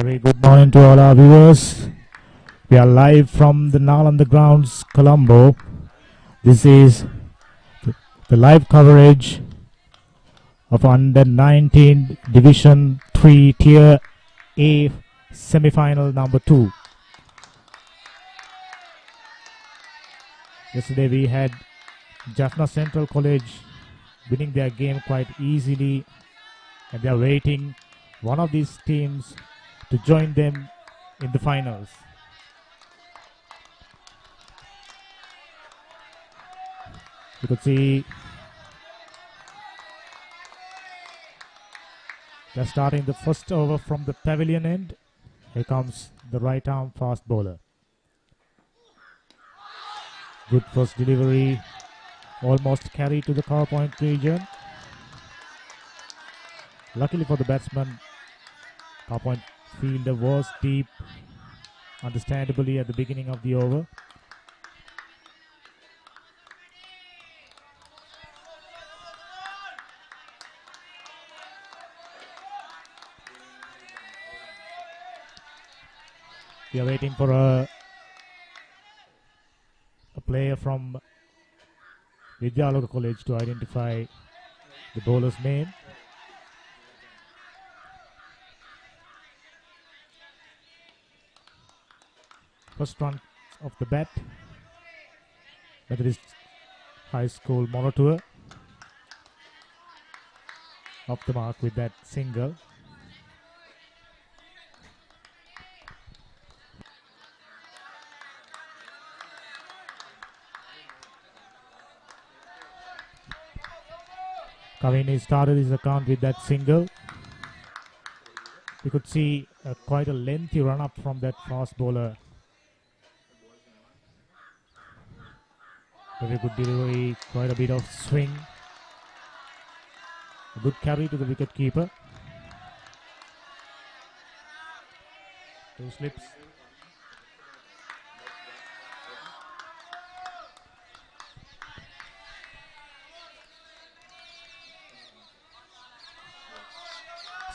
Very good morning to all our viewers. We are live from the Nalanda Grounds, Colombo. This is the live coverage of Under 19 Division 3 Tier A semi-final number 2. Yesterday we had Jaffna Central College winning their game quite easily, and they are waiting one of these teams to join them in the finals. You could see they're starting the first over from the pavilion end. Here comes the right arm fast bowler. Good first delivery, almost carried to the cover point region. Luckily for the batsman, cover point fielder was deep, understandably at the beginning of the over. We are waiting for a player from Vidyaloka College to identify the bowler's name. First run of the bat, Methodist High School Moratuwa off the mark with that single. Kavini started his account with that single. You could see quite a lengthy run up from that fast bowler. Very good delivery, quite a bit of swing. A good carry to the wicket keeper. Two slips.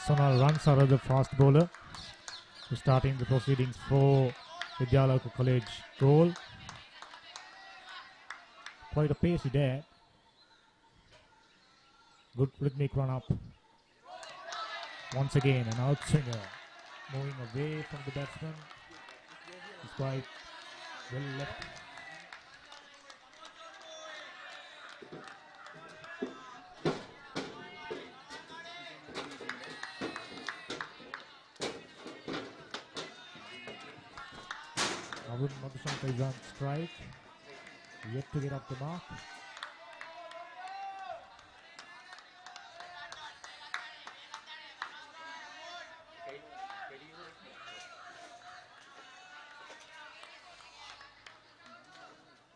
Sonal Ransara, the fast bowler, who's starting the proceedings for Vidyaloka College goal. Quite a pacey there. Good rhythmic run up. Once again, an outswinger moving away from the batsman. It's quite well left. Madhushanka is on strike, yet to get up the mark.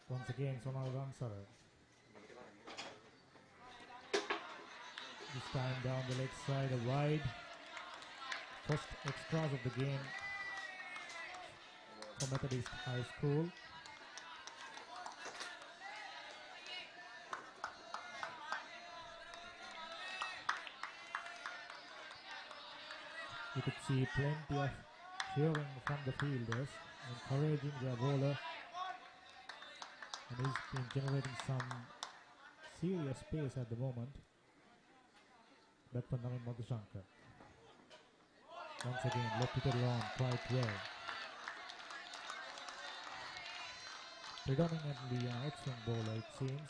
Once again, Sonal Ransara. This time down the leg side, a wide. First extras of the game for Methodist High School. You could see plenty of cheering from the fielders, encouraging their bowler, and he's been generating some serious pace at the moment. Batsman Madhushanka. Once again, left it along quite well. Predominantly an outswing bowler, it seems.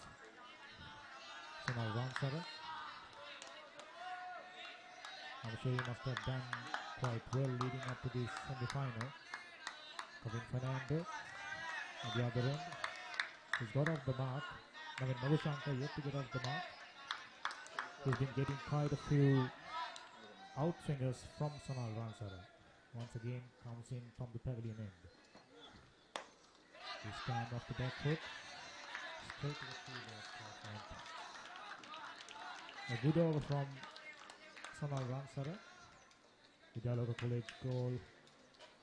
Sonal Ransara. I'm sure he must have done quite well leading up to this semi-final. Kavin Fernando on the other end. He's got off the mark. Navin Madhushanka yet to get off the mark. He's been getting quite a few outswingers from Sonal Ransara. Once again comes in from the pavilion end. This time off the back foot. Straight to the field. A good over from Sonal Ransara. Vidyaloka College goal.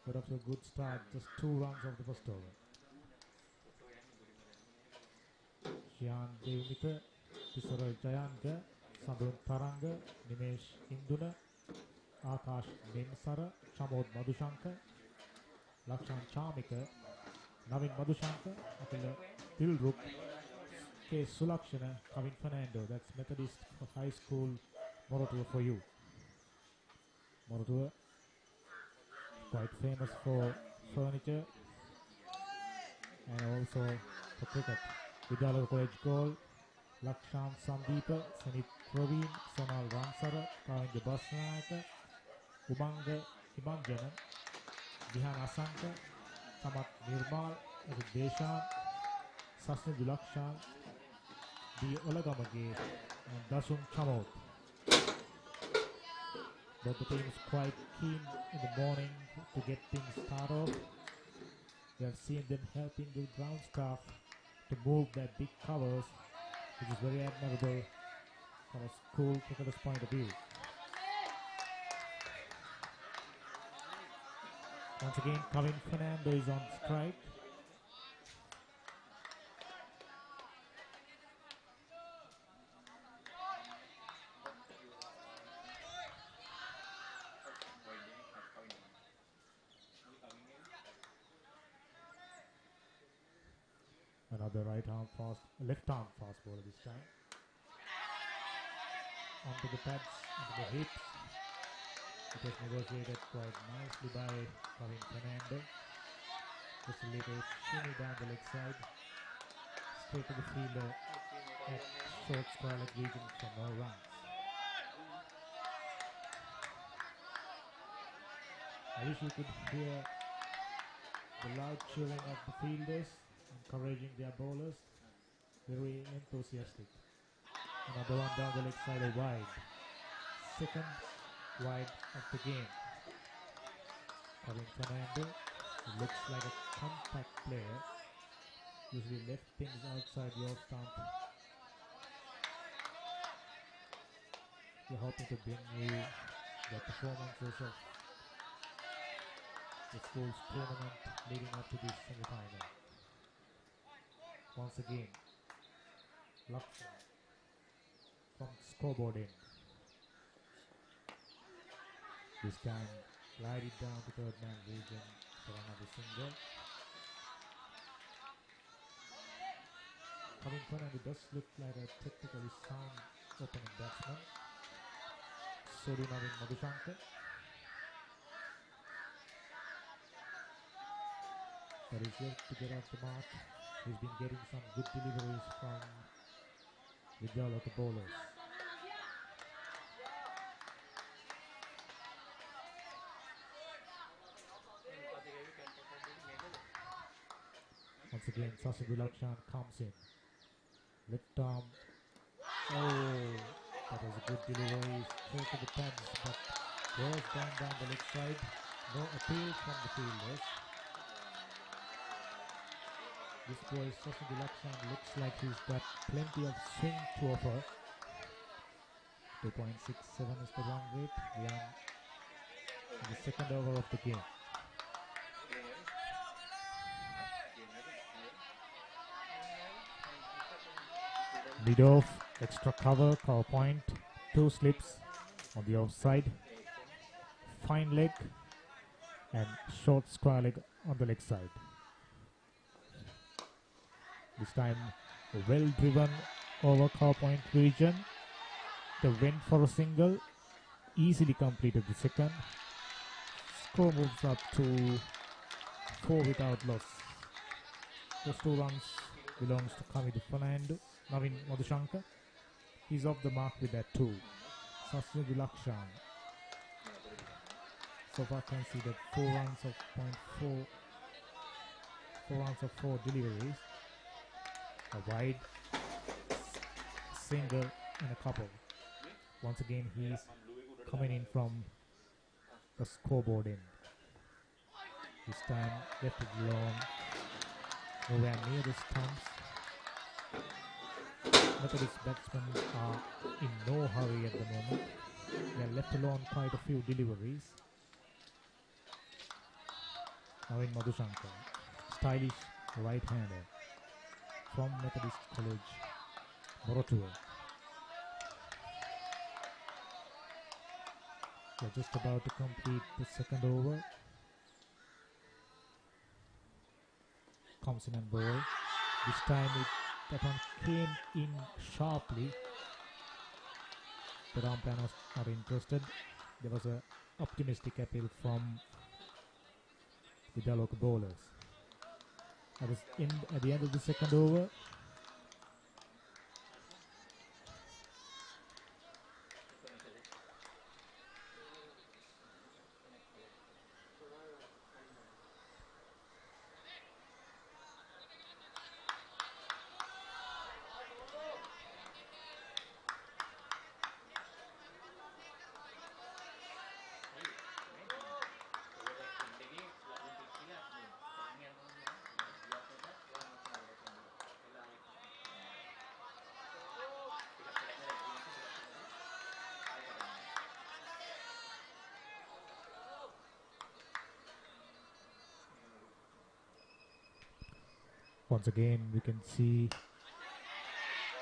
Got off to a good start. Just 2 runs of the first over. Shian Devmita, Tisara Jayanga, Sadun Taranga, Nimesh Induna Akash Nimsara, Chamod Madhushankar, Lakshan Chamika, Navin Madhushankar, Akila Dilruk, K. Sulakshana, Kavin Fernando. That's Methodist High School, Moratuwa for you. Moratuwa, quite famous for furniture and also for cricket. Vidyaloka College goal, Lakshan Sandeepa, Sanit Praveen, Sonal Ransara, Kavinda Batsman, Umanga Imanjana, Dihan Asanka, Samat Nirmal, Deshan, Sasni Dulakshan, D. Olagamage, and Dasun Chamot. Both the teams quite keen in the morning to get things started off. We have seen them helping the ground staff to move their big covers, which is very admirable from a school cricketer's point of view. Once again, Kavin Fernando is on strike. Another left arm fast ball this time. Onto the pads, onto the hips. It was negotiated quite nicely by Kavin Fernando. Just a little shimmy down the leg side. Straight to the fielder at short square leg region for no runs. I wish you could hear the loud cheering of the fielders, encouraging their bowlers. Very enthusiastic. Another one down the leg side, a wide. Second wide of the game. Kavin Fernando looks like a compact player. Usually left things outside your stump. We're hoping to bring you the performances of the school's tournament leading up to this semi-final. Once again, Lakshan from scoreboard end. This time, glide it down to third man region for another single. Kavin Fernando does look like a technically sound opening batsman. So do Navin Madhushankar. But he's yet to get off the mark. He's been getting some good deliveries from Vidyaloka bowlers. Once again, Sasindhu Lakshan comes in. Left arm. Oh, that was a good delivery. Straight to the pads, but goes down the leg side. No appeal from the fielders. This boy Sasindhu Lakshan looks like he's got plenty of swing to offer. 2.67 is the run rate. We are in the second over of the game. Lead off, extra cover point, 2 slips on the offside, fine leg and short square leg on the leg side. This time a well driven over point region. The went for a single, easily completed the second. Score moves up to 4 without loss. Those 2 runs belongs to Kavin Fernando. Navin Madhushankar. He's off the mark with that 2. Sasindhu Lakshan. So far conceded 4 runs of 0.4. 4 runs of 4 deliveries. A wide, single and a couple. Once again he's coming in from the scoreboard end. This time left it long. Nowhere near the stumps. Methodist batsmen are in no hurry at the moment. They are left alone quite a few deliveries. Navin Madhushankar, stylish right-hander from Methodist College, Moratuwa. They're just about to complete the second over. Comes in and ball. This time that one came in sharply. The umpire was not interested. There was an optimistic appeal from the Vidyaloka bowlers. That was at the end of the second over. Once again, we can see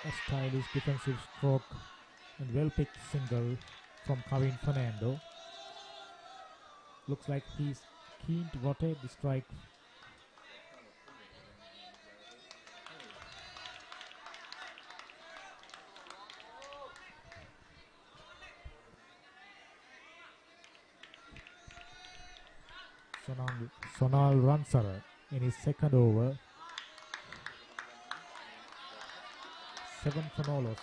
a stylish defensive stroke and well-picked single from Kevin Fernando. Looks like he's keen to rotate the strike. Sonal Ransara in his second over. 7 for Nolos,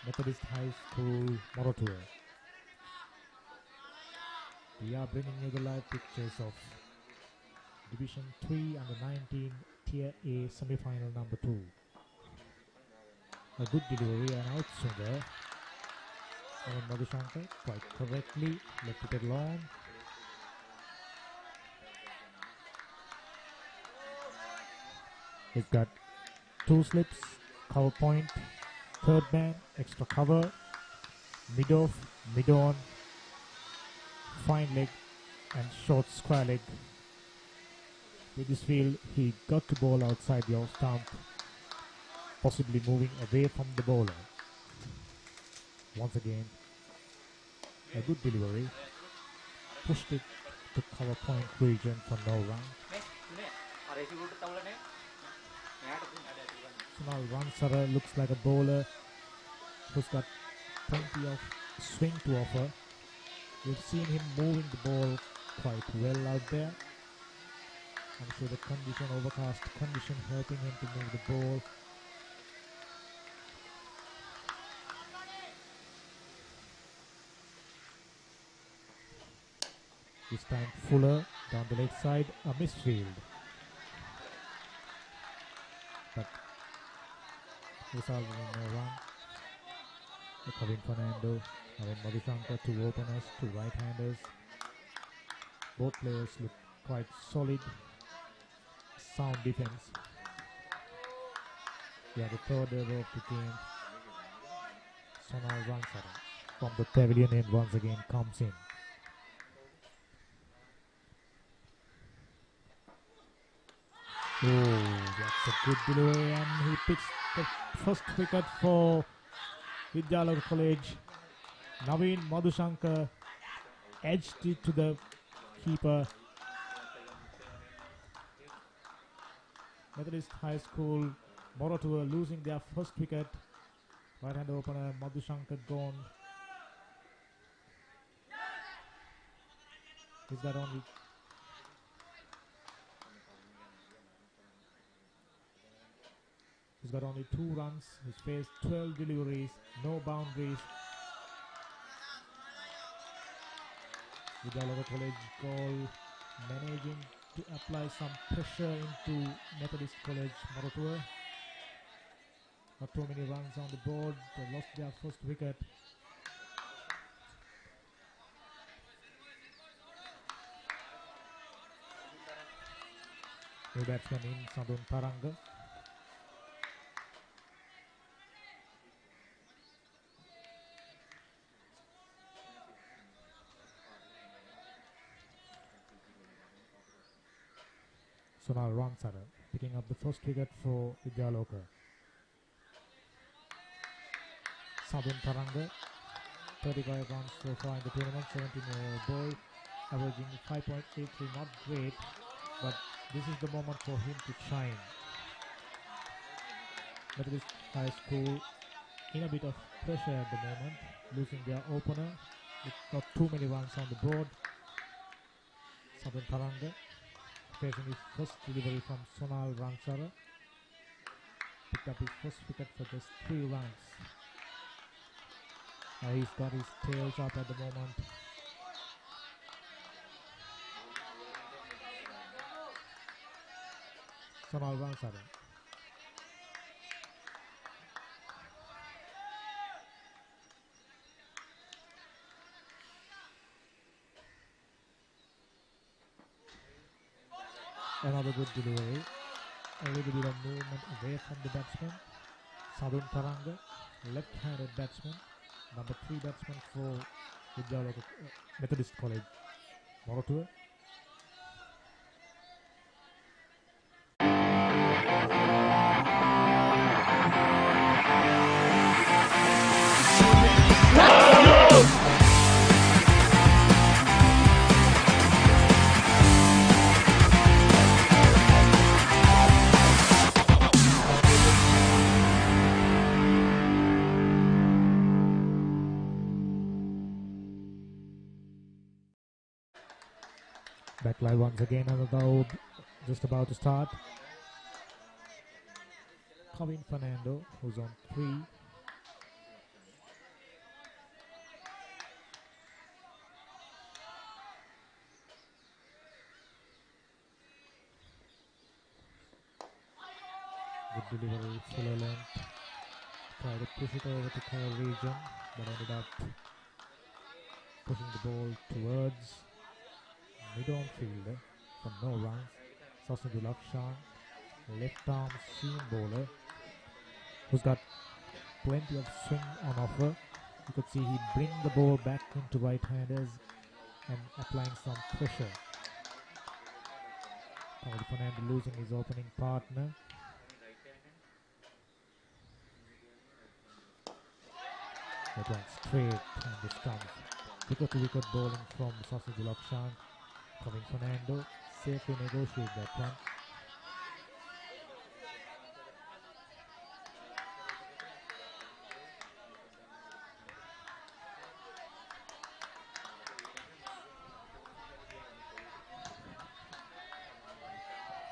Methodist High School, Moratuwa. We are bringing you the live pictures of Division 3 under 19 Tier A semi-final number 2. A good delivery and out swinger. And Madhushankar quite correctly left it along. He's got 2 slips, cover point, third man, extra cover, mid-off, mid-on, fine leg and short square leg. With this field, he got to bowl outside the off stump, possibly moving away from the bowler. Once again, a good delivery, pushed it to cover point region for no run. Sonal Ransara looks like a bowler who's got plenty of swing to offer. We've seen him moving the ball quite well out there. I'm sure the overcast condition helping him to move the ball. This time Fuller down the leg side, a missed field. But resulting in no run. Kevin Fernando and Madhushankar, 2 openers, 2 right-handers. Both players look quite solid. Sound defense. Yeah, the third over of the game. Sonal Ransara from the pavilion end once again comes in. Oh, that's a good delivery, and he picks the first wicket for Vidyaloka College. Naveen Madhushankar edged it to the keeper. Methodist High School, Moratuwa losing their first wicket. Right-hand opener Madhushankar gone. He's got only 2 runs. He's faced 12 deliveries, no boundaries. Vidyaloka College goal managing to apply some pressure into Methodist College Moratuwa. Not too many runs on the board. They lost their first wicket. New batsman in Sadun Taranga. Sonal Ransara picking up the first wicket for Vidyaloka. Sadun Taranga 35 runs so far in the tournament, 17-year-old boy, averaging 5.83, not great, but this is the moment for him to shine. Methodist High School in a bit of pressure at the moment, losing their opener with not too many runs on the board. Southern Taranga facing his first delivery from Sonal Rangsara. Picked up his first wicket for just 3 runs. He's got his tails up at the moment. Sonal Rangsara. Another good delivery. A little bit of movement away from the batsman. Southern Taranga, left-handed batsman. Number 3 batsman for Vidyaloka Methodist College, Moratuwa. Backline once again, another just about to start. Kevin Fernando, who's on 3. Good delivery, fuller length. Tried to push it over to cover region, but ended up pushing the ball towards mid-on fielder for no runs. Vidyaloka, left-arm seam bowler, who's got plenty of swing on offer. You could see he bring the ball back into right-handers and applying some pressure. Kevin Fernando losing his opening partner. That one straight, and this comes wicket-to-wicket bowling from Vidyaloka. Kevin Fernando safely negotiate that one.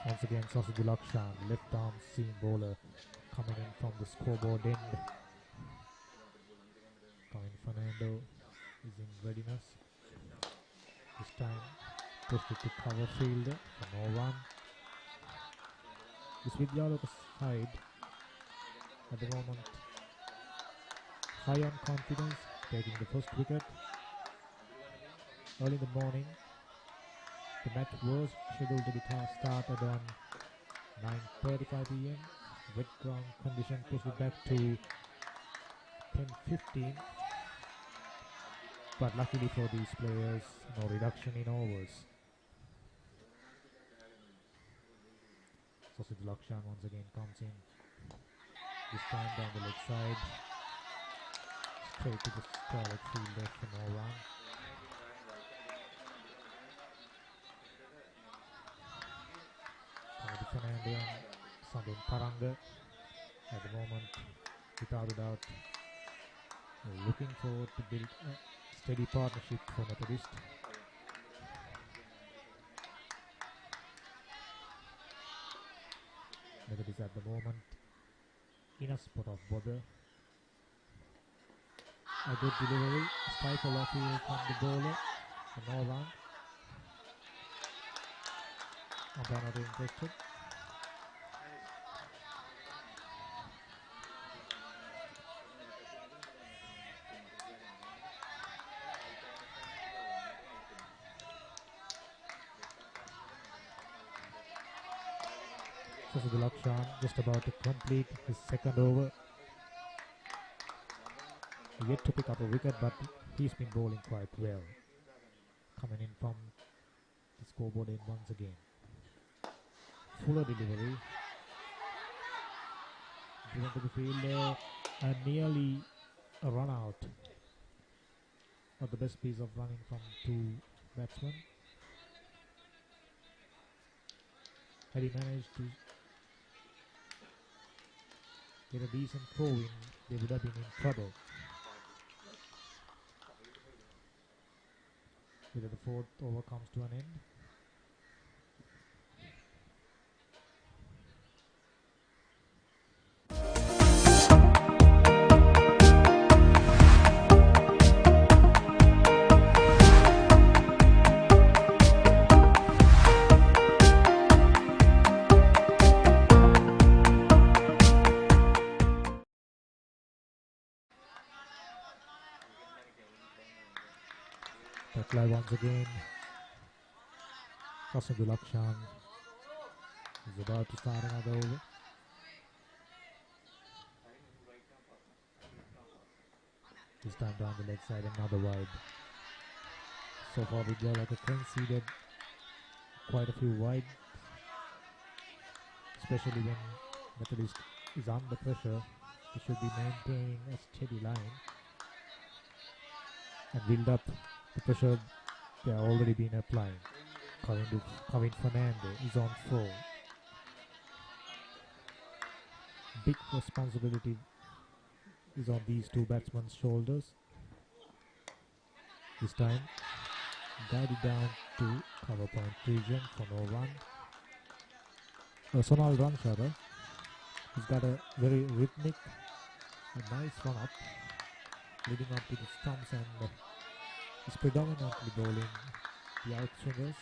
Once again, Vidyaloka, left arm seam bowler, coming in from the scoreboard end. Kevin Fernando is in readiness. This time, pushed it to cover fielder for no run. This Vidyaloka side at the moment high on confidence, taking the first wicket. Early in the morning, the match was scheduled to be started on 9:35 p.m. Wet ground condition pushed it back to 10:15. But luckily for these players, no reduction in overs. So Vidyaloka once again comes in. This time down the leg side. Straight to the scarlet fielder for no run. Kevin Fernando and Southern Taranga at the moment, without a doubt, looking forward to build a steady partnership for Methodist. Methodist at the moment in a spot of bother. A good delivery, stifle appeal from the bowler for no run. Umpire not interested. So Vidyaloka just about to complete his second over. Yet to pick up a wicket, but he's been bowling quite well. Coming in from the scoreboard end once again. Fuller delivery. Driven to the fielder and nearly a run out. Got the best piece of running from two batsmen. Had he managed to get a decent throw in, they would have been in trouble. Whether the fourth over comes to an end. Tackler once again. Crossing to Lakshan. He's about to start another over. This time down the leg side, another wide. So far, Vidyaloka conceded quite a few wide, especially when Methodist is under pressure. They should be maintaining a steady line and build up the pressure they have already been applying. Kevin Fernando is on 4. Big responsibility is on these two batsmen's shoulders. This time, guided down to cover point region for no run. Sonal Ranchara, he's got a very rhythmic, a nice run up, leading up to the stumps, and is predominantly bowling the outswingers.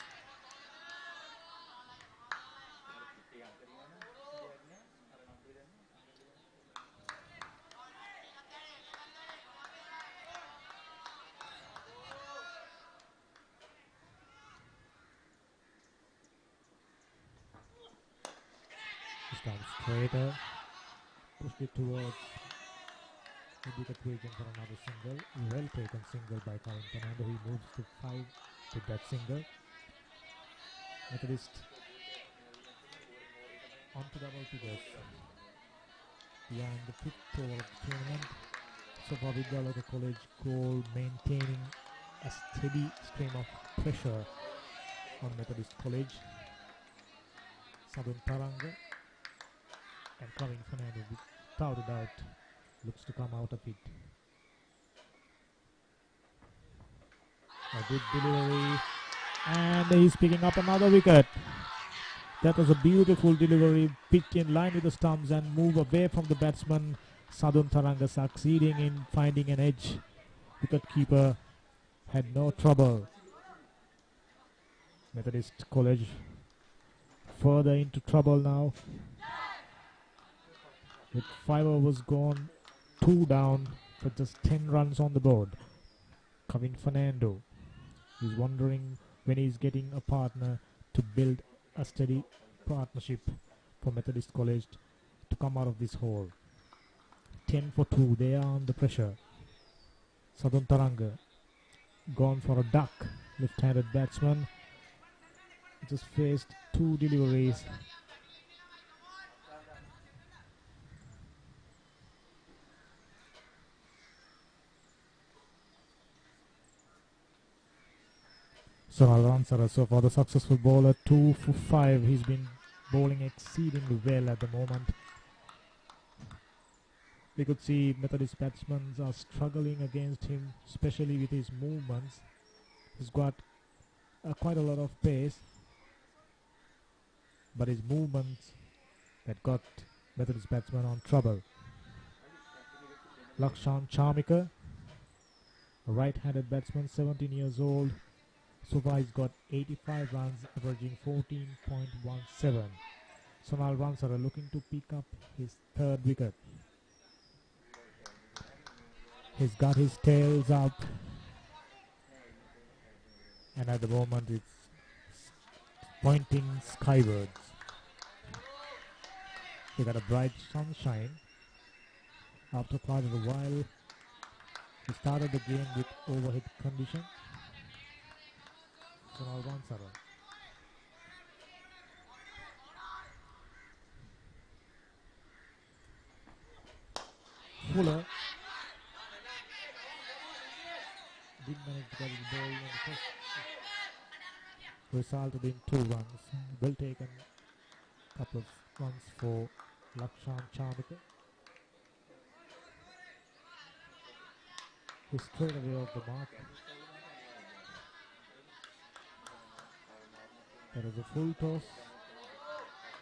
This time straighter, pushed it towards the wicket region for another single. Well taken single by Kevin Fernando. He moves to 5 with that single. Methodist onto double figures behind the 5th over of the tournament. So far, Vidyaloka College goal maintaining a steady stream of pressure on Methodist College. Southern Taranga and Kevin Fernando, without a doubt, looks to come out of it. A good delivery, and he's picking up another wicket. That was a beautiful delivery, pitched in line with the stumps and move away from the batsman. Southern Taranga succeeding in finding an edge. Wicketkeeper had no trouble. Methodist College further into trouble now. With 5 overs gone, 2 down for just 10 runs on the board. Kevin Fernando is wondering when he's getting a partner to build a steady partnership for Methodist College to come out of this hole. 10 for 2, they are under pressure. Southern Taranga gone for a duck. Left-handed batsman just faced 2 deliveries. Sonal Ransara, so far the successful bowler, 2 for 5. He's been bowling exceedingly well at the moment. We could see Methodist batsmen are struggling against him, especially with his movements. He's got quite a lot of pace, but his movements that got Methodist batsmen on trouble. Lakshan Charmika, a right-handed batsman, 17 years old. So far he's got 85 runs, averaging 14.17. Sonal Ransara looking to pick up his 3rd wicket. He's got his tails up, and at the moment it's pointing skywards. We got a bright sunshine. After quite a while, he started the game with overhead condition. Sonal Ransara. Fuller didn't manage to get the ball in the first. Resulted in 2 runs. Well taken. Couple of runs for Lakshan Chamika. He's straight away off the mark. There was a full toss.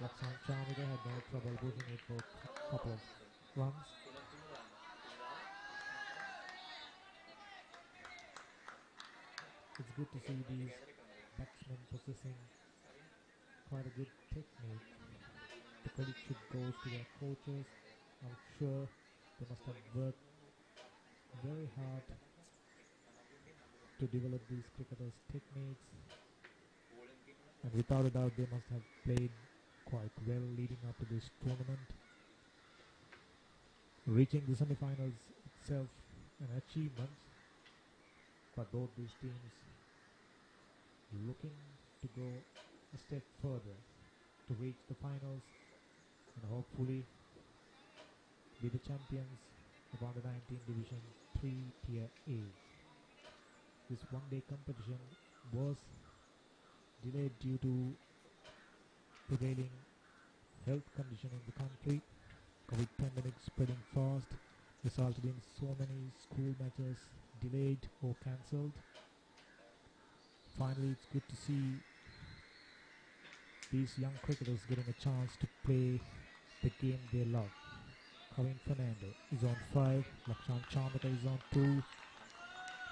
Lakshan Chamika had no trouble pushing it for a couple of runs. It's good to see these batsmen possessing quite a good technique. The credit should go to their coaches. I'm sure they must have worked very hard to develop these cricketers' techniques, and without a doubt they must have played quite well leading up to this tournament. Reaching the semi-finals itself an achievement, but both these teams looking to go a step further to reach the finals and hopefully be the champions of Under 19 Division 3 Tier A. This one-day competition was delayed due to prevailing health condition in the country. COVID pandemic spreading fast resulted in so many school matches delayed or cancelled. Finally, it's good to see these young cricketers getting a chance to play the game they love. Kevin Fernando is on 5, Lakshan Chamika is on 2.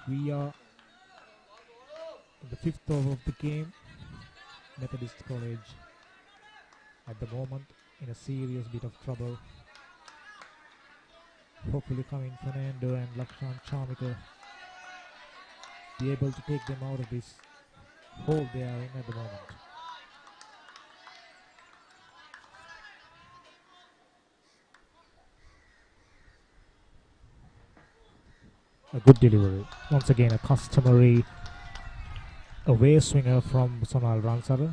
We are in the 5th over of the game. Methodist College at the moment in a serious bit of trouble. Hopefully Kevin Fernando and Lakshan Chamika be able to take them out of this hole they are in at the moment. A good delivery. Once again a customary away swinger from Sonal Ransara.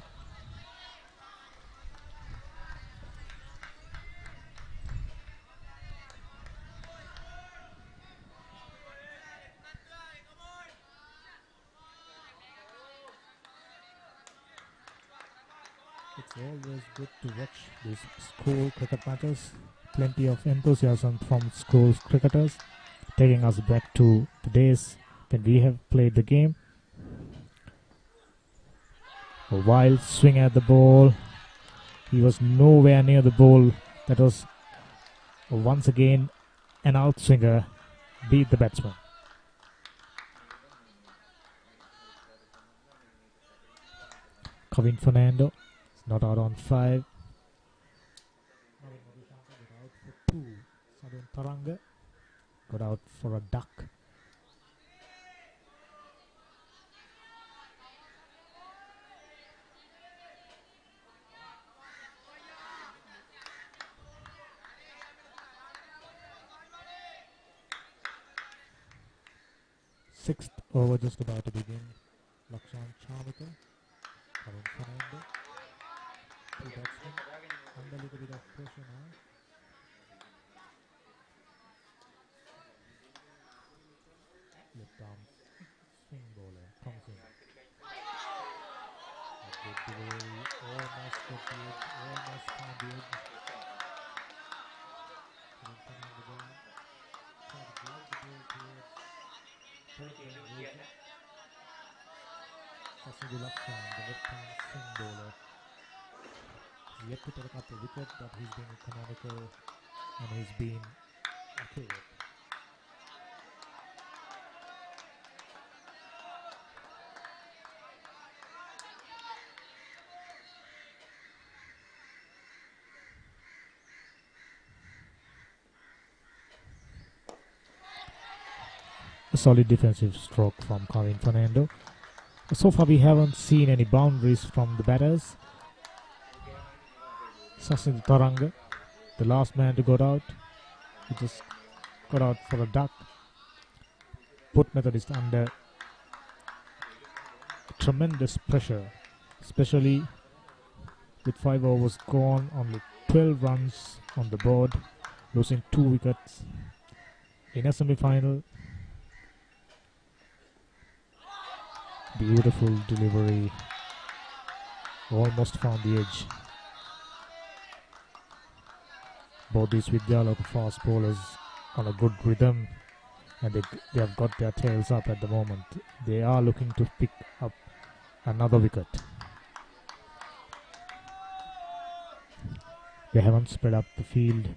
It's always good to watch these school cricket matches. Plenty of enthusiasm from school cricketers, taking us back to the days when we have played the game. A wild swing at the ball. He was nowhere near the ball. That was once again an outswinger beat the batsman. Kevin Fernando is not out on 5. Got out for 2. Sadun Taranga got out for a duck. Sixth over just about to begin. Lakshan Chamika, Kevin Fernando, 2 batsmen, under a little bit of pressure now. Left arm swing bowler comes in. A good delivery, almost got the edge, almost found the edge. Kevin Fernando down, trying to drive the ball towards Sasindhu Lakshan, the left-hand swing bowler, is yet to take up the wicket, but he's been economical and he's been accurate. A solid defensive stroke from Kevin Fernando. So far we haven't seen any boundaries from the batters. Sasindhu Taranga, the last man to go out, he just got out for a duck. Put Methodist under tremendous pressure, especially with 5 overs gone, only 12 runs on the board, losing 2 wickets in a semi-final. Beautiful delivery. Almost found the edge. Both these Vidyaloka fast bowlers on a good rhythm, and they have got their tails up at the moment. They are looking to pick up another wicket. They haven't spread up the field.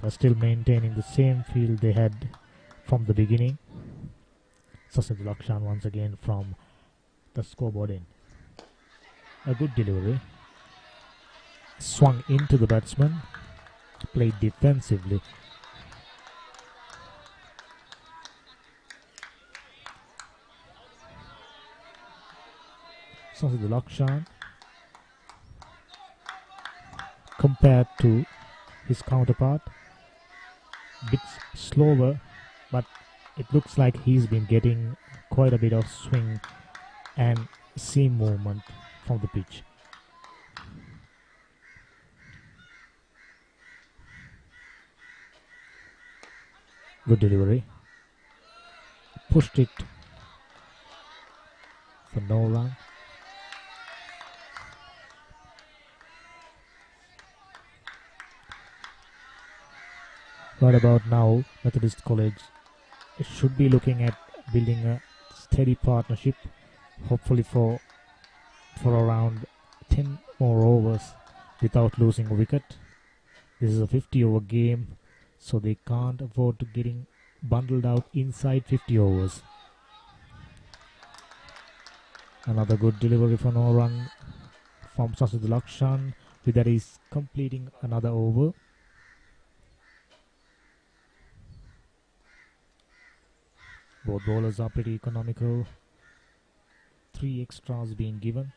They're still maintaining the same field they had from the beginning. Sachin Lakshan once again from the scoreboard end. A good delivery. Swung into the batsman. Played defensively. Sachin Lakshan, compared to his counterpart, bit slower, but it looks like he's been getting quite a bit of swing and seam movement from the pitch. Good delivery. Pushed it for no run. Right about now, Methodist College should be looking at building a steady partnership, hopefully for around 10 more overs without losing a wicket. This is a 50-over game, so they can't afford to getting bundled out inside 50 overs. Another good delivery for no run from Sachin Lakshan. With that, he's completing another over. Both bowlers are pretty economical. 3 extras being given.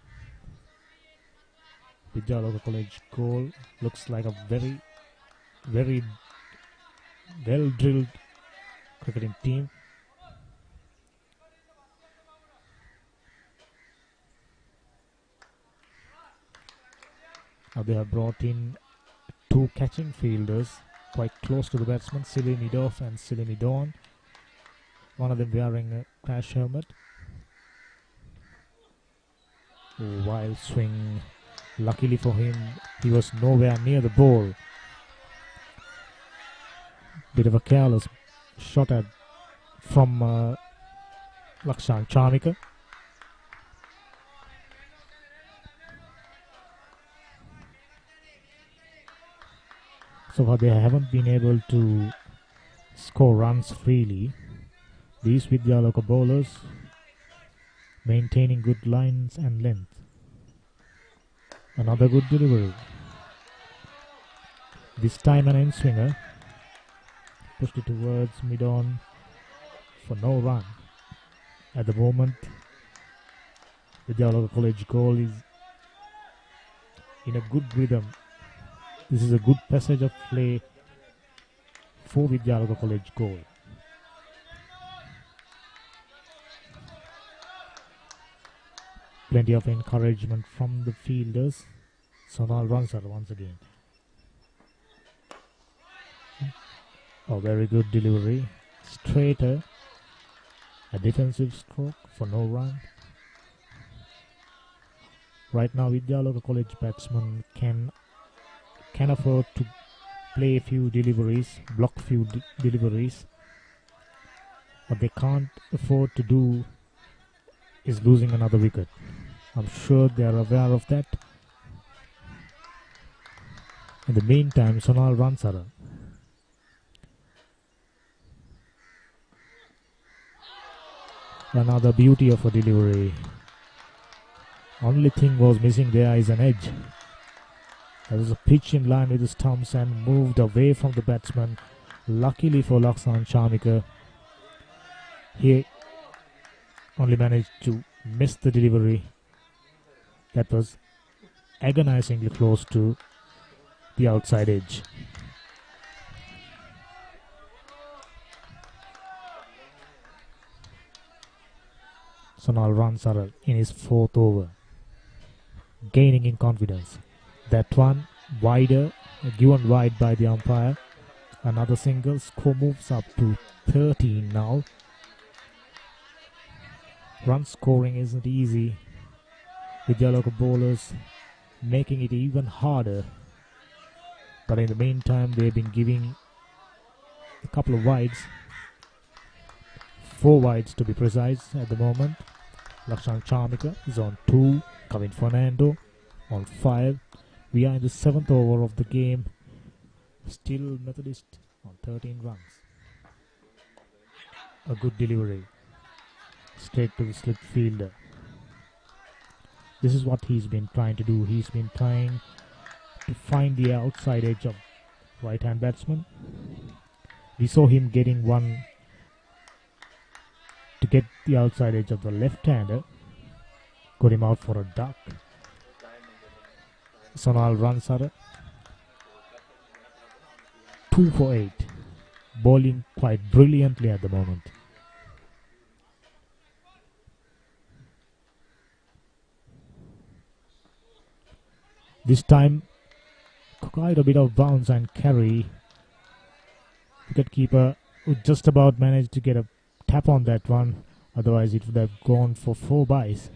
Vidyaloka College goal looks like a very, very well-drilled cricketing team. Now they have brought in 2 catching fielders quite close to the batsman, Silly Nidoff and Silly Nidon. One of them wearing a crash helmet. Wild swing. Luckily for him, he was nowhere near the ball. Bit of a careless shot at from Lakshan Charmika. So far they haven't been able to score runs freely. These Vidyaloka bowlers maintaining good lines and length. Another good delivery. This time an in-swinger. Pushed it towards mid-on for no run. At the moment, Vidyaloka College goal is in a good rhythm. This is a good passage of play for Vidyaloka College goal. Plenty of encouragement from the fielders. Sonal Ransar once again. A very good delivery. Straighter. A defensive stroke for no run. Right now Vidyaloka College batsmen can afford to play a few deliveries, block few deliveries. What they can't afford to do is losing another wicket. I'm sure they are aware of that. In the meantime, Sonal Ransara. Another beauty of a delivery. Only thing was missing there is an edge. There was a pitch in line with the stumps and moved away from the batsman. Luckily for Lakshan Charmika, he only managed to miss the delivery. That was agonizingly close to the outside edge. Sonal Ransara in his 4th over, gaining in confidence. That one wider, given wide by the umpire. Another single. Score moves up to 13 now. Run scoring isn't easy. Vidyaloka bowlers making it even harder. But in the meantime, they've been giving a couple of wides. 4 wides to be precise at the moment. Lakshan Charmika is on 2. Kavin Fernando on 5. We are in the 7th over of the game. Still Methodist on 13 runs. A good delivery. Straight to the slip fielder. This is what he's been trying to do. He's been trying to find the outside edge of right-hand batsman. We saw him getting one to get the outside edge of the left-hander. Got him out for a duck. Sonal Ransara 2 for 8. Bowling quite brilliantly at the moment. This time quite a bit of bounce and carry. Wicketkeeper would just about managed to get a tap on that one. Otherwise it would have gone for 4 byes.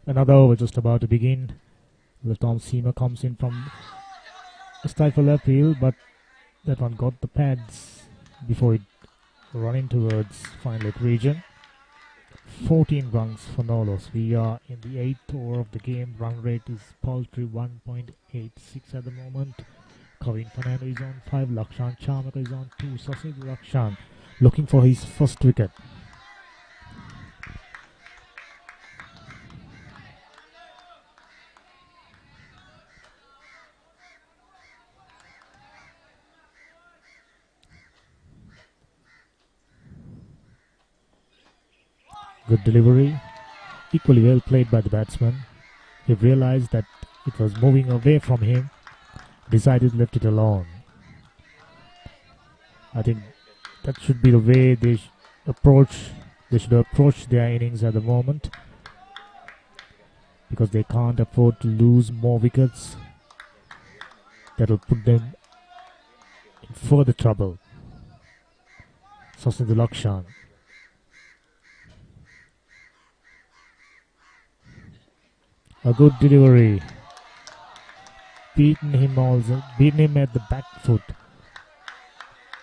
Another over just about to begin. The Tom Seamer comes in from a stifle appeal, but that one got the pads before it running towards final leg region. 14 runs for no loss. We are in the 8th over of the game. Run rate is paltry 1.86 at the moment. Kavin Fernando is on 5. Lakshan Charmaka is on 2. Sachin Lakshan looking for his first wicket. Good delivery. Equally well played by the batsman. He realized that it was moving away from him. Decided left it alone. I think that should be the way they should approach their innings at the moment. Because they can't afford to lose more wickets. That will put them in further trouble. Sachin Lakshan. A good delivery. Beaten him at the back foot.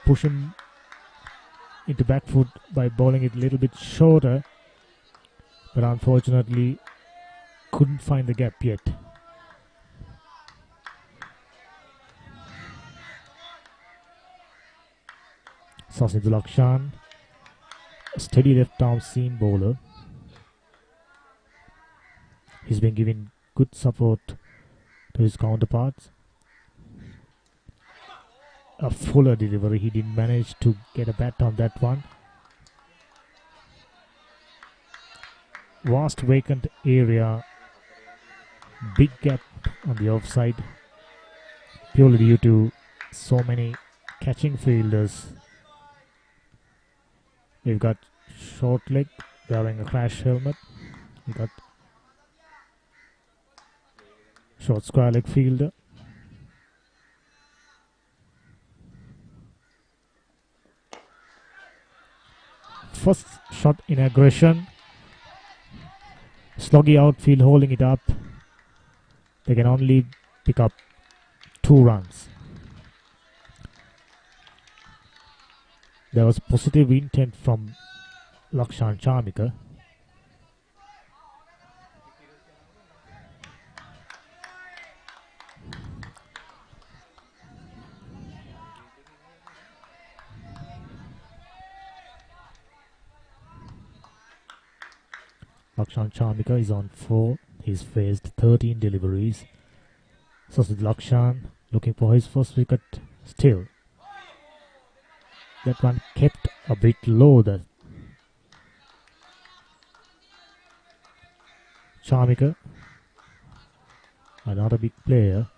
Push him into back foot by bowling it a little bit shorter. But unfortunately couldn't find the gap yet. Sachin Lakshan, a steady left arm seam bowler. He's been giving good support to his counterparts. A fuller delivery. He didn't manage to get a bat on that one. Vast vacant area. Big gap on the offside. Purely due to so many catching fielders. We've got short leg wearing a crash helmet. We've got short square leg fielder. First shot in aggression. Sloggy outfield holding it up. They can only pick up 2 runs. There was positive intent from Lakshan Charmika. Lakshan Charmika is on 4. He's faced 13 deliveries. So Lakshan looking for his first wicket still. That one kept a bit low. That Charmika, another big player.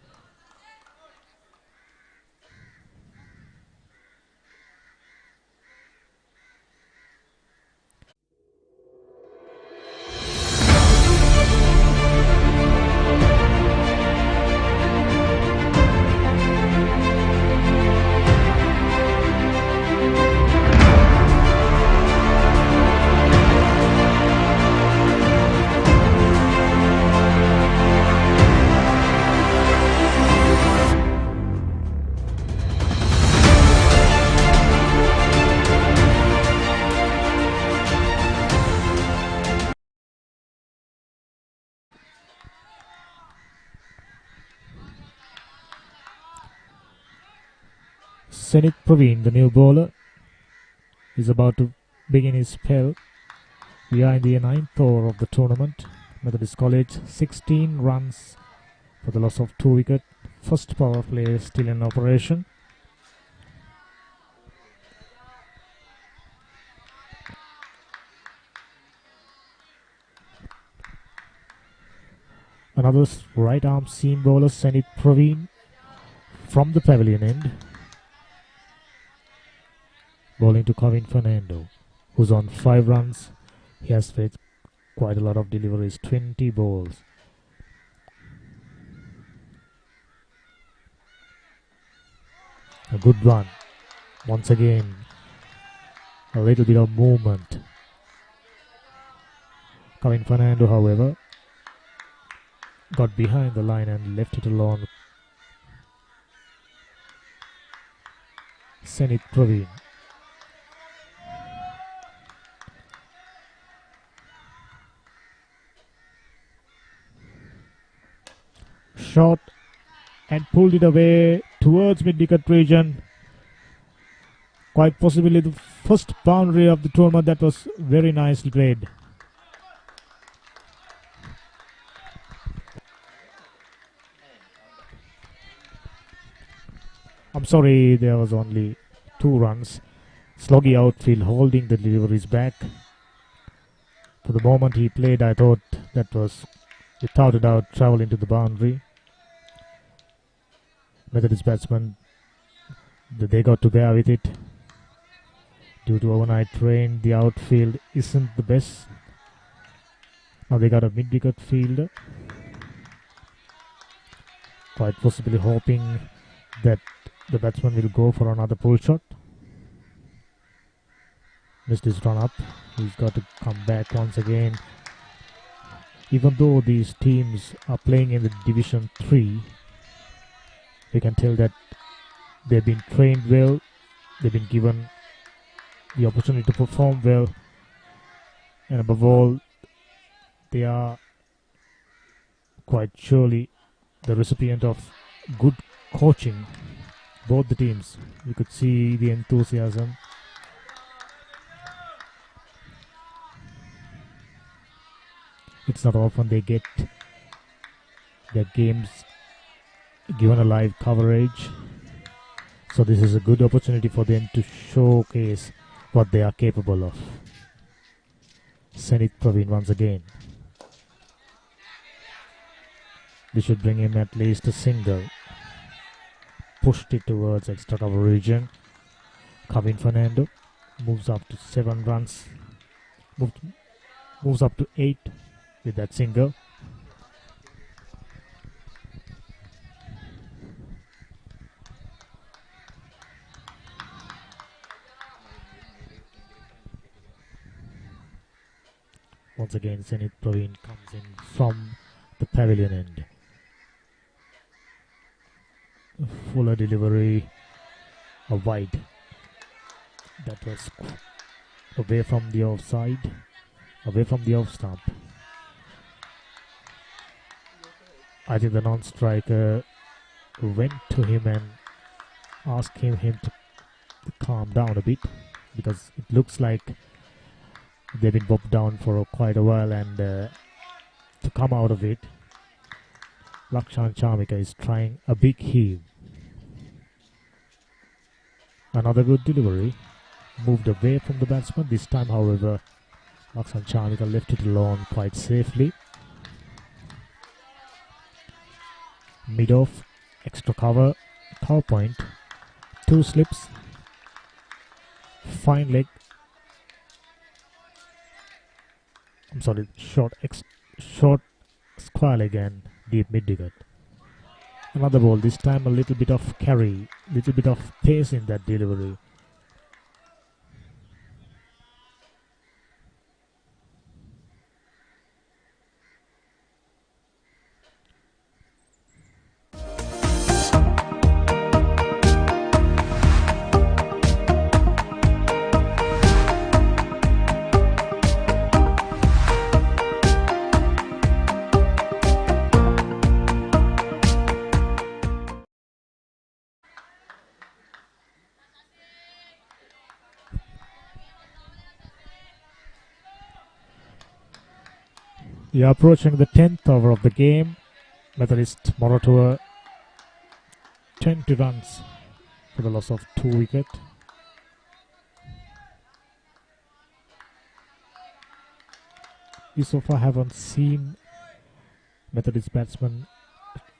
Senit Praveen, the new bowler, is about to begin his spell. We are in the 9th over of the tournament. Methodist College, 16 runs for the loss of 2 wickets. First power play is still in operation. Another right arm seam bowler, Senit Praveen, from the pavilion end. Bowling to Kevin Fernando, who's on 5 runs. He has faced quite a lot of deliveries, 20 balls. A good one. Once again, a little bit of movement. Kevin Fernando, however, got behind the line and left it alone. Senit Praveen. Shot and pulled it away towards mid-wicket region. Quite possibly the first boundary of the tournament. That was very nicely played. I'm sorry, there was only 2 runs. Sloggy outfield holding the deliveries back. For the moment he played, I thought that was without a doubt travel into the boundary. Methodist batsman, they got to bear with it. Due to overnight rain, the outfield isn't the best. Now they got a mid-wicket fielder. Quite possibly hoping that the batsman will go for another pull shot. Missed his run up. He's got to come back once again. Even though these teams are playing in the Division 3, we can tell that they've been trained well, they've been given the opportunity to perform well, and above all, they are quite surely the recipient of good coaching. Both the teams, you could see the enthusiasm. It's not often they get their games given a live coverage, so this is a good opportunity for them to showcase what they are capable of. Senit Praveen once again. This should bring him at least a single. Pushed it towards extra cover region. Kevin Fernando moves up to 7 runs. Moves up to 8 with that single. Once again, Senit Praveen comes in from the pavilion end. A fuller delivery, a wide. That was away from the offside, away from the off stump. I think the non-striker went to him and asked him to calm down a bit, because it looks like they've been bobbed down for quite a while, and to come out of it, Lakshan Chamika is trying a big heave. Another good delivery. Moved away from the batsman. This time, however, Lakshan Chamika left it alone quite safely. Mid-off, extra cover, cover point, 2 slips, fine leg. I'm sorry, short square leg and deep mid-wicket. Another ball, this time a little bit of carry, little bit of pace in that delivery. We are approaching the 10th over of the game. Methodist Moratuwa 20 runs for the loss of 2 wickets. We so far haven't seen Methodist batsmen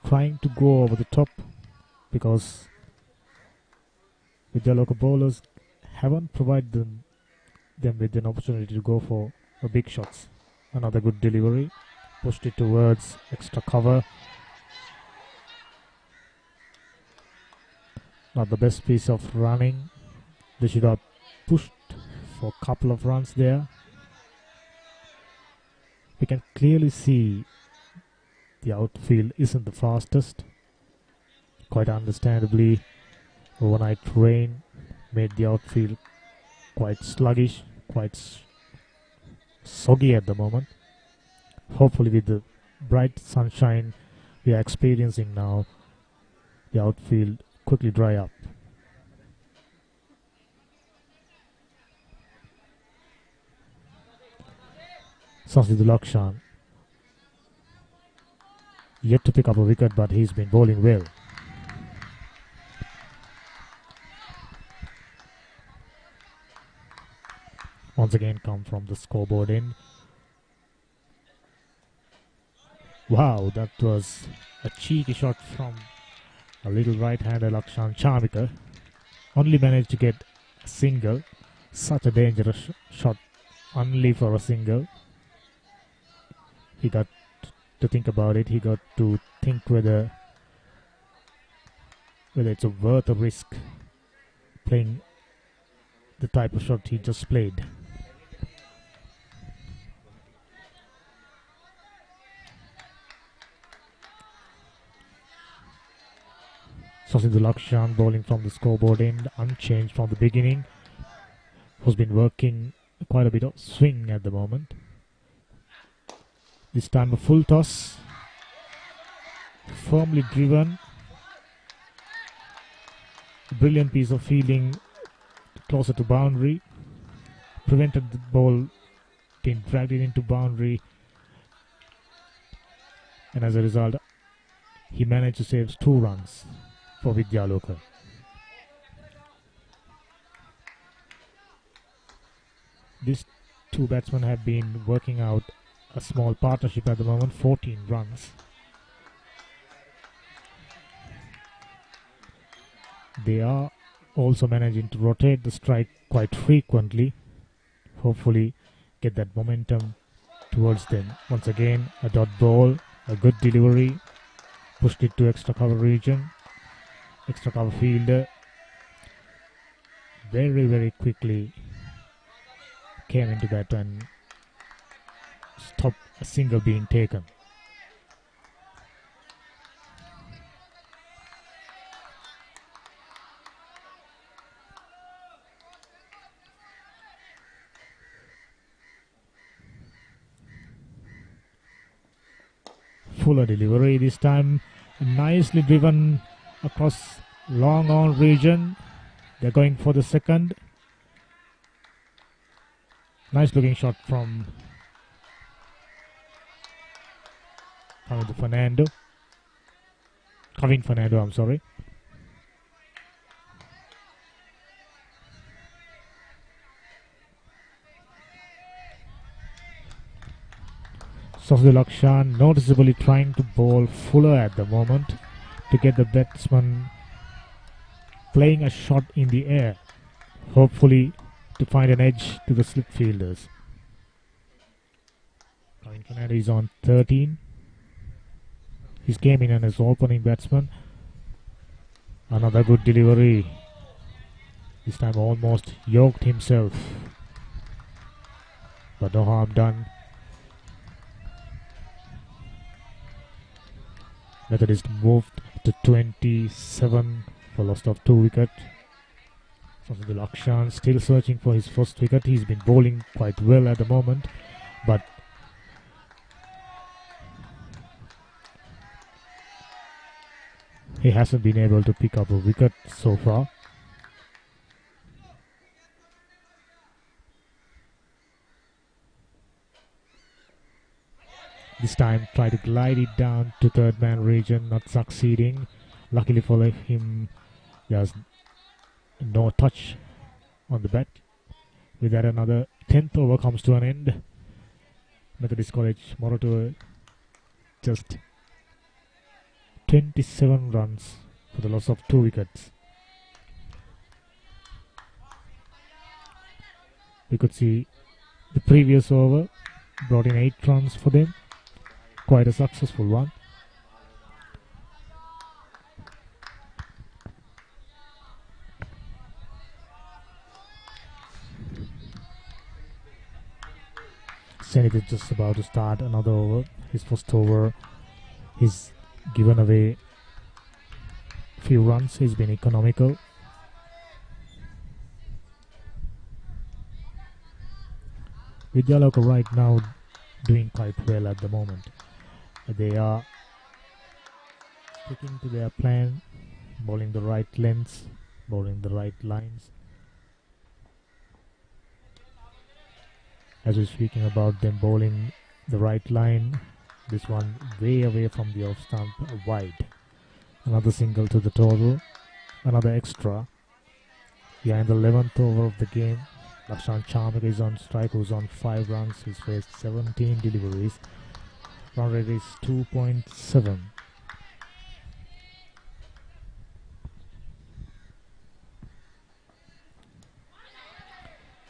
trying to go over the top because Vidyaloka bowlers haven't provided them with an opportunity to go for big shots. Another good delivery, pushed it towards extra cover. Not the best piece of running. They should have pushed for a couple of runs there. We can clearly see the outfield isn't the fastest. Quite understandably, overnight rain made the outfield quite sluggish, quite soggy at the moment. Hopefully with the bright sunshine we are experiencing now, the outfield quickly dry up. Vidyaloka yet to pick up a wicket, but he's been bowling well. Once again come from the scoreboard end. Wow, that was a cheeky shot from a little right-hander Lakshan Chamika. Only managed to get a single. Such a dangerous shot only for a single. He got to think about it. He got to think whether it's worth a risk playing the type of shot he just played. Vidyaloka bowling from the scoreboard end, unchanged from the beginning, who's been working quite a bit of swing at the moment. This time a full toss, firmly driven. A brilliant piece of fielding closer to boundary, prevented the ball being dragged it into boundary, and as a result he managed to save 2 runs for Vidyaloka. These 2 batsmen have been working out a small partnership at the moment, 14 runs. They are also managing to rotate the strike quite frequently. Hopefully get that momentum towards them. Once again, a dot ball, a good delivery, pushed it to extra cover region. Extra cover fielder very, very quickly came into that and stopped a single being taken. Fuller delivery this time, nicely driven across long on region. They're going for the second. Nice looking shot from the Fernando. Kevin Fernando, I'm sorry. Vidyaloka noticeably trying to bowl fuller at the moment to get the batsman playing a shot in the air, hopefully to find an edge to the slip fielders. Kevin Fernando is on 13. He's came in as opening batsman. Another good delivery. This time almost yoked himself, but no harm done. Methodist moved to 27 for loss of 2 wickets. Vidyaloka still searching for his first wicket. He's been bowling quite well at the moment, but he hasn't been able to pick up a wicket so far. This time try to glide it down to third man region, not succeeding. Luckily for him, there's no touch on the bat. With that, another 10th over comes to an end. Methodist College, Moratuwa, just 27 runs for the loss of 2 wickets. We could see the previous over brought in 8 runs for them. Quite a successful one. Zenith is just about to start another over. His first over, he's given away few runs. He's been economical. Vidyaloka right now doing quite well at the moment. They are sticking to their plan, bowling the right lengths, bowling the right lines. As we're speaking about them bowling the right line, this one way away from the off stump, wide. Another single to the total, another extra. We are in the 11th over of the game. Lakshan Charmik is on strike, who's on 5 runs. He's faced 17 deliveries. Run rate is 2.7.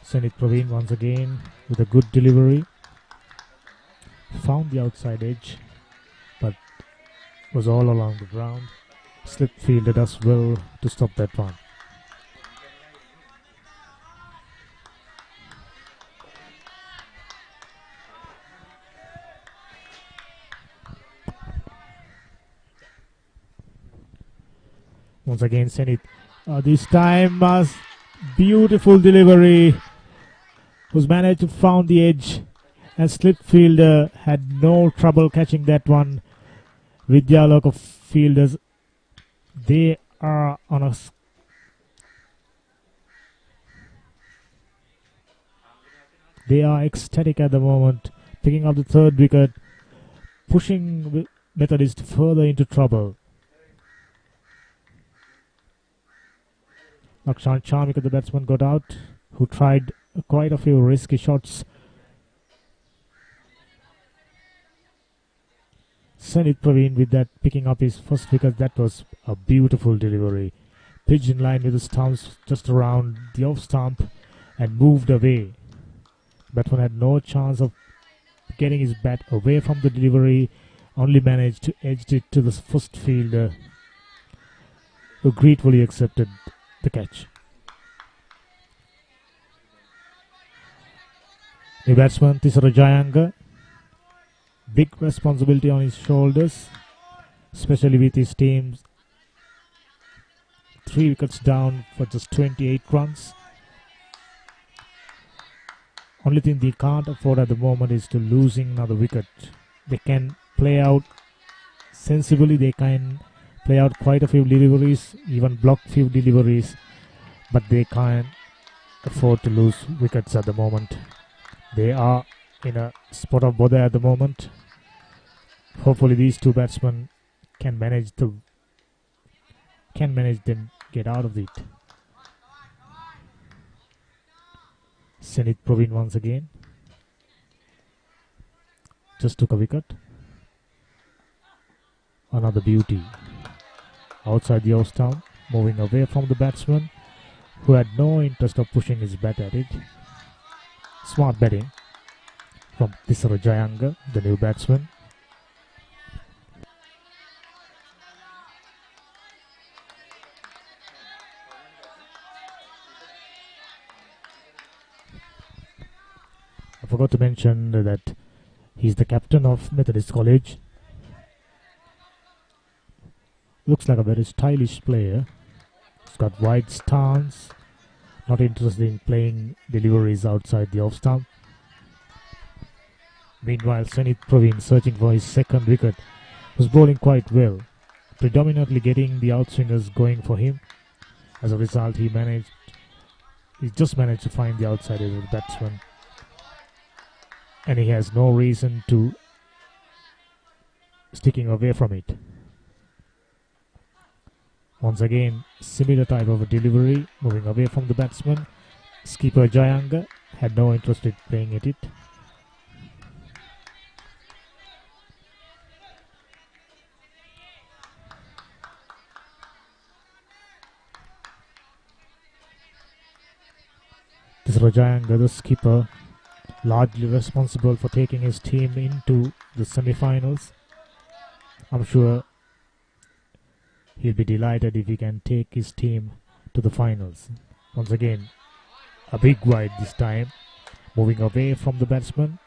Zenith Praveen once again with a good delivery. Found the outside edge, but was all along the ground. Slip fielded as well to stop that one. Once again, Zenith. This time, beautiful delivery. Who's managed to found the edge, and slip fielder had no trouble catching that one. Vidyaloka fielders, they are on a they are ecstatic at the moment, picking up the 3rd wicket, pushing Methodist further into trouble. Lakshan Charmik, the batsman, got out, who tried quite a few risky shots. Zenith Praveen with that picking up his first wicket. That was a beautiful delivery. Pitched in line with the stumps just around the off stump and moved away. Batsman had no chance of getting his bat away from the delivery. Only managed to edge it to the first fielder, who gratefully accepted the catch. New batsman Tisara Jayanga. Big responsibility on his shoulders, especially with his team's 3 wickets down for just 28 runs. Only thing they can't afford at the moment is to losing another wicket. They can play out sensibly, they can play out quite a few deliveries, even block few deliveries, but they can't afford to lose wickets at the moment. They are in a spot of bother at the moment. Hopefully these 2 batsmen can manage the can manage, then get out of it. Zenith Provin once again. Just took a wicket. Another beauty. Outside the off stump, moving away from the batsman, who had no interest of pushing his bat at it. Smart batting from Tisara Jayanga, the new batsman. I forgot to mention that he's the captain of Methodist College. Looks like a very stylish player. He's got wide stance, not interested in playing deliveries outside the off stump. Meanwhile, Zenith Provin, searching for his second wicket, was bowling quite well, predominantly getting the outswingers going for him. As a result, he just managed to find the outside edge of the batsman, and he has no reason to sticking away from it. Once again, similar type of a delivery, moving away from the batsman. Skipper Jayanga had no interest in playing at it. This is Jayanga, the skipper, largely responsible for taking his team into the semi-finals. I'm sure he'll be delighted if he can take his team to the finals. Once again, a big wide this time, moving away from the batsman.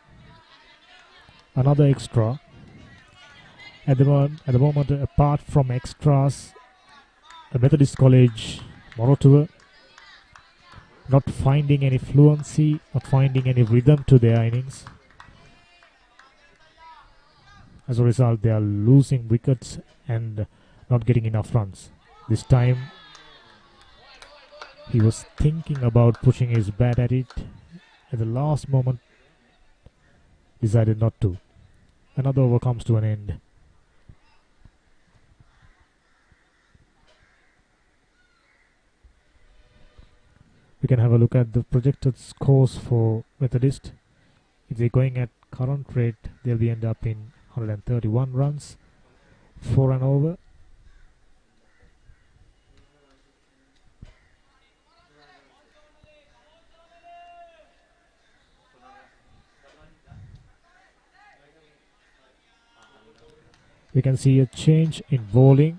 Another extra. At the moment, apart from extras, the Methodist College, Moratuwa, not finding any fluency, not finding any rhythm to their innings. As a result, they are losing wickets and not getting enough runs. This time, he was thinking about pushing his bat at it. At the last moment, decided not to. Another over comes to an end. We can have a look at the projected scores for Methodist. If they're going at current rate, they'll be end up in 131 runs, 4 and over. We can see a change in bowling.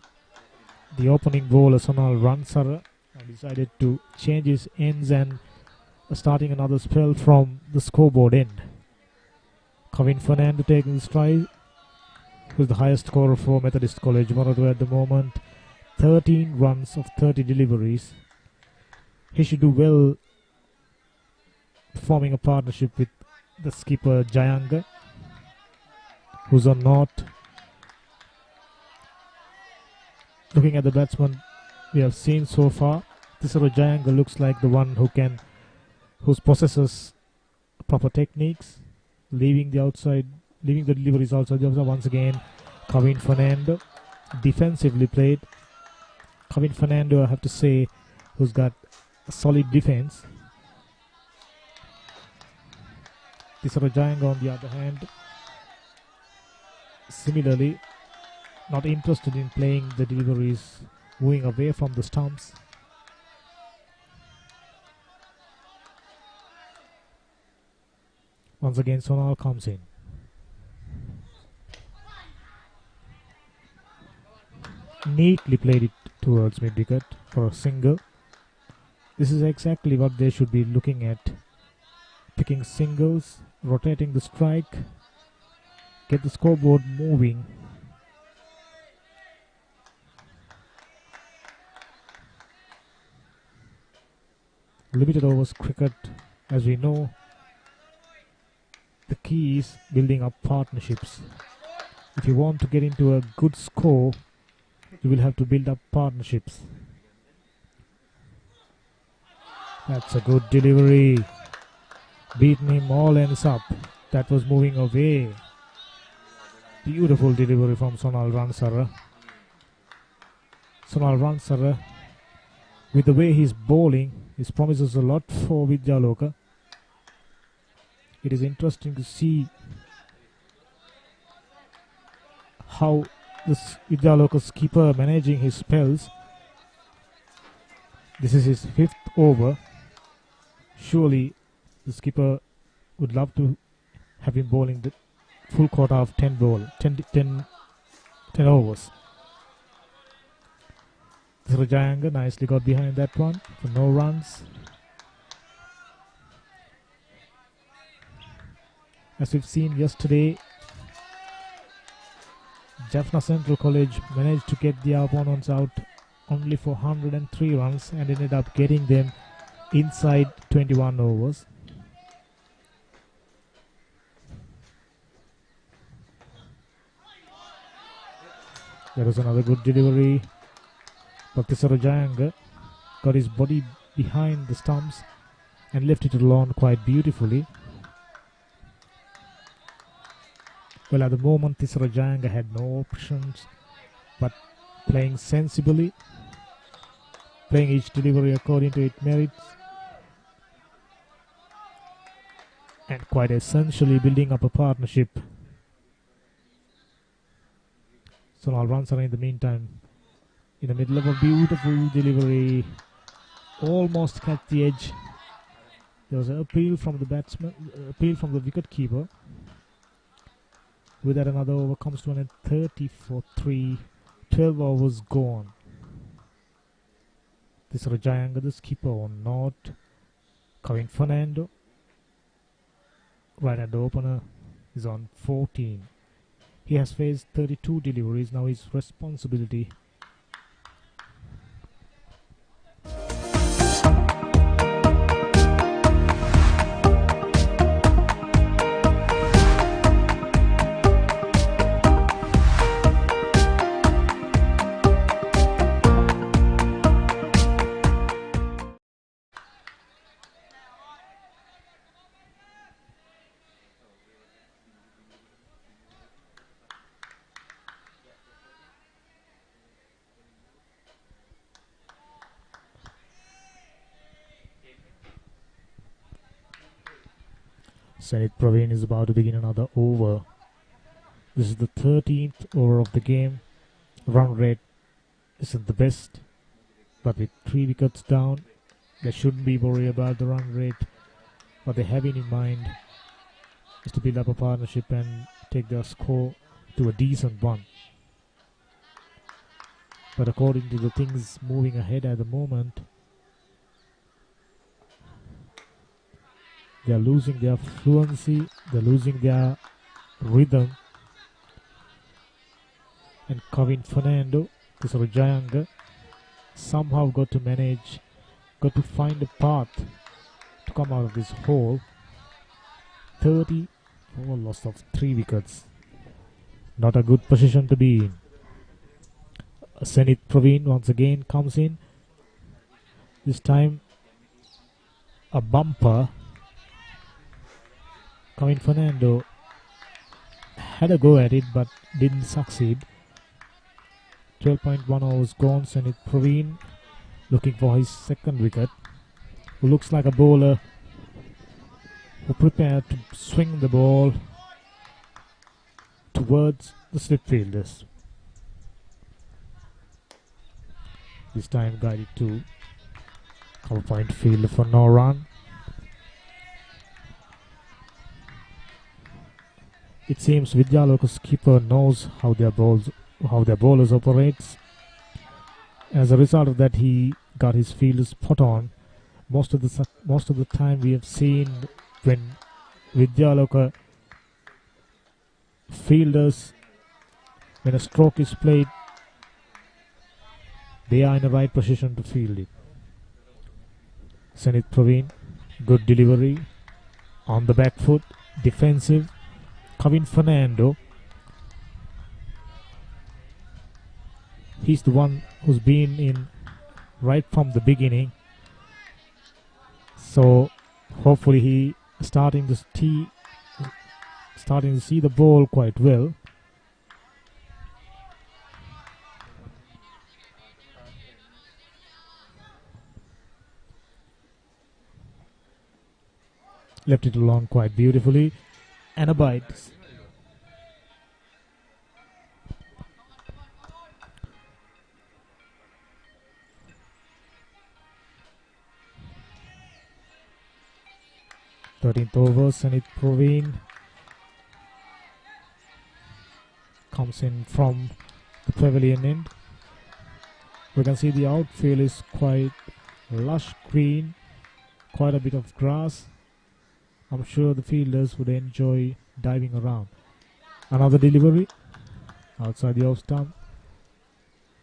The opening bowler Sonal Ransara decided to change his ends and starting another spell from the scoreboard end. Kevin Fernando taking the stride, who's the highest scorer for Methodist College Moratuwa at the moment. 13 runs of 30 deliveries. He should do well forming a partnership with the skipper Jayanga, who's on not. Looking at the batsman we have seen so far, Tisara Jayanga looks like the one who possesses proper techniques, leaving the deliveries outside the outside. Once again, Kevin Fernando, defensively played. Kevin Fernando, I have to say, who's got a solid defense. Tisara Jayanga, on the other hand, similarly, not interested in playing the deliveries, moving away from the stumps. Once again, Sonal comes in. Neatly played it towards mid-wicket for a single. This is exactly what they should be looking at. Picking singles, rotating the strike, get the scoreboard moving. Limited overs cricket, as we know, the key is building up partnerships. If you want to get into a good score, you will have to build up partnerships. That's a good delivery. Beaten him all ends up. That was moving away. Beautiful delivery from Sonal Ransara. Sonal Ransara, with the way he's bowling, this promises a lot for Vidyaloka. It is interesting to see how this Vidyaloka's keeper managing his spells. This is his 5th over. Surely the skipper would love to have him bowling the full quota of 10 overs. Rajayanga nicely got behind that one for no runs. As we've seen yesterday, Jaffna Central College managed to get their opponents out only for 103 runs and ended up getting them inside 21 overs. There was another good delivery. Bhaktisa Rajayanga got his body behind the stumps and left it alone quite beautifully. Well, at the moment, this Rajayanga had no options but playing sensibly, playing each delivery according to its merits, and quite essentially building up a partnership. Sonal Ransara in the meantime, in the middle of a beautiful delivery, almost catch the edge. There was an appeal from the batsman, appeal from the wicket keeper. With that, another over comes to an end, 30 for 3, 12 overs gone. This Rajayanga, the skipper or not. Kevin Fernando, right-hand opener, is on 14. He has faced 32 deliveries, now his responsibility. Sanit Praveen is about to begin another over. This is the 13th over of the game. Run rate isn't the best, but with 3 wickets down, they shouldn't be worried about the run rate. What they have in mind is to build up a partnership and take their score to a decent one. But according to the things moving ahead at the moment, they are losing their fluency, they are losing their rhythm. And Kevin Fernando, this Rajayanga, somehow got to find a path to come out of this hole. 30 for a loss of 3 wickets. Not a good position to be in. Sanit Praveen once again comes in. This time a bumper. Kevin Fernando had a go at it but didn't succeed. 12.1 overs gone. Sanit Praveen looking for his second wicket. Who looks like a bowler who prepared to swing the ball towards the slip fielders. This time guided to cover point fielder for no run. It seems Vidyaloka's keeper knows how their bowlers operates. As a result of that, he got his fielders spot on. Most of the time we have seen when Vidyaloka fielders, when a stroke is played, they are in the right position to field it. Sanit Praveen, good delivery, on the back foot, defensive. Kevin Fernando, he's the one who's been in right from the beginning. So hopefully he starting to see the ball quite well. left it alone quite beautifully. And a bite. Thirteenth over, Sanit Praveen comes in from the pavilion end. We can see the outfield is quite lush green, quite a bit of grass. I'm sure the fielders would enjoy diving around. Another delivery outside the off stump.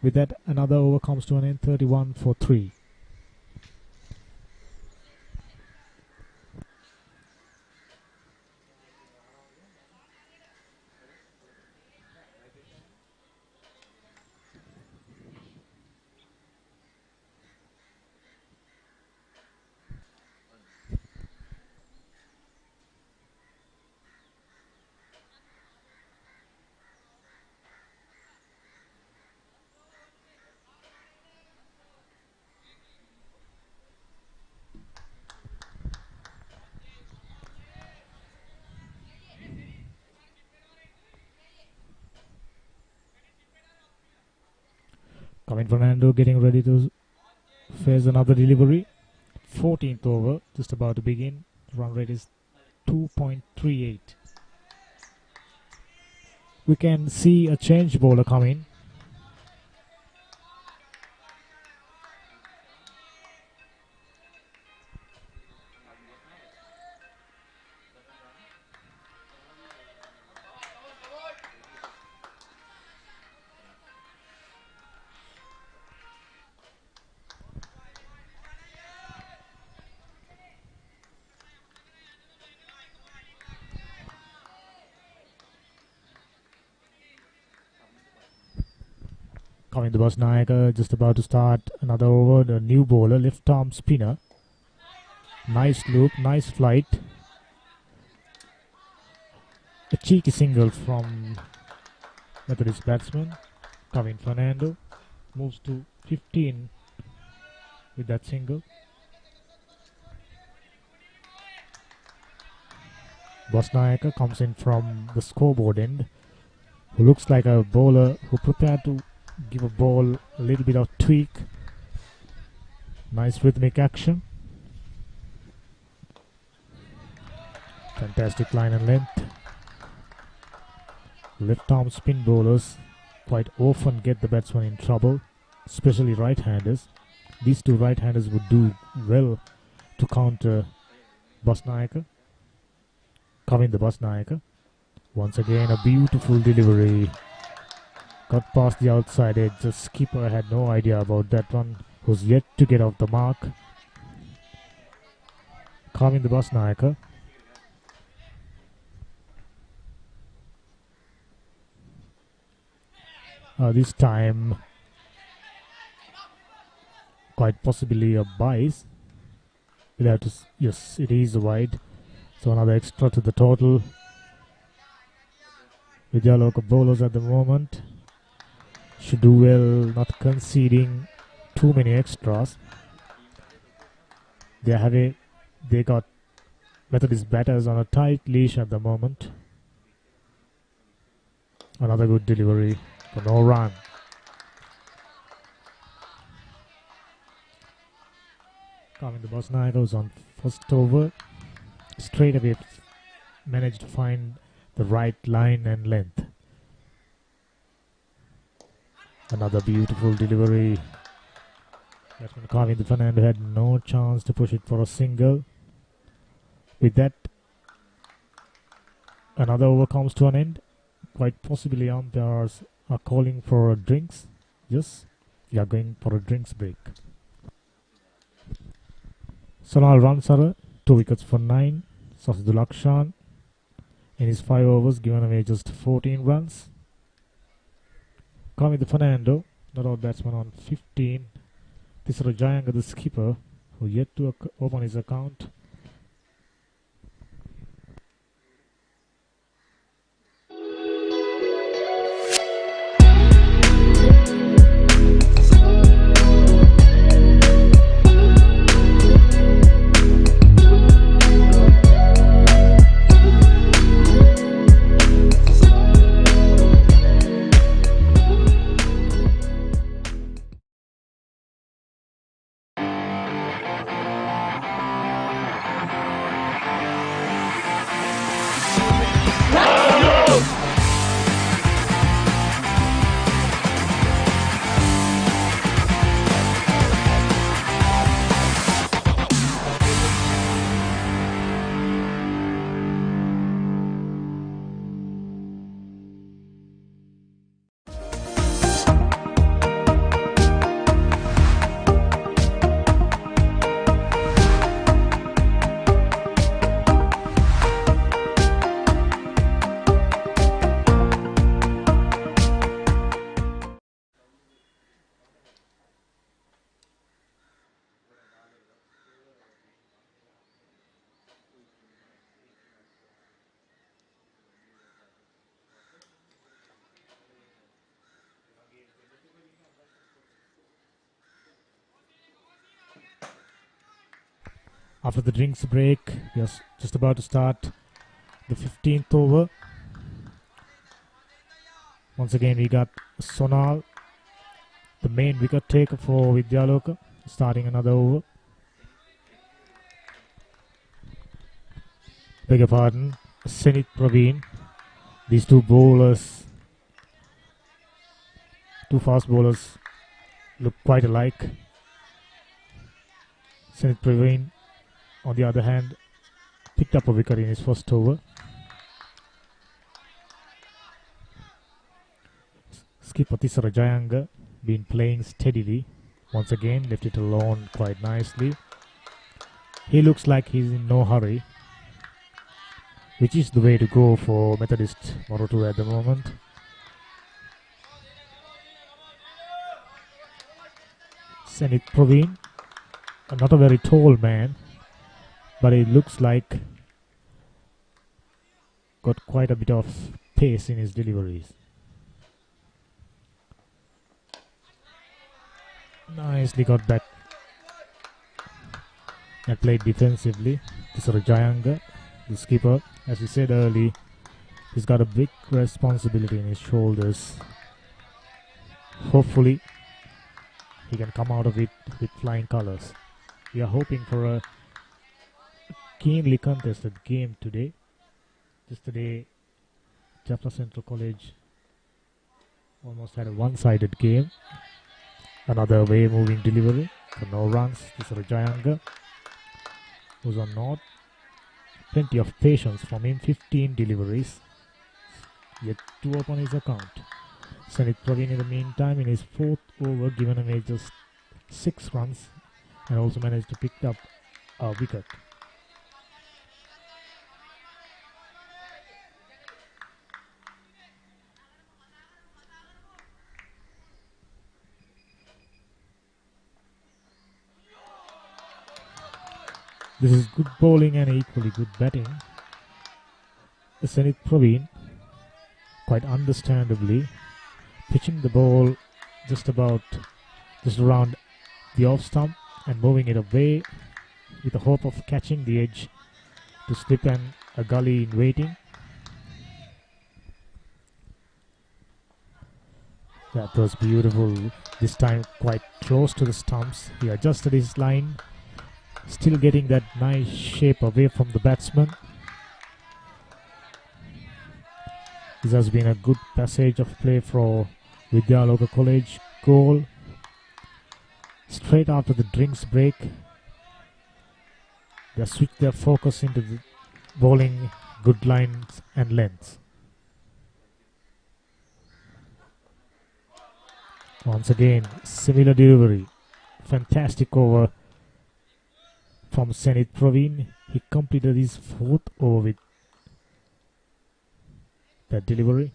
With that, another over comes to an end, 31 for 3. Coming Fernando, getting ready to face another delivery. 14th over, just about to begin. Run rate is 2.38. We can see a change bowler coming. Coming the Batsman, just about to start another over. The new bowler, left arm spinner. Nice loop, nice flight. A cheeky single from Methodist batsman. Coming Fernando moves to 15 with that single. Batsman comes in from the scoreboard end, who looks like a bowler who prepared to give a ball a little bit of tweak. Nice rhythmic action. Fantastic line and length. Left arm spin bowlers quite often get the batsman in trouble, especially right-handers. These two right-handers would do well to counter Batsman. Coming the Batsman. Once again, a beautiful delivery. Got past the outside edge. The skipper had no idea about that one. Was yet to get off the mark. Coming the Batsman. This time, quite possibly a bice. We'll have to. Yes, it is a wide. So another extra to the total. Vidyaloka bowlers at the moment should do well not conceding too many extras. They got Methodist batters on a tight leash at the moment. Another good delivery for no run. Coming the Batsman was on first over. Straight away managed to find the right line and length. Another beautiful delivery. Batsman Kavin Fernando had no chance to push it for a single. With that, another over comes to an end. Quite possibly umpires are calling for drinks. Yes, we are going for a drinks break. Sonal Ransara, 2 wickets for 9. Sasidul Akshan in his 5 overs given away just 14 runs. Coming the Fernando, not out batsman on 15. Tisara Jayanga, the skipper, who yet to open his account. After the drinks break, we are just about to start the 15th over. Once again, we got Sonal, the main wicket taker for Vidyaloka, starting another over. Beg your pardon, Senit Praveen. These two bowlers, two fast bowlers, look quite alike. Senit Praveen, on the other hand, picked up a wicket in his first over. Skipper Tisara Jayanga been playing steadily. Once again, left it alone quite nicely. He looks like he's in no hurry, which is the way to go for Methodist Moratuwa at the moment. Senit Praveen, not a very tall man, but it looks like got quite a bit of pace in his deliveries. Nicely got back and played defensively. Tisara Jayanga, the skipper, as we said earlier, he's got a big responsibility in his shoulders. Hopefully, he can come out of it with flying colours. We are hoping for a keenly contested game today. Just today, Jaffna Central College almost had a one-sided game. Another away moving delivery for no runs. Tisara Jayanga, who's on not. Plenty of patience from him, 15 deliveries, yet 2 up on his account. Senit Praveen in the meantime in his 4th over given away just 6 runs and also managed to pick up a wicket. This is good bowling and equally good batting. Senit Praveen, quite understandably, pitching the ball just around the off stump and moving it away with the hope of catching the edge to slip a gully in waiting. That was beautiful. This time quite close to the stumps. He adjusted his line, still getting that nice shape away from the batsman. This has been a good passage of play for Vidyaloka College. Goal straight after the drinks break. They switched their focus into the bowling good lines and lengths. Once again, similar delivery. Fantastic over from Senit Praveen. He completed his 4th over with that delivery.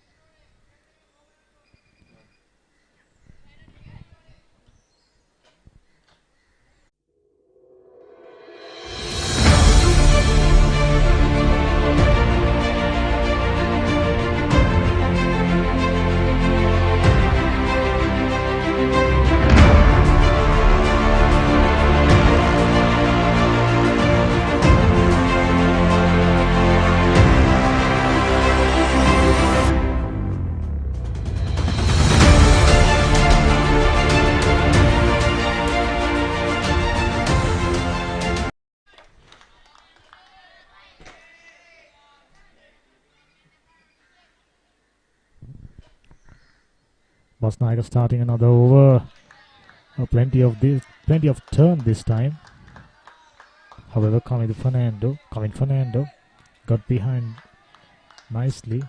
Batsman starting another over. Plenty of turn this time. However, Kavin Fernando got behind nicely.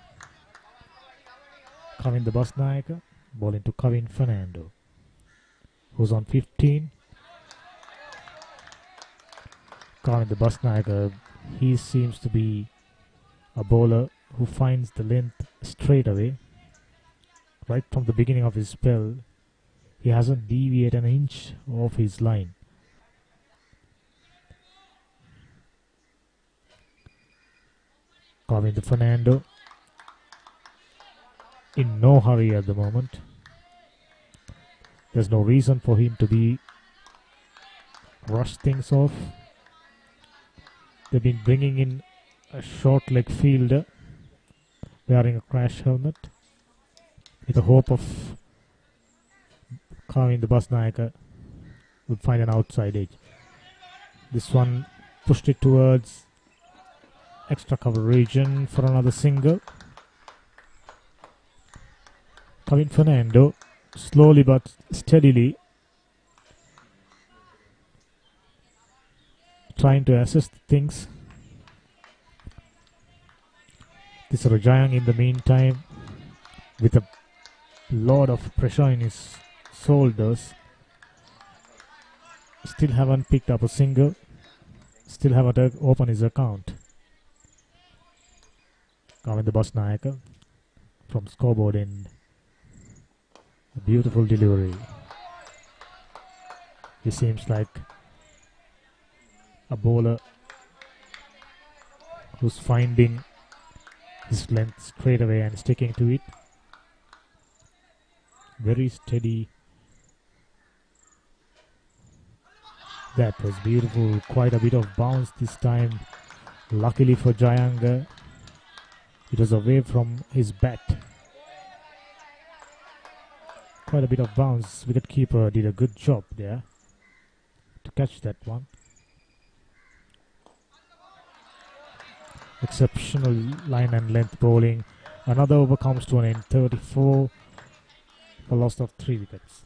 Kavin the Basnayaka, ball into Kavin Fernando, who's on 15. Kavin the Basnayaka, he seems to be a bowler who finds the length straight away. Right from the beginning of his spell, he hasn't deviated an inch off his line. Kavin the Fernando in no hurry at the moment. There's no reason for him to be rush things off. They've been bringing in a short leg fielder wearing a crash helmet with the hope of carving the Basnayaka would find an outside edge. This one pushed it towards extra cover region for another single. Kevin Fernando slowly but steadily trying to assess things. This Rajayang in the meantime with a lot of pressure in his shoulders still haven't picked up a single, still haven't opened his account. Coming the Basnayaka from scoreboard end. A beautiful delivery. He seems like a bowler who's finding his length straight away and sticking to it. Very steady. That was beautiful. Quite a bit of bounce this time. Luckily for Jayanga, it was away from his bat. Quite a bit of bounce. Wicketkeeper did a good job there to catch that one. Exceptional line and length bowling. Another over comes to an end. 34 for loss of 3 wickets.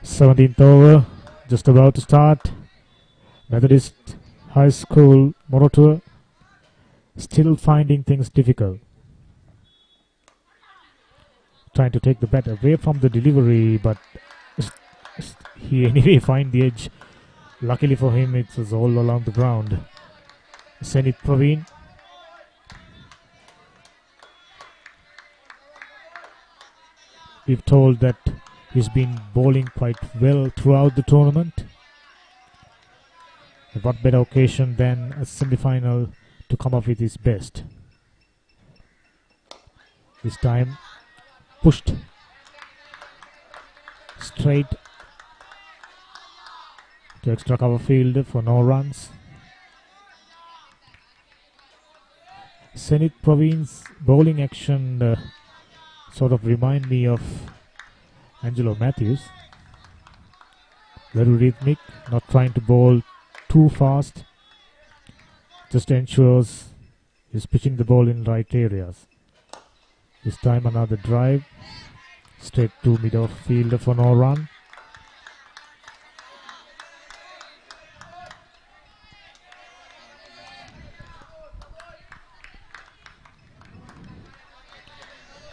Seventeenth over, just about to start. Methodist High School, Moratuwa, still finding things difficult. Trying to take the bat away from the delivery, but he anyway find the edge. Luckily for him, it was all along the ground. Senit Praveen. We've told that he's been bowling quite well throughout the tournament. What better occasion than a semi-final to come up with his best. This time pushed straight to extra cover field for no runs. Senit Praveen's bowling action sort of remind me of Angelo Matthews. Very rhythmic, not trying to bowl too fast, just ensures he's pitching the ball in right areas. This time another drive, straight to mid of field for no run.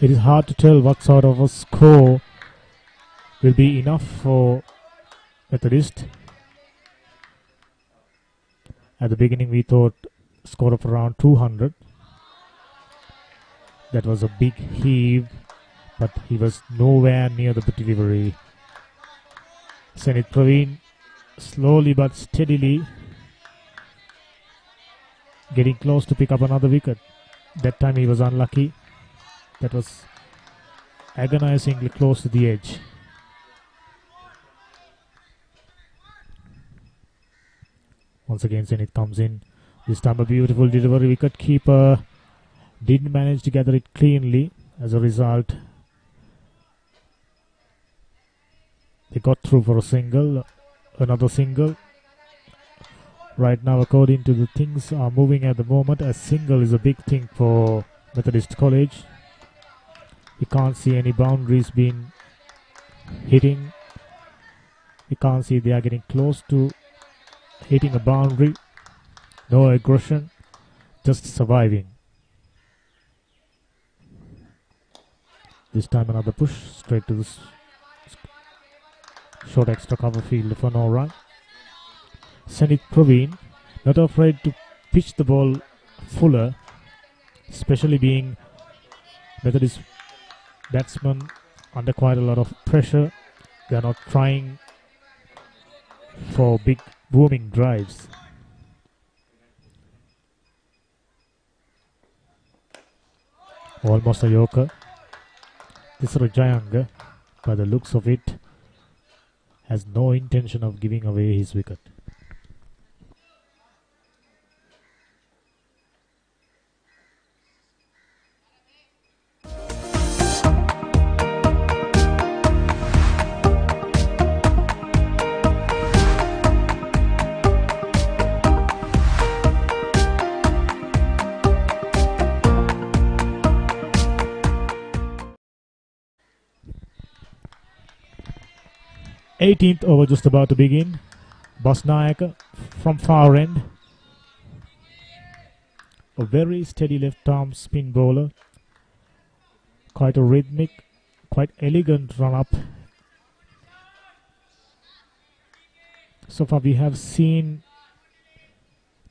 It is hard to tell what sort of a score will be enough for Methodist. At the beginning we thought score of around 200. That was a big heave, but he was nowhere near the delivery. Senit Praveen slowly but steadily getting close to pick up another wicket. That time he was unlucky. That was agonizingly close to the edge. Once again Senit comes in. This time a beautiful delivery. Wicket keeper didn't manage to gather it cleanly. As a result, they got through for a single. Another single. Right now, according to the things are moving at the moment, a single is a big thing for Methodist College. You can't see any boundaries being hitting. You can't see they are getting close to hitting a boundary. No aggression, just surviving. This time another push straight to the short extra cover field for no run. send it Praveen. Not afraid to pitch the ball fuller, especially being Methodist batsmen under quite a lot of pressure. They are not trying for big booming drives. Almost a yorker. This Rajayanga, by the looks of it, has no intention of giving away his wicket. Eighteenth over just about to begin. Basnayaka from far end. A very steady left arm spin bowler. Quite a rhythmic, quite elegant run up. So far we have seen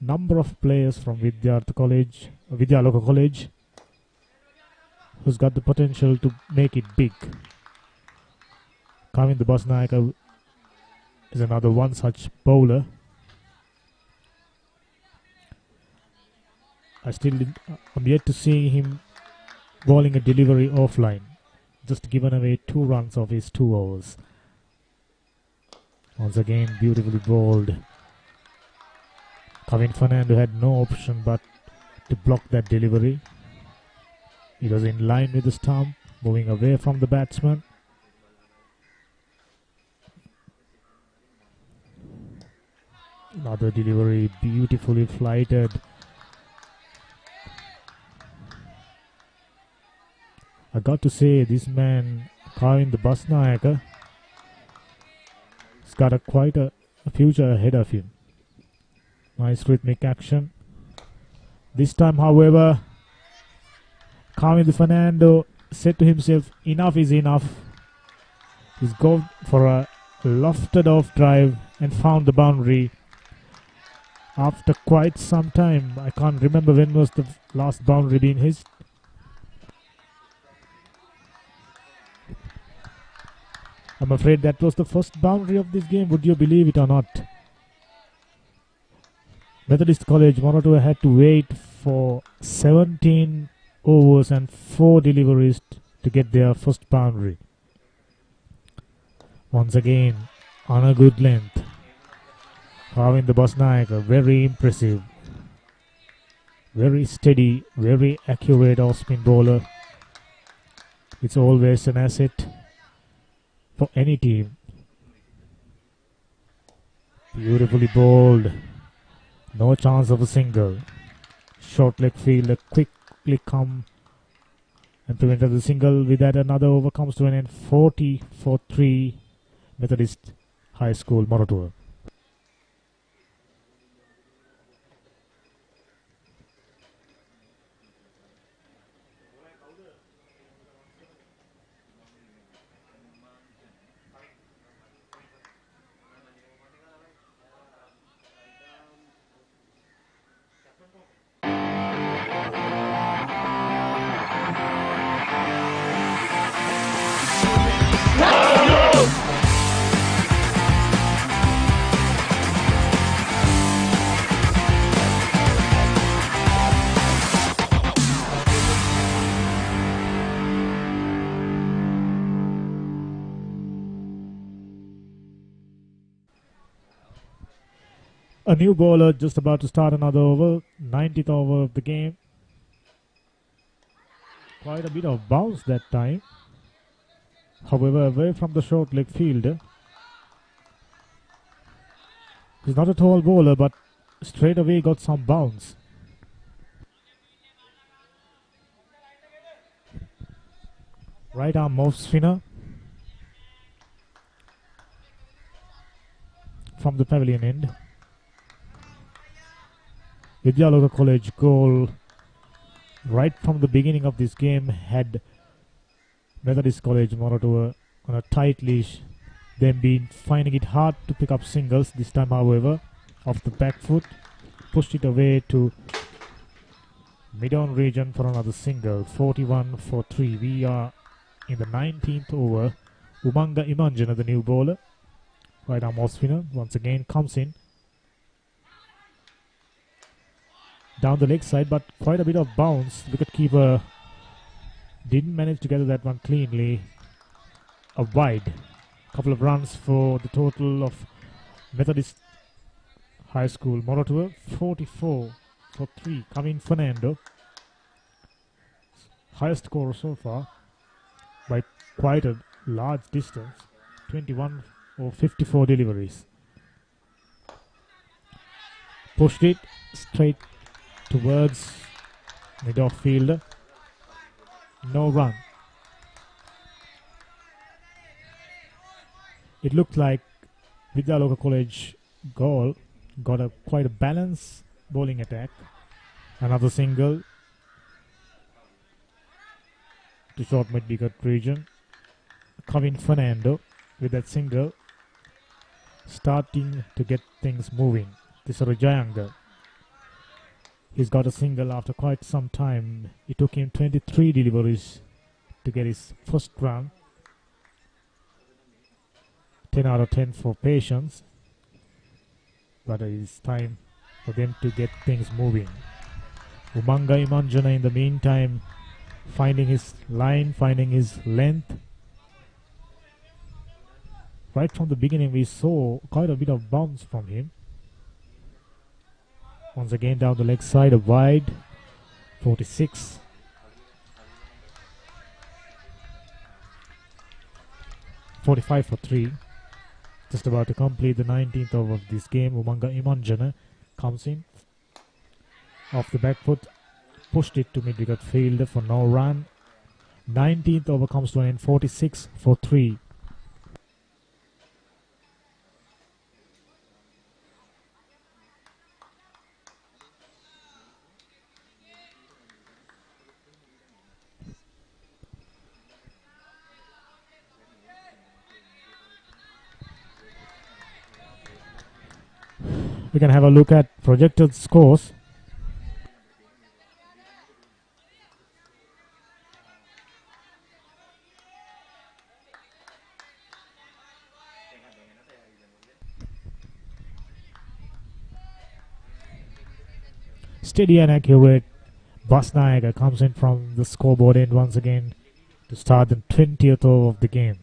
number of players from Vidyaloka College who's got the potential to make it big. Kavind Basnayaka is another one such bowler. I'm yet to see him bowling a delivery offline. Just given away 2 runs of his 2 overs. Once again, beautifully bowled. Kevin Fernando had no option but to block that delivery. It was in line with the stump, moving away from the batsman. Another delivery, beautifully flighted. I got to say, this man, Kavind Basnayaka, has got quite a future ahead of him. Nice rhythmic action. This time, however, Kavind Fernando said to himself, enough is enough. He's gone for a lofted off drive and found the boundary. After quite some time, I can't remember when was the last boundary being hit. I'm afraid that was the first boundary of this game, would you believe it or not? Methodist College Moratuwa had to wait for 17 overs and 4 deliveries to get their first boundary. Once again, on a good length. Kavind Basnayaka, very impressive. Very steady, very accurate off-spin bowler. It's always an asset for any team. Beautifully bowled. No chance of a single. Short leg fielder quickly come and prevented the single. With that, another over comes to an end. 40 for 3. Methodist High School, Moratuwa. A new bowler just about to start another over. 90th over of the game. Quite a bit of bounce that time. However, away from the short leg fielder. He's not a tall bowler, but straight away got some bounce. Right arm off spinner from the pavilion end. Vidyaloka College goal right from the beginning of this game had Methodist College Moratuwa on a tight leash. They've been finding it hard to pick up singles. This time, however, off the back foot, pushed it away to mid-on region for another single. 41 for 3. We are in the 19th over. Umanga Imanjana, the new bowler, right arm off spinner, once again comes in down the leg side, but quite a bit of bounce. Wicketkeeper didn't manage to gather that one cleanly. A wide. Couple of runs for the total of Methodist High School Moratuwa. 44 for 3. Kavin Fernando, highest score so far by quite a large distance. 21 or 54 deliveries. Pushed it straight towards mid-off fielder. No run. It looked like Vidyaloka College goal got quite a balanced bowling attack. Another single to short mid-wicket region. Kavin Fernando with that single starting to get things moving. This is Rajayanga. He's got a single after quite some time. It took him 23 deliveries to get his first run. 10 out of 10 for patience. But it is time for them to get things moving. Umanga Imanjana in the meantime finding his line, finding his length. Right from the beginning we saw quite a bit of bounce from him. Once again down the leg side, a wide. 46. .45 for 3. Just about to complete the 19th over of this game. Umanga Imanjana comes in off the back foot, pushed it to mid-wicket fielder for no run. 19th over comes to an end. 46 for 3. We can have a look at projected scores. Steady and accurate. Basnayaga comes in from the scoreboard end once again to start the 20th over of the game.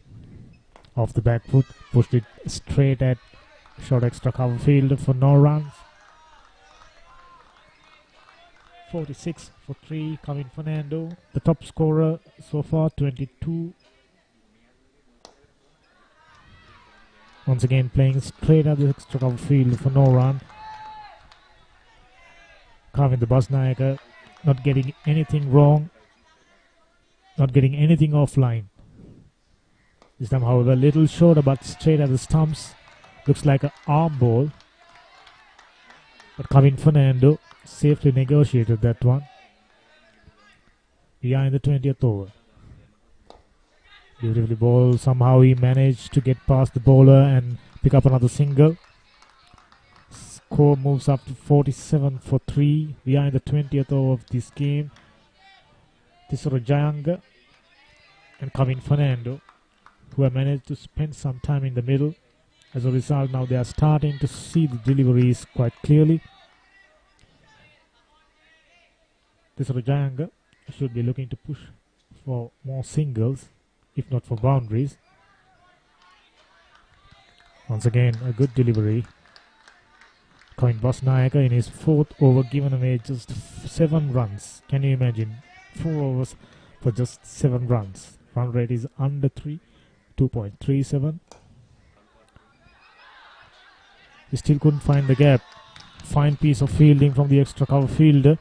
Off the back foot, pushed it straight at short extra cover field for no runs. 46 for 3. Kavin Fernando, the top scorer so far, 22. Once again playing straight at the extra cover field for no run. Kavin the Basnayaga not getting anything wrong, not getting anything offline. This time, however, a little shorter but straight at the stumps. Looks like an arm ball. But Kavin Fernando safely negotiated that one. We are in the 20th over. Beautifully ball. Somehow he managed to get past the bowler and pick up another single. Score moves up to 47 for 3. We are in the 20th over of this game. This is Rajayanga and Kavin Fernando, who have managed to spend some time in the middle. As a result, now they are starting to see the deliveries quite clearly. This Rajayanga should be looking to push for more singles, if not for boundaries. Once again, a good delivery. Kavin Basnayaga in his 4th over given away just 7 runs. Can you imagine? 4 overs for just 7 runs. Run rate is under 3, 2.37. He still couldn't find the gap. Fine piece of fielding from the extra cover fielder.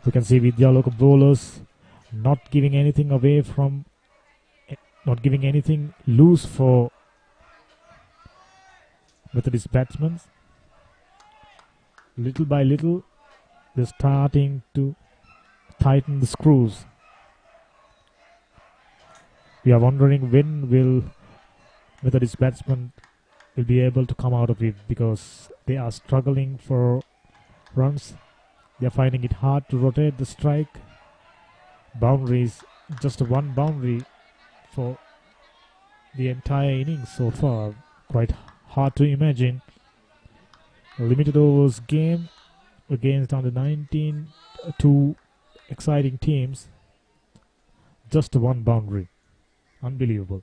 We can see Vidyaloka bowlers not giving anything away from, not giving anything loose for Methodist batsmen. Little by little, they're starting to tighten the screws. We are wondering when will Methodist batsmen will be able to come out of it because they are struggling for runs. They are finding it hard to rotate the strike. Boundaries, just one boundary for the entire innings so far. Quite hard to imagine. A limited overs game against under 19, two exciting teams. Just one boundary. Unbelievable.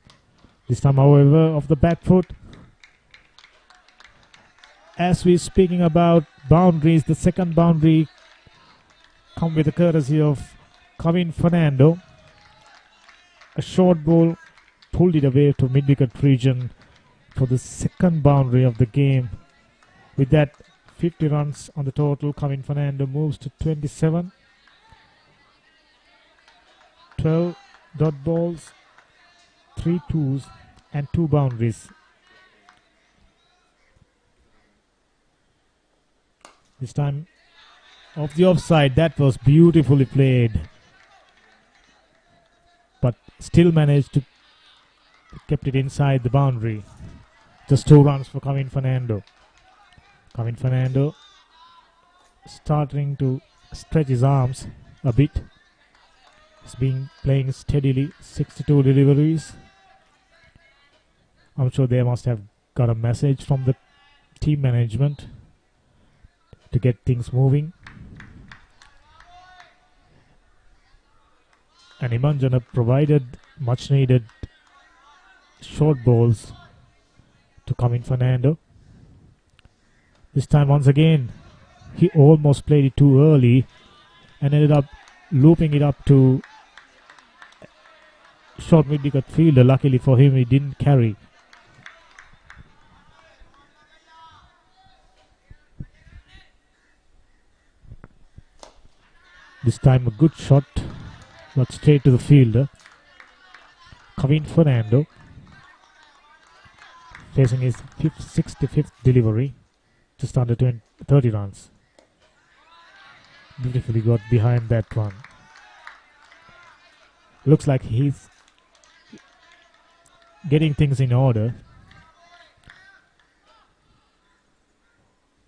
This time, however, off the back foot. As we're speaking about boundaries, the second boundary come with the courtesy of Kevin Fernando. A short ball pulled it away to mid-wicket region for the second boundary of the game. With that, 50 runs on the total. Kevin Fernando moves to 27. 12 dot balls, 3 twos and 2 boundaries. This time off the offside. That was beautifully played, but still managed to kept it inside the boundary. Just 2 runs for Kevin Fernando. Kevin Fernando starting to stretch his arms a bit. He's been playing steadily, 62 deliveries. I'm sure they must have got a message from the team management to get things moving. And Imanjana provided much needed short balls to Kevin Fernando. This time once again he almost played it too early and ended up looping it up to short mid-wicket fielder. Luckily for him, he didn't carry. This time a good shot, but straight to the fielder. Kevin Fernando facing his 65th delivery, just under 30 runs. Beautifully got behind that one. Looks like he's getting things in order.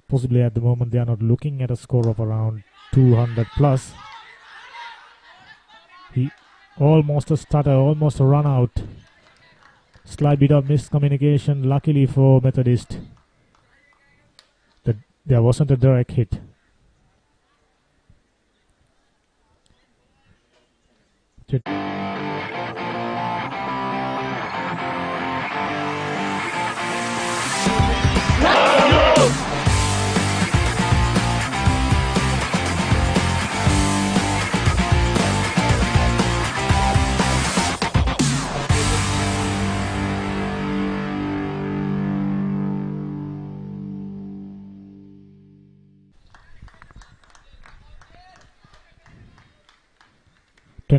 Possibly at the moment they are not looking at a score of around 200 plus. He almost a stutter, almost a run out. Slight bit of miscommunication. Luckily for Methodist, that there wasn't a direct hit.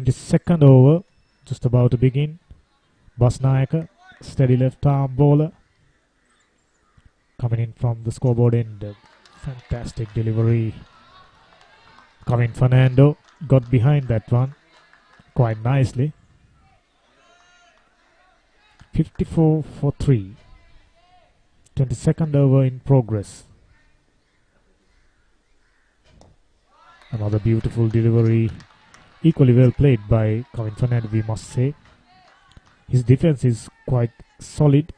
Second over, just about to begin. Basnayaka, steady left arm bowler, coming in from the scoreboard end. Fantastic delivery. Kevin Fernando got behind that one quite nicely. 54 for 3. 22nd over in progress. Another beautiful delivery. Equally well played by Kevin Fernando, we must say. His defense is quite solid.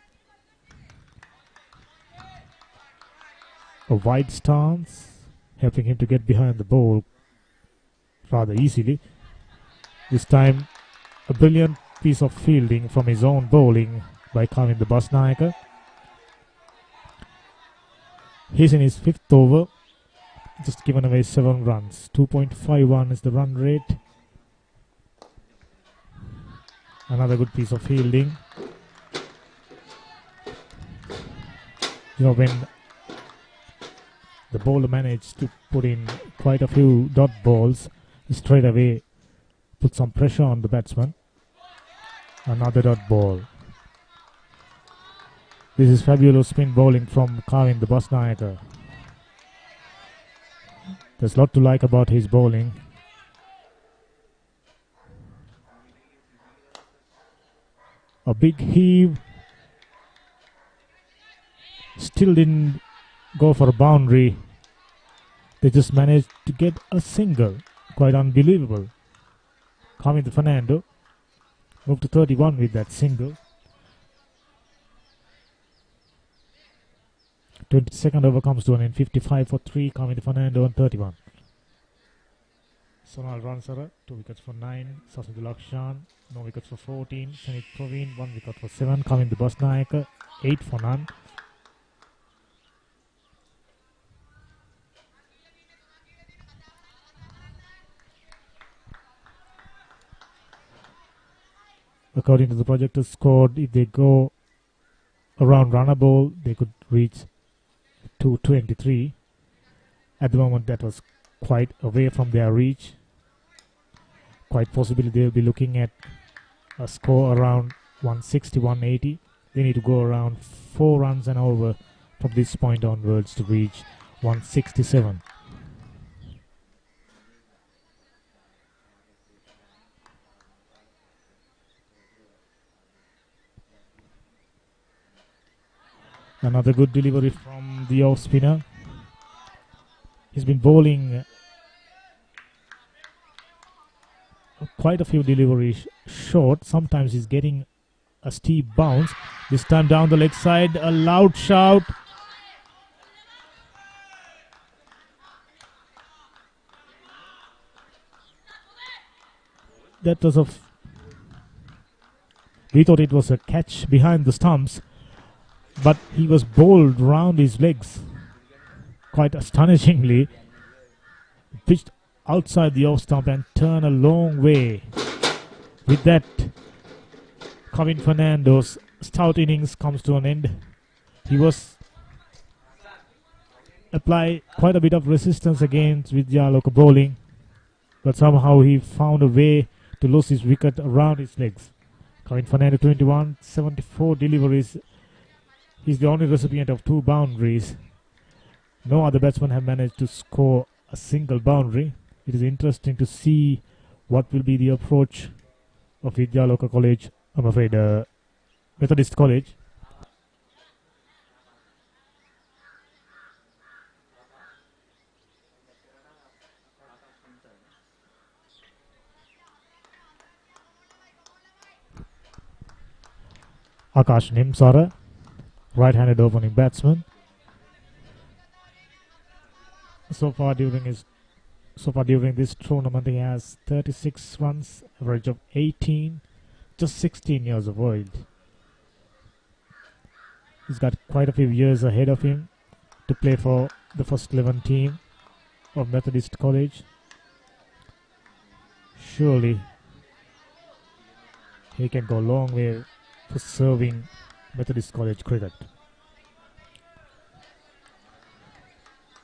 A wide stance, helping him to get behind the ball rather easily. This time, a brilliant piece of fielding from his own bowling by Kevin the Basnayaka. He's in his 5th over, just given away 7 runs. 2.51 is the run rate. Another good piece of fielding. You know, when the bowler managed to put in quite a few dot balls, he straight away put some pressure on the batsman. Another dot ball. This is fabulous spin bowling from Kevin the Basnayaka. There's a lot to like about his bowling. A big heave Still didn't go for a boundary. They just managed to get a single. Quite unbelievable. Coming to Fernando. Moved to 31 with that single. 22nd over comes to an end. 55 for 3. Coming to Fernando on 31. Sonal Ransara. 2 wickets for 9. Sasindhu Lakshan. No wickets for 14. Sanit Praveen. 1 wicket for 7. Coming to Basnayaka. 8 for none. According to the projected score, if they go around runner ball, they could reach 223. At the moment, that was quite away from their reach. Quite possibly they'll be looking at a score around 160, 180. They need to go around 4 runs and over from this point onwards to reach 167. Another good delivery from the off spinner. He's been bowling quite a few deliveries short. Sometimes he's getting a steep bounce. This time down the leg side, a loud shout. That was we thought it was a catch behind the stumps, but he was bowled round his legs quite astonishingly. Pitched outside the off stump and turned a long way. With that, Kevin Fernando's stout innings comes to an end. He was apply quite a bit of resistance against Vidyaloka bowling, but somehow he found a way to lose his wicket around his legs. Kevin Fernando 21, 74 deliveries. He's the only recipient of 2 boundaries. No other batsmen have managed to score a single boundary. It is interesting to see what will be the approach of Vidyaloka College, I'm afraid Methodist College. Akash Nimsara, right-handed opening batsman. So far during this tournament, he has 36 runs, average of 18, just 16 years of old. He's got quite a few years ahead of him to play for the first 11 team of Methodist College. Surely he can go a long way for serving Methodist College cricket.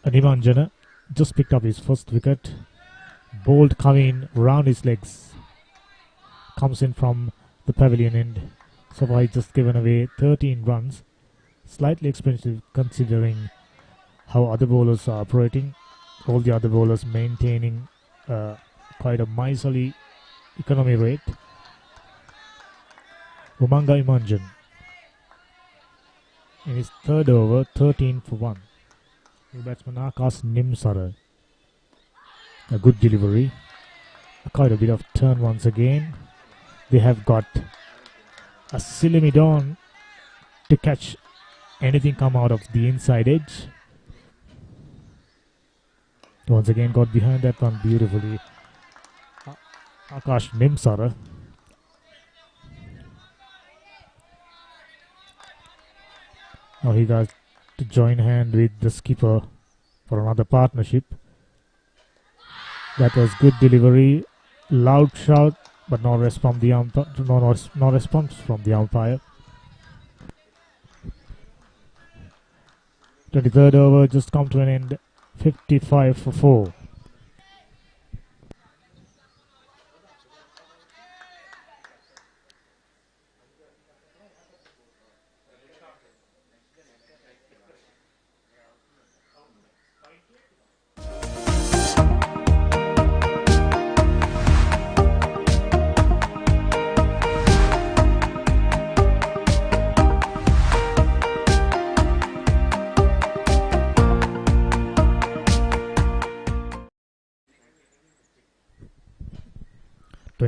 Nimanjana just picked up his first wicket. Bowled coming round his legs. Comes in from the pavilion end. So far he's just given away 13 runs. Slightly expensive considering how other bowlers are operating. All the other bowlers maintaining quite a miserly economy rate. Umanga Imanjan in his third over, 13 for 1. New batsman Akash Nimsara. A good delivery. Quite a bit of turn once again. They have got a silly mid-on to catch anything come out of the inside edge. Once again got behind that one beautifully. Akash Nimsara. Now he got to join hand with the skipper for another partnership. That was good delivery, loud shout, but no response from the umpire. 23rd over just come to an end, 55 for 4.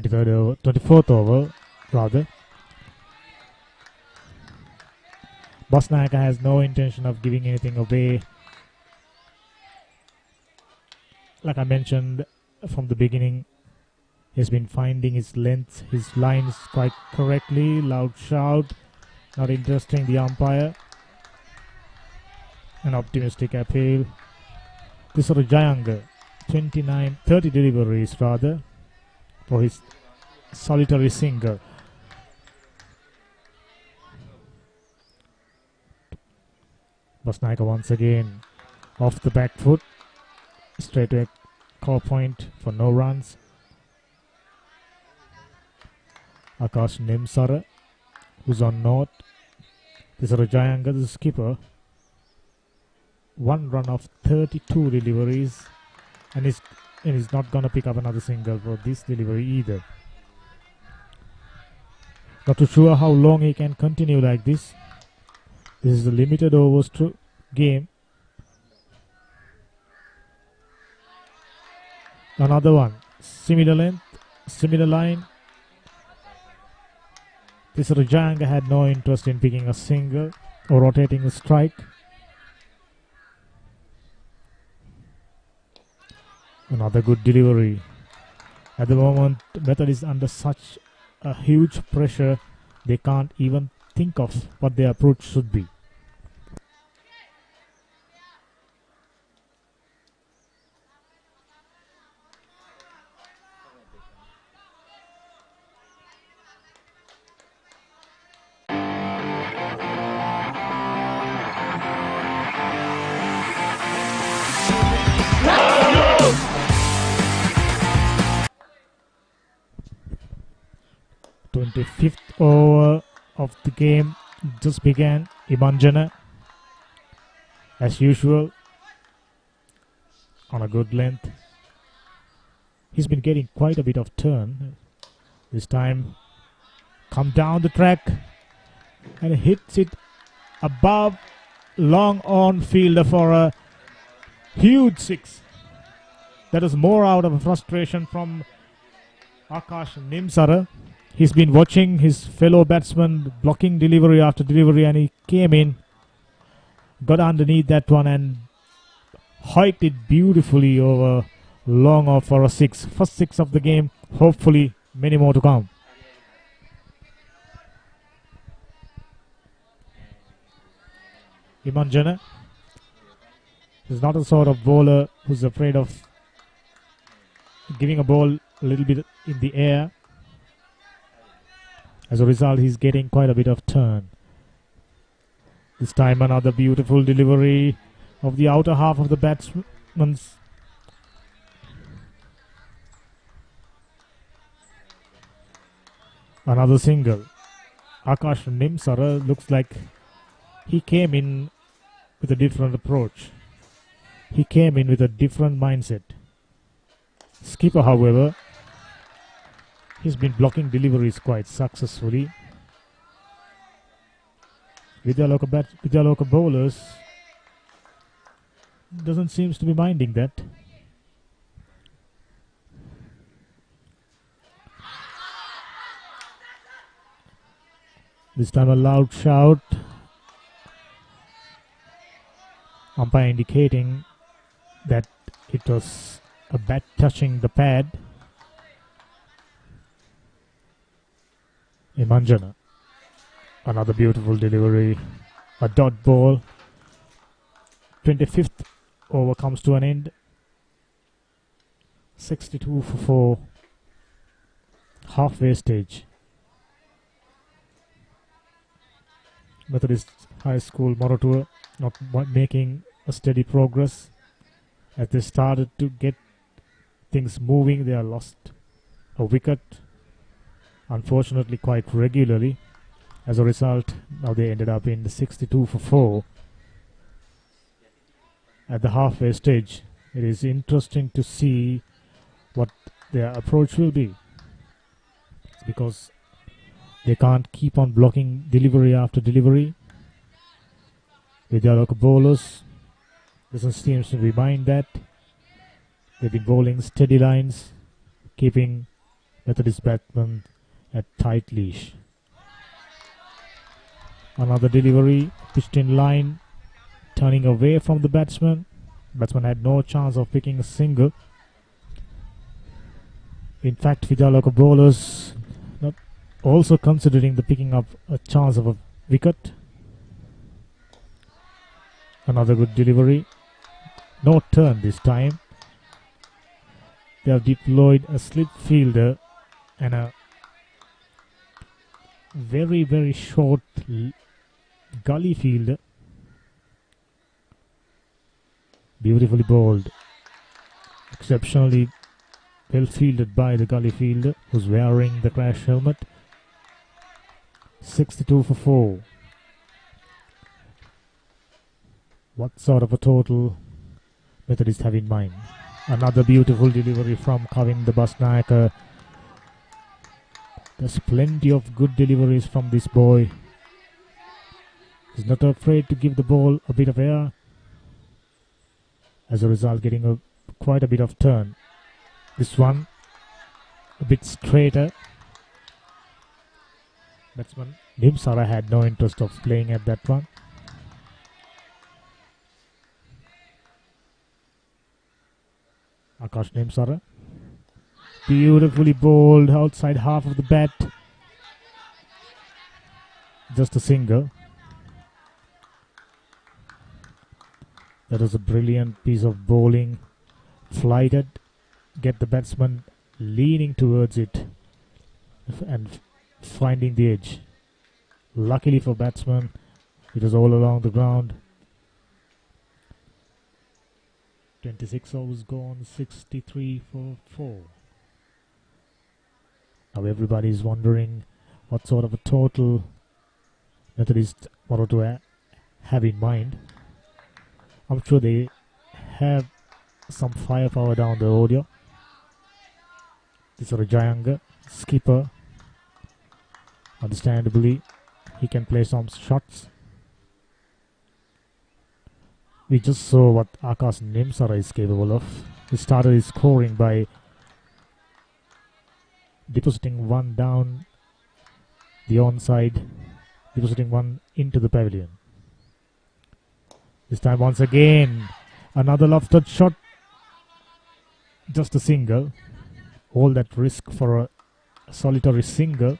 24th over, rather. Batsman has no intention of giving anything away. Like I mentioned from the beginning, he's been finding his length, his lines quite correctly. Loud shout, not interesting the umpire. An optimistic appeal. This is Jayanga, 30 deliveries rather, for his solitary single. Basnaika once again off the back foot, straight to a core point for no runs. Akash Nimsara, who's on north. This is Jayanga, the skipper. 1 run of 32 deliveries, and he's not gonna pick up another single for this delivery either. Not too sure how long he can continue like this. This is a limited overs game. Another one, similar length, similar line. This Rajanga had no interest in picking a single or rotating a strike. Another good delivery. At the moment, Methodist is under such a huge pressure, they can't even think of what their approach should be. The 5th over of the game just began. Imanjana, as usual, on a good length. He's been getting quite a bit of turn. This time, come down the track and hits it above, long on fielder for a huge 6. That is more out of frustration from Akash Nimsara. He's been watching his fellow batsman blocking delivery after delivery, and he came in, got underneath that one and hiked it beautifully over long off for a 6. First 6 of the game, hopefully many more to come. Imanjana is not a sort of bowler who's afraid of giving a ball a little bit in the air. As a result, he's getting quite a bit of turn. This time another beautiful delivery of the outer half of the batsman's. Another single. Akash Nimsara looks like he came in with a different approach. He came in with a different mindset. Skipper, however, he's been blocking deliveries quite successfully. Vidyaloka bowlers doesn't seem to be minding that. This time a loud shout. Umpire indicating that it was a bat touching the pad. Imanjana. Another beautiful delivery. A dot ball. 25th over comes to an end. 62 for 4. Halfway stage. Methodist High School Moratuwa not making a steady progress. As they started to get things moving, they are lost a wicket. Unfortunately, quite regularly. As a result, now they ended up in the 62 for 4. At the halfway stage, it is interesting to see what their approach will be. It's because they can't keep on blocking delivery after delivery. Vidyaloka bowlers doesn't seem to remind that. They've been bowling steady lines, keeping Methodist batsman at tight leash. Another delivery, pitched in line, turning away from the batsman. Batsman had no chance of picking a single. In fact, Vidyaloka bowlers not also considering the picking up a chance of a wicket. Another good delivery. No turn this time. They have deployed a slip fielder and a very, very short gully fielder. Beautifully bowled. Exceptionally well fielded by the gully fielder, who's wearing the crash helmet. 62 for 4. What sort of a total Methodist have in mind? Another beautiful delivery from Kavin the Basnayaka. There's plenty of good deliveries from this boy. He's not afraid to give the ball a bit of air. As a result, getting quite a bit of turn. This one a bit straighter. Batsman Nimsara had no interest of playing at that one. Akash Nimsara. Beautifully bowled outside half of the bat. Just a single. That was a brilliant piece of bowling. Flighted. Get the batsman leaning towards it and finding the edge. Luckily for batsman, it was all along the ground. 26 overs gone, 63 for 4. Now everybody is wondering what sort of a total Methodist Moratuwa have in mind. I'm sure they have some firepower down the audio. This is Rajayanga, skipper. Understandably, he can play some shots. We just saw what Akash Nimsara is capable of. He started his scoring by depositing one down the onside, depositing one into the pavilion. This time once again, another lofted shot. Just a single. All that risk for a solitary single.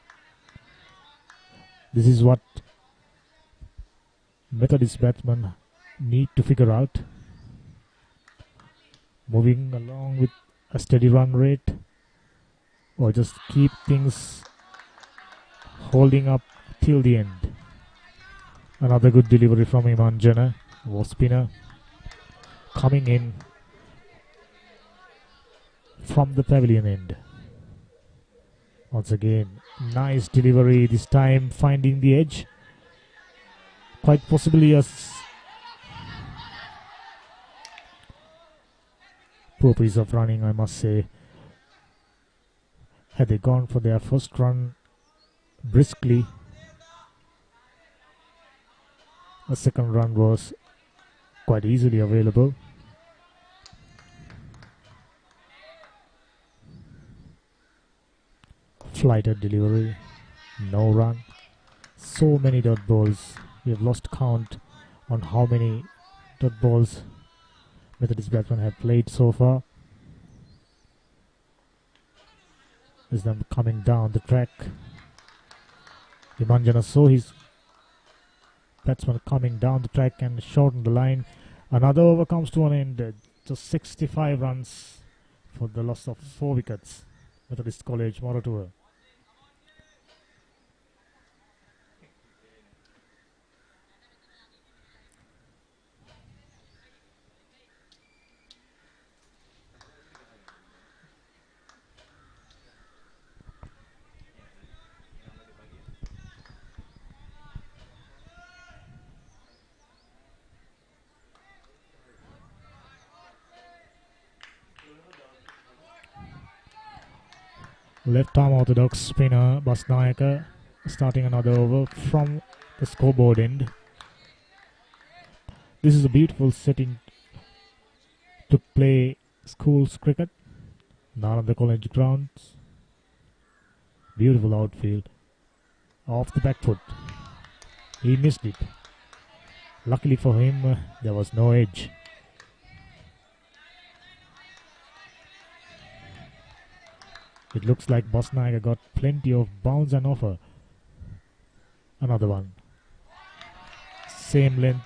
This is what Methodist batsmen need to figure out. Moving along with a steady run rate, or just keep things holding up till the end. Another good delivery from Imanjana, was spinner, coming in from the pavilion end. Once again, nice delivery, this time finding the edge. Quite possibly a poor piece of running, I must say. Had they gone for their first run briskly, a second run was quite easily available. Flighted delivery, no run. So many dot balls. We have lost count on how many dot balls Methodist batsmen have played so far. As them coming down the track. Imanjana saw his batsman coming down the track and shortened the line. Another over comes to an end. Just 65 runs for the loss of 4 wickets. Methodist College, Moratuwa. Left arm orthodox spinner Basnayaka starting another over from the scoreboard end. This is a beautiful setting to play schools cricket. Nalanda College grounds. Beautiful outfield. Off the back foot. He missed it. Luckily for him, there was no edge. It looks like Bosnaga got plenty of bounce and offer. Another one. Same length.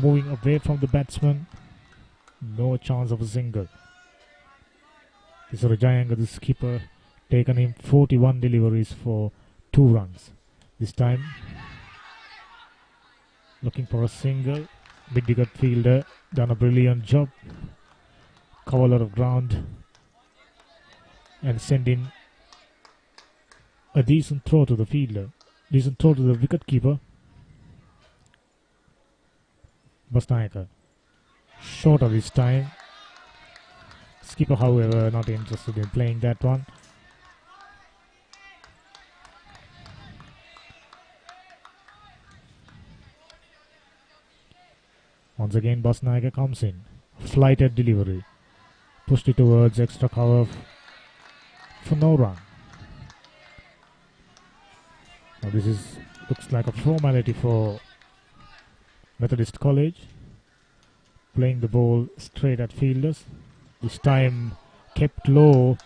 Moving away from the batsman. No chance of a single. This is Rajayanga, the skipper, taken him 41 deliveries for 2 runs. This time, looking for a single. Mid-wicket fielder done a brilliant job. Cover a lot of ground and send in a decent throw to the fielder. Decent throw to the wicket keeper. Bosnaga. Shorter this time. Skipper, however, not interested in playing that one. Once again, Bosnaga comes in. Flighted delivery. Pushed it towards extra cover for no run. Now this looks like a formality for Methodist College. Playing the ball straight at fielders. This time kept low.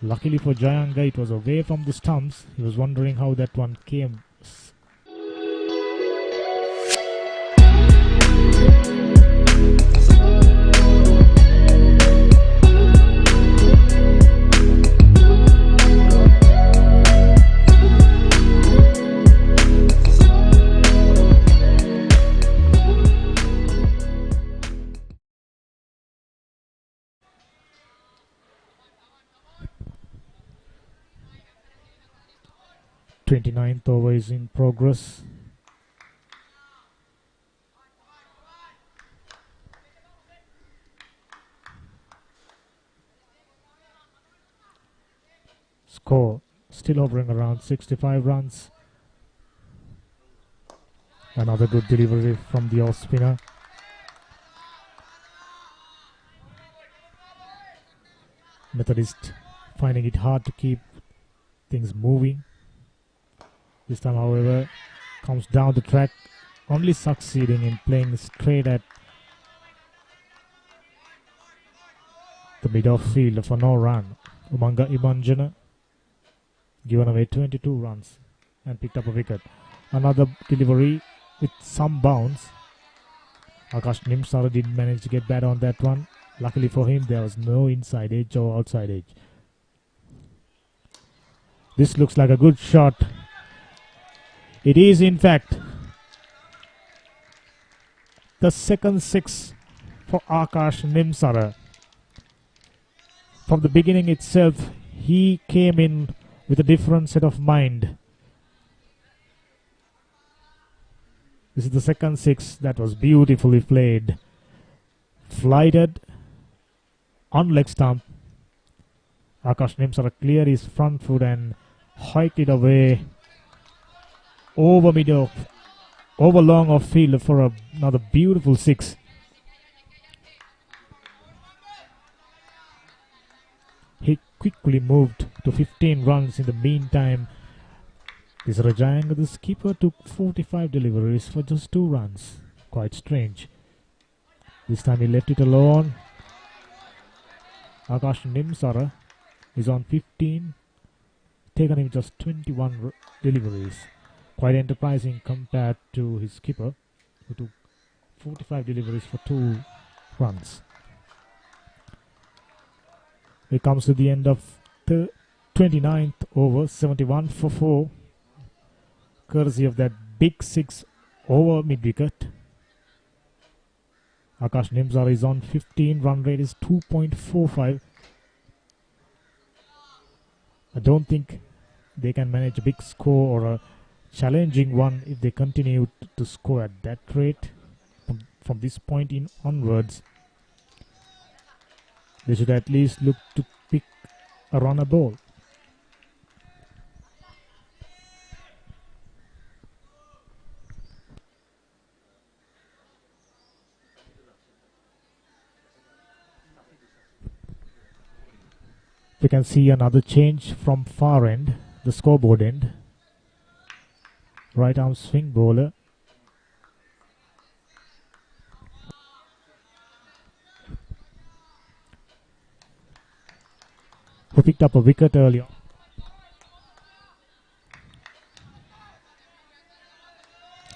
Luckily for Jayanga, it was away from the stumps. He was wondering how that one came. 29th over is in progress. Score still hovering around 65 runs. Another good delivery from the off spinner. Methodist finding it hard to keep things moving. This time, however, comes down the track, only succeeding in playing straight at the mid-off field for no run. Umanga Ibanjana given away 22 runs and picked up a wicket. Another delivery with some bounce. Akash Nimsara didn't manage to get bat on that one. Luckily for him, there was no inside edge or outside edge. This looks like a good shot. It is, in fact, the second six for Akash Nimsara. From the beginning itself, he came in with a different set of mind. This is the second six that was beautifully played. Flighted on leg stump. Akash Nimsara cleared his front foot and hiked it away over middle, over long off field for another beautiful six. He quickly moved to 15 runs in the meantime. This Rajayanga, the skipper, took 45 deliveries for just 2 runs. Quite strange. This time he left it alone. Akash Nimsara is on 15. Taken him just 21 deliveries. Quite enterprising compared to his skipper, who took 45 deliveries for 2 runs. It comes to the end of the 29th over, 71 for 4. Courtesy of that big 6 over mid-wicket. Akash Nimsara is on 15. Run rate is 2.45. I don't think they can manage a big score or a challenging one if they continue to score at that rate. From this point in onwards, they should at least look to pick a runner ball. We can see another change from far end, the scoreboard end. Right arm swing bowler. Who picked up a wicket earlier.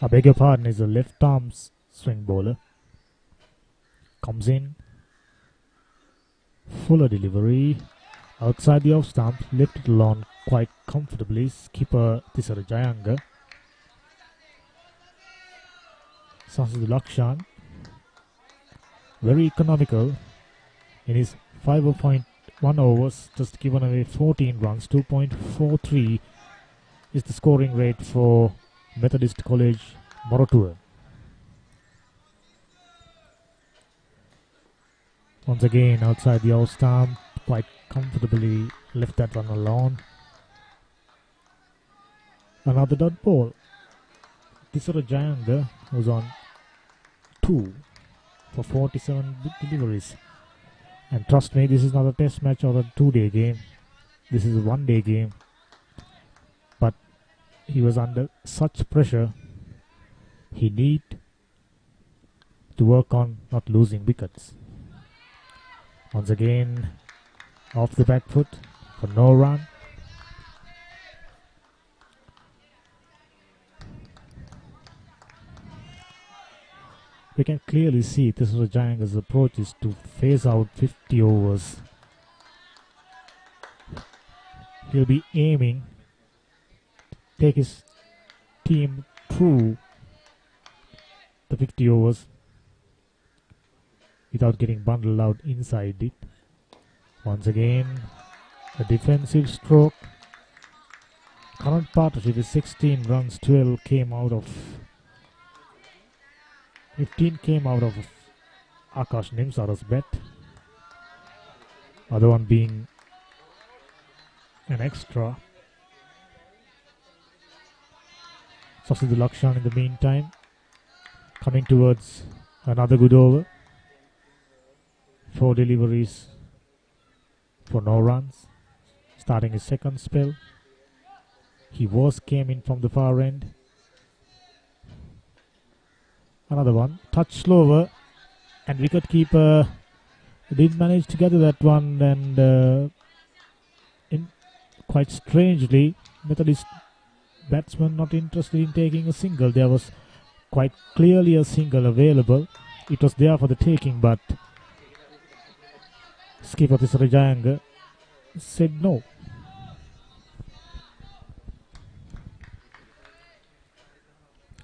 I beg your pardon, is a left arm swing bowler. Comes in. Fuller delivery. Outside the off stump, left it alone quite comfortably. Skipper Tisara Jayanga. Sansidu Lakshan. Very economical in his 5.1 overs, just given away 14 runs. 2.43 is the scoring rate for Methodist College, Moratuwa. Once again, outside the off stump, quite comfortably left that one alone. Another dot ball. Tisara Jayanga was on 2 for 47 deliveries. And trust me, this is not a test match or a 2-day game. This is a 1-day game. But he was under such pressure. He need to work on not losing wickets. Once again, off the back foot for no run. We can clearly see Tisara Jayanga's approach is to phase out 50 overs. He'll be aiming to take his team through the 50 overs without getting bundled out inside it. Once again, a defensive stroke. Current partnership is 16 runs, 12 came out of 15 came out of Akash Nimsara's bet. Other one being an extra. Sansidu Lakshan in the meantime coming towards another good over. 4 deliveries for no runs. Starting his second spell. He came in from the far end. Another one, touch slower, and wicketkeeper didn't manage to gather that one, and quite strangely, Methodist batsman not interested in taking a single. There was quite clearly a single available. It was there for the taking, but skipper Tisara Jayanga said no.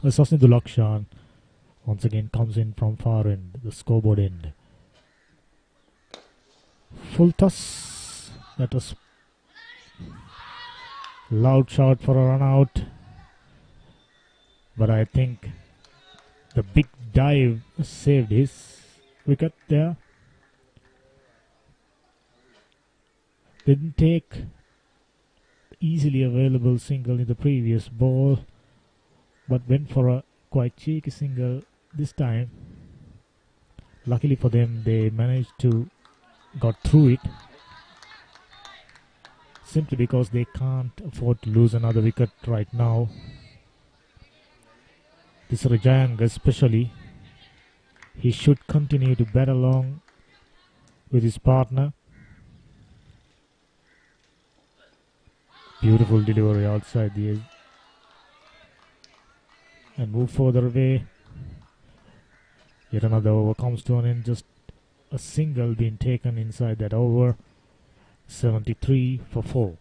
Sansidu Lakshan once again comes in from far end, the scoreboard end. Full toss. That was loud shout for a run out. But I think the big dive saved his wicket there. Didn't take easily available single in the previous ball, but went for a quite cheeky single this time. Luckily for them, they managed to got through it, simply because they can't afford to lose another wicket right now. Tisara Jayanga especially, he should continue to bat along with his partner. Beautiful delivery outside the edge and move further away. Yet another over comes to an end. Just a single being taken inside that over. 73 for 4.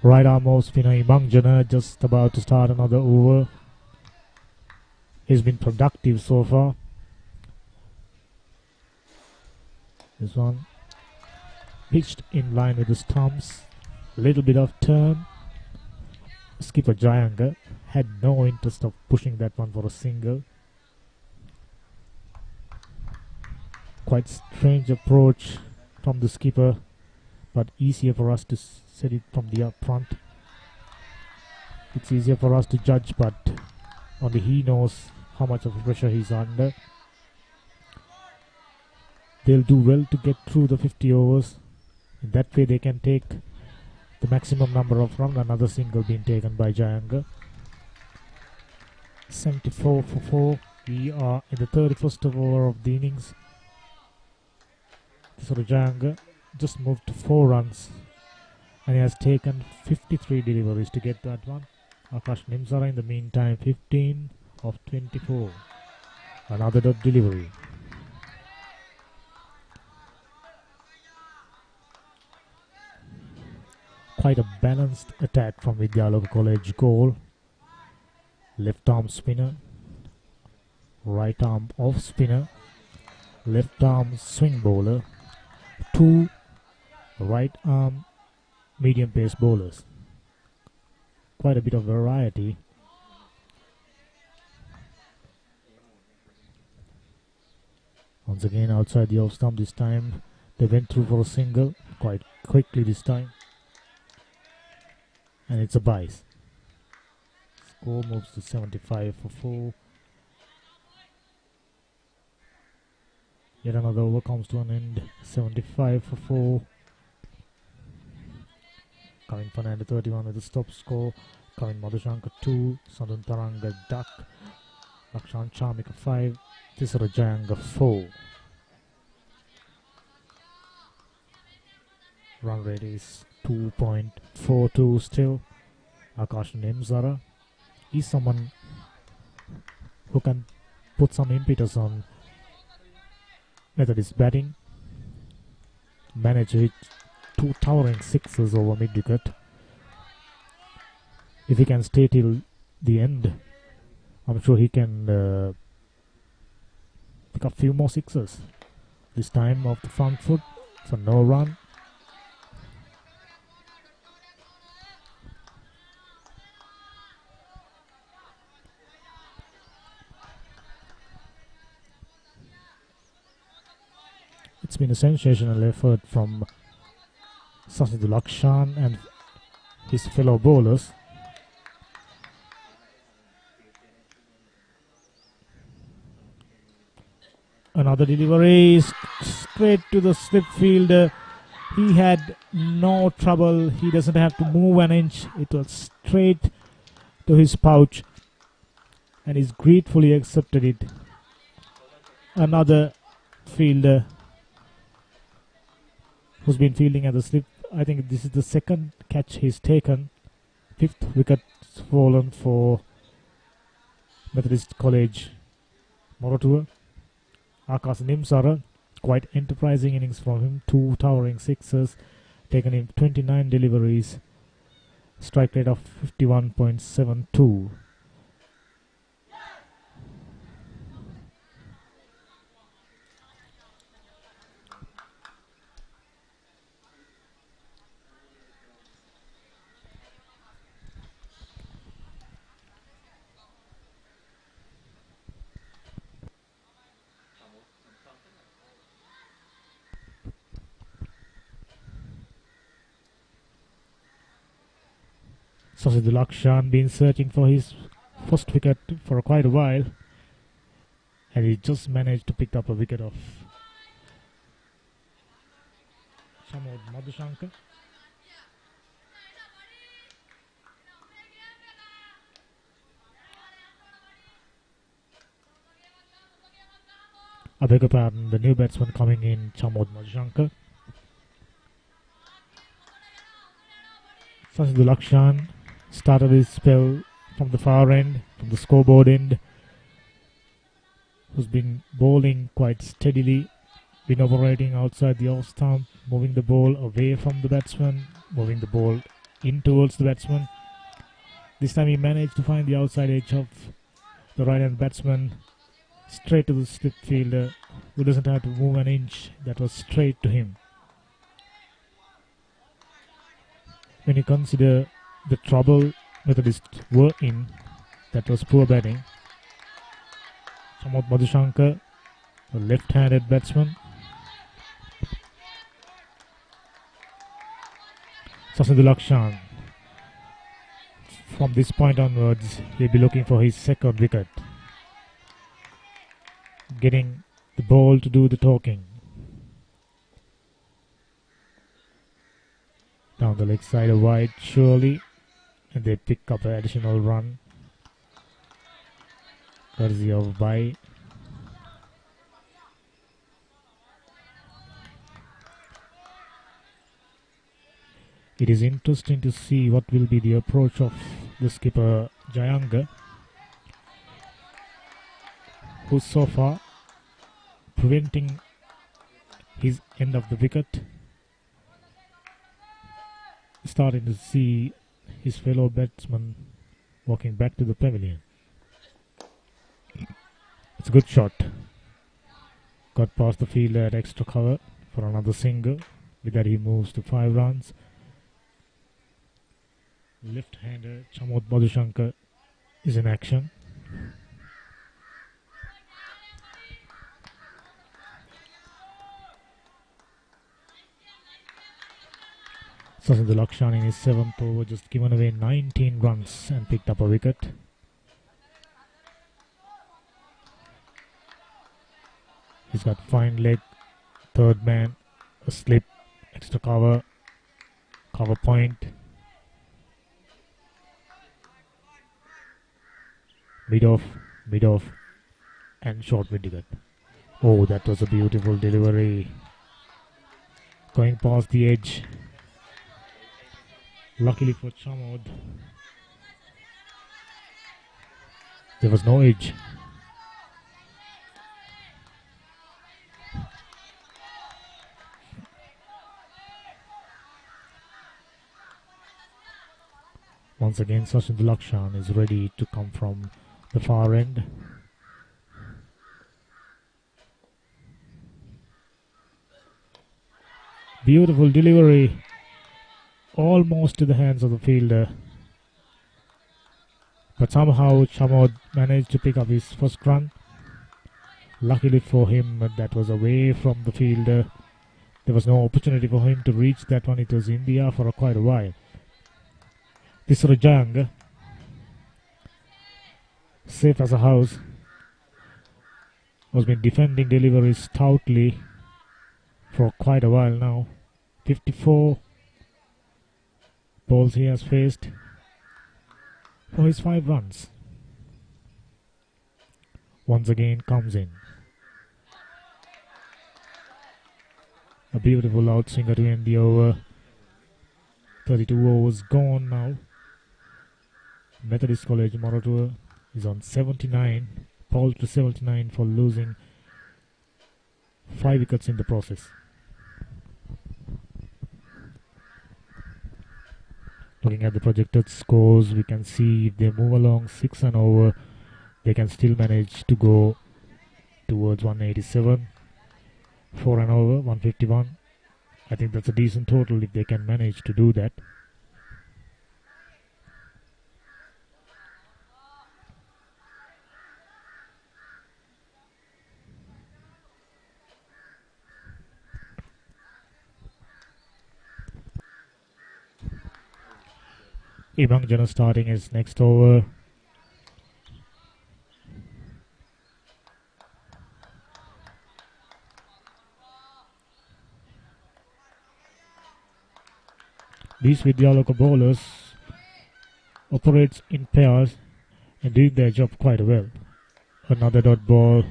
Right arm off spinner Imangjana just about to start another over. He's been productive so far. This one pitched in line with the stumps. A little bit of turn. Skipper Jayanga had no interest of pushing that one for a single. Quite strange approach from the skipper, but easier for us to set it from the up front. It's easier for us to judge, but only he knows how much of pressure he's under. They'll do well to get through the 50 overs. In that way they can take the maximum number of runs. Another single being taken by Jayanga. 74 for 4. We are in the 31st over of the innings. So Jayanga just moved to 4 runs and he has taken 53 deliveries to get that one. Akash Nimsara in the meantime 15 of 24. Another dot delivery. Quite a balanced attack from Vidyaloka College goal. Left arm spinner, right arm off spinner, left arm swing bowler, 2 right arm medium pace bowlers. Quite a bit of variety. Once again outside the off stump this time. They went through for a single quite quickly this time. And it's a bice. Score moves to 75 for 4. Yet another over comes to an end. 75 for 4. Kavin Fernando 31 with the stop score. Kavin Madhushankar 2. Sandun Taranga duck. Lakshan Chamika 5. Tisara Jayanga 4. Run rate is 2.42 still. Akash Nimsara is someone who can put some impetus on Methodist batting. Managed to hit 2 towering sixes over mid-wicket. If he can stay till the end, I'm sure he can pick up a few more sixes. This time off the front foot, so no run. It's been a sensational effort from Sasidul Akshan and his fellow bowlers. Another delivery straight to the slip fielder. He had no trouble. He doesn't have to move an inch. It was straight to his pouch and he's gratefully accepted it. Another fielder who's been fielding at the slip. I think this is the second catch he's taken. 5th wicket fallen for Methodist College Moratuwa. Akash Nimsara, quite enterprising innings from him. 2 towering sixes, taken in 29 deliveries. Strike rate of 51.72. Sasidul Akshan been searching for his first wicket for quite a while, and he just managed to pick up a wicket of Shamod Madhushankar. I beg your pardon, the new batsman coming in, Shamod Madhushankar. Sasidul Akshan started his spell from the far end, from the scoreboard end, who's been bowling quite steadily, been operating outside the off stump, moving the ball away from the batsman, moving the ball in towards the batsman. This time he managed to find the outside edge of the right hand batsman Straight to the slip fielder who doesn't have to move an inch. That was straight to him. When you consider the trouble Methodist were in, that was poor batting. Samoth Madhushankar, a left-handed batsman. Sasindhu Lakshan. From this point onwards, he'll be looking for his second wicket. Getting the ball to do the talking. Down the leg side of wide, surely. And they pick up an additional run. Courtesy of Bai. It is interesting to see what will be the approach of the skipper Jayanga, who's so far preventing his end of the wicket. Starting to see his fellow batsman walking back to the pavilion. It's a good shot. Got past the fielder at extra cover for another single. With that he moves to 5 runs. Left-hander Samoth Madhushankar is in action. Sasindhu Lakshan in his 7th over just given away 19 runs and picked up a wicket. He's got fine leg, third man, a slip, extra cover, cover point. Mid off, and short mid wicket. Oh, that was a beautiful delivery. Going past the edge. Luckily for Chamod, there was no edge. Once again, Sasindhu Lakshan is ready to come from the far end. Beautiful delivery. Almost to the hands of the fielder. But somehow Chamod managed to pick up his first run. Luckily for him, that was away from the fielder. There was no opportunity for him to reach that one. It was in the air for quite a while. This Rajang, safe as a house, has been defending deliveries stoutly for quite a while now. 54 balls he has faced for his 5 runs. Once again comes in. A beautiful outswinger to end the over. 32 overs gone now. Methodist College Moratuwa is on 79. Fall to 79 for losing 5 wickets in the process. Looking at the projected scores, we can see if they move along 6 and over, they can still manage to go towards 187. 4 and over, 151. I think that's a decent total if they can manage to do that. Ibangjana starting his next over. These Vidyaloka bowlers operates in pairs and doing their job quite well. Another dot ball,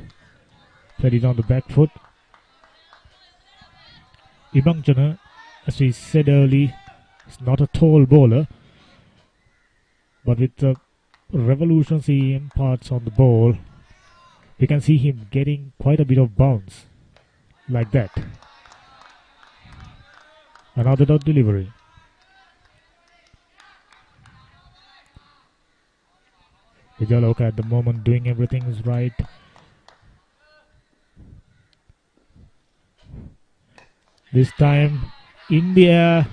played it on the back foot. Ibangjana, as we said earlier, is not a tall bowler, but with the revolutions he imparts on the ball, we can see him getting quite a bit of bounce, like that. Another dot delivery. Vidyaloka at the moment doing everything is right. This time, India,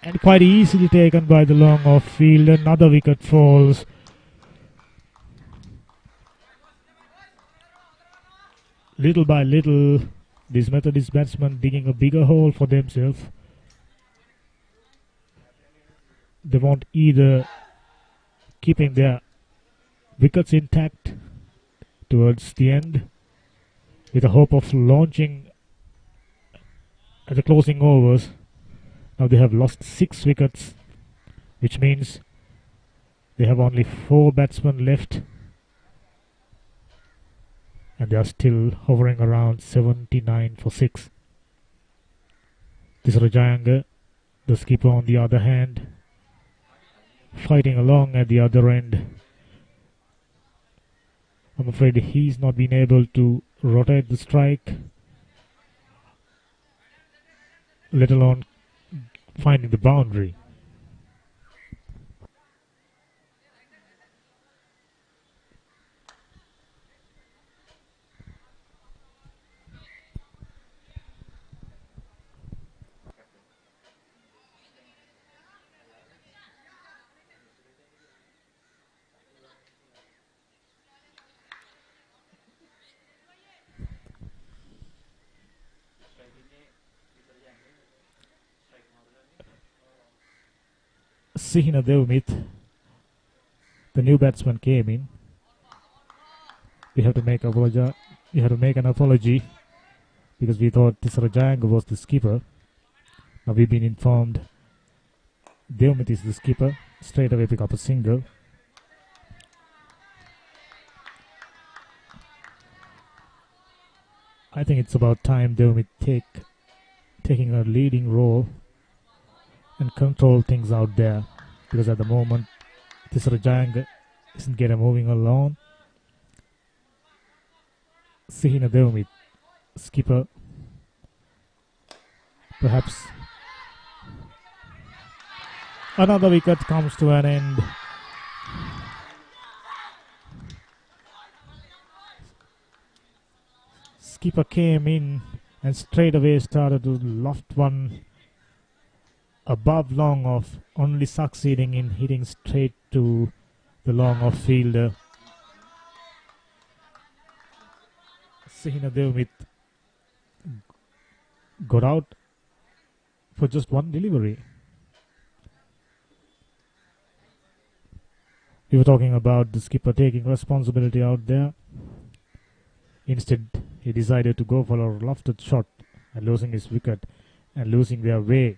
and quite easily taken by the long off field. Another wicket falls. Little by little, these Methodist batsmen digging a bigger hole for themselves. They want either keeping their wickets intact towards the end with the hope of launching at the closing overs. Now they have lost 6 wickets, which means they have only 4 batsmen left, and they are still hovering around 79 for 6. Tisarajayanga, the skipper, on the other hand, fighting along at the other end. I'm afraid he's not been able to rotate the strike, let alone finding the boundary. Sihina Devmith, the new batsman, came in. We have to make an apology because we thought Tisarajayanga was the skipper. Now we've been informed Devmith is the skipper. Straight away pick up a single. I think it's about time Devmith taking a leading role and control things out there, because at the moment Tisarajayanga isn't getting moving along. Sihina Devmith, skipper, perhaps another wicket comes to an end. Skipper came in and straight away started to loft one above long off, only succeeding in hitting straight to the long off fielder. Sihina Devmith got out for just one delivery. We were talking about the skipper taking responsibility out there. Instead, he decided to go for a lofted shot and losing his wicket and losing their way.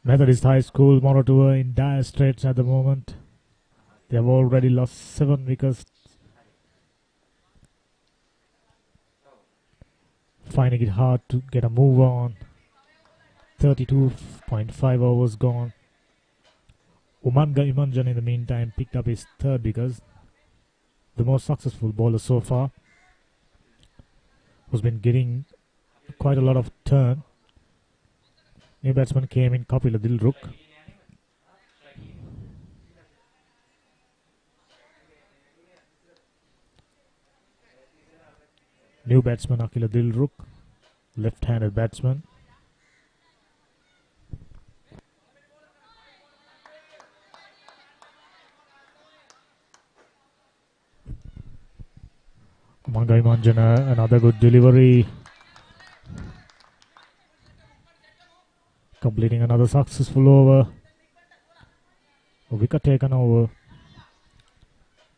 Methodist High School, Moratuwa, in dire straits at the moment. They have already lost 7 wickets. Finding it hard to get a move on. 32.5 overs gone. Umanga Imanjan in the meantime picked up his 3rd wicket. The most successful bowler so far. who's been getting quite a lot of turn. New batsman came in, Kapila Dilruk. New batsman Akila Dilruk, left-handed batsman. Mangai Manjana, another good delivery. Completing another successful over. A wicket taken over.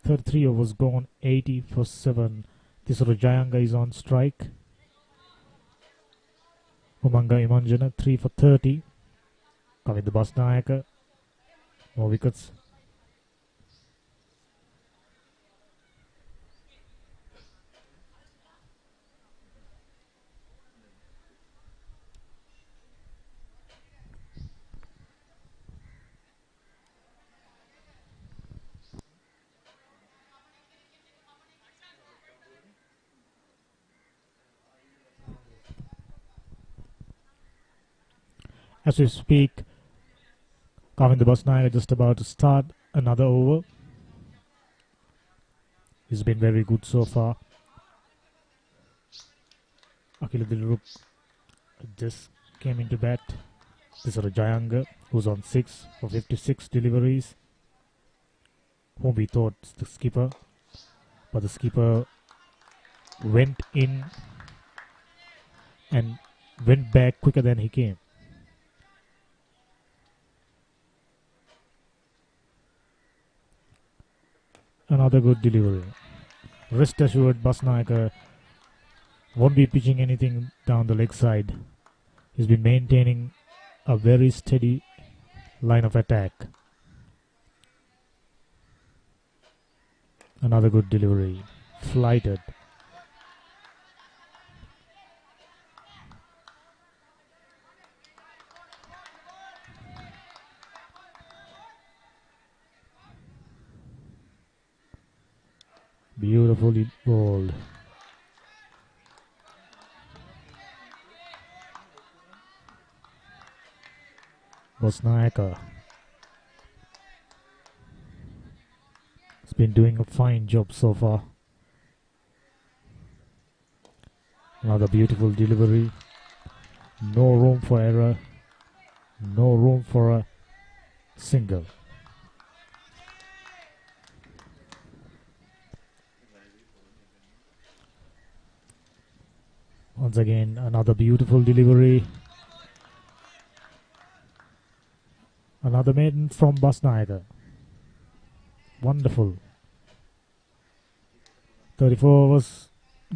33 overs gone, 80 for 7. Tisura Jayanga is on strike. Umanga Imanjana 3 for 30. Kavinda Basnayaka. More wickets. As we speak, Kavinda Basnayaka just about to start another over. He's been very good so far. Akila Dilruk just came into bat. This is Jayanga, who's on 6 for 56 deliveries. Whom we thought the skipper, but the skipper went in and went back quicker than he came. Another good delivery. Rest assured, Basnayaka won't be pitching anything down the leg side. He's been maintaining a very steady line of attack. Another good delivery. Flighted. Beautifully bowled. Basnayaka has been doing a fine job so far. Another beautiful delivery. No room for error. No room for a single. Once again, another beautiful delivery. Another maiden from Basnayaka. Wonderful. 34 overs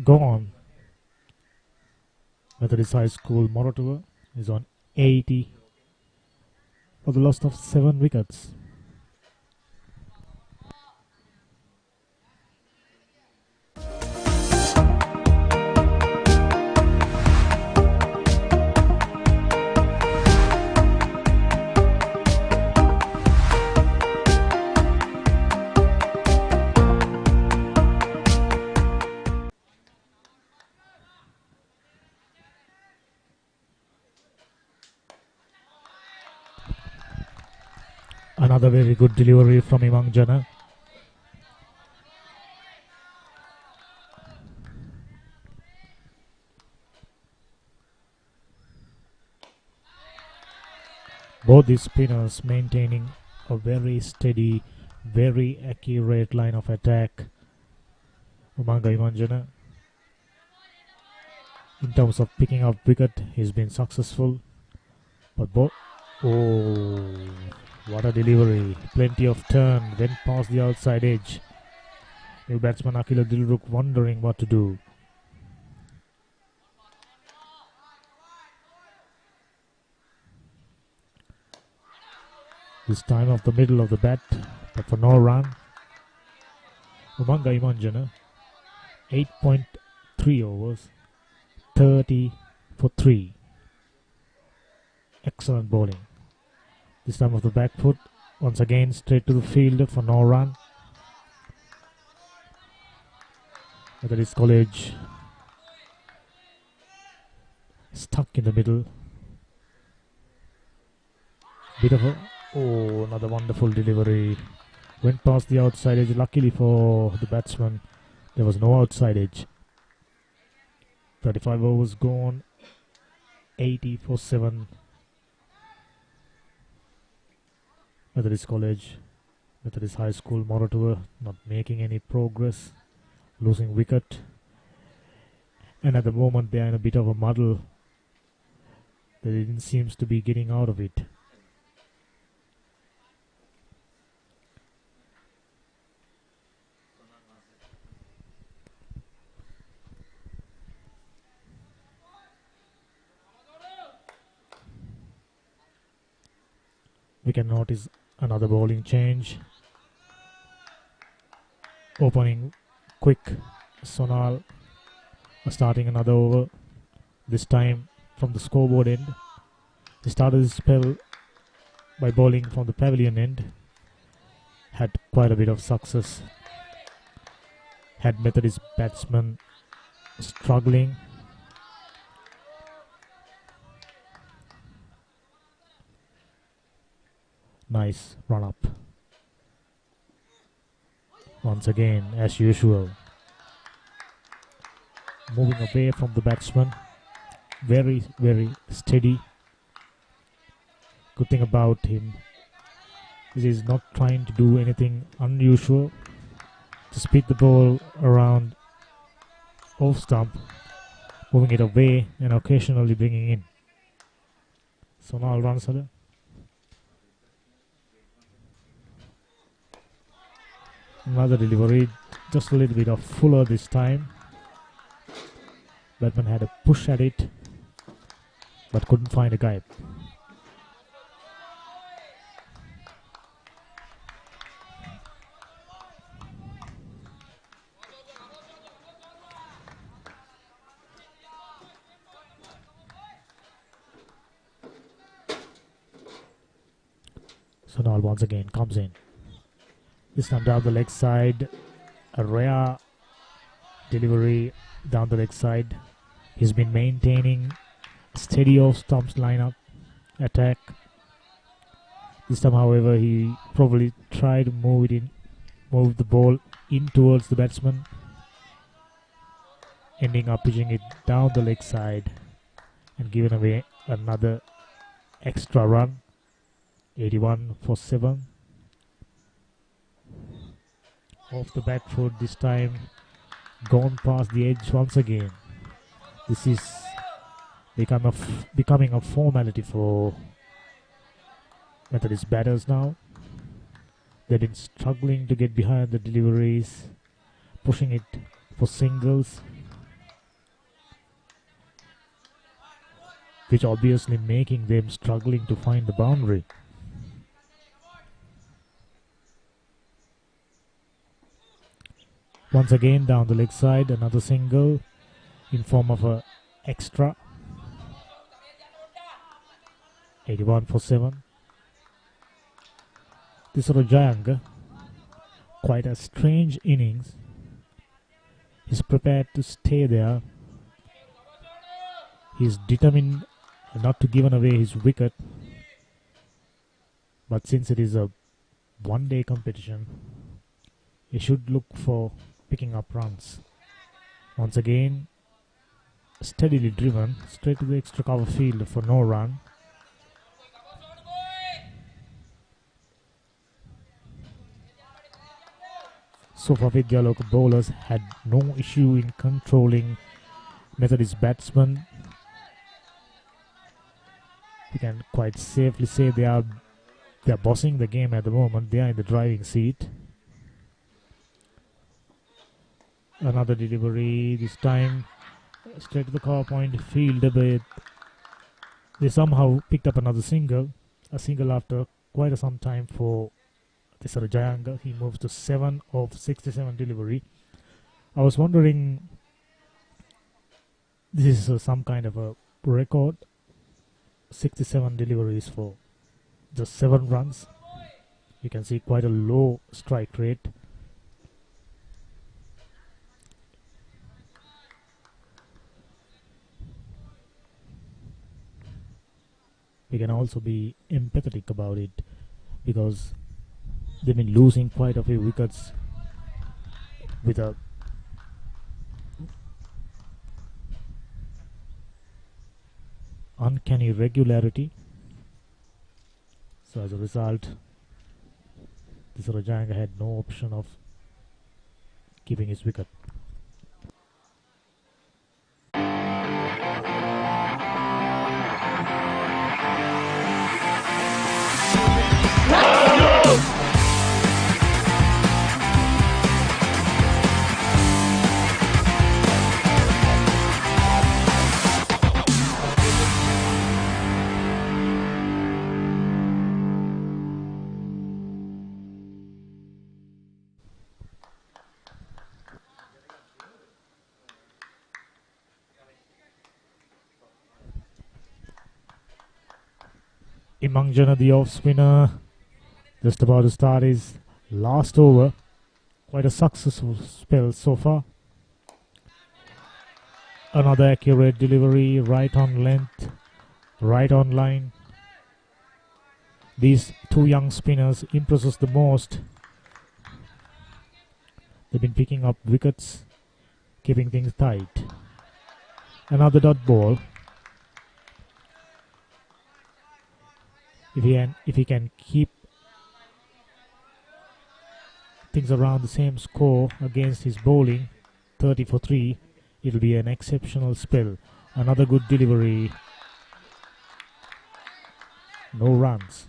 gone. Methodist High School Moratuwa is on 80 for the loss of 7 wickets. Another very good delivery from Imanjana. Both these spinners maintaining a very steady, very accurate line of attack. Umanga Imanjana, in terms of picking up wicket, he's been successful. But what a delivery. Plenty of turn, went past the outside edge. New batsman Akila Dilruk wondering what to do. This time off the middle of the bat, but for no run. Umanga Imanjana, 8.3 overs, 30 for 3. Excellent bowling. This time off the back foot, once again straight to the field for no run. Methodist College stuck in the middle. Bit of a another wonderful delivery. Went past the outside edge. Luckily for the batsman, there was no outside edge. 35 overs gone. 80 for 7. Methodist College, Methodist High School, Moratuwa not making any progress, losing wicket, and at the moment they are in a bit of a muddle. They didn't seems to be getting out of it. We can notice another bowling change. Opening quick, Sonal starting another over. This time from the scoreboard end. He started his spell by bowling from the pavilion end. Had quite a bit of success. Had Methodist batsman struggling. Nice run up. Once again, as usual, moving away from the batsman. Very, very steady. Good thing about him is he's not trying to do anything unusual. To speed the ball around off stump, moving it away and occasionally bringing in. So now runs are another delivery, just a little bit of fuller this time. Batsman had a push at it, but couldn't find a guide. So now once again comes in. This time down the leg side, a rare delivery down the leg side. He's been maintaining steady off stumps lineup attack. This time, however, he probably tried to move the ball in towards the batsman, ending up pitching it down the leg side and giving away another extra run. 81 for 7. Off the back foot this time, gone past the edge once again. This is becoming a formality for Methodist batters now. They've been struggling to get behind the deliveries, pushing it for singles, which obviously making them struggling to find the boundary. Once again down the leg side, another single in form of a extra. 81 for 7. This Rajayanga, quite a strange innings. He's prepared to stay there. He's determined not to give away his wicket. But since it is a one-day competition, he should look for picking up runs. Once again, steadily driven straight to the extra cover field for no run. So far, Vidyaloka bowlers had no issue in controlling Methodist batsmen. We can quite safely say they are bossing the game at the moment. They are in the driving seat. Another delivery, this time straight to the cover point, field a bit. They somehow picked up another single. A single after quite some time for this Jayanga. He moves to 7 of 67 delivery. I was wondering, this is some kind of a record. 67 deliveries for just 7 runs. You can see quite a low strike rate. we can also be empathetic about it, because they've been losing quite a few wickets with a uncanny regularity. So as a result, this Rajanga had no option of keeping his wicket. Imangjana, the off spinner, just about to start his last over. Quite a successful spell so far. Another accurate delivery, right on length, right on line. These two young spinners impress us the most. They've been picking up wickets, keeping things tight. Another dot ball. If he can keep things around the same score against his bowling, 30 for 3, it'll be an exceptional spell. Another good delivery. No runs.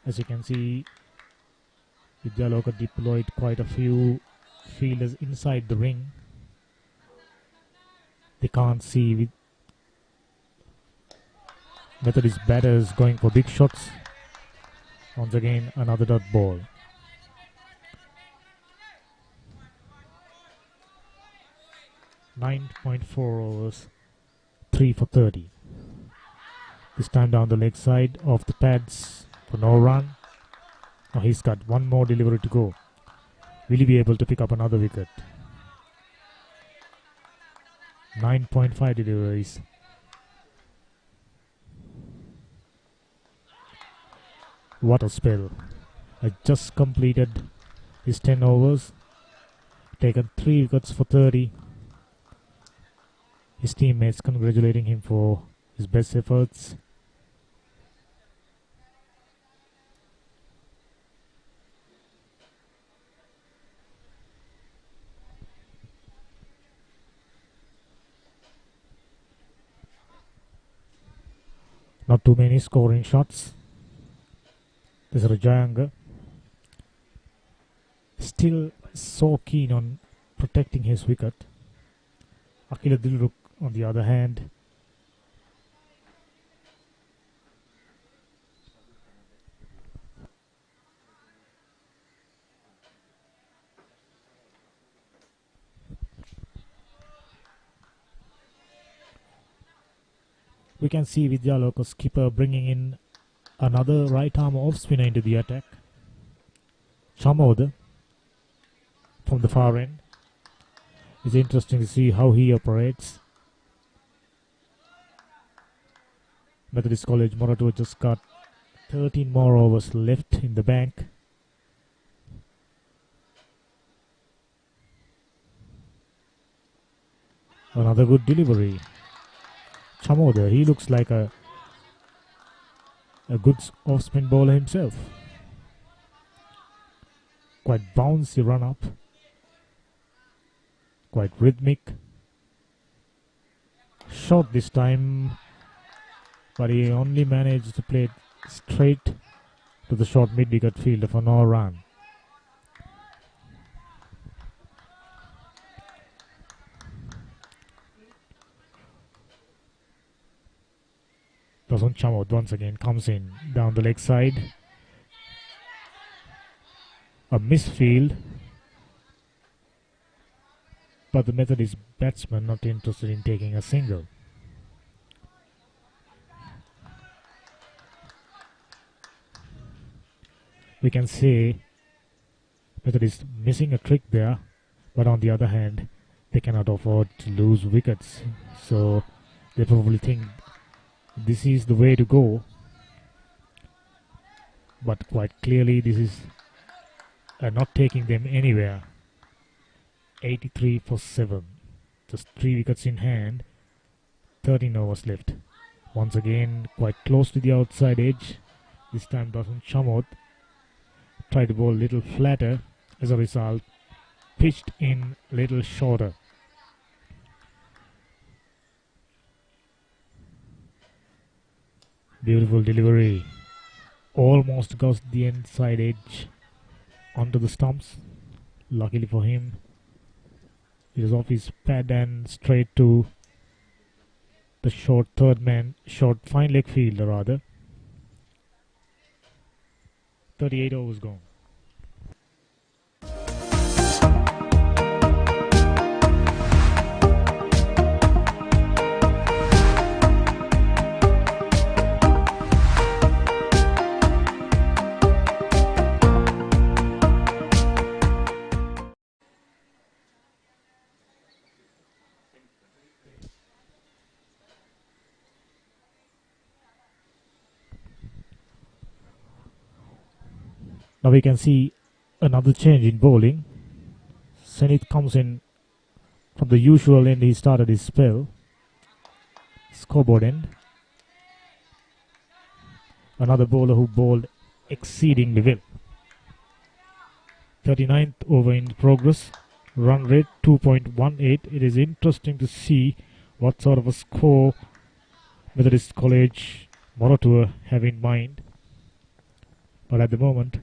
As you can see, Vidyaloka deployed quite a few fielders inside the ring. They can't see Methodist batters going for big shots. Once again, another dot ball. .4 overs, 3 for 30. This time down the leg side of the pads for no run. Now he's got one more delivery to go. Will he be able to pick up another wicket? 9.5 deliveries. What a spell. Has just completed his 10 overs. Taken 3 wickets for 30. His teammates congratulating him for his best efforts. Not too many scoring shots. This is Rajanga, still so keen on protecting his wicket. Akila Dilruk, on the other hand, we can see Vidyaloka's skipper bringing in another right arm off spinner into the attack. Chamoda from the far end. It's interesting to see how he operates. Methodist College Moratuwa just got 13 more overs left in the bank. Another good delivery. Chamoda, he looks like a good off-spin bowler himself. Quite bouncy run up. Quite rhythmic. Short this time, but he only managed to play it straight to the short mid-wicket fielder for no run. Doesn't Chamod once again comes in down the leg side. A misfield, but the Methodist batsman not interested in taking a single. We can say Methodist missing a trick there, but on the other hand, they cannot afford to lose wickets. So they probably think this is the way to go. But quite clearly this is not taking them anywhere. 83 for 7. Just 3 wickets in hand. 13 overs left. Once again quite close to the outside edge. This time Batsman Chamod tried to bowl a little flatter. As a result, pitched in little shorter. Beautiful delivery. Almost got the inside edge onto the stumps. Luckily for him, it was off his pad and straight to the short fine leg fielder rather. 38 overs gone. Now we can see another change in bowling. Zenith comes in from the usual end he started his spell. Scoreboard end. Another bowler who bowled exceedingly well. 39th over in progress. Run rate 2.18. It is interesting to see what sort of a score Methodist College Moratuwa have in mind. But at the moment,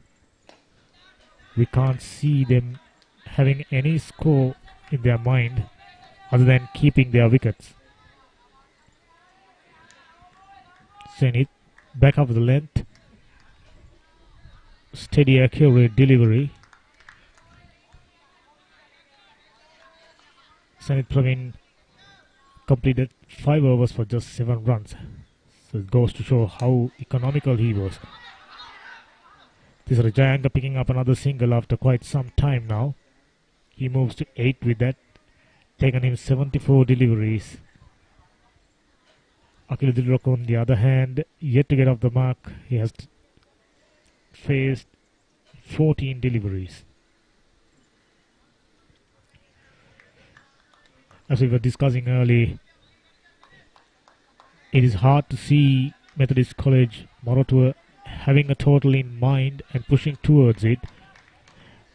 we can't see them having any score in their mind other than keeping their wickets. Zenith back up the length. Steady, accurate delivery. Zenith Praveen completed 5 overs for just 7 runs. So it goes to show how economical he was. This is Rajayanga picking up another single after quite some time now. He moves to 8 with that. Taken him 74 deliveries. Akil Vidyaloka on the other hand, yet to get off the mark. He has faced 14 deliveries. As we were discussing earlier, it is hard to see Methodist College Moratuwa having a total in mind and pushing towards it.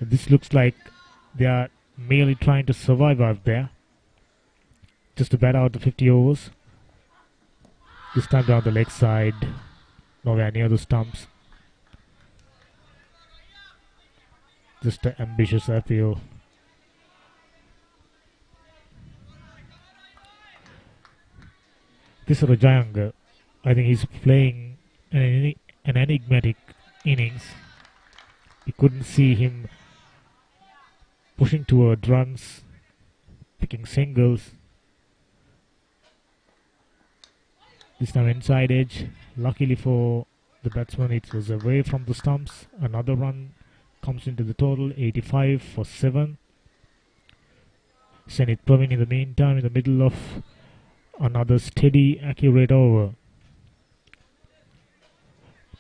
This looks like they are merely trying to survive out there. Just to bat out the 50 overs. This time down the leg side, nowhere near the stumps. Just an ambitious appeal. This is Rajayanga. I think he's playing an enigmatic innings. You couldn't see him pushing toward runs, picking singles. This time inside edge. Luckily for the batsman, it was away from the stumps. Another run comes into the total, 85 for 7. Zenith Praveen in the meantime in the middle of another steady, accurate over.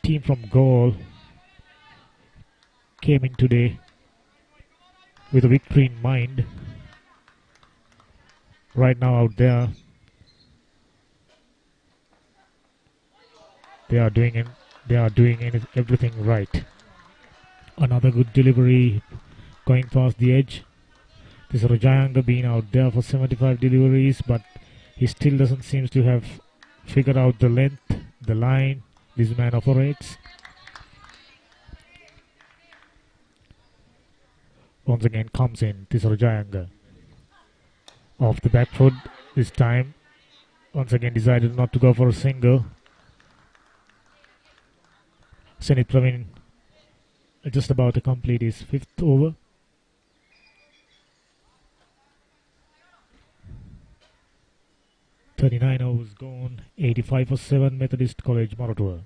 Team from Galle came in today with a victory in mind. Right now out there, they are doing everything right. Another good delivery going past the edge. This is Rajayanga being out there for 75 deliveries, but he still doesn't seem to have figured out the length, the line this man operates. Once again comes in. This is Rajayanga. Off the back foot this time. Once again decided not to go for a single. Zenith Praveen just about to complete his 5th over. .39 overs gone, 85 for 7, Methodist College Moratuwa.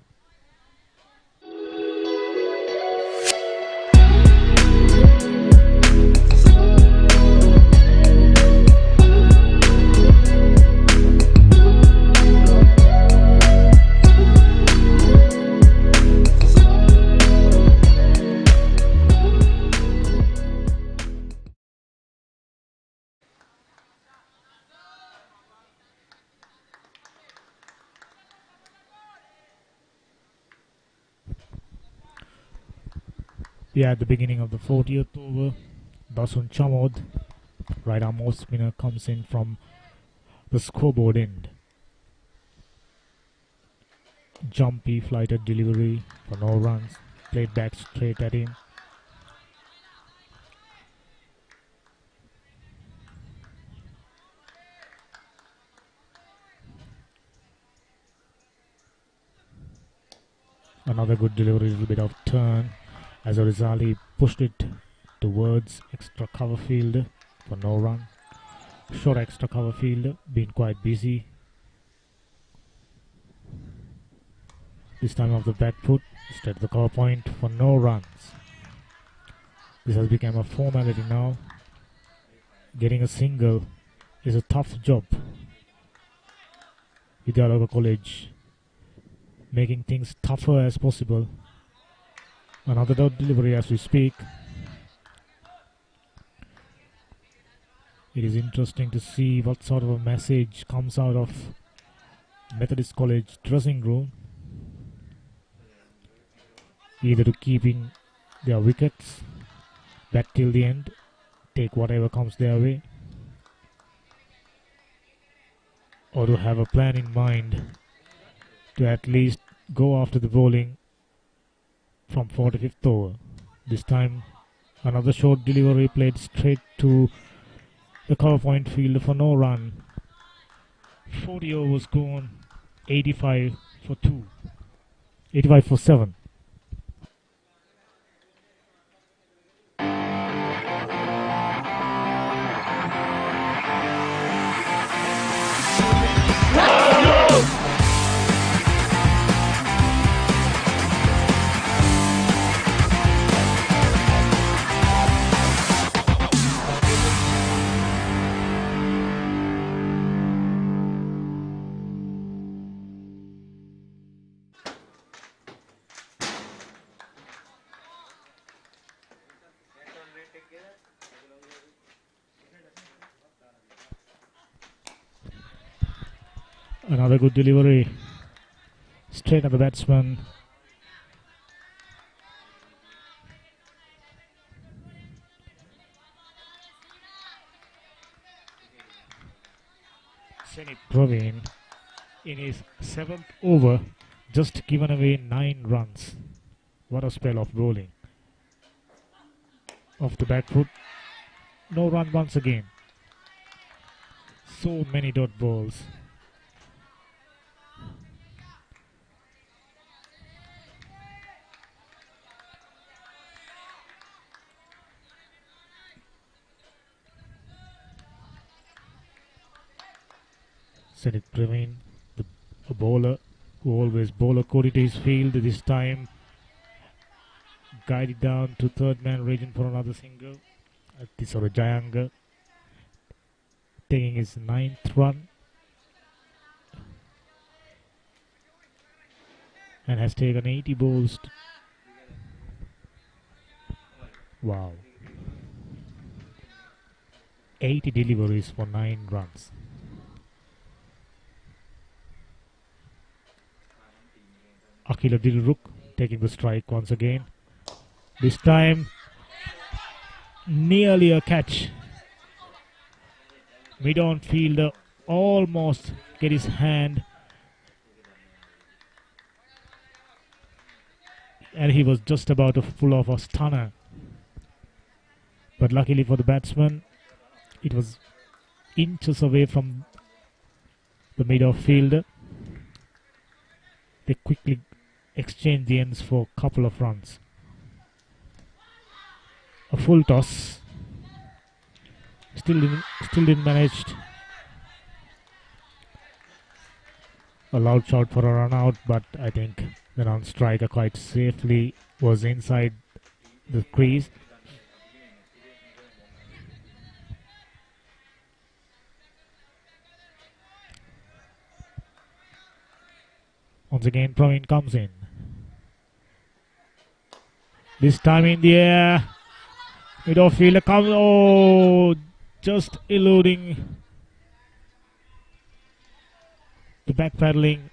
We are at the beginning of the 40th over. Batsman Chamod, right arm off spinner, comes in from the scoreboard end. Jumpy flighted delivery for no runs. Played back straight at him. Another good delivery, a little bit of turn. As a result, he pushed it towards extra cover field for no run. Short extra cover field, been quite busy. This time off the back foot, straight to the cover point for no runs. This has become a formality now. Getting a single is a tough job. Vidyaloka College making things tougher as possible. Another dot delivery as we speak. It is interesting to see what sort of a message comes out of Methodist College dressing room. Either to keeping their wickets back till the end, take whatever comes their way, or to have a plan in mind to at least go after the bowling from 45th over. This time another short delivery played straight to the cover point field for no run. 40 overs gone, 85 for 2, 85 for 7. Another good delivery, straight at the batsman. Senit Praveen in his 7th over just given away 9 runs. What a spell of bowling. Off the back foot, no run once again. So many dot balls. Senit Praveen, a bowler who always bowler coded his field. This time guided down to third man region for another single. Tisora Jayanga taking his 9th run and has taken 80 balls. Wow. 80 deliveries for 9 runs. Akila Dilruk taking the strike once again. This time nearly a catch. Mid-on fielder almost get his hand, and he was just about to pull off a stunner. But luckily for the batsman, it was inches away from the mid-off fielder. They quickly exchanged the ends for a couple of runs. A full toss. Still didn't manage. A loud shout for a run out, but I think the non-striker quite safely was inside the crease. Once again, Praveen comes in. This time in the air. Mid-off fielder comes. Oh, just eluding the back-paddling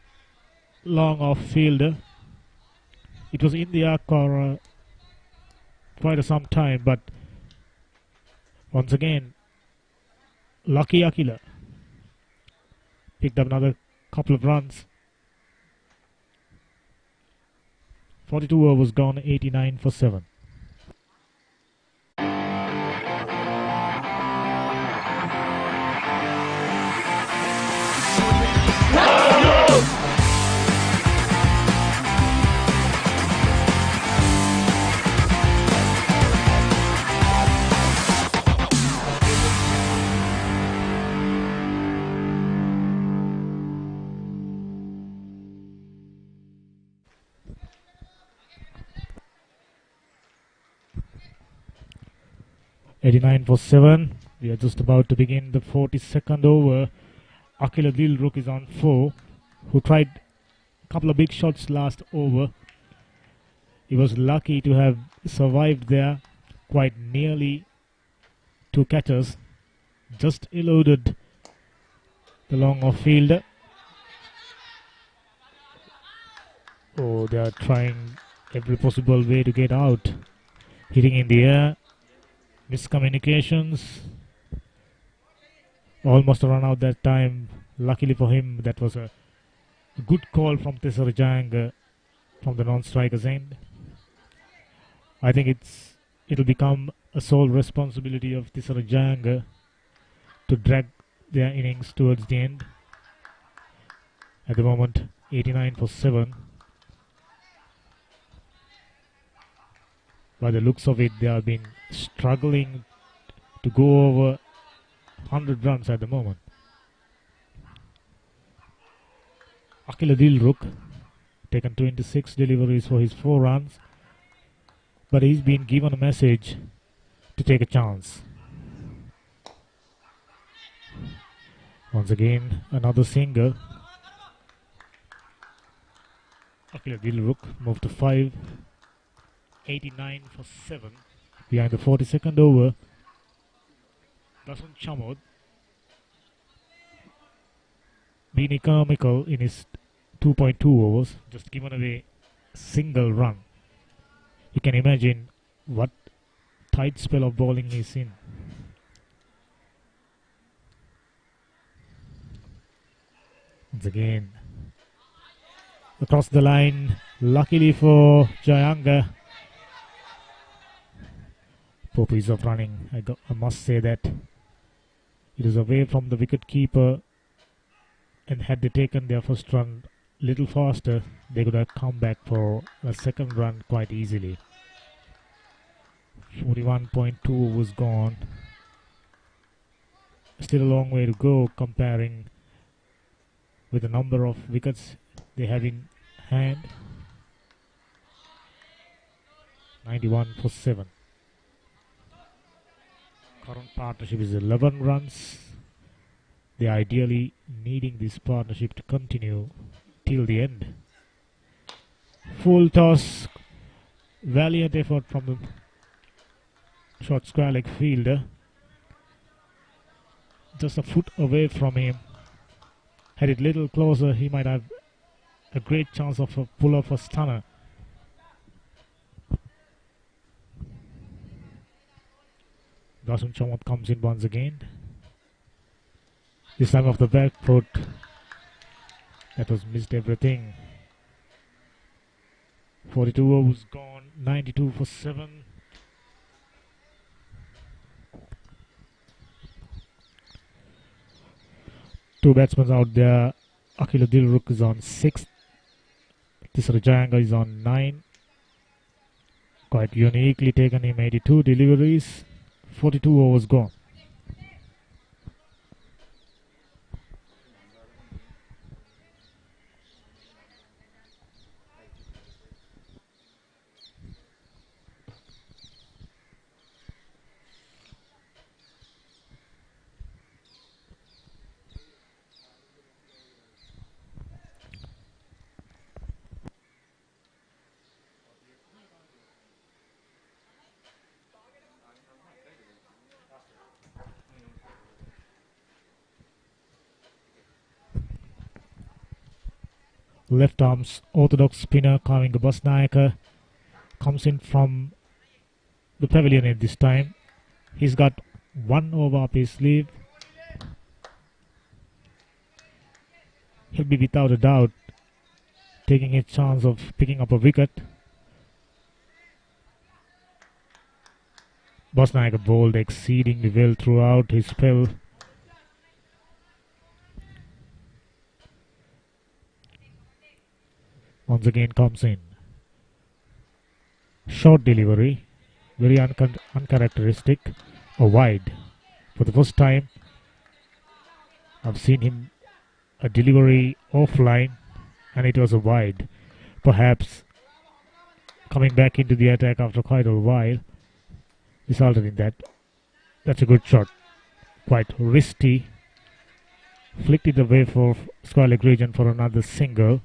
long off fielder. It was in the arc or quite some time, but once again, lucky Akila picked up another couple of runs. 42 overs gone, 89 for 7. $89 for 7. We are just about to begin the 42nd over. Akila Dilruk is on 4, who tried a couple of big shots last over. He was lucky to have survived there, quite nearly 2 catches. Just eluded the long off fielder. Oh, they are trying every possible way to get out. Hitting in the air. Miscommunications. Almost run out that time. Luckily for him, that was a good call from Tisarajang from the non-striker's end. I think it'll become a sole responsibility of Tisarajang to drag their innings towards the end. At the moment, 89 for 7. By the looks of it, they have been struggling to go over 100 runs at the moment. Akila Dilruk taken 26 deliveries for his 4 runs, but he's been given a message to take a chance. Once again, another single. Akila Dilruk moved to 5. 89 for 7. Behind the 42nd over, Batsman Chamod been economical in his 2.2 overs, just given away single run. You can imagine what tight spell of bowling he's in. Once again, across the line, luckily for Jayanga. Poor piece of running. I must say that it is away from the wicket keeper, and had they taken their first run a little faster, they could have come back for a second run quite easily. 41.2 was gone. Still a long way to go comparing with the number of wickets they have in hand. 91 for 7. Current partnership is 11 runs. They are ideally needing this partnership to continue till the end. Full toss. Valiant effort from the short square leg fielder. Just a foot away from him. Had it a little closer, he might have a great chance of a pull off a stunner. Batsman Chamod comes in once again. This time off the back foot. That was missed everything. 42 overs gone. 92 for 7. Two batsmen out there. Akila Dilruk is on 6th. Tisarajanga is on 9. Quite uniquely taken him 82 deliveries. 42 overs gone. Left arm's orthodox spinner Kavinga Basnayaka comes in from the pavilion at this time. He's got 1 over up his sleeve. He'll be without a doubt taking a chance of picking up a wicket. Bosnaika bowled exceedingly well throughout his spell. Once again comes in. Short delivery, very uncharacteristic, a wide. For the first time, I've seen him a delivery offline, and it was a wide. Perhaps coming back into the attack after quite a while resulted in that. That's a good shot. Quite wristy. Flicked it away for square leg region for another single.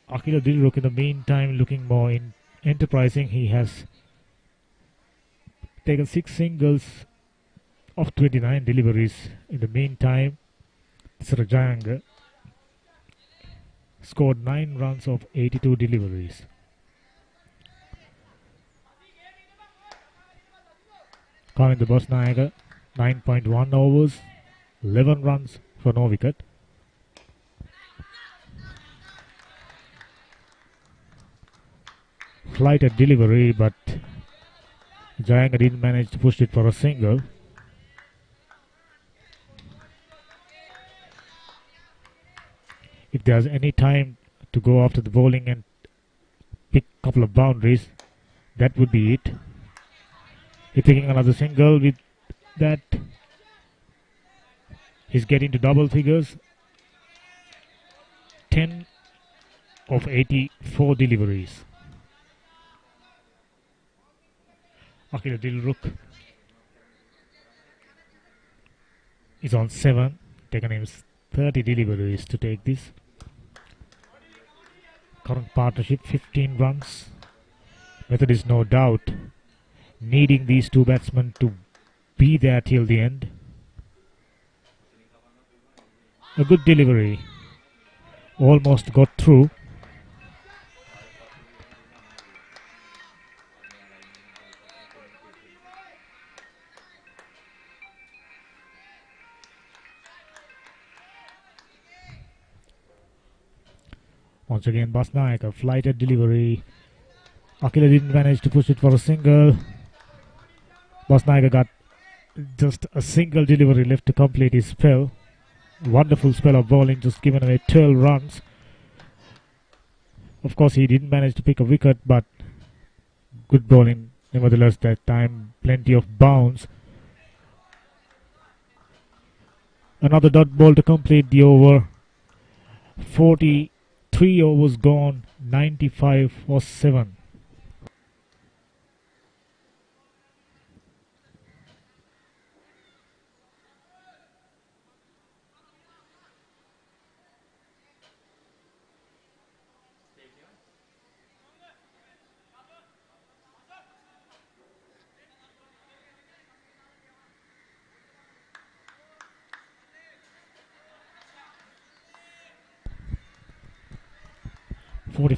Akila Dilruk in the meantime looking more enterprising. He has taken 6 singles of 29 deliveries. In the meantime, Sarajanga scored 9 runs of 82 deliveries. Coming the Bosnaika, 9.1 overs, 11 runs for no wicket. Flighted delivery, but Jayanga didn't manage to push it for a single. If there's any time to go after the bowling and pick a couple of boundaries, that would be it. He's picking another single. With that, he's getting to double figures. 10 of 84 deliveries. Akila Dilruk is on 7. Taken him 30 deliveries to take this. Current partnership 15 runs. Methodist no doubt needing these two batsmen to be there till the end. A good delivery. Almost got through. Once again, Basnaik, a flighted delivery. Akila didn't manage to push it for a single. Basnaik got just a single delivery left to complete his spell. Wonderful spell of bowling, just given away 12 runs. Of course, he didn't manage to pick a wicket, but good bowling nevertheless that time. Plenty of bounce. Another dot ball to complete the over. 43 overs gone, 95 for 7.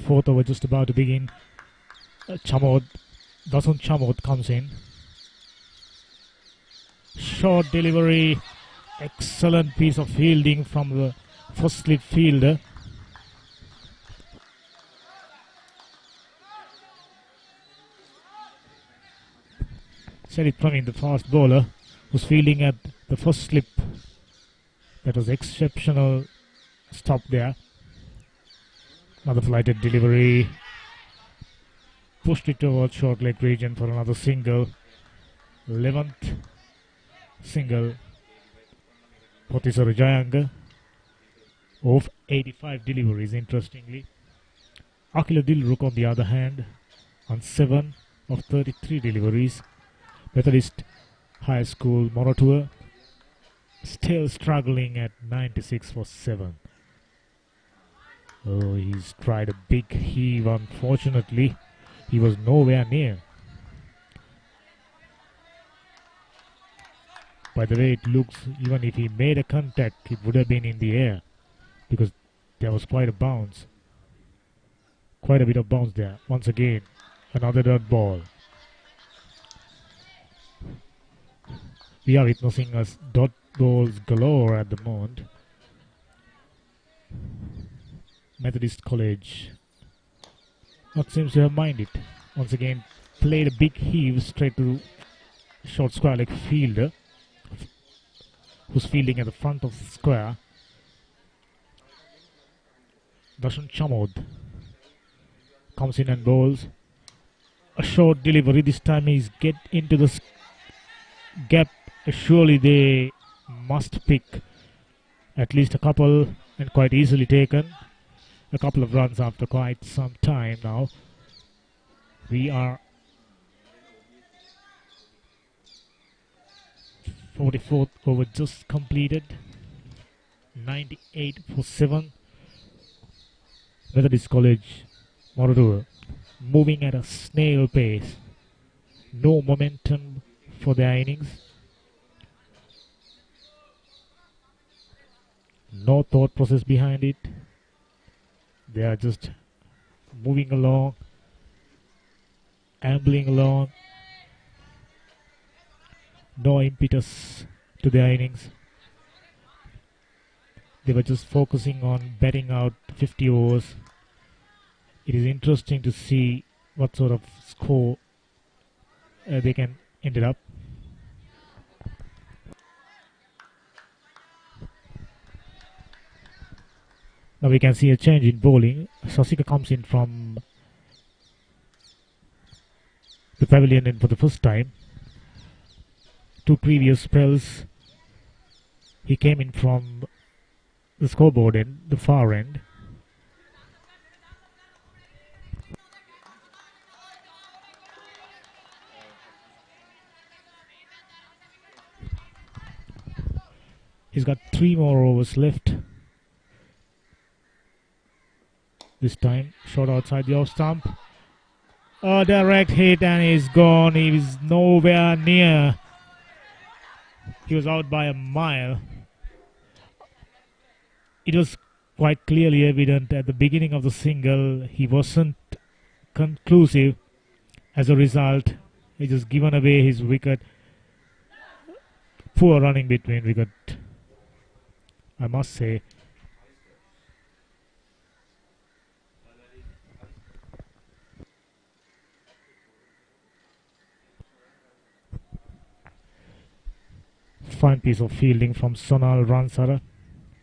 Fourth over just about to begin. Chamod, Dasun Chamod comes in. Short delivery. Excellent piece of fielding from the first slip fielder. Said it from the fast bowler was fielding at the first slip. That was exceptional stop there. Another flighted delivery. Pushed it towards short leg region for another single. 11th single. Potisara Jayanga of 85 deliveries, interestingly. Akila Dilruk on the other hand on 7 of 33 deliveries. Methodist High School Moratuwa still struggling at 96 for 7. Oh, he's tried a big heave. Unfortunately, he was nowhere near. By the way it looks, even if he made a contact, it would have been in the air, because there was quite a bounce. Quite a bit of bounce there. Once again, Another dot ball. We are witnessing us dot balls galore at the moment. Methodist College not seems to have minded. Once again, played a big heave straight to short square leg fielder who's fielding at the front of the square. Darshan Chamod comes in and bowls a short delivery. This time he's get into the gap. Surely they must pick at least a couple, and quite easily taken. A couple of runs after quite some time now. We are 44th over just completed. 98 for 7. Methodist College, Moratuwa, moving at a snail pace. No momentum for their innings. No thought process behind it. They are just moving along, ambling along. No impetus to their innings. They were just focusing on batting out 50 overs. It is interesting to see what sort of score they can end it up. Now we can see a change in bowling. Sasika comes in from the pavilion in for the first time. 2 previous spells he came in from the scoreboard end, the far end. He's got 3 more overs left. This time, shot outside the off stump. A direct hit and he's gone. He is nowhere near. He was out by a mile. It was quite clearly evident at the beginning of the single he wasn't conclusive. As a result, he just given away his wicket. Poor running between wicket, I must say. Fine piece of fielding from Sonal Ransara,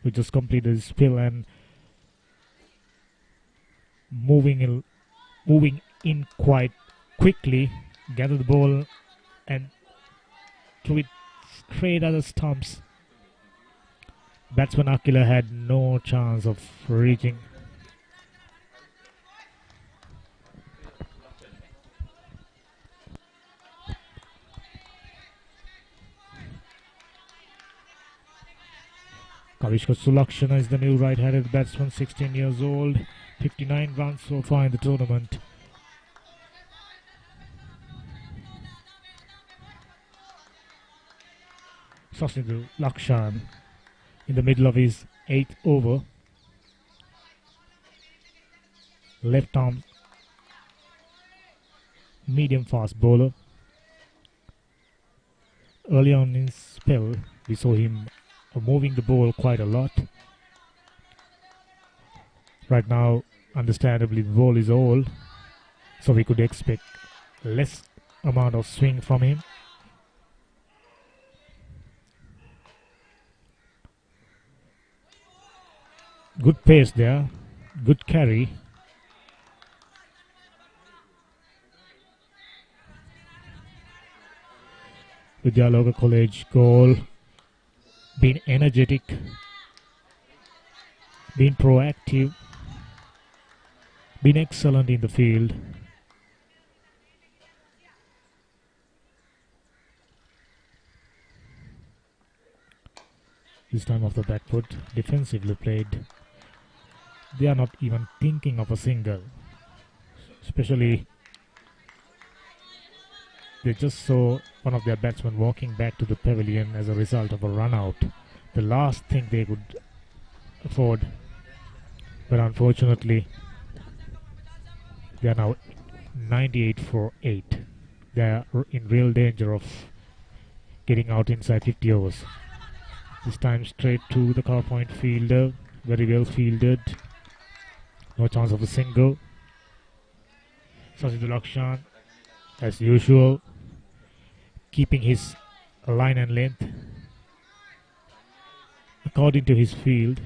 who just completed his spill and moving in quite quickly, gathered the ball and threw it straight at the stumps. Batsman Akila had no chance of reaching. Kavishka Sulakshana is the new right-handed batsman, 16 years old, 59 runs so far in the tournament. Sasindhu Lakshan in the middle of his 8th over. Left arm medium fast bowler. Early on in his spell, we saw him moving the ball quite a lot. Right now, understandably, the ball is old, so we could expect less amount of swing from him. Good pace there, good carry. Vidyaloka College goal. Being energetic, being proactive, being excellent in the field. This time off the back foot, defensively played. They are not even thinking of a single. Especially, they just saw one of their batsmen walking back to the pavilion as a result of a run out. The last thing they could afford. But unfortunately, they are now 98 for for 8. They are in real danger of getting out inside 50 overs. This time straight to the cover point fielder. Very well fielded. No chance of a single. Vidyaloka, as usual, keeping his line and length according to his field.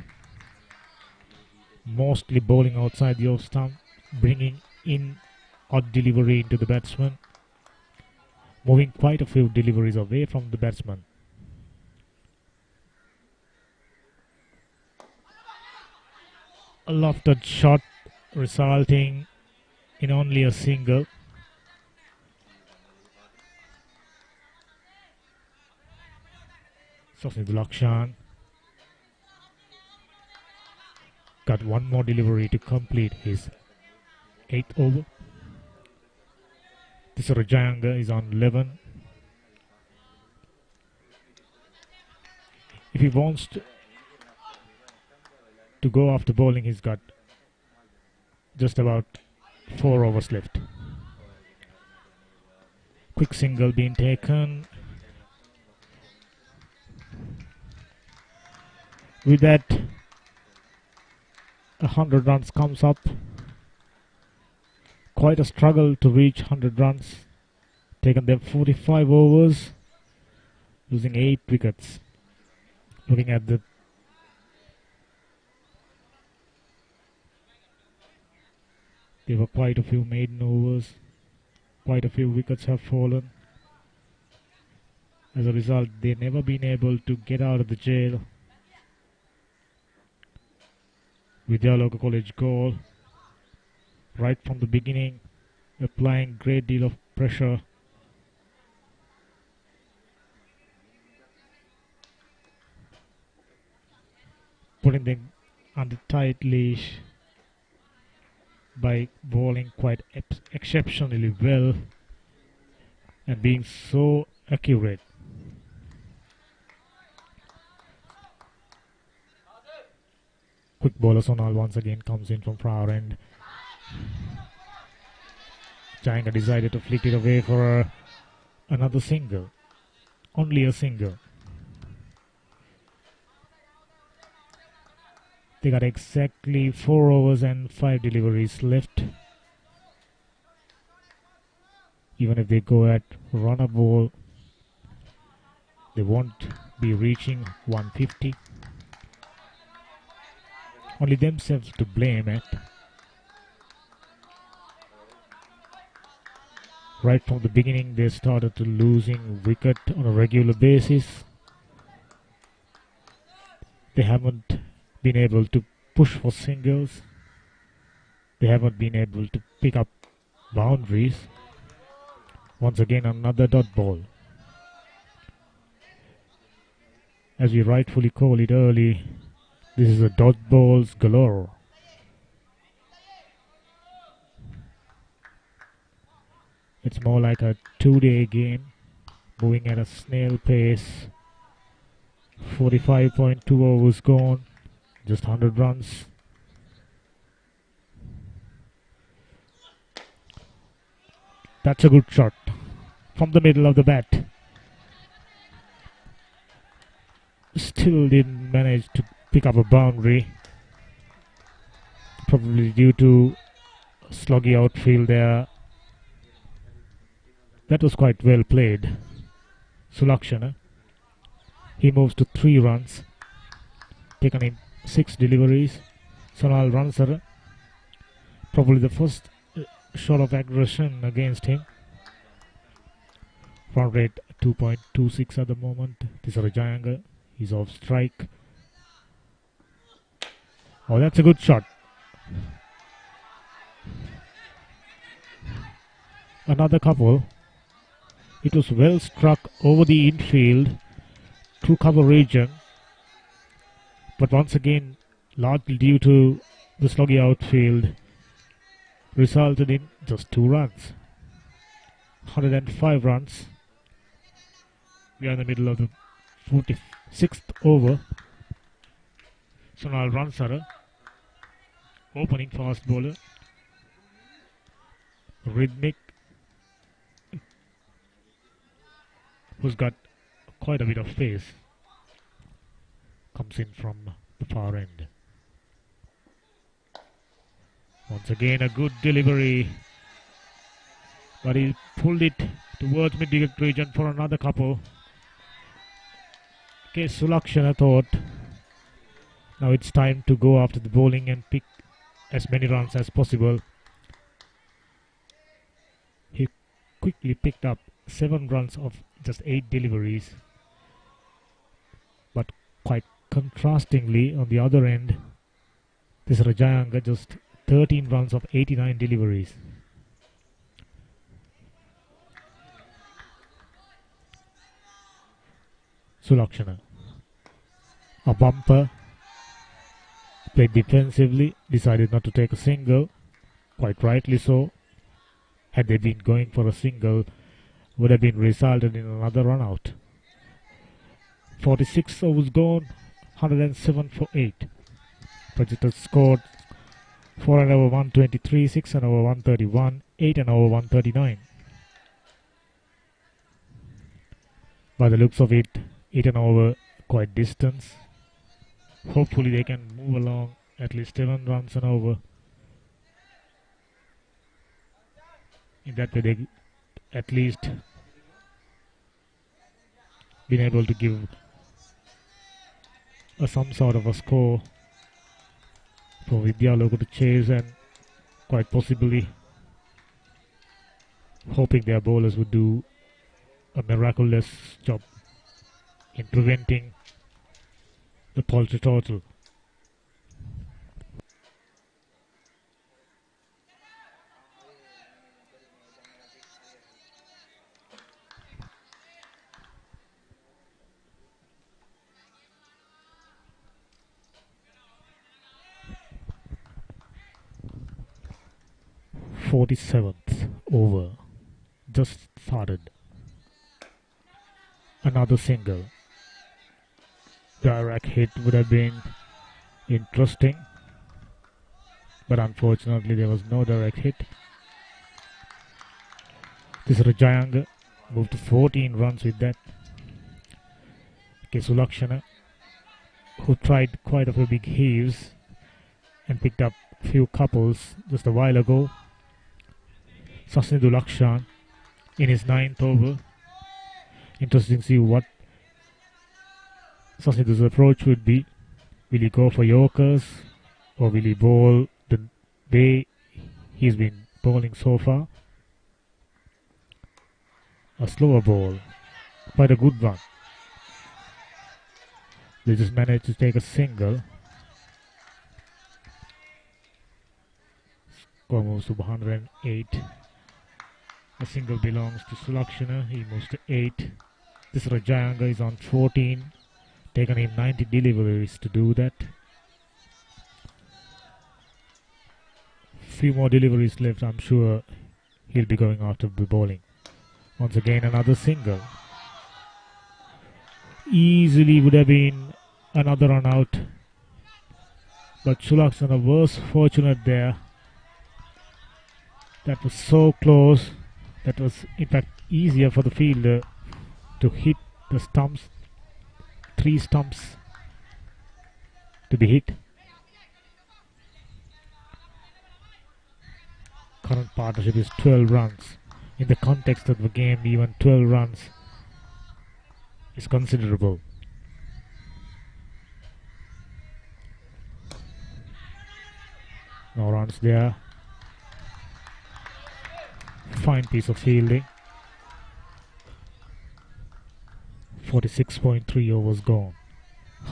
Mostly bowling outside the off stump, bringing in odd delivery into the batsman. Moving quite a few deliveries away from the batsman. A lofted shot resulting in only a single. Vidyaloka got one more delivery to complete his 8th over. Vidyaloka is on 11. If he wants to go after bowling, he's got just about 4 overs left. Quick single being taken. With that, 100 runs comes up. Quite a struggle to reach 100 runs. Taken them 45 overs, losing 8 wickets. Looking at the there were quite a few maiden overs. Quite a few wickets have fallen. As a result, they've never been able to get out of the jail. Vidyaloka College goal. Right from the beginning, applying great deal of pressure. Putting them under tight leash by bowling quite exceptionally well and being so accurate. Quick bowler Sonal once again comes in from far end. Jayanga decided to flick it away for another single. Only a single. They got exactly 4 overs and 5 deliveries left. Even if they go at runner ball, they won't be reaching 150. Only themselves to blame at. Right from the beginning, they started to losing wicket on a regular basis. They haven't been able to push for singles. They haven't been able to pick up boundaries. Once again, another dot ball. As we rightfully call it early, this is a dot balls galore. It's more like a 2-day game, moving at a snail pace. 45.2 overs gone, just 100 runs. That's a good shot from the middle of the bat. Still didn't manage to pick up a boundary. Probably due to sloggy outfield there. That was quite well played. Vidyaloka. He moves to 3 runs. Taken in 6 deliveries. Sonal Ransar. Probably the first shot of aggression against him. Front rate 2.26 at the moment. Vidyaloka. He's off strike. Oh, that's a good shot. Another couple. It was well struck over the infield through cover region. But once again, largely due to the sloggy outfield, resulted in just 2 runs. 105 runs. We are in the middle of the 46th over. Sonal Ransar, opening fast bowler. Rhythmic, who's got quite a bit of pace, comes in from the far end. Once again, a good delivery, but he pulled it towards mid-wicket region for another couple. Okay, Sulakshana thought now it's time to go after the bowling and pick as many runs as possible. He quickly picked up 7 runs of just 8 deliveries, but quite contrastingly on the other end, this Rajayanga just 13 runs of 89 deliveries. Sulakshana, a bumper, played defensively, decided not to take a single, quite rightly so. Had they been going for a single, would have been resulted in another run out. 46 overs gone, 107 for 8. Projectors scored 4 and over 123, 6 and over 131, 8 and over 139. By the looks of it, 8 and over quite distance. Hopefully they can move along at least 7 runs and over. In that way they at least been able to give some sort of a score for Vidyaloka to chase, and quite possibly hoping their bowlers would do a miraculous job in preventing the paltry total. "47th over, just started. Another single. Direct hit would have been interesting, but unfortunately there was no direct hit. This Rajayanga moved to 14 runs with that. Okay, Sulakshana, who tried quite a few big heaves and picked up few couples just a while ago. Sasnidu Lakshan in his 9th over. Interesting to see what Sasnidu's approach would be. Will he go for Yorkers, or will he bowl the way he's been bowling so far? A slower ball, quite a good one. They just managed to take a single. Score moves to 108. A single belongs to Sulakshana. He moves to 8. This Rajayanga is on 14. Taken him 90 deliveries to do that. Few more deliveries left. I'm sure he'll be going out of the bowling. Once again, another single. Easily would have been another run out, but Sulakshana was fortunate there. That was so close. That was in fact easier for the fielder to hit the stumps. 3 stumps to be hit. Current partnership is 12 runs. In the context of the game, even 12 runs is considerable. No runs there. Fine piece of fielding. 46.3 overs gone.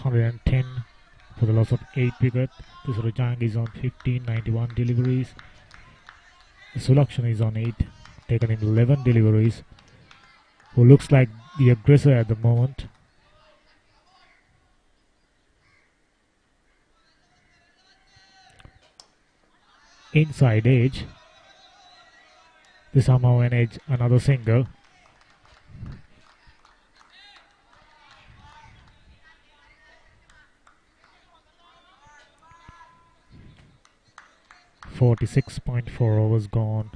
110 for the loss of 8 wicket. This Rajayanga is on 15, 91 deliveries. Sulakshana is on 8, taken in 11 deliveries. Who looks like the aggressor at the moment. Inside edge. They somehow manage another single. (46.4 overs gone).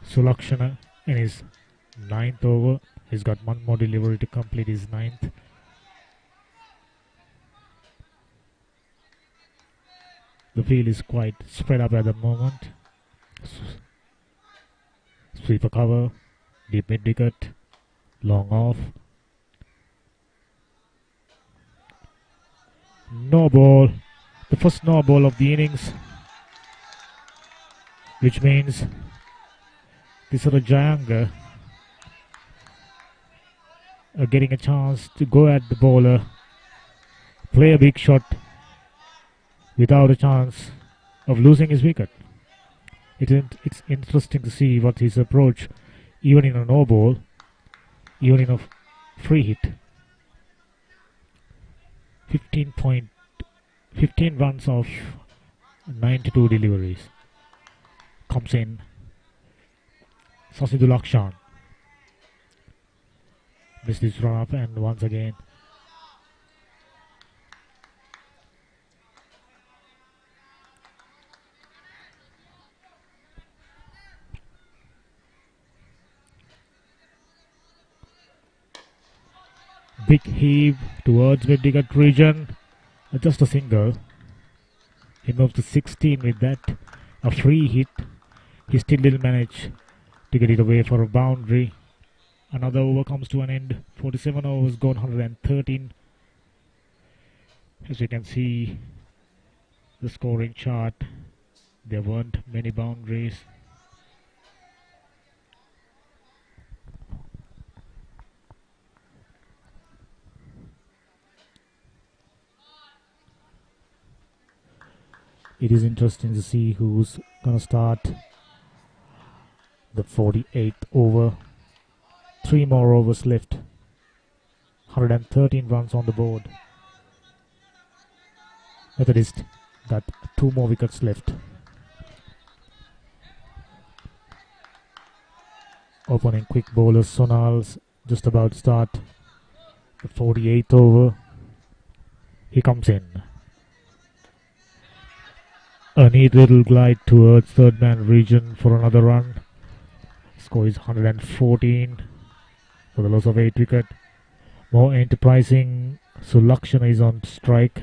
Sulakshana in his 9th over He's got one more delivery to complete his 9th. The field is quite spread up at the moment. Sweeper cover, deep mid wicket, long off. No ball. The first no ball of the innings, which means Vidyaloka are getting a chance to go at the bowler, play a big shot without a chance of losing his wicket. It's interesting to see what his approach, even in a no ball, even in a free hit. 15 runs of 92 deliveries. Comes in Vidyaloka. Missed this run up, and once again big heave towards mid-wicket region. Just a single. He moves to 16 with that. A free hit. He still didn't manage to get it away for a boundary. Another over comes to an end. 47 overs gone, 113. As you can see, the scoring chart, there weren't many boundaries. It is interesting to see who's going to start the 48th over. 3 more overs left. 113 runs on the board. Methodist got 2 more wickets left. Opening quick bowlers, Sonal's just about to start the 48th over. He comes in. A neat little glide towards third man region for another run. Score is 114 for the loss of 8 wicket. More enterprising. Vidyaloka is on strike.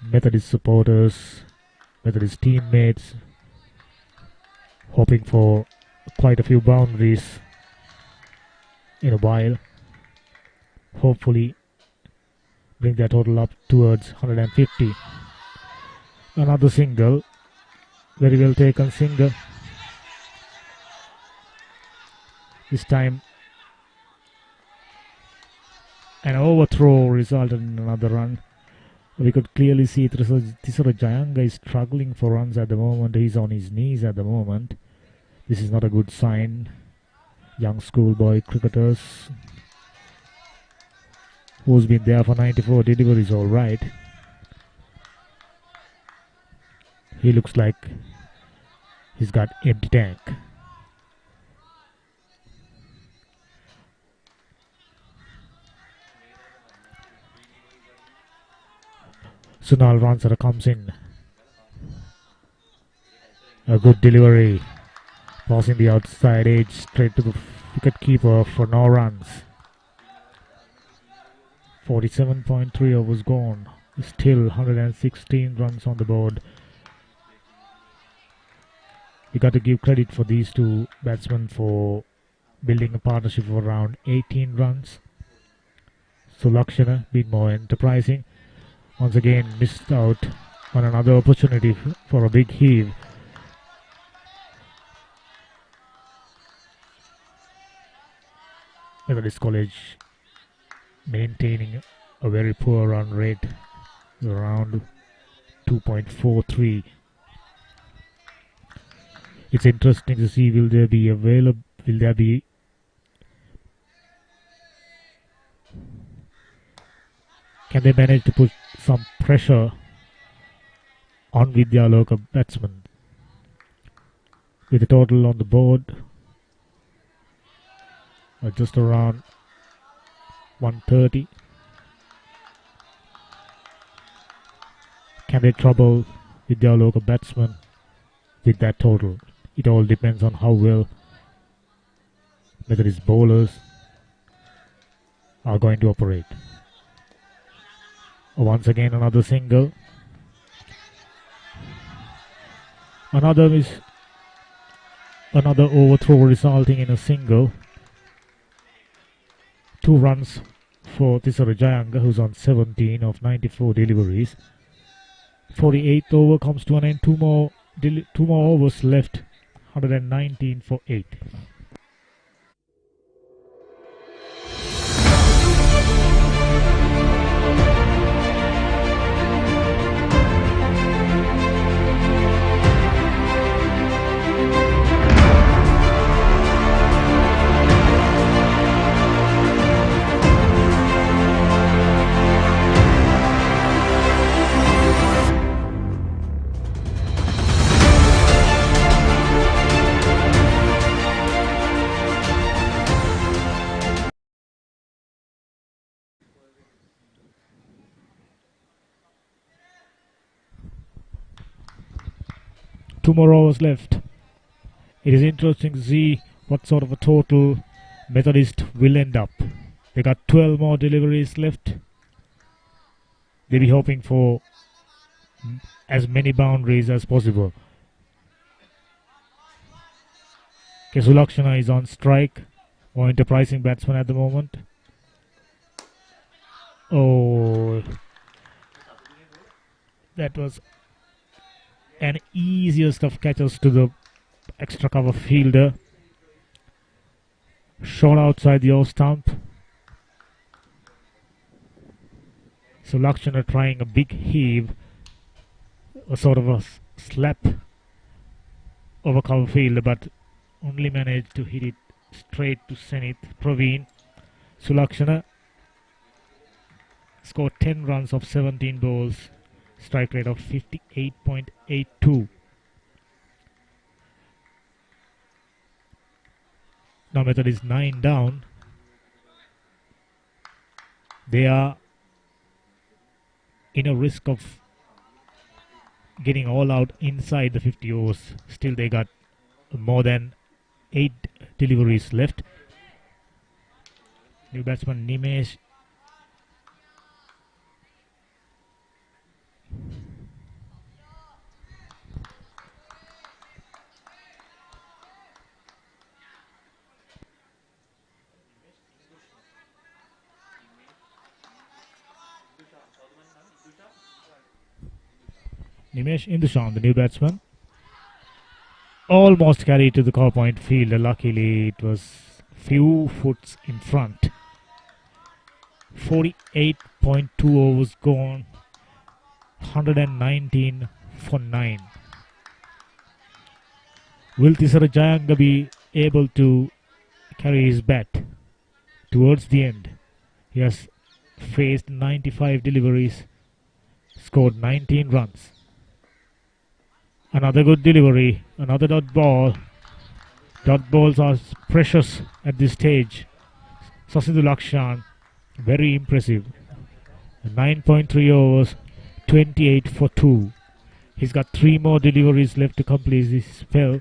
Methodist supporters, Methodist teammates hoping for quite a few boundaries in a while. Hopefully bring their total up towards 150. Another single, very well taken single. This time an overthrow resulted in another run. We could clearly see Vidyaloka is struggling for runs at the moment. He's on his knees at the moment. This is not a good sign. Young schoolboy cricketers who's been there for 94 deliveries, all right. He looks like he's got empty tank. Sunal Ransara comes in. A good delivery. Passing the outside edge straight to the wicket keeper for no runs. 47.3 overs gone. Still 116 runs on the board. You got to give credit for these two batsmen for building a partnership of around 18 runs. So Vidyaloka been more enterprising. Once again missed out on another opportunity for a big heave. Methodist College maintaining a very poor run rate, around 2.43. It's interesting to see will there be can they manage to put some pressure on Vidyaloka batsmen. With the total on the board just around 130. Can they trouble Vidyaloka batsmen with that total? It all depends on how well Methodist bowlers are going to operate. Once again, another single. Another overthrow resulting in a single. 2 runs for Tisara Jayanga, who's on 17 of 94 deliveries. 48th over comes to an end. Two more overs left. 119 for 8. Two more overs left. It is interesting to see what sort of a total Methodist will end up. They got 12 more deliveries left. They'll be hoping for as many boundaries as possible. Kesulakshana is on strike, or enterprising batsman at the moment. Oh, that was an easiest of catches to the extra cover fielder. Shot outside the off stump. So Lakshana trying a big heave, a sort of a slap over cover fielder, but only managed to hit it straight to Zenith. Praveen Sulakshana scored 10 runs of 17 balls, strike rate of 58.82. Now Method is 9 down. They are in a risk of getting all out inside the 50 overs. Still they got more than 8 deliveries left. New batsman Nimesh Indushan, the new batsman, almost carried to the cover point field. Luckily, it was few foots in front. 48.2 overs gone. 119 for 9. Will Tisara Jayanga be able to carry his bat towards the end? He has faced 95 deliveries, scored 19 runs. Another good delivery, another dot ball. Dot balls are precious at this stage. Sasidhu Lakshan, very impressive. 9.3 overs, 28 for 2. He's got 3 more deliveries left to complete this spell.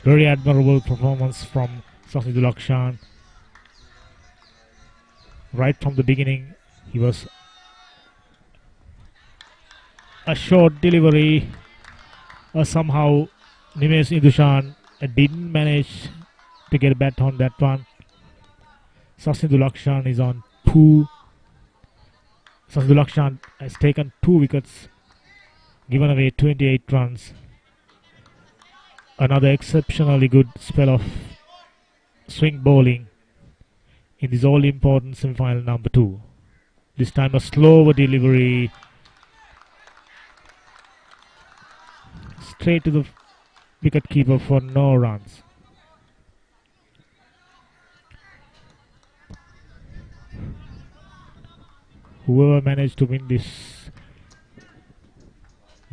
Very admirable performance from Sasidhu Lakshan. Right from the beginning, he was a short delivery. Somehow Nimesh Indushan didn't manage to get a bat on that one. Sasidhu Lakshan is on 2. Sasidhu Lakshan has taken 2 wickets, given away 28 runs. Another exceptionally good spell of swing bowling in this all-important semi-final number 2. This time a slower delivery, straight to the wicket keeper for no runs. Whoever managed to win this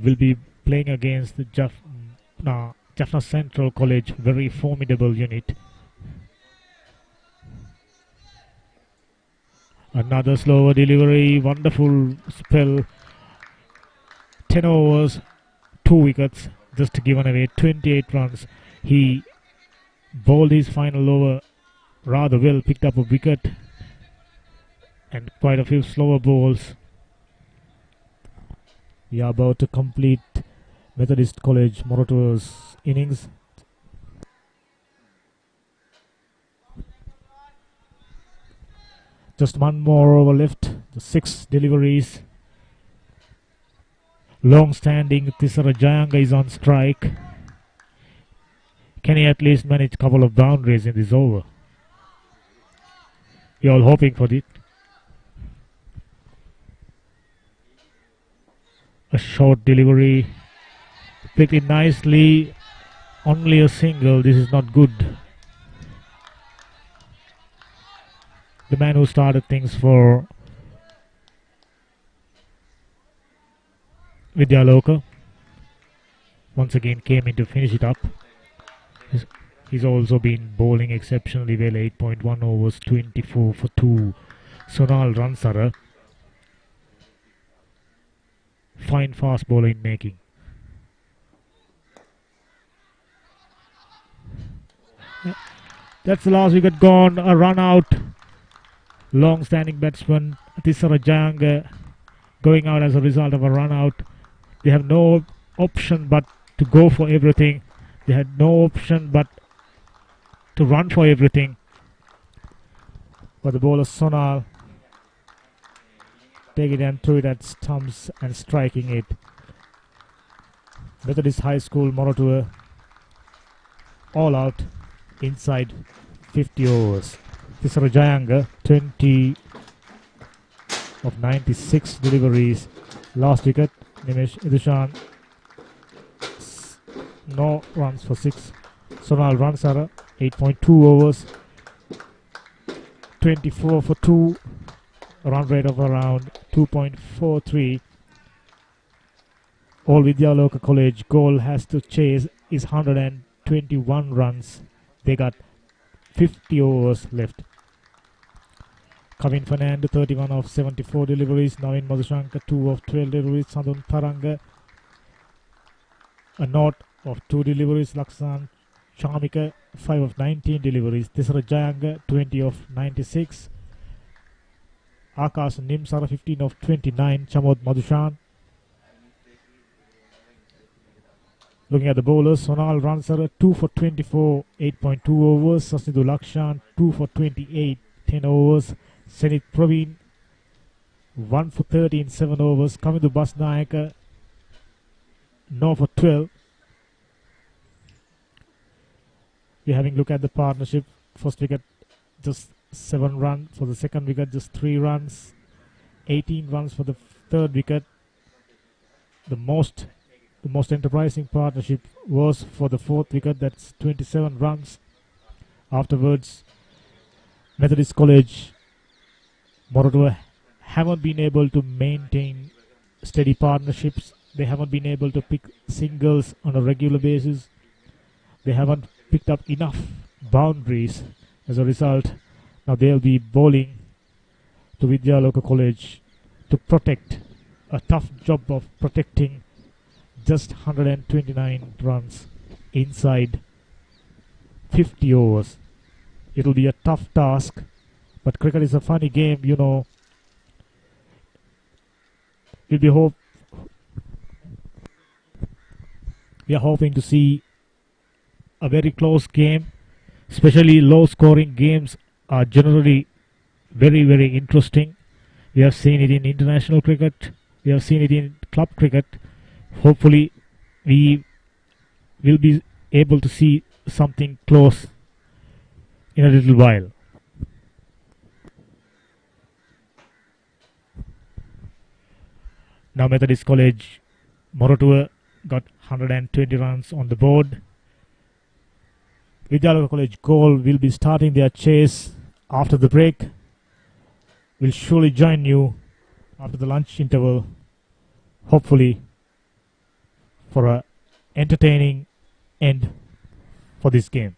will be playing against the Jaffna Central College, very formidable unit. Another slower delivery, wonderful spell. 10 overs, 2 wickets, just given away 28 runs. He bowled his final over rather well, picked up a wicket and quite a few slower balls. We are about to complete Methodist College Moratuwa's innings. Just one more over left. The 6 deliveries. Long-standing Tisara Jayanga is on strike. Can he at least manage a couple of boundaries in this over? We are all hoping for it. A short delivery. Picked it nicely. Only a single. This is not good. The man who started things for Vidyaloka once again came in to finish it up. He's also been bowling exceptionally well. 8.1 overs, 24 for 2. Sonal Ransara. Fine fast bowler in making. That's the last wicket gone. A run out. Long-standing batsman Tisara Jayanga going out as a result of a run out. They have no option but to go for everything. They had no option but to run for everything. But the bowler Sonal taking it and threw it at stumps and striking it. Methodist High School Moratuwa all out inside 50 overs. Tisara Jayanga 20 of 96 deliveries. Last wicket Nimesh Idushan, no runs for 6. Sonal Ransara 8.2 overs, 24 for 2, run rate of around 2.43. All Vidyaloka College goal has to chase is 121 runs. They got 50 overs left. Kavin Fernando 31 of 74 deliveries. Navin Madhushanka 2 of 12 deliveries. Sadun Taranga a knot of 2 deliveries. Laksan Chamika 5 of 19 deliveries. Tisara Jayanga 20 of 96. Akash Nimsara 15 of 29. Chamod Madhushan. Looking at the bowlers, Sonal Ransara 2 for 24, 8.2 overs. Sasnidu Lakshan 2 for 28, 10 overs. Senith Praveen 1 for 13, 7 overs. Kamindu Basnayaka no for 12. We're having a look at the partnership. First wicket just 7 runs. For the second wicket just 3 runs. 18 runs for the third wicket. The most enterprising partnership was for the fourth wicket. That's 27 runs. Afterwards, Methodist College Moratuwa haven't been able to maintain steady partnerships. They haven't been able to pick singles on a regular basis. They haven't picked up enough boundaries. As a result, now they'll be bowling to Vidyaloka College to protect. A tough job of protecting just 129 runs inside 50 overs. It'll be a tough task, but cricket is a funny game, you know. We are hoping to see a very close game. Especially low scoring games are generally very, very interesting. We have seen it in international cricket. We have seen it in club cricket. Hopefully we will be able to see something close in a little while. Now Methodist College Moratuwa got 120 runs on the board. Vidyaloka College goal will be starting their chase after the break. We'll surely join you after the lunch interval, hopefully for a entertaining end for this game.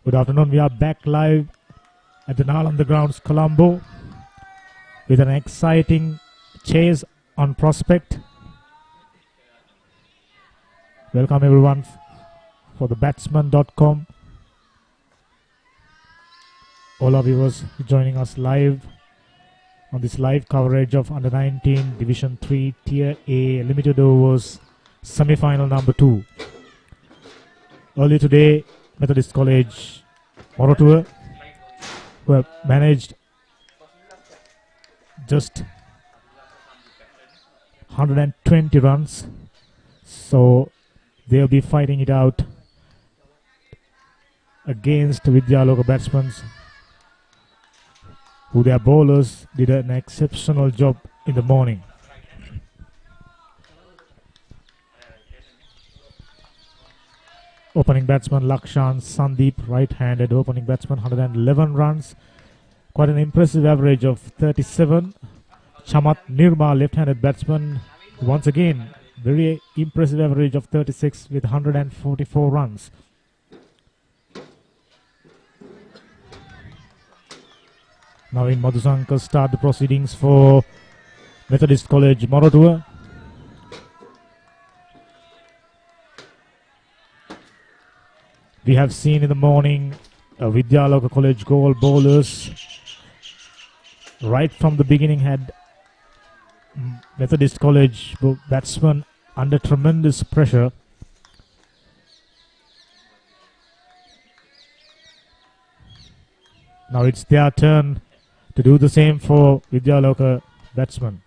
Good afternoon. We are back live at the Nalanda Grounds, Colombo, with an exciting chase on prospect. Welcome everyone for the Batsman.com. All our viewers joining us live on this live coverage of Under 19 Division 3 Tier A Limited Overs Semi-Final number 2. Earlier today, Methodist College Moratuwa, who have managed just 120 runs, so they'll be fighting it out against Vidyaloka batsmen, who their bowlers did an exceptional job in the morning. Opening batsman Lakshan Sandeep, right-handed opening batsman, 111 runs. Quite an impressive average of 37. Chamat Nirma, left-handed batsman, once again, very impressive average of 36 with 144 runs. Now in Madhusankar start the proceedings for Methodist College Moratuwa. We have seen in the morning Vidyaloka College goal bowlers right from the beginning had Methodist College batsmen under tremendous pressure. Now it's their turn to do the same for Vidyaloka batsmen.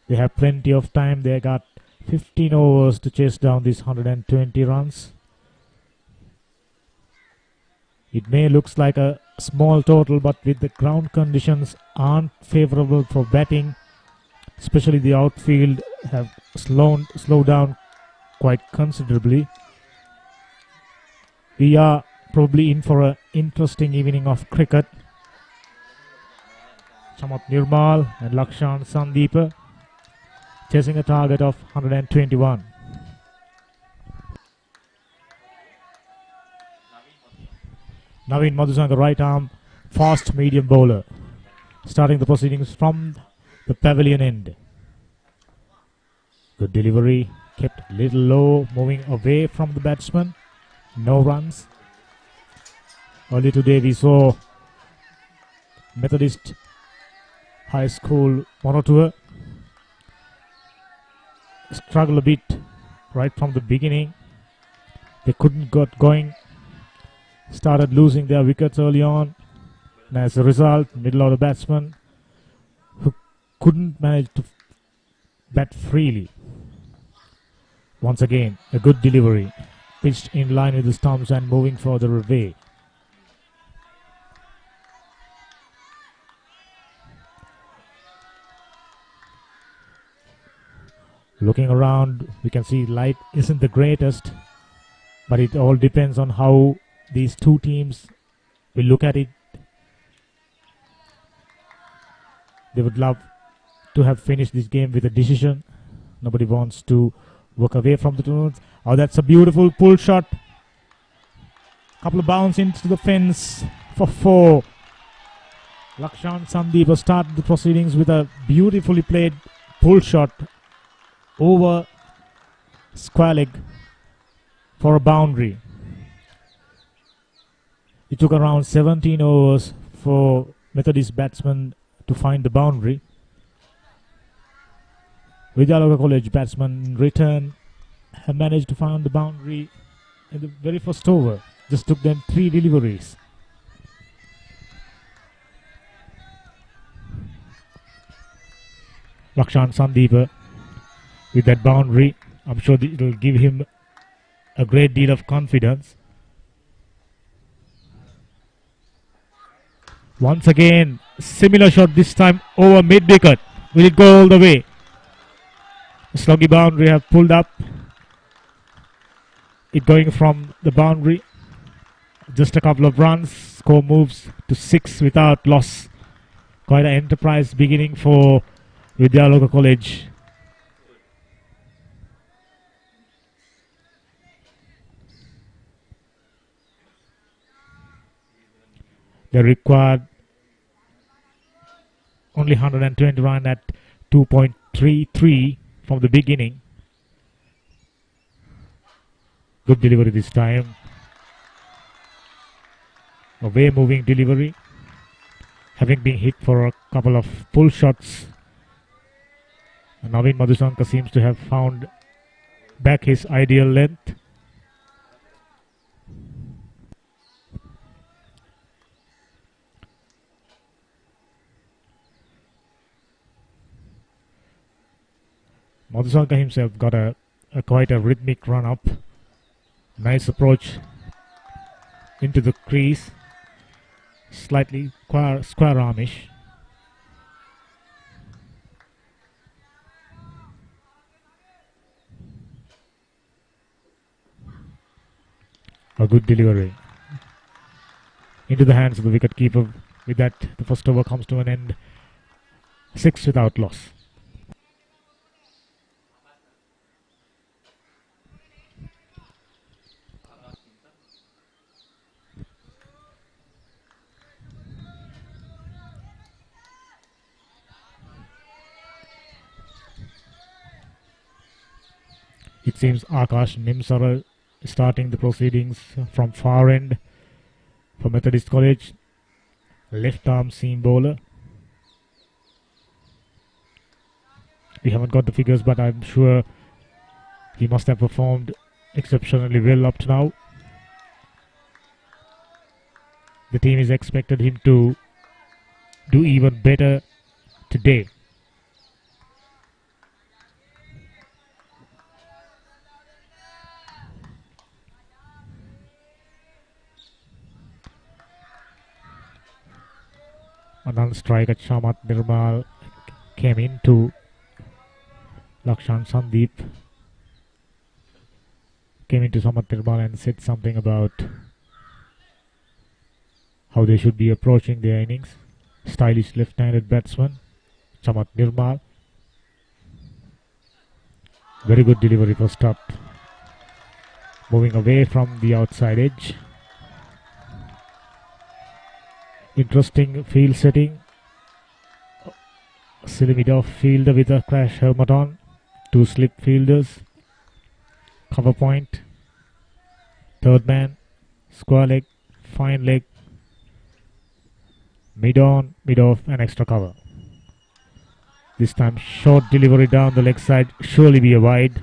They have plenty of time. They got 15 overs to chase down these 120 runs. It may look like a small total, but with the ground conditions aren't favorable for batting, especially the outfield have slowed down quite considerably. We are probably in for an interesting evening of cricket. Chamat Nirmal and Lakshan Sandeep chasing a target of 121. Naveen Madhusankar, right arm, fast medium bowler, starting the proceedings from the pavilion end. Good delivery, kept a little low, moving away from the batsman. No runs. Earlier today we saw Methodist High School Moratuwa struggle a bit right from the beginning. They couldn't get going, started losing their wickets early on, and as a result, middle order batsmen who couldn't manage to bat freely. Once again, a good delivery, pitched in line with the stumps and moving further away. Looking around, we can see light isn't the greatest, but it all depends on how these two teams will look at it. They would love to have finished this game with a decision. Nobody wants to walk away from the turns. Oh, that's a beautiful pull shot. Couple of bounce into the fence for 4. Lakshan Sandeep started the proceedings with a beautifully played pull shot over square leg for a boundary. It took around 17 overs for Methodist batsmen to find the boundary. Vidyaloka College batsmen in return have managed to find the boundary in the very first over. Just took them 3 deliveries. Lakshan Sandeep with that boundary, I'm sure it will give him a great deal of confidence. Once again, similar shot, this time over mid-wicket. Will it go all the way? Sloggy boundary have pulled up. It going from the boundary. Just a couple of runs. Score moves to 6 without loss. Quite an enterprise beginning for Vidyaloka College. They required only 120 run at 2.33 from the beginning. Good delivery this time. Away moving delivery. Having been hit for a couple of pull shots, Navin Madhusanka seems to have found back his ideal length. Madhusanka himself got a quite a rhythmic run up. Nice approach into the crease. Slightly square armish. A good delivery into the hands of the wicket keeper. With that, the first over comes to an end. 6 without loss. It seems Akash Nimsara starting the proceedings from far end for Methodist College. Left arm seam bowler. We haven't got the figures, but I'm sure he must have performed exceptionally well up to now. The team is expected him to do even better today. Another striker, Shamat Nirmal, came into Lakshan Sandeep. Came into Shamat Nirmal and said something about how they should be approaching their innings. Stylish left-handed batsman, Shamat Nirmal. Very good delivery first up. Moving away from the outside edge. Interesting field setting. Silly mid-off fielder with a crash helmet on. 2 slip fielders. Cover point. Third man. Square leg. Fine leg. Mid-on, mid-off and extra cover. This time short delivery down the leg side. Surely be a wide.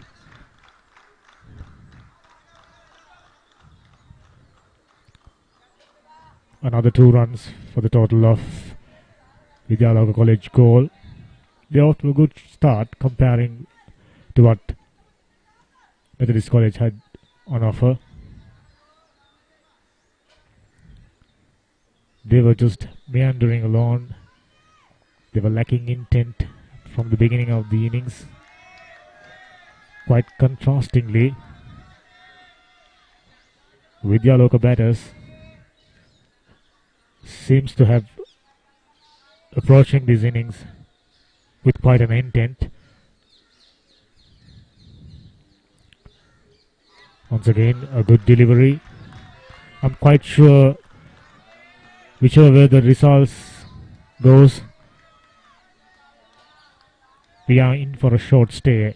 Another 2 runs for the total of Vidyaloka College goal. They're off to a good start comparing to what Methodist College had on offer. They were just meandering along. They were lacking intent from the beginning of the innings. Quite contrastingly, Vidyaloka batters seems to have approaching these innings with quite an intent. Once again, a good delivery. I'm quite sure whichever way the results goes, we are in for a short stay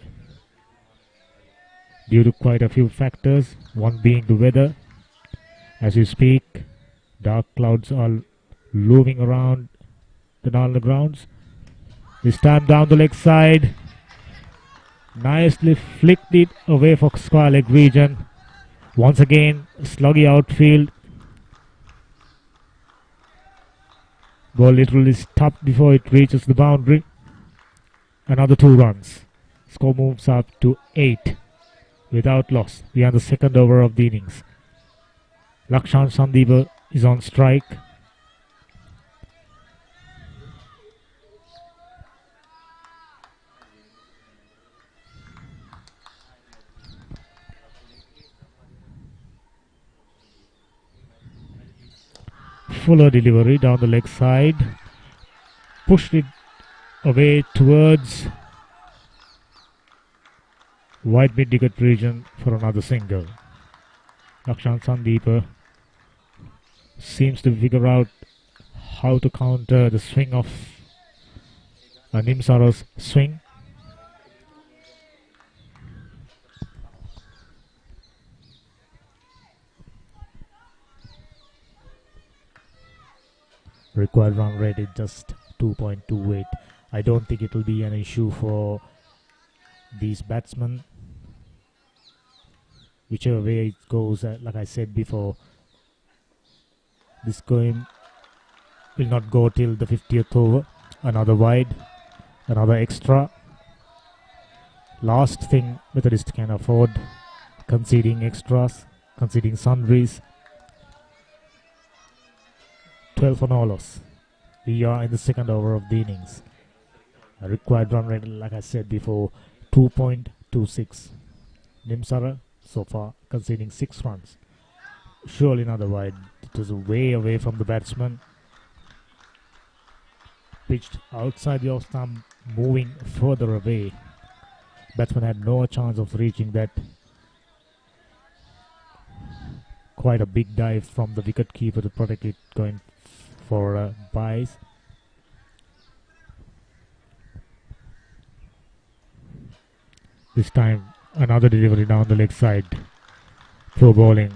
due to quite a few factors, one being the weather. As you speak, dark clouds are looming around the Nalanda grounds. This time down the leg side. Nicely flicked it away for square leg region. Once again, sluggy outfield. Ball literally stopped before it reaches the boundary. Another 2 runs. Score moves up to 8 without loss. We are the second over of the innings. Lakshan Sandeep is on strike. Fuller delivery down the leg side. Pushed it away towards wide mid-wicket region for another single. Lakshan Sandeep seems to figure out how to counter the swing of Nimsara's swing. Required run rate is just 2.28. I don't think it will be an issue for these batsmen. Whichever way it goes, like I said before, this game will not go till the 50th over. Another wide, another extra. Last thing Methodist can afford, conceding extras, conceding sundries. 12 for no loss. We are in the second over of the innings. A required run rate, like I said before, 2.26. Nimsara so far conceding 6 runs. Surely another wide. It was way away from the batsman. Pitched outside the off stump, moving further away. Batsman had no chance of reaching that. Quite a big dive from the wicket keeper to protect it, going for byes. This time another delivery down the leg side. Poor bowling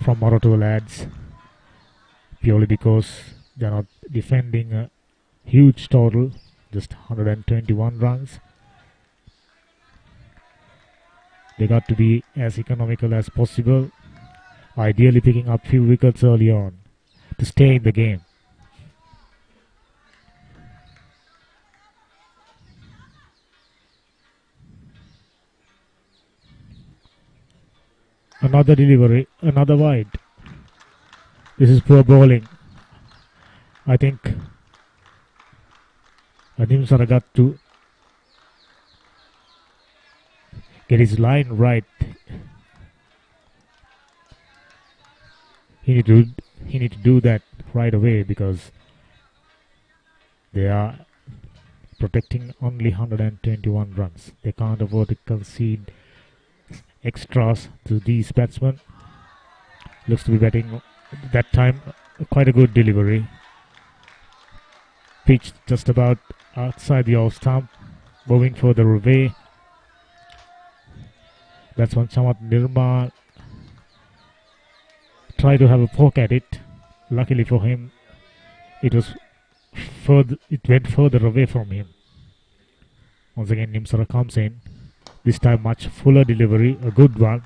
from Moratuwa lads, purely because they are not defending a huge total, just 121 runs. They got to be as economical as possible, ideally picking up few wickets early on to stay in the game. Another delivery, another wide. This is poor bowling. I think Nimsara got to get his line right. He need to do that right away, because they are protecting only 121 runs. They can't afford to concede extras to these batsmen. Looks to be batting that time. Quite a good delivery. Pitched just about outside the off stump, moving further away. Batsman Chamat Nirmal tried to have a poke at it. Luckily for him, it went further away from him. Once again, Nimsara comes in. This time much fuller delivery, a good one.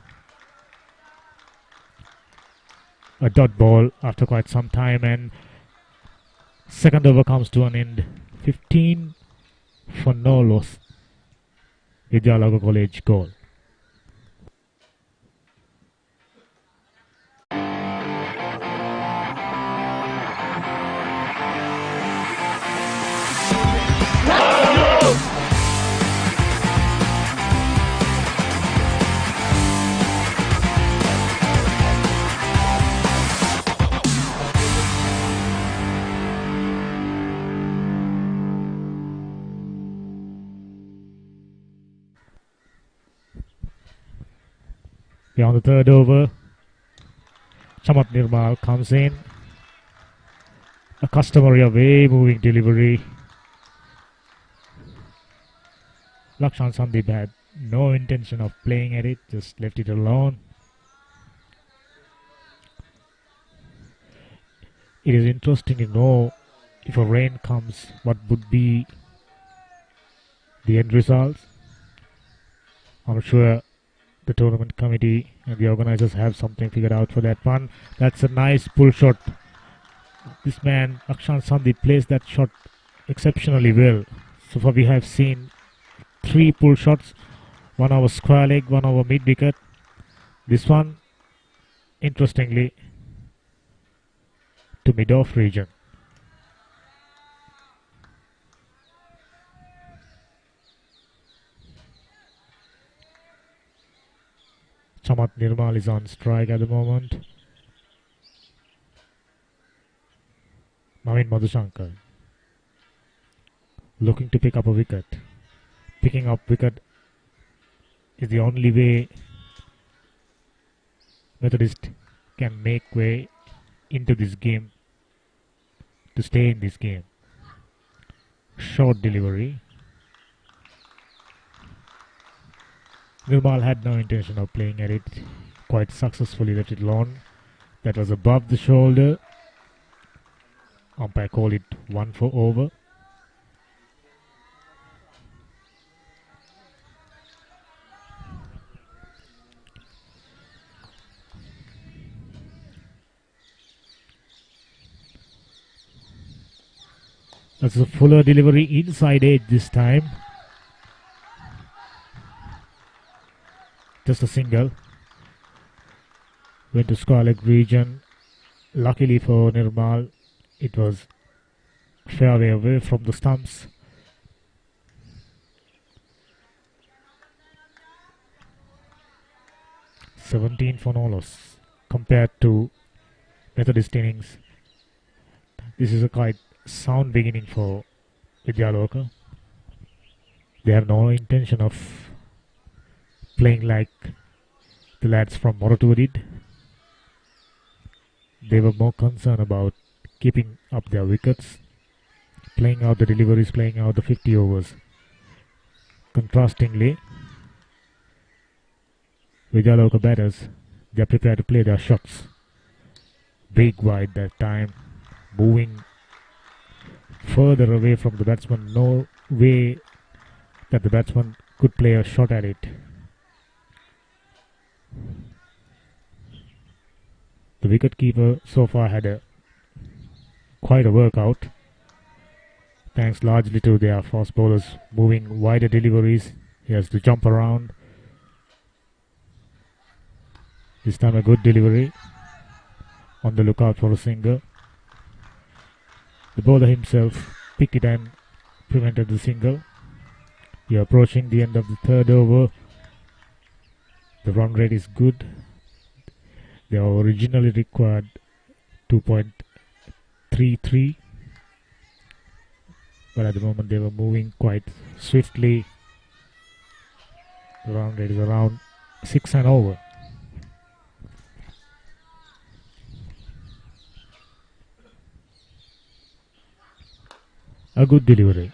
A dot ball after quite some time, and second over comes to an end. 15 for no loss. Vidyaloka College goal. On the third over, Chamat Nirmal comes in. A customary away moving delivery. Lakshan Sandeep had no intention of playing at it, just left it alone. It is interesting to know if a rain comes, what would be the end result. I'm sure the tournament committee and the organizers have something figured out for that one. That's a nice pull shot. This man, Lakshan Sandeep, plays that shot exceptionally well. So far we have seen 3 pull shots, one over square leg, one over mid wicket. This one, interestingly, to mid off region. Chamat Nirmal is on strike at the moment. Navin Madhushankar looking to pick up a wicket. Picking up wicket is the only way Methodist can make way into this game, to stay in this game. Short delivery. Nirmal had no intention of playing at it. Quite successfully left it long. That was above the shoulder. Umpire called it 1 for over. That's a fuller delivery inside edge this time. Just a single. Went to square leg region. Luckily for Nirmal, it was fairway away from the stumps. $17 for no loss compared to Methodist innings. This is a quite sound beginning for Vidyaloka. They have no intention of playing like the lads from Moratuwa did. They were more concerned about keeping up their wickets, playing out the deliveries, playing out the 50 overs. Contrastingly, Vidyaloka batters, they are prepared to play their shots. Big wide that time, moving further away from the batsman. No way that the batsman could play a shot at it. The wicketkeeper so far had quite a workout, thanks largely to their fast bowlers moving wider deliveries. He has to jump around. This time a good delivery. On the lookout for a single. The bowler himself picked it and prevented the single. We are approaching the end of the third over. The run rate is good. They originally required 2.33, but at the moment they were moving quite swiftly. The run rate is around 6 and over. A good delivery.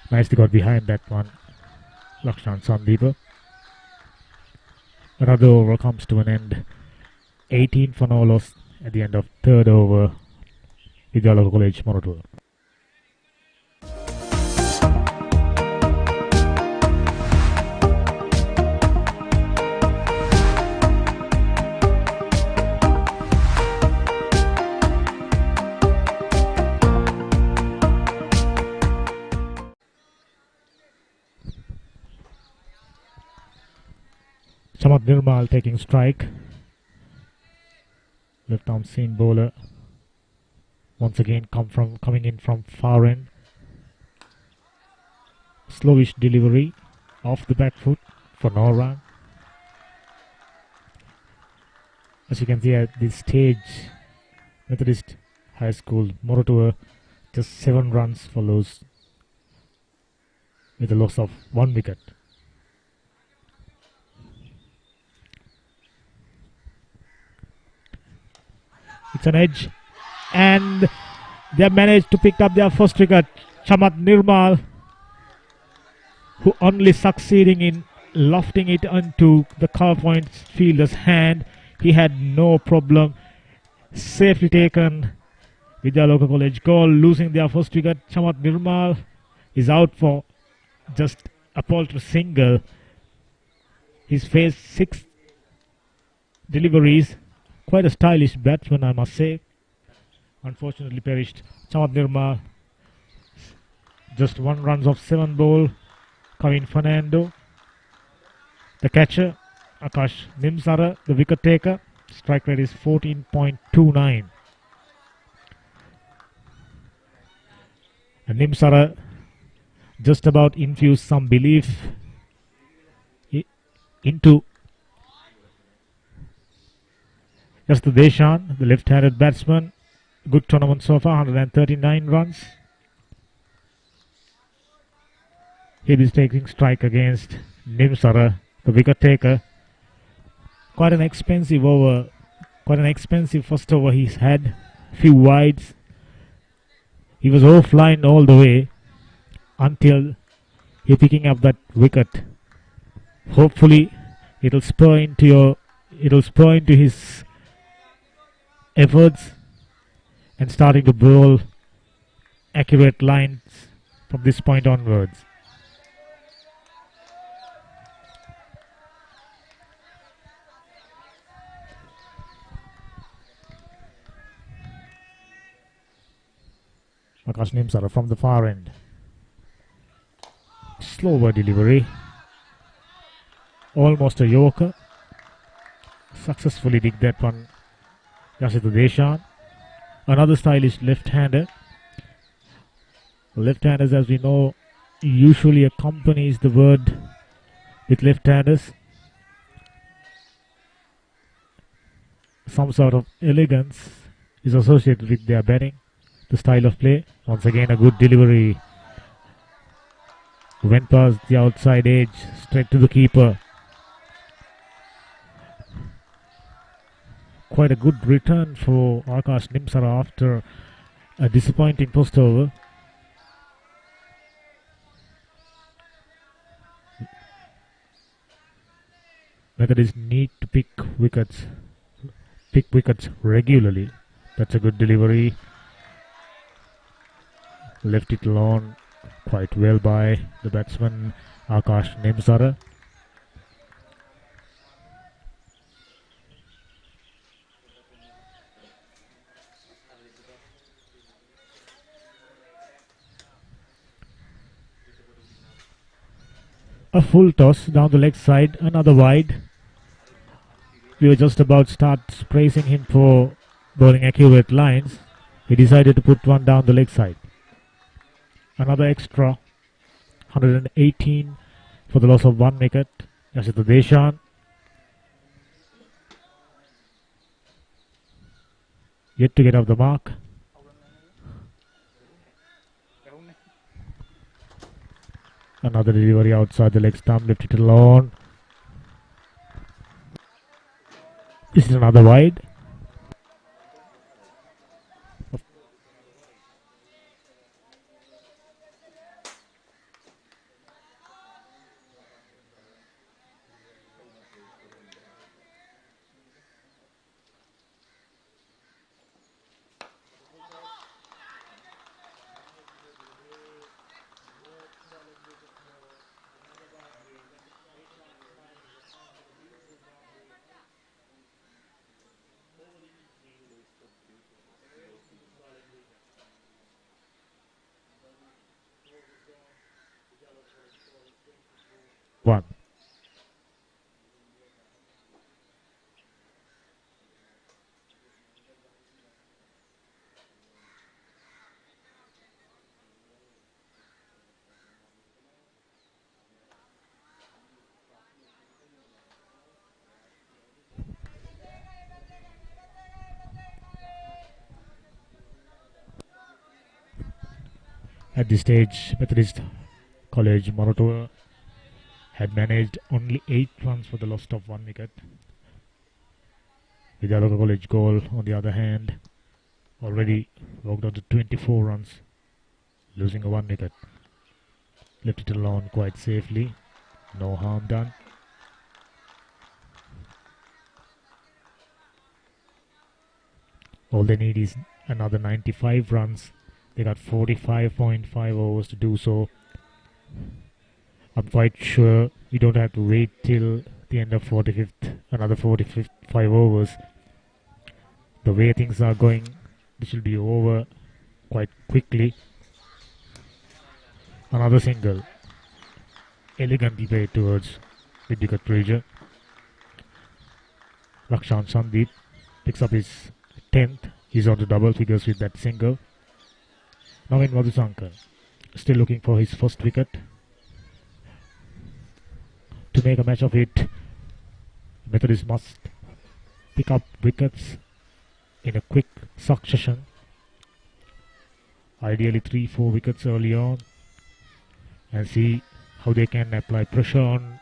Nicely got behind that one, Lakshman Sandeepa. Another over comes to an end. 18 for no loss at the end of third over. Vidyaloka College, Moratuwa. Chamat Nirmal taking strike. Left arm seam bowler. Once again coming in from far end. Slowish delivery off the back foot for no run. As you can see at this stage, Methodist High School, Moratuwa, just 7 runs follows with a loss of 1 wicket. It's an edge, and they have managed to pick up their first wicket. Chamat Nirmal, who only succeeding in lofting it onto the cover point fielder's hand. He had no problem. Safely taken. Vidyaloka College goal, losing their first wicket. Chamat Nirmal is out for just a paltry single. He's faced 6 deliveries. Quite a stylish batsman, I must say. Unfortunately perished. Chamat Nirmal, just 1 runs of 7 ball. Kavin Fernando, the catcher. Akash Nimsara, the wicket taker. Strike rate is 14.29. And Nimsara just about infused some belief into just the Deshan, the left-handed batsman. Good tournament so far, 139 runs. He is taking strike against Nimsara, the wicket taker. Quite an expensive over Quite an expensive first over he's had. Few wides. He was offline all the way until he picking up that wicket. Hopefully it'll spur into his efforts and starting to bowl accurate lines from this point onwards. Akash Nimsara from the far end. Slower delivery. Almost a yorker. Successfully dig that one. Yashita Deshan. Another stylish left-hander. Left-handers, as we know, usually accompanies the word with left-handers. Some sort of elegance is associated with their batting. The style of play. Once again, a good delivery. Went past the outside edge, straight to the keeper. Quite a good return for Akash Nimsara after a disappointing post over. Methodist need to pick wickets regularly. That's a good delivery. Left it alone quite well by the batsman Akash Nimsara. A full toss down the leg side, another wide. We were just about to start praising him for bowling accurate lines. He decided to put one down the leg side. Another extra. 118 for the loss of 1 wicket. Yashita Deshan. Yet to get off the mark. Another delivery outside the leg stump. Left it alone. This is another wide. One. At this stage, Methodist College Moratuwa had managed only 8 runs for the loss of 1 wicket. Vidyaloka College goal, on the other hand, already worked out to 24 runs, losing a 1 wicket. Left it alone quite safely, no harm done. All they need is another 95 runs. They got 45.5 overs to do so. I'm quite sure we don't have to wait till the end of another 45 overs. The way things are going, this will be over quite quickly. Another single. Elegantly played towards mid-wicket pressure. Rakshan Sandeep picks up his 10th. He's on to double figures with that single. Now in Madhusankar, still looking for his first wicket. To make a match of it, Methodist must pick up wickets in a quick succession. Ideally 3-4 wickets early on, and see how they can apply pressure on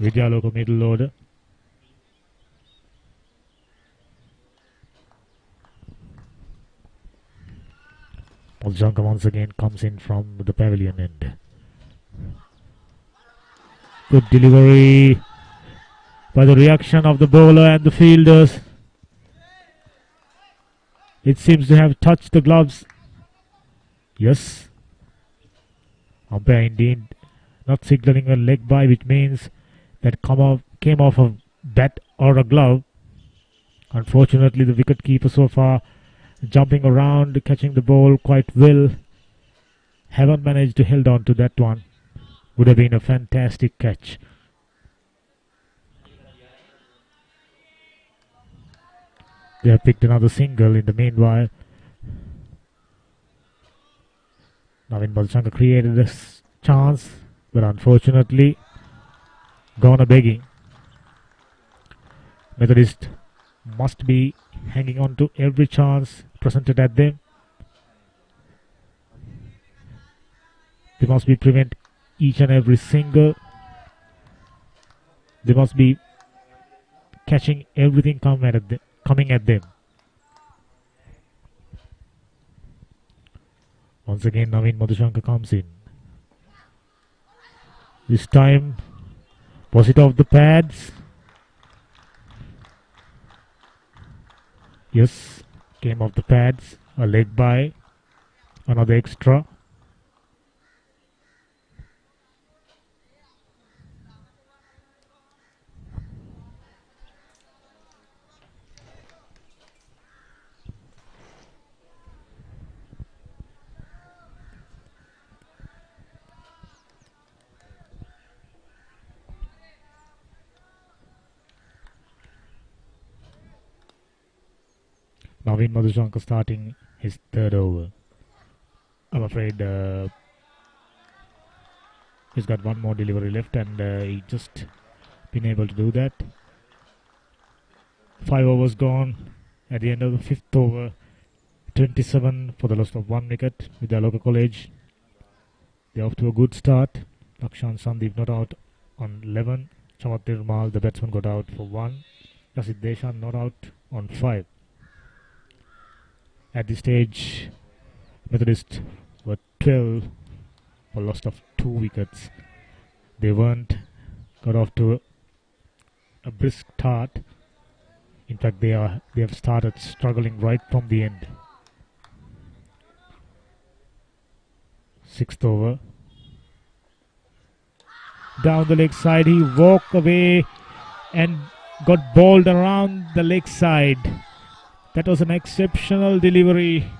Vidyaloka middle order. Janka once again comes in from the pavilion end. Good delivery by the reaction of the bowler and the fielders. It seems to have touched the gloves. Yes. Umpire indeed not signaling a leg by, which means that came off a bat or a glove. Unfortunately, the wicket keeper so far jumping around, catching the ball quite well. Haven't managed to hold on to that one. Would have been a fantastic catch. They have picked another single in the meanwhile. Navin Balchanka created a chance, but unfortunately gone a begging. Methodist must be hanging on to every chance presented at them. They must be prevent each and every single. They must be catching everything coming at them. Once again, Navin Madhushanka comes in. This time, was it off the pads? Yes, came off the pads. A leg by, another extra. Navin Madhushanka starting his third over. I'm afraid he's got one more delivery left, and he just been able to do that. 5 overs gone at the end of the 5th over. 27 for the loss of 1 wicket. Vidyaloka College, they're off to a good start. Lakshan Sandeep not out on 11. Chamat Nirmal, the batsman, got out for 1. Rasid Deshan not out on 5. At this stage, Methodist were 12 for loss of 2 wickets. They got off to a brisk start. In fact, they have started struggling right from the end. 6th over. Down the leg side, he walked away and got bowled around the leg side. That was an exceptional delivery.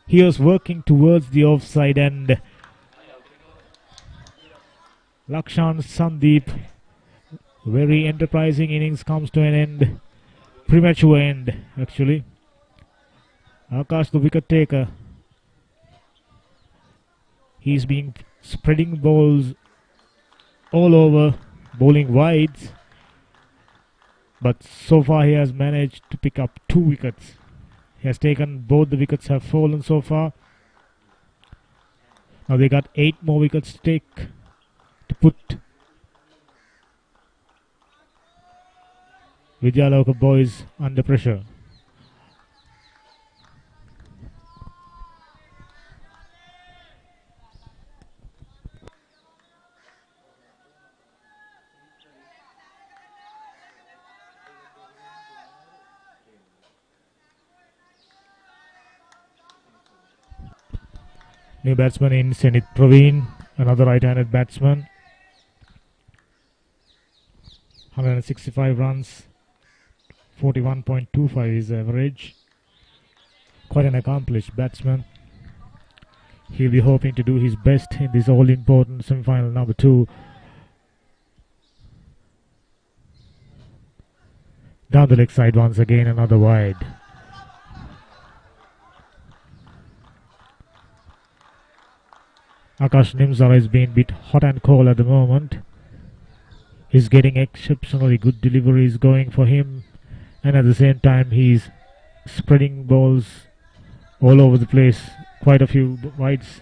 He was working towards the offside, and Lakshan Sandeep, very enterprising innings comes to an end. Premature end, actually. Akash, the wicket taker. He's been spreading balls all over, bowling wides. But so far he has managed to pick up 2 wickets. He has taken both the wickets have fallen so far. Now they got 8 more wickets to take to put Vidyaloka boys under pressure. New batsman in Senit Praveen, another right-handed batsman. 165 runs, 41.25 is average. Quite an accomplished batsman. He'll be hoping to do his best in this all-important semi-final number 2. Down the leg side once again, another wide. Akash Nimzara is being a bit hot and cold at the moment. He's getting exceptionally good deliveries going for him, and at the same time he's spreading balls all over the place. Quite a few wides.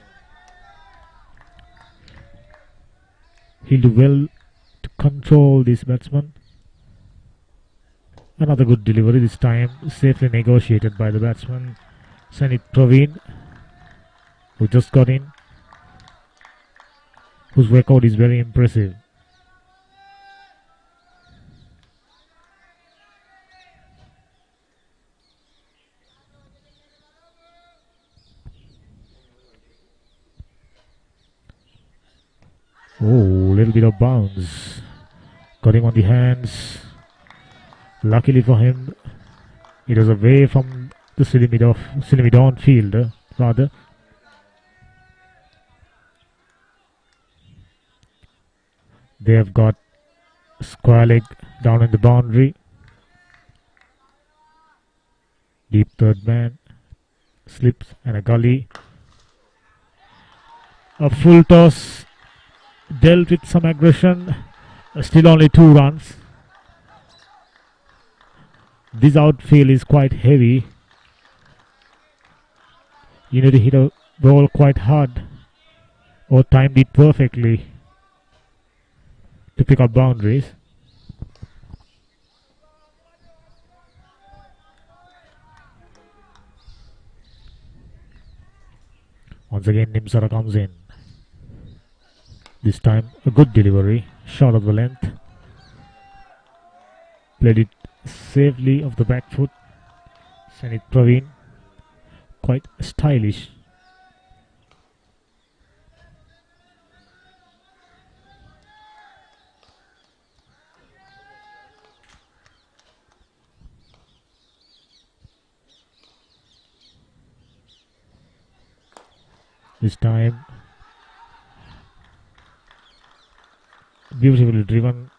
He'll do well to control this batsman. Another good delivery, this time safely negotiated by the batsman. Sanit Praveen, who just got in, whose record is very impressive. Oh, little bit of bounce. Got him on the hands. Luckily for him, it was away from the Silimidon field, rather. They have got square leg down in the boundary. Deep third man. Slips and a gully. A full toss. Dealt with some aggression. Still only 2 runs. This outfield is quite heavy. You need to hit a ball quite hard or timed it perfectly to pick up boundaries. Once again, Nimsara comes in. This time, a good delivery, short of the length. Played it safely off the back foot. Sanit Praveen, quite stylish. This time, beautifully driven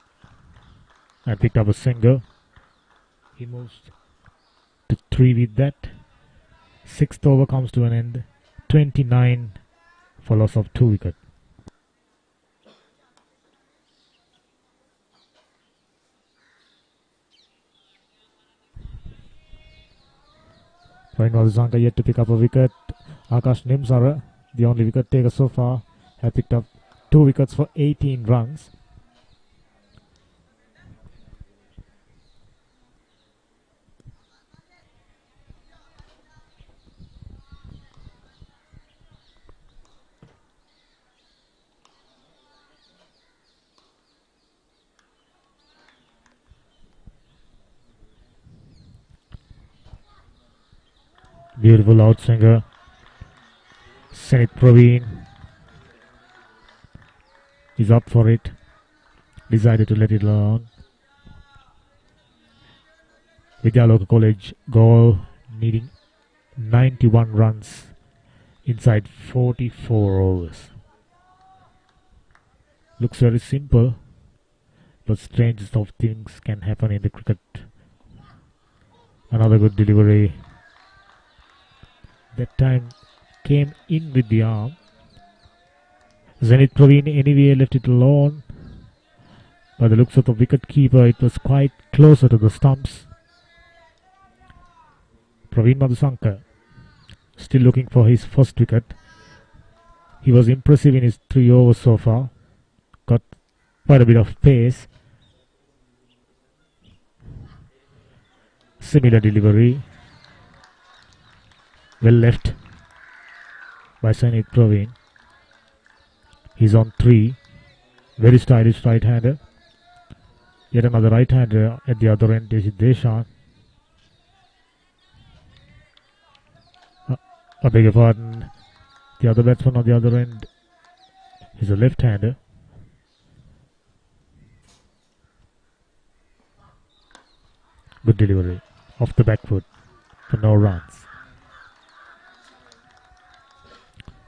and picked up a single. He moves to 3 with that. 6th over comes to an end. 29 for loss of 2 wickets. Praveen Madhusanka yet to pick up a wicket. Akash Nimsara, the only wicket taker so far, have picked up 2 wickets for 18 runs. Beautiful outswinger. Sanit Praveen is up for it. Decided to let it alone. Vidyaloka College goal needing 91 runs inside 44 overs. Looks very simple, but strangest of things can happen in the cricket. Another good delivery. That time came in with the arm. Sanit Praveen anyway left it alone. By the looks of the wicket keeper, it was quite closer to the stumps. Praveen Madhusanka still looking for his first wicket. He was impressive in his 3 overs so far. Got quite a bit of pace. Similar delivery. Well left by Sanit Praveen. He's on 3. Very stylish right-hander. Yet another right-hander at the other end is Deshan. I beg your pardon. The other batsman on the other end is a left-hander. Good delivery. Off the back foot for no runs.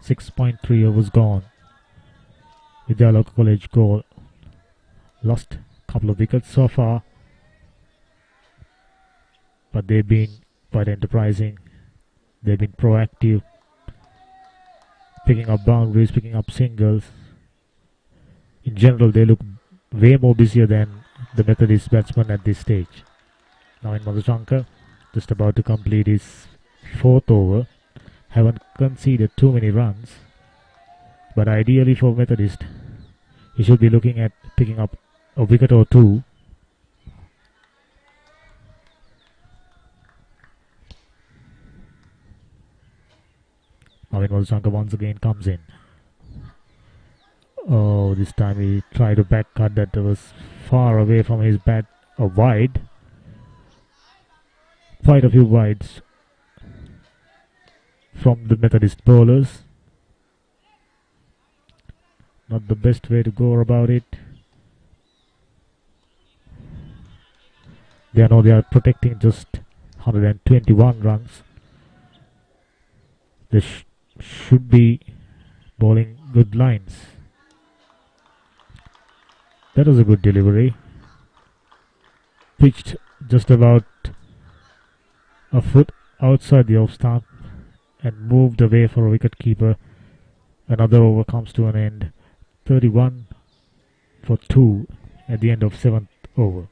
6.3 overs gone. Vidyaloka College goal. Lost a couple of wickets so far, but they've been quite enterprising. They've been proactive, picking up boundaries, picking up singles. In general, they look way more busier than the Methodist batsman at this stage. Now in Madhusanka, just about to complete his 4th over. Haven't conceded too many runs, but ideally for Methodist, he should be looking at picking up a wicket or 2. Navin Madhusanka once again comes in. Oh, this time he tried to back cut that was far away from his bat, wide. Quite a few wides from the Methodist bowlers. Not the best way to go about it. They are protecting just 121 runs. They should be bowling good lines. That was a good delivery. Pitched just about a foot outside the off stump and moved away for a wicket keeper. Another over comes to an end. 31 for 2 at the end of 7th over.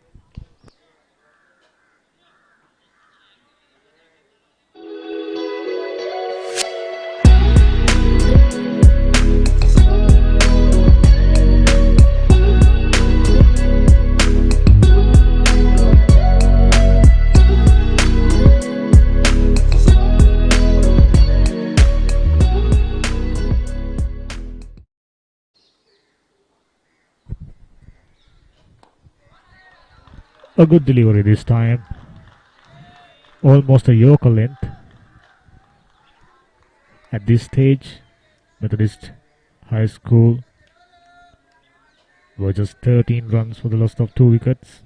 A good delivery this time. Almost a Yorker length. At this stage, Methodist High School were just 13 runs for the loss of 2 wickets.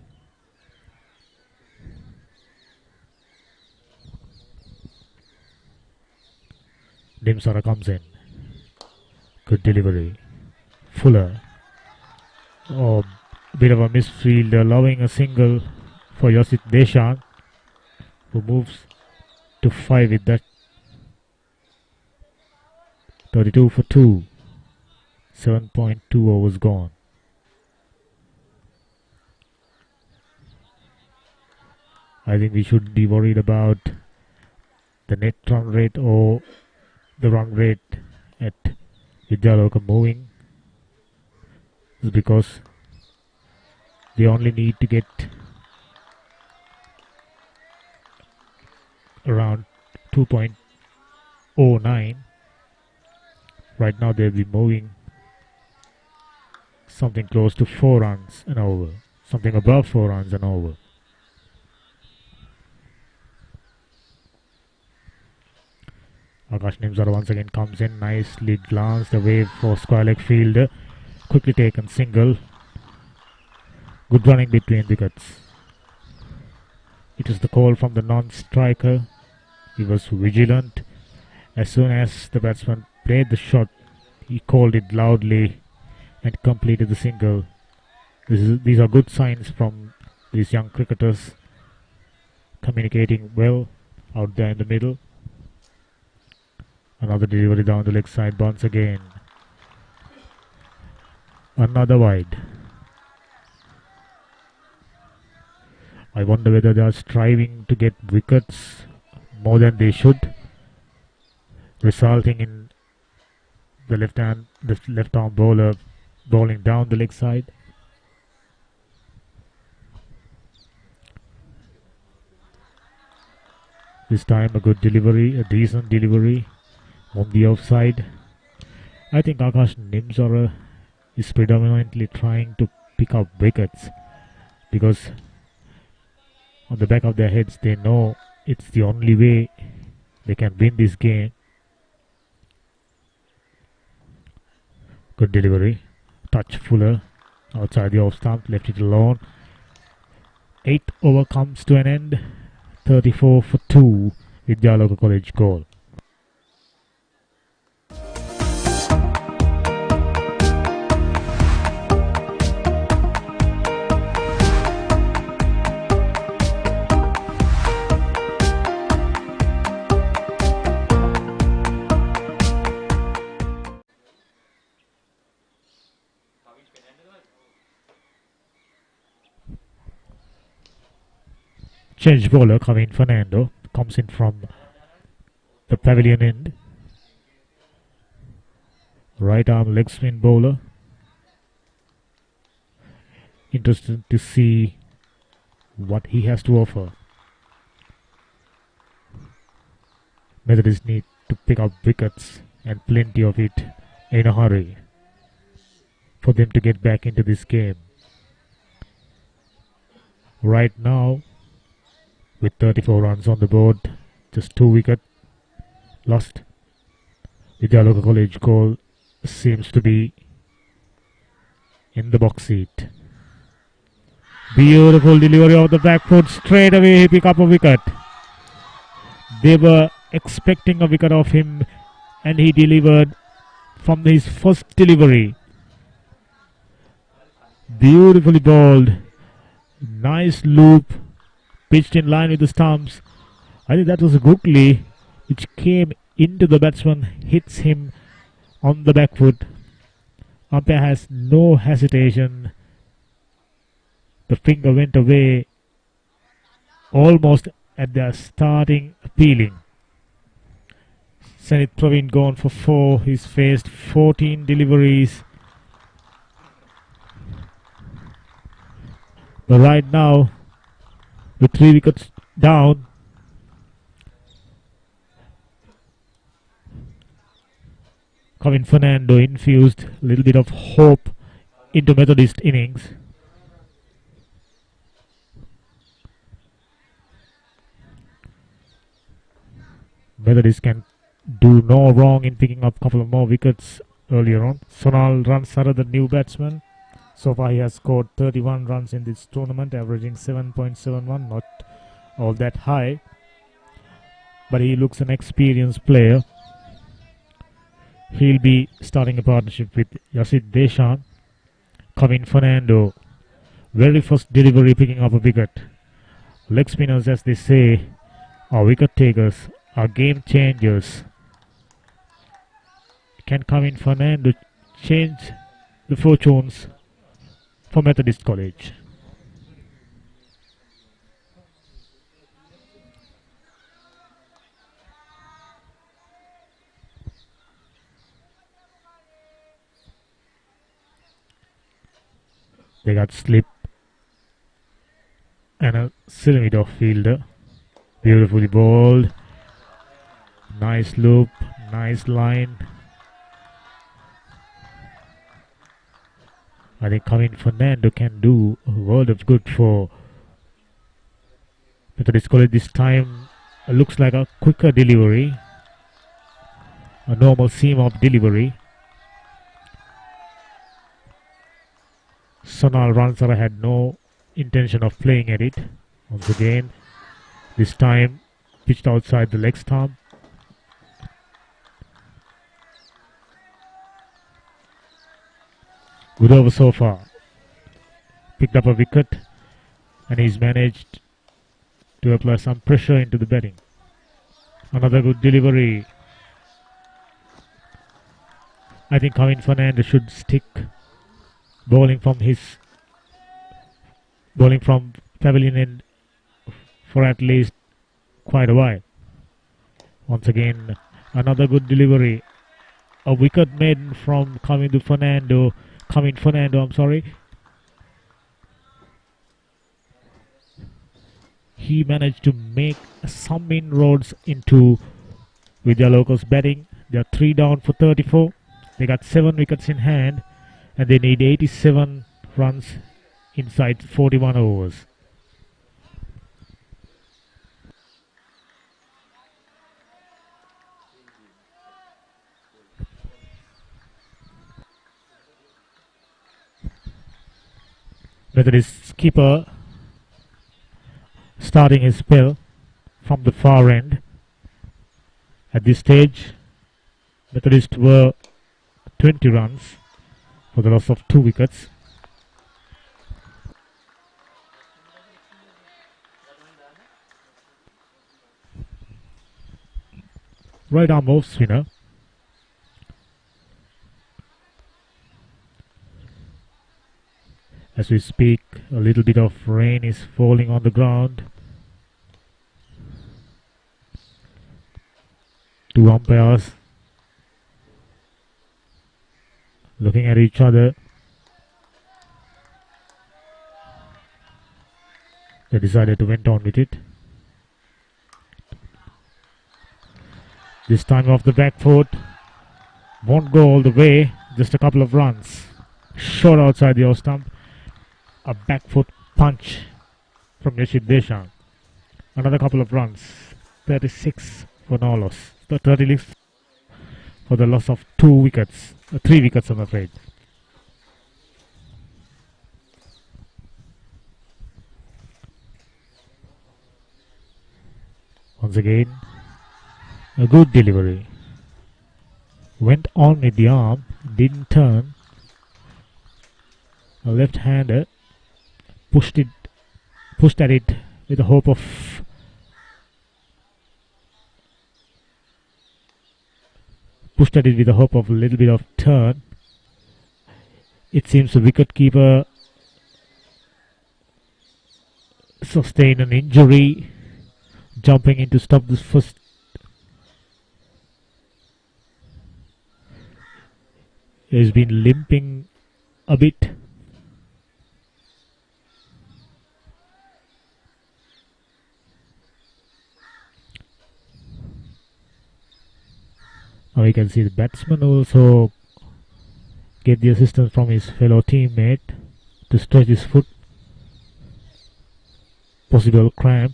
Dimsara comes in. Good delivery. Fuller. Oh, bit of a misfield, allowing a single for Yosit Deshan, who moves to 5 with that. 32 for 2. 7.2 overs gone. I think we should be worried about the net run rate or the run rate at Vidyaloka moving. It's because they only need to get around 2.09. Right now they'll be moving something close to 4 runs an over. Something above 4 runs an over. Akash Nimzara once again comes in. Nicely glanced away for square leg fielder. Quickly taken single. Good running between wickets. It was the call from the non-striker. He was vigilant. As soon as the batsman played the shot, he called it loudly and completed the single. These are good signs from these young cricketers, communicating well out there in the middle. Another delivery down the leg side once again. Another wide. I wonder whether they are striving to get wickets more than they should, resulting in the left arm bowler bowling down the leg side. This time a good delivery, a decent delivery on the offside. I think Akash Nimzara is predominantly trying to pick up wickets because on the back of their heads they know it's the only way they can win this game. Good delivery. Touch Fuller outside the off stump, left it alone. 8th over comes to an end. 34 for 2 Vidyaloka College goal. Change bowler Kavin Fernando comes in from the pavilion end. Right arm leg spin bowler. Interested to see what he has to offer. Methodist need to pick up wickets, and plenty of it in a hurry for them to get back into this game. Right now, with 34 runs on the board, just 2 wickets lost. Vidyaloka College goal seems to be in the box seat. Beautiful delivery of the back foot. Straight away he pick up a wicket. They were expecting a wicket of him, and he delivered from his first delivery. Beautifully bowled. Nice loop. Pitched in line with the stumps. I think that was a googly which came into the batsman, hits him on the back foot. Umpire has no hesitation. The finger went away almost at the starting peeling. Sanit Praveen gone for 4. He's faced 14 deliveries. But right now, with 3 wickets down, Kevin Fernando infused a little bit of hope into Methodist innings. Methodist can do no wrong in picking up a couple of more wickets earlier on. Sonal Ransara, the new batsman. So far he has scored 31 runs in this tournament, averaging 7.71, not all that high. But he looks an experienced player. He'll be starting a partnership with Yasid Deshan. Kevin Fernando, very first delivery picking up a wicket. Leg spinners, as they say, are wicket takers, are game changers. Can Kevin Fernando change the fortunes for Methodist College? They got slip and a silhouette of fielder. Beautifully bowled. Nice loop, nice line. I think Kevin Fernando can do a world of good for Methodist College. This time looks like a quicker delivery, a normal seam-off delivery. Sonal Ransara had no intention of playing at it. Once again, this time pitched outside the leg stump. Good over so far. Picked up a wicket, and he's managed to apply some pressure into the batting. Another good delivery. I think Kevin Fernando should stick bowling from pavilion end for at least quite a while. Once again, another good delivery. A wicket made from Kevin Fernando, I'm sorry. He managed to make some inroads into Vidyaloka's batting. They are 3 down for 34. They got 7 wickets in hand, and they need 87 runs inside 41 overs. Methodist keeper starting his spell from the far end. At this stage, Methodist were 20 runs for the loss of 2 wickets. Right arm off spinner. As we speak, a little bit of rain is falling on the ground. 2 umpires looking at each other. They decided to went on with it. This time off the back foot. Won't go all the way. Just a couple of runs. Short outside the off stump. A back foot punch from Yashid Deshang. Another couple of runs. 36 for no loss. 36 for the loss of 2 wickets. 3 wickets, I'm afraid. Once again, a good delivery. Went on with the arm, didn't turn. A left-hander pushed at it with the hope of a little bit of turn. It seems the wicket-keeper sustained an injury, jumping in to stop this first. He's been limping a bit. Now you can see the batsman also get the assistance from his fellow teammate to stretch his foot. Possible cramp.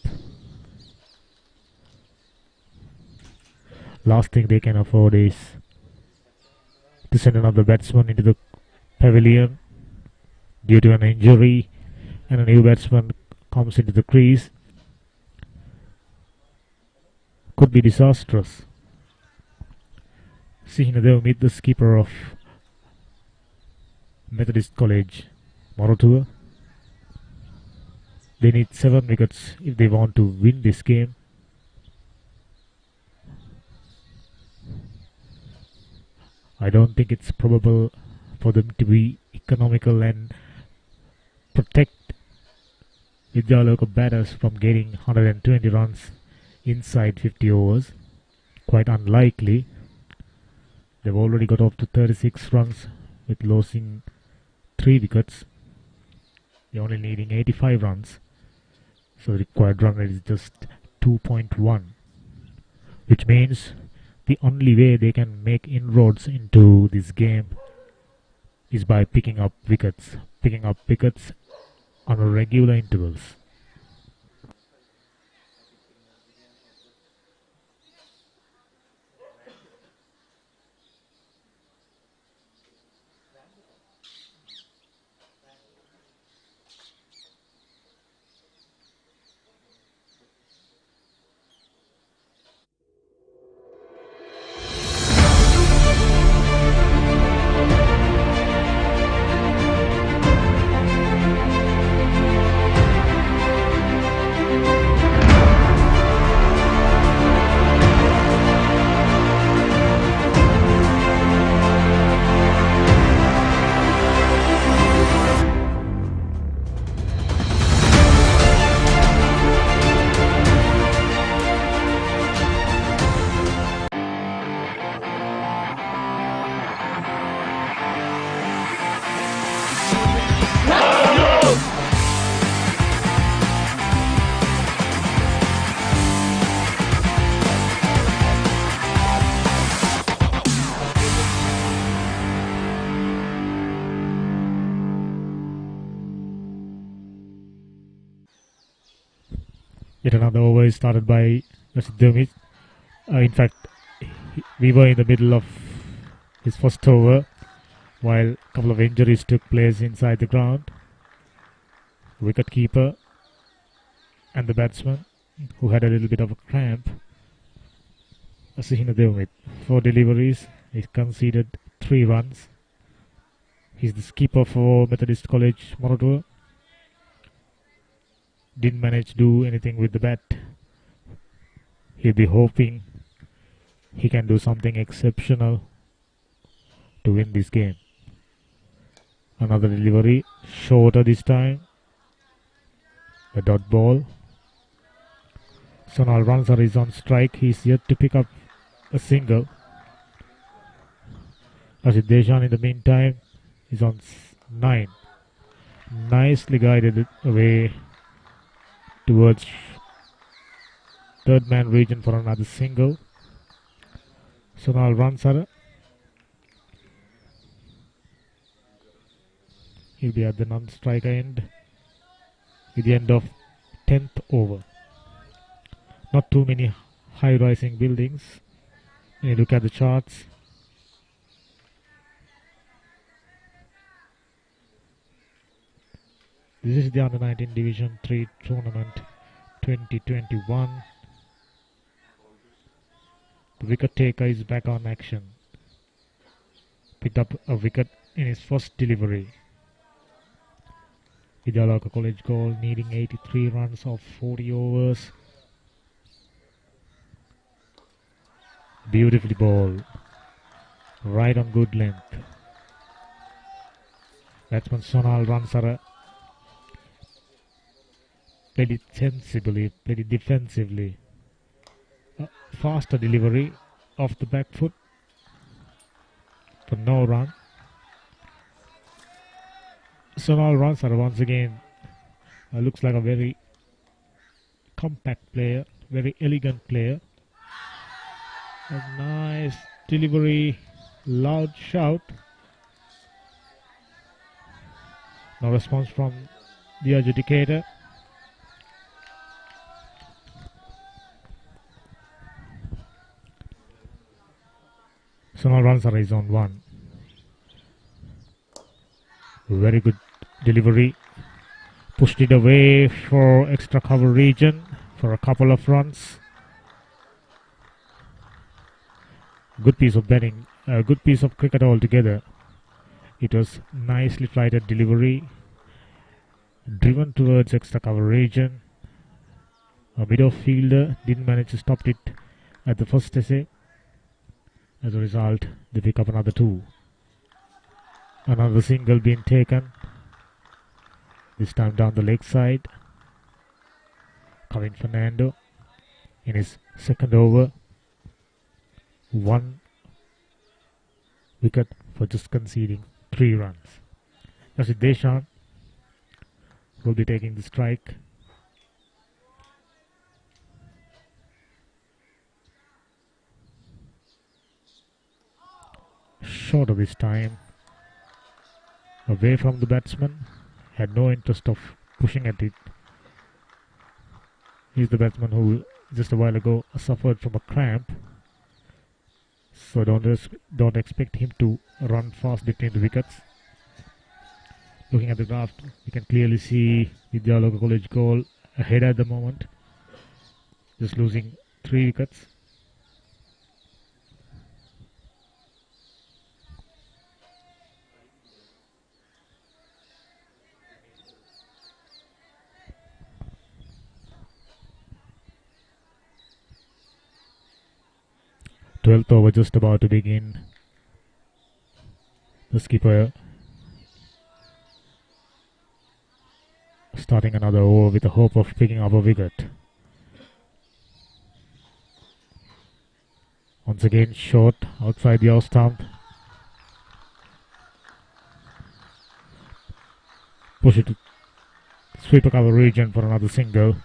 Last thing they can afford is to send another batsman into the pavilion due to an injury, and a new batsman comes into the crease. Could be disastrous. Sihina Dev meet the skipper of Methodist College, Moratuwa. They need 7 wickets if they want to win this game. I don't think it's probable for them to be economical and protect Vidyaloka batters from getting 120 runs inside 50 overs. Quite unlikely. They've already got off to 36 runs with losing 3 wickets. They're only needing 85 runs. So the required run rate is just 2.1. Which means the only way they can make inroads into this game is by picking up wickets. Picking up wickets on a regular intervals. Yet another over is started by Rashid. In fact, we were in the middle of his first over while a couple of injuries took place inside the ground. Wicket keeper and the batsman who had a little bit of a cramp. Asihina Dev with 4 deliveries. He's conceded 3 runs. He's the skipper for Methodist College, Moratuwa. Didn't manage to do anything with the bat. He'll be hoping he can do something exceptional to win this game. Another delivery, shorter this time. A dot ball. Sonal Ransar is on strike. He's yet to pick up a single. Rashid Deshan in the meantime is on 9. Nicely guided away towards third man region for another single. Sonal Ransara. He'll be at the non-striker end with the end of 10th over. Not too many high-rising buildings. When you look at the charts, this is the Under-19 Division 3 tournament 2021. The wicket taker is back on action. Picked up a wicket in his first delivery. Vidyaloka College goal, needing 83 runs of 40 overs. Beautifully bowled. Right on good length. Batsman Sonal Ransara played it sensibly, played it defensively. A faster delivery off the back foot for no run. Sonal Ransara once again looks like a very compact player, very elegant player. A nice delivery, loud shout. No response from the adjudicator. Sonal Ransara is on one. Very good delivery. Pushed it away for extra cover region for a couple of runs. Good piece of batting, a good piece of cricket altogether. It was nicely flighted delivery, driven towards extra cover region. A mid-off fielder didn't manage to stop it at the first essay. As a result, they pick up another two. Another single being taken. This time down the leg side. Kevin Fernando in his second over. 1 wicket for just conceding 3 runs. Rashid Deshan will be taking the strike. Shorter this time. Away from the batsman. Had no interest of pushing at it. He's the batsman who just a while ago suffered from a cramp. So don't expect him to run fast between the wickets. Looking at the graph, you can clearly see Vidyaloka College goal ahead at the moment. Just losing 3 wickets. Twelfth over just about to begin. The skipper starting another over with the hope of picking up a wicket. Once again short outside the off stump. Push it to sweeper cover region for another single.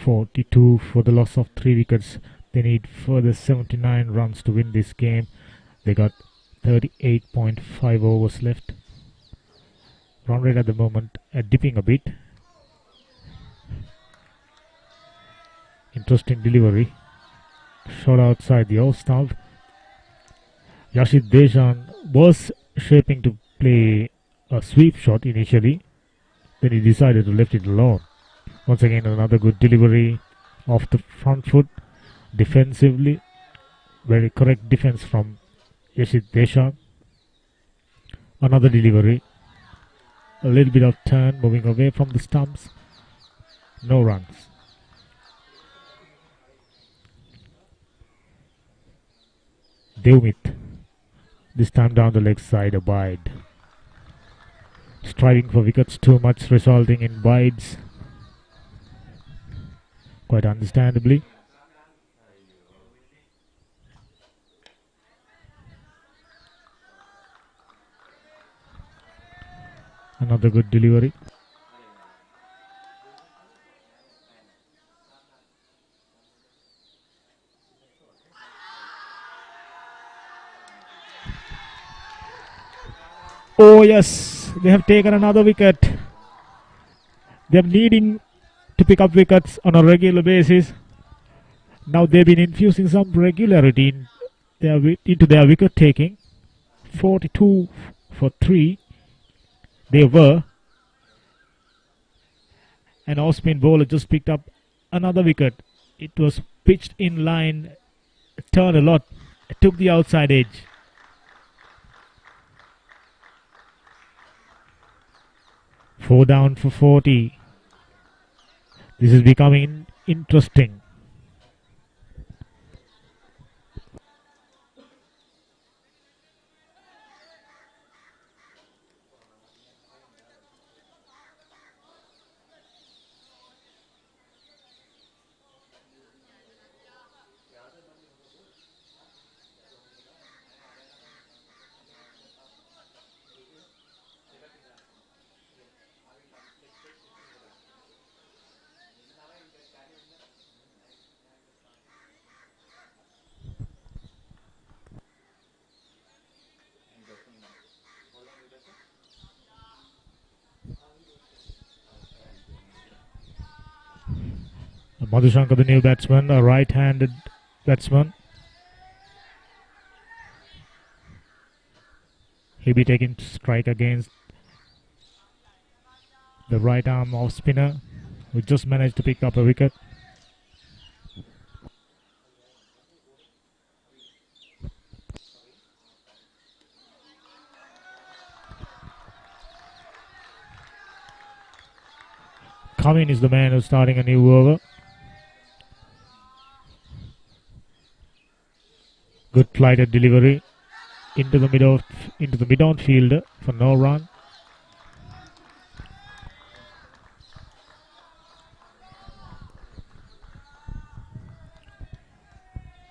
.42 for the loss of 3 wickets. They need further 79 runs to win this game. They got 38.5 overs left. Run rate at the moment dipping a bit. Interesting delivery. Shot outside the off stump. Rashid Deshan was shaping to play a sweep shot initially. Then he decided to left it alone. Once again another good delivery off the front foot. Defensively, very correct defense from Rashid Deshan. Another delivery. A little bit of turn, moving away from the stumps. No runs. Devmit. This time down the leg side, a wide. Striving for wickets too much, resulting in wides. Quite understandably. Another good delivery. Oh yes, they have taken another wicket. They are needing to pick up wickets on a regular basis. Now they've been infusing some regularity into their wicket taking. 42 for 3 they were. An off-spin bowler just picked up another wicket. It was pitched in line, turned a lot, took the outside edge. Four down for 40. This is becoming interesting. Madhushankar, the new batsman, a right-handed batsman. He'll be taking strike against the right arm off spinner, who just managed to pick up a wicket. Cumming is the man who's starting a new over. Good flighted delivery into the mid-on fielder for no run.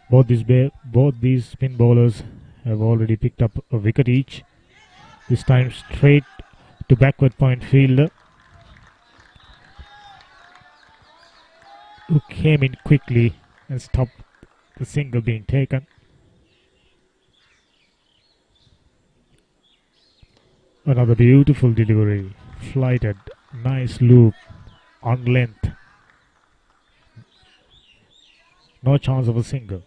Both these spin bowlers have already picked up a wicket each. This time straight to backward point fielder, who came in quickly and stopped the single being taken. Another beautiful delivery, flighted, nice loop, on length. No chance of a single.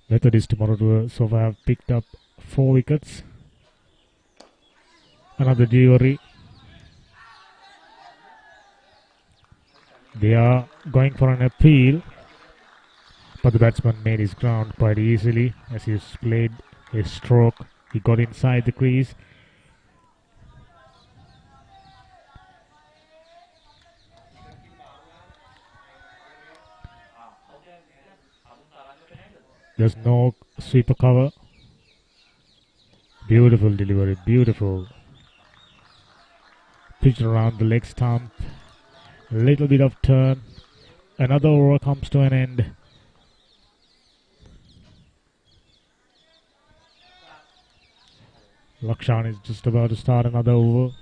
Methodist Moratuwa so far have picked up 4 wickets. Another delivery. They are going for an appeal, but the batsman made his ground quite easily as he played his stroke. He got inside the crease. There's no sweeper cover. Beautiful delivery, beautiful. Pitched around the leg stump. A little bit of turn. Another over comes to an end. Lakshan is just about to start another over.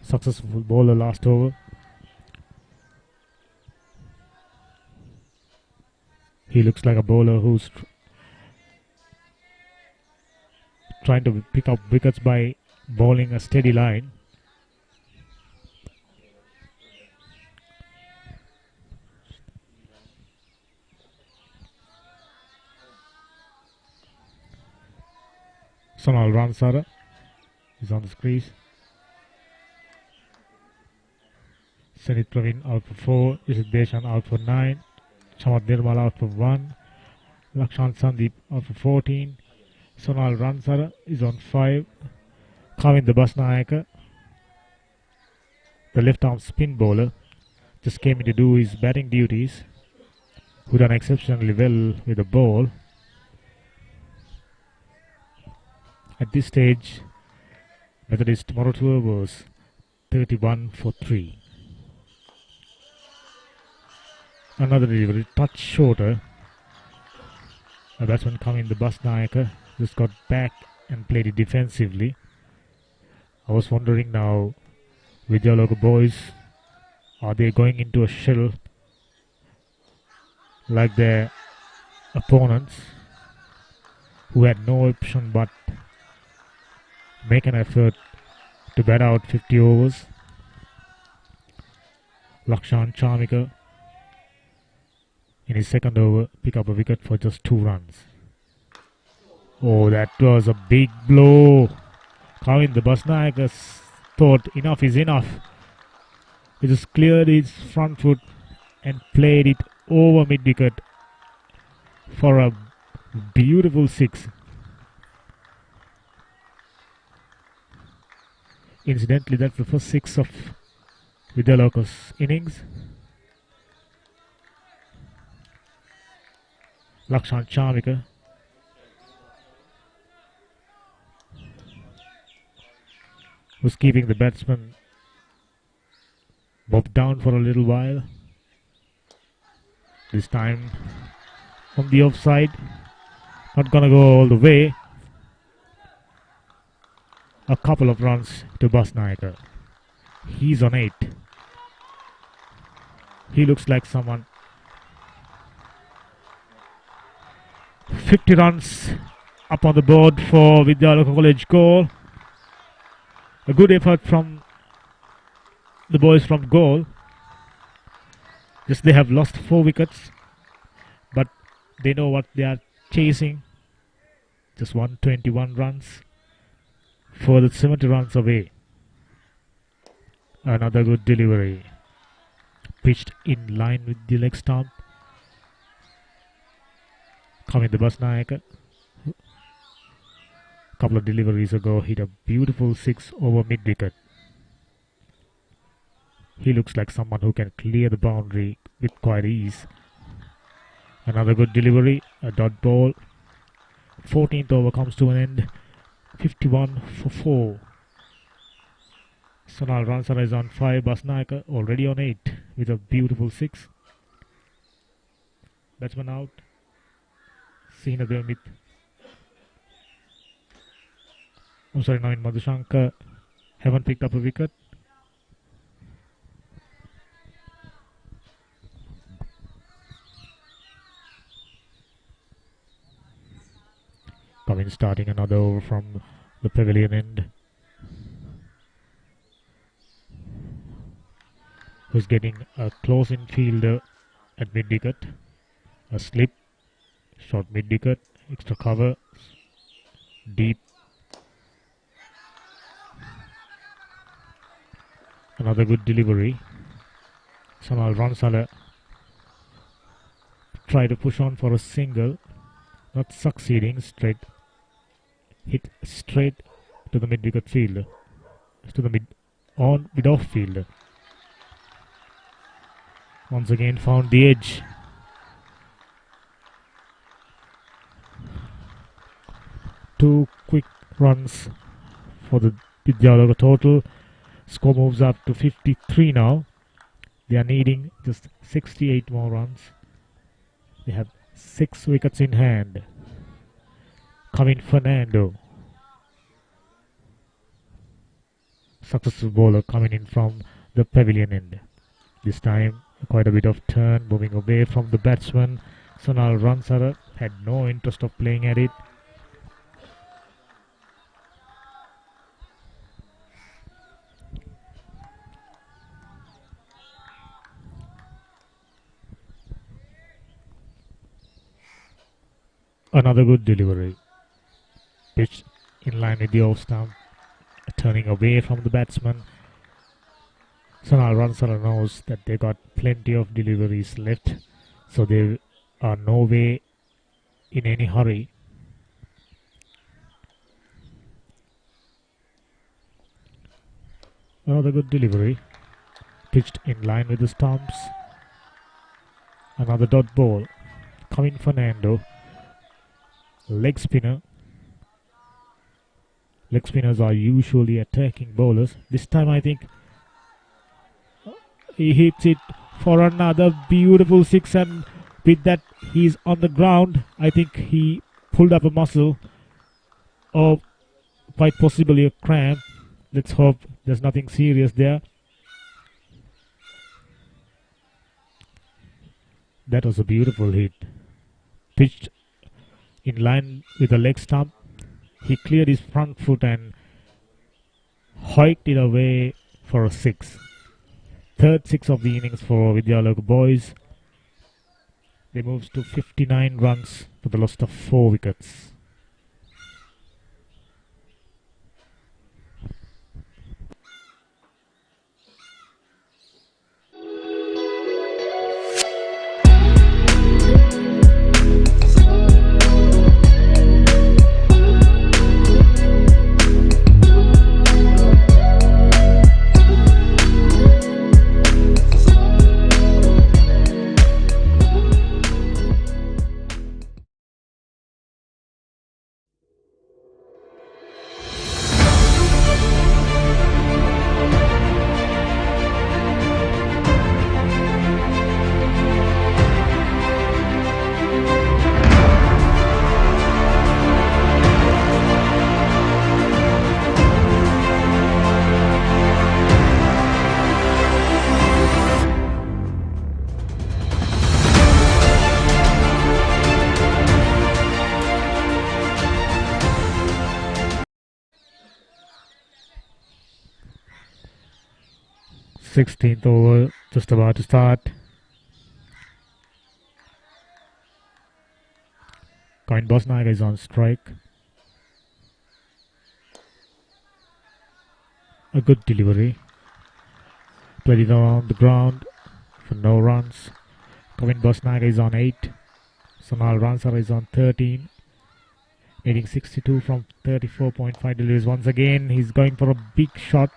Successful bowler last over. He looks like a bowler who's trying to pick up wickets by bowling a steady line. Sonal Ransara is on the crease. Sanit Praveen out for 4. Isit Deshan out for 9. Chamat Nirmal out for 1. Lakshan Sandeep out for 14. Sonal Ransara is on 5. Kavind Basnayaka, the left arm spin bowler, just came in to do his batting duties, who done exceptionally well with the ball. At this stage, Methodist Moratuwa was 31 for 3. Another delivery, touch shorter. A batsman coming, the Basnayaka, just got back and played it defensively. I was wondering now, Vidyaloka boys Are they going into a shell like their opponents, who had no option but make an effort to bat out 50 overs? Lakshan Charmika in his second over pick up a wicket for just 2 runs. Oh, that was a big blow. Kavin, the Basnayakas thought enough is enough. He just cleared his front foot and played it over mid-wicket for a beautiful 6. Incidentally, that's the first 6 of Vidyaloka's innings. Lakshan Charmika was keeping the batsman bobbed down for a little while. This time from the offside. Not gonna go all the way. A couple of runs to Basnayaka. He's on 8. He looks like someone. 50 runs up on the board for Vidyaloka College goal. A good effort from the boys from goal. Just they have lost 4 wickets, but they know what they are chasing. Just 121 runs for the 70 runs away. Another good delivery. Pitched in line with the leg stump. Coming the Basnayaka. Couple of deliveries ago, hit a beautiful 6 over mid-wicket. He looks like someone who can clear the boundary with quite ease. Another good delivery, a dot ball. 14th over comes to an end. 51 for 4. Sonal Ransara is on 5. Basnayaka already on 8 with a beautiful 6. Batsman out. Sina Dermit. Navin Madhushankar haven't picked up a wicket. Kavin starting another over from the pavilion end. Who's getting a close in fielder at mid-wicket. A slip. Short mid-wicket. Extra cover. Deep. Another good delivery. Sonal Ransala try to push on for a single. Not succeeding. Straight. Hit straight to the mid-wicket fielder. To the mid-off fielder. Once again found the edge. Two quick runs for the Vidyaloka total. Score moves up to 53 now. They are needing just 68 more runs. They have 6 wickets in hand. Coming Fernando. Successful bowler coming in from the pavilion end. This time quite a bit of turn, moving away from the batsman. Sonal Ransara had no interest of playing at it. Another good delivery. Pitched in line with the off stump. Turning away from the batsman. Sonal Ransara knows that they got plenty of deliveries left, so they are no way in any hurry. Another good delivery. Pitched in line with the stumps. Another dot ball. Coming Fernando. Leg spinner. Leg spinners are usually attacking bowlers. This time I think he hits it for another beautiful 6, and with that he's on the ground. I think he pulled up a muscle or quite possibly a cramp. Let's hope there's nothing serious there. That was a beautiful hit. Pitched in line with the leg stump. He cleared his front foot and hiked it away for a six. Third six of the innings for Vidyaloka boys. They moves to 59 runs for the loss of 4 wickets. Sixteenth over, just about to start. Kain Bosnaga is on strike. A good delivery. Played it on the ground for no runs. Kain Bosnaga is on 8. Sonal Ransara is on 13. Hitting 62 from 34.5 deliveries. Once again, he's going for a big shot.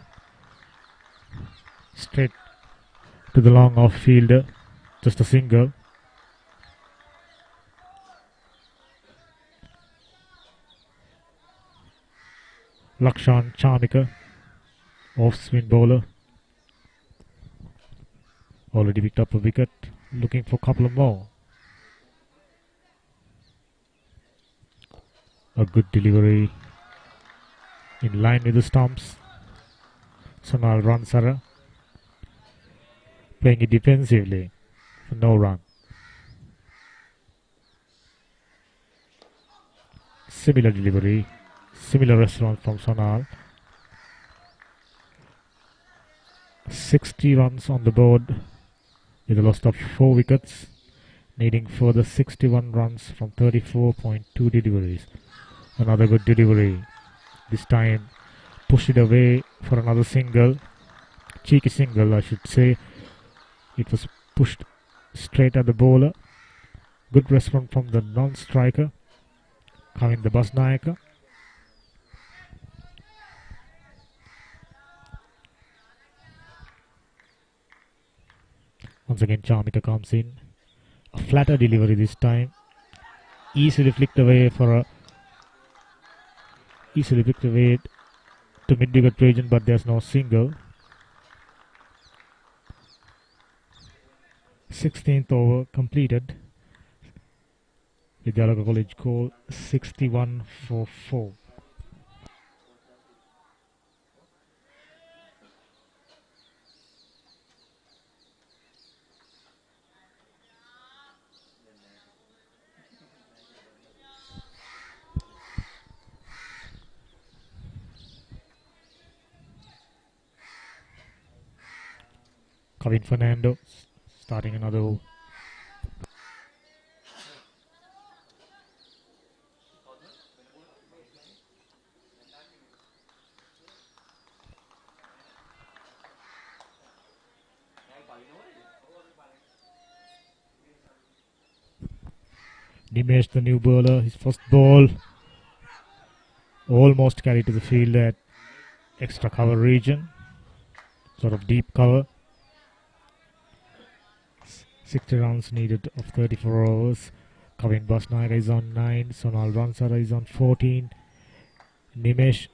Straight to the long off fielder. Just a single. Lakshan Chamika, off spin bowler. Already picked up a wicket. Looking for a couple of more. A good delivery. In line with the stumps. Sonal Ransara. Playing it defensively for no run. Similar delivery, similar response from Sonal. 60 runs on the board with a loss of 4 wickets, needing further 61 runs from 34.2 deliveries. Another good delivery. This time pushed it away for another single. Cheeky single, I should say. It was pushed straight at the bowler. Good response from the non-striker, Kain Bosnaga. Once again, Chamika comes in. A flatter delivery this time. Easily flicked away to mid-wicket region, but there's no single. 16th over completed. Vidyaloka College score 61 for 4. Kevin Fernando starting another over. Nimesh, the new bowler, his first ball almost carried to the field at extra cover region, sort of deep cover. 60 runs needed of 34 overs. Kain Bosnaga is on 9. Sonal Ransara is on 14. Nimesh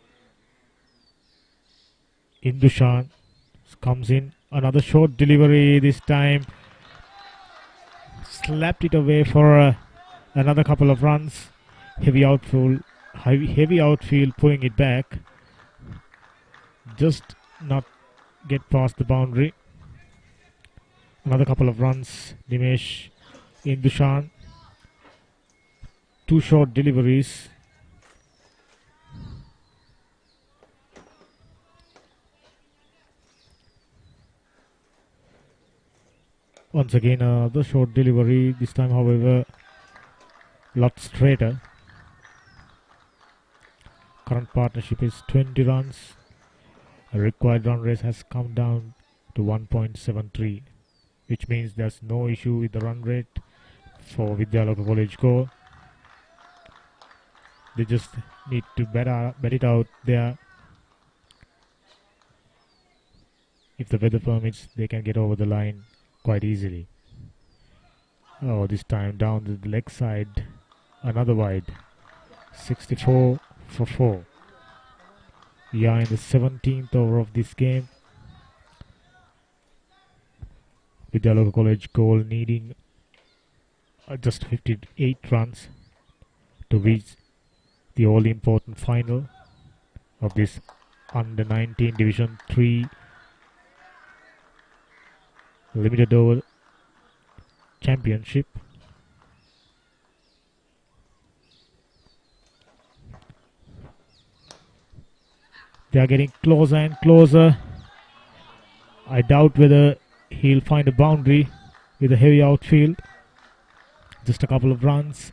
Indushan comes in. Another short delivery this time. Slapped it away for another couple of runs. Heavy outfield pulling it back. Just not get past the boundary. Another couple of runs. Nimesh in Dushan. 2 short deliveries. Once again, the short delivery. This time, however, lot straighter. Current partnership is 20 runs. A required run rate has come down to 1.73, which means there's no issue with the run rate for Vidyaloka College Go. They just need to bet it out there. If the weather permits, they can get over the line quite easily. Oh, this time down the leg side, another wide. 64 for 4. We are in the 17th over of this game. Vidyaloka College goal needing just 58 runs to reach the all-important final of this under 19 Division 3 limited over championship. They are getting closer and closer. I doubt whether he'll find a boundary with a heavy outfield. Just a couple of runs.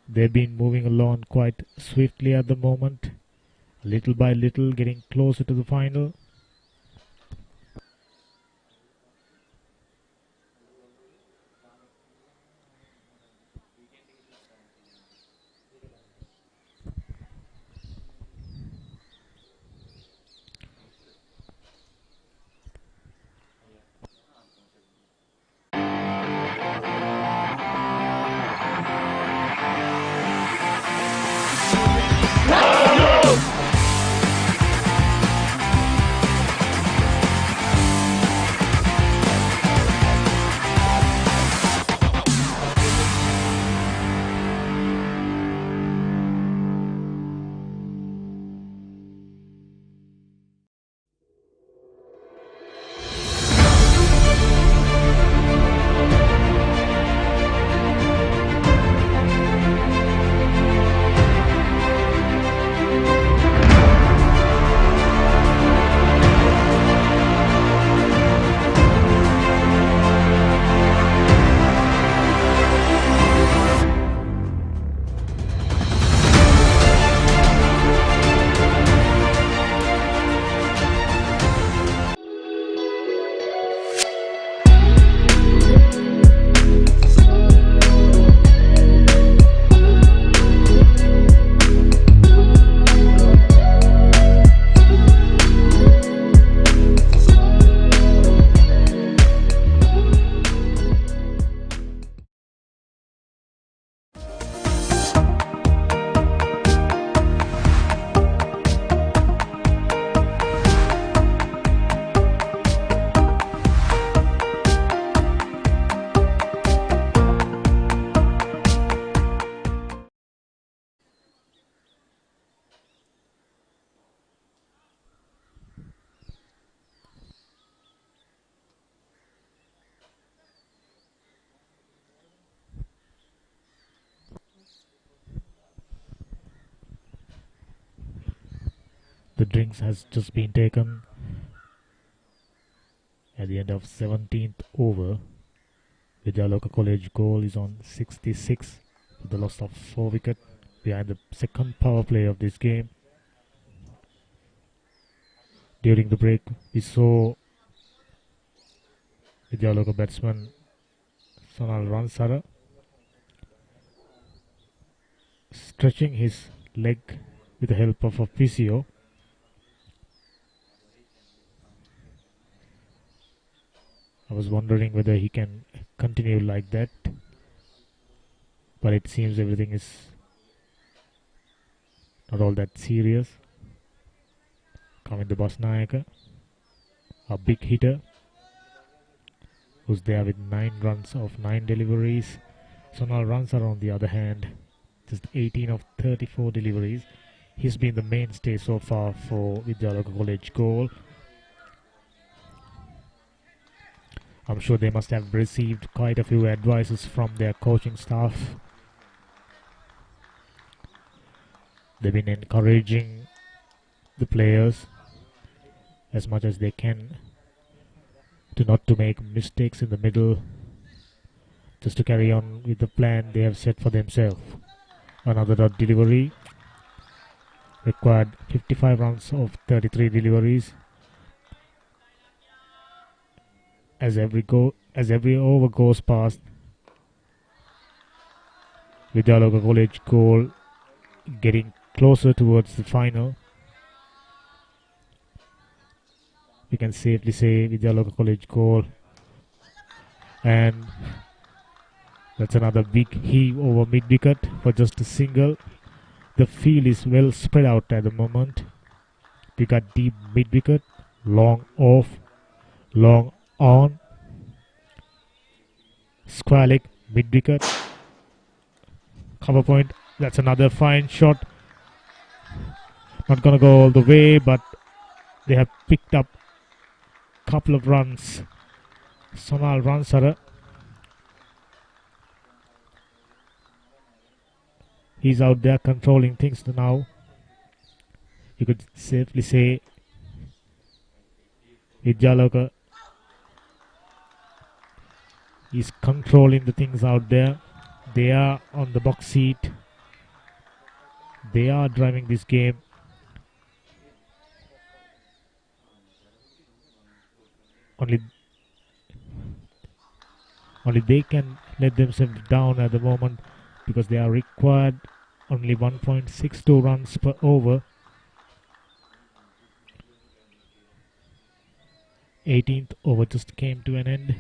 They've been moving along quite swiftly at the moment. Little by little getting closer to the final. The drinks has just been taken at the end of 17th over. Vidyaloka College goal is on 66 with the loss of 4 wickets behind the second power play of this game. During the break, we saw Vidyaloka batsman Sonal Ransara stretching his leg with the help of a physio. I was wondering whether he can continue like that, but it seems everything is not all that serious. Coming the Basnayaka, a big hitter, who's there with 9 runs of 9 deliveries. Sonal Ransar on the other hand, just 18 of 34 deliveries. He's been the mainstay so far for Vidyaloka College goal. I'm sure they must have received quite a few advices from their coaching staff. They've been encouraging the players as much as they can to not to make mistakes in the middle, just to carry on with the plan they have set for themselves. Another dot delivery. Required 55 runs of 33 deliveries. As every over goes past, Vidyaloka College goal getting closer towards the final. We can safely say Vidyaloka College goal, and that's another big heave over mid-wicket for just a single. The field is well spread out at the moment. We got deep mid-wicket, long off, long on, square leg, mid-wicket, cover point. That's another fine shot. Not gonna go all the way, but they have picked up a couple of runs. Sonal Ransara. He's out there controlling things now. You could safely say Vidyaloka is controlling the things out there. They are on the box seat. They are driving this game. Only they can let themselves down at the moment, because they are required only 1.62 runs per over. 18th over just came to an end.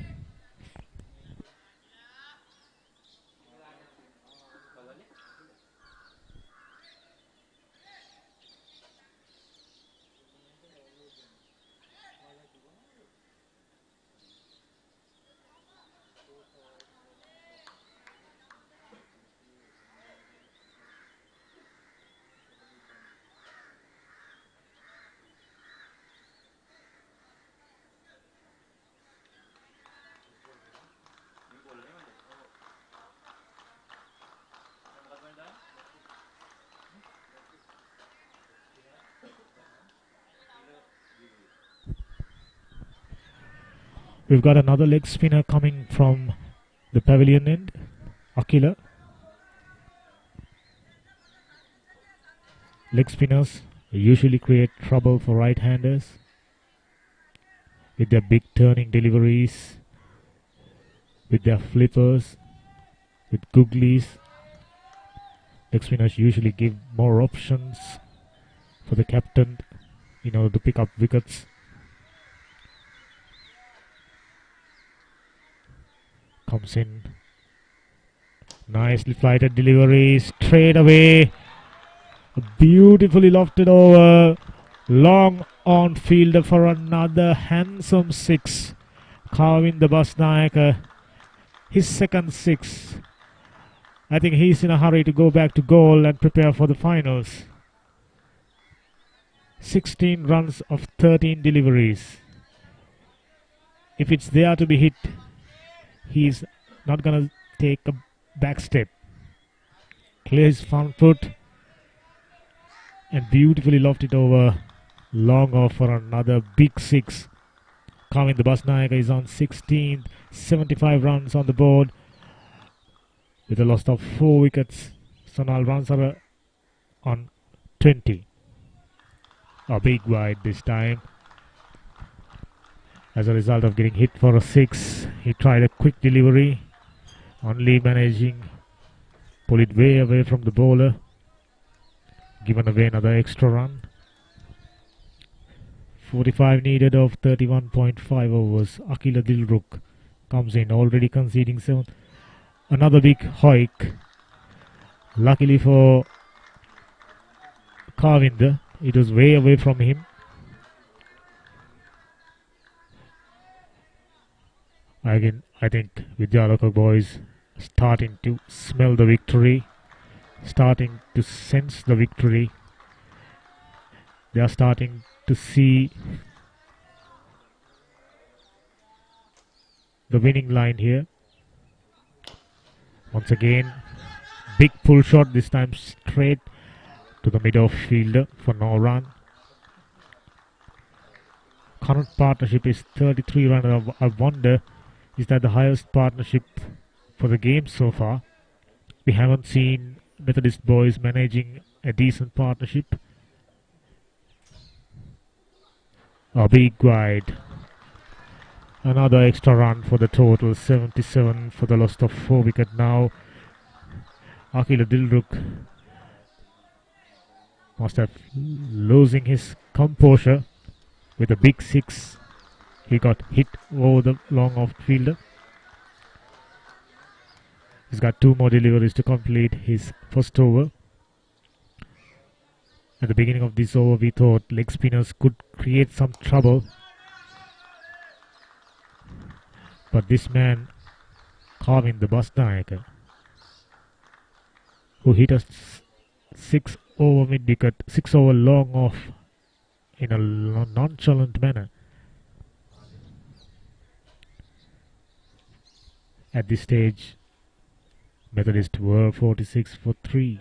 We've got another leg spinner coming from the pavilion end, Akila. Leg spinners usually create trouble for right-handers with their big turning deliveries, with their flippers, with googlies. Leg spinners usually give more options for the captain in order to pick up wickets. Comes in. Nicely flighted delivery. Straight away. Beautifully lofted over. Long on fielder for another handsome six. Kavinda Basnayaka. His second six. I think he's in a hurry to go back to goal and prepare for the finals. 16 runs of 13 deliveries. If it's there to be hit, he's not gonna take a back step. Clears front foot and beautifully lofted over. Long off for another big six. Kavinda Basnayaka is on 16th. 75 runs on the board with a loss of 4 wickets. Sonal Ransara on 20. A big wide this time. As a result of getting hit for a 6, he tried a quick delivery, only managing pull it way away from the bowler, given away another extra run. 45 needed of 31.5 overs. Akila Dilruk comes in, already conceding 7. Another big hike. Luckily for Kavinda, it was way away from him. Again, I think Vidyaloka boys starting to smell the victory, starting to sense the victory. They are starting to see the winning line here. Once again, big pull shot, this time straight to the mid-off fielder for no run. Current partnership is 33 runs. I wonder, is that the highest partnership for the game so far? We haven't seen Methodist boys managing a decent partnership. A big wide. Another extra run for the total, 77 for the loss of 4 wicket now. Akila Dilruk must have losing his composure with a big 6. He got hit over the long off fielder. He's got 2 more deliveries to complete his first over. At the beginning of this over, we thought leg spinners could create some trouble. But this man, Kavin the Basnayaka, who hit us 6 over mid-wicket, 6 over long off in a nonchalant manner. At this stage, Methodist were 46 for 3.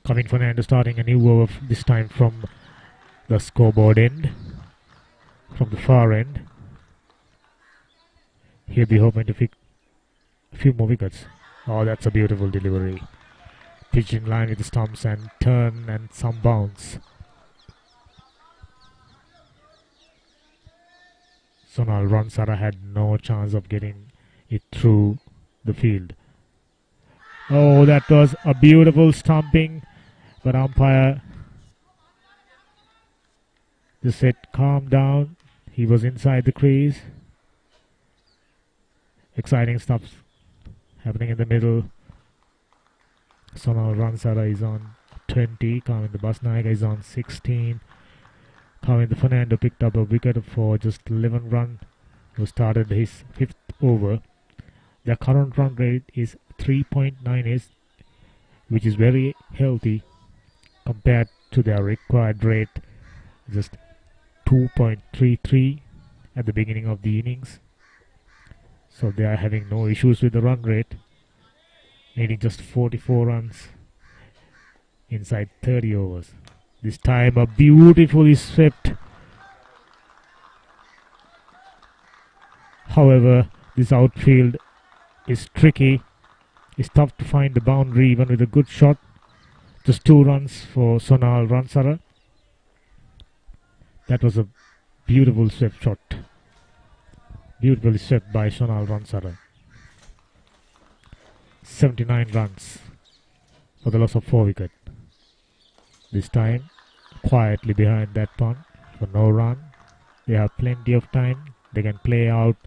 Kavin Fernando starting a new over, this time from the scoreboard end, from the far end. He'll be hoping to pick a few more wickets. Oh, that's a beautiful delivery. Pitch in line with the stumps and turn and some bounce. Sonal Ransara had no chance of getting it through the field. Oh, that was a beautiful stumping, but umpire just said calm down. He was inside the crease. Exciting stuff happening in the middle. Sonal Ransara is on 20. Kavin the Basnayaka is on 16. Kavin the Fernando picked up a wicket for just 11 run, who started his 5th over. Their current run rate is 3.98, which is very healthy compared to their required rate, just 2.33 at the beginning of the innings. So they are having no issues with the run rate, needing just 44 runs inside 30 overs. This time a beautifully swept. However, this outfield is tricky. It's tough to find the boundary even with a good shot. Just 2 runs for Sonal Ransara. That was a beautiful swept shot. Beautifully swept by Sonal Ransara. 79 runs for the loss of 4 wickets. This time, quietly behind that punt for no run. They have plenty of time. They can play out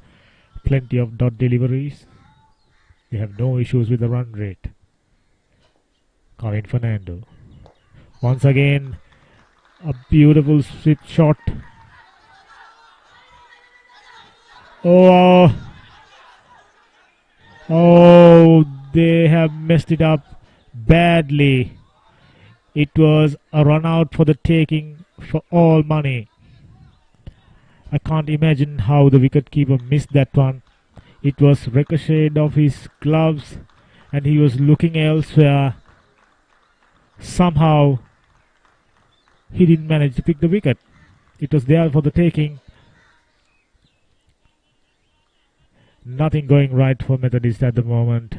plenty of dot deliveries. They have no issues with the run rate. Kavin Fernando. Once again, a beautiful sweep shot. Oh, they have messed it up badly. It was a run out for the taking for all money. I can't imagine how the wicketkeeper missed that one. It was ricocheted off his gloves and he was looking elsewhere. Somehow he didn't manage to pick the wicket. It was there for the taking. Nothing going right for Methodist at the moment.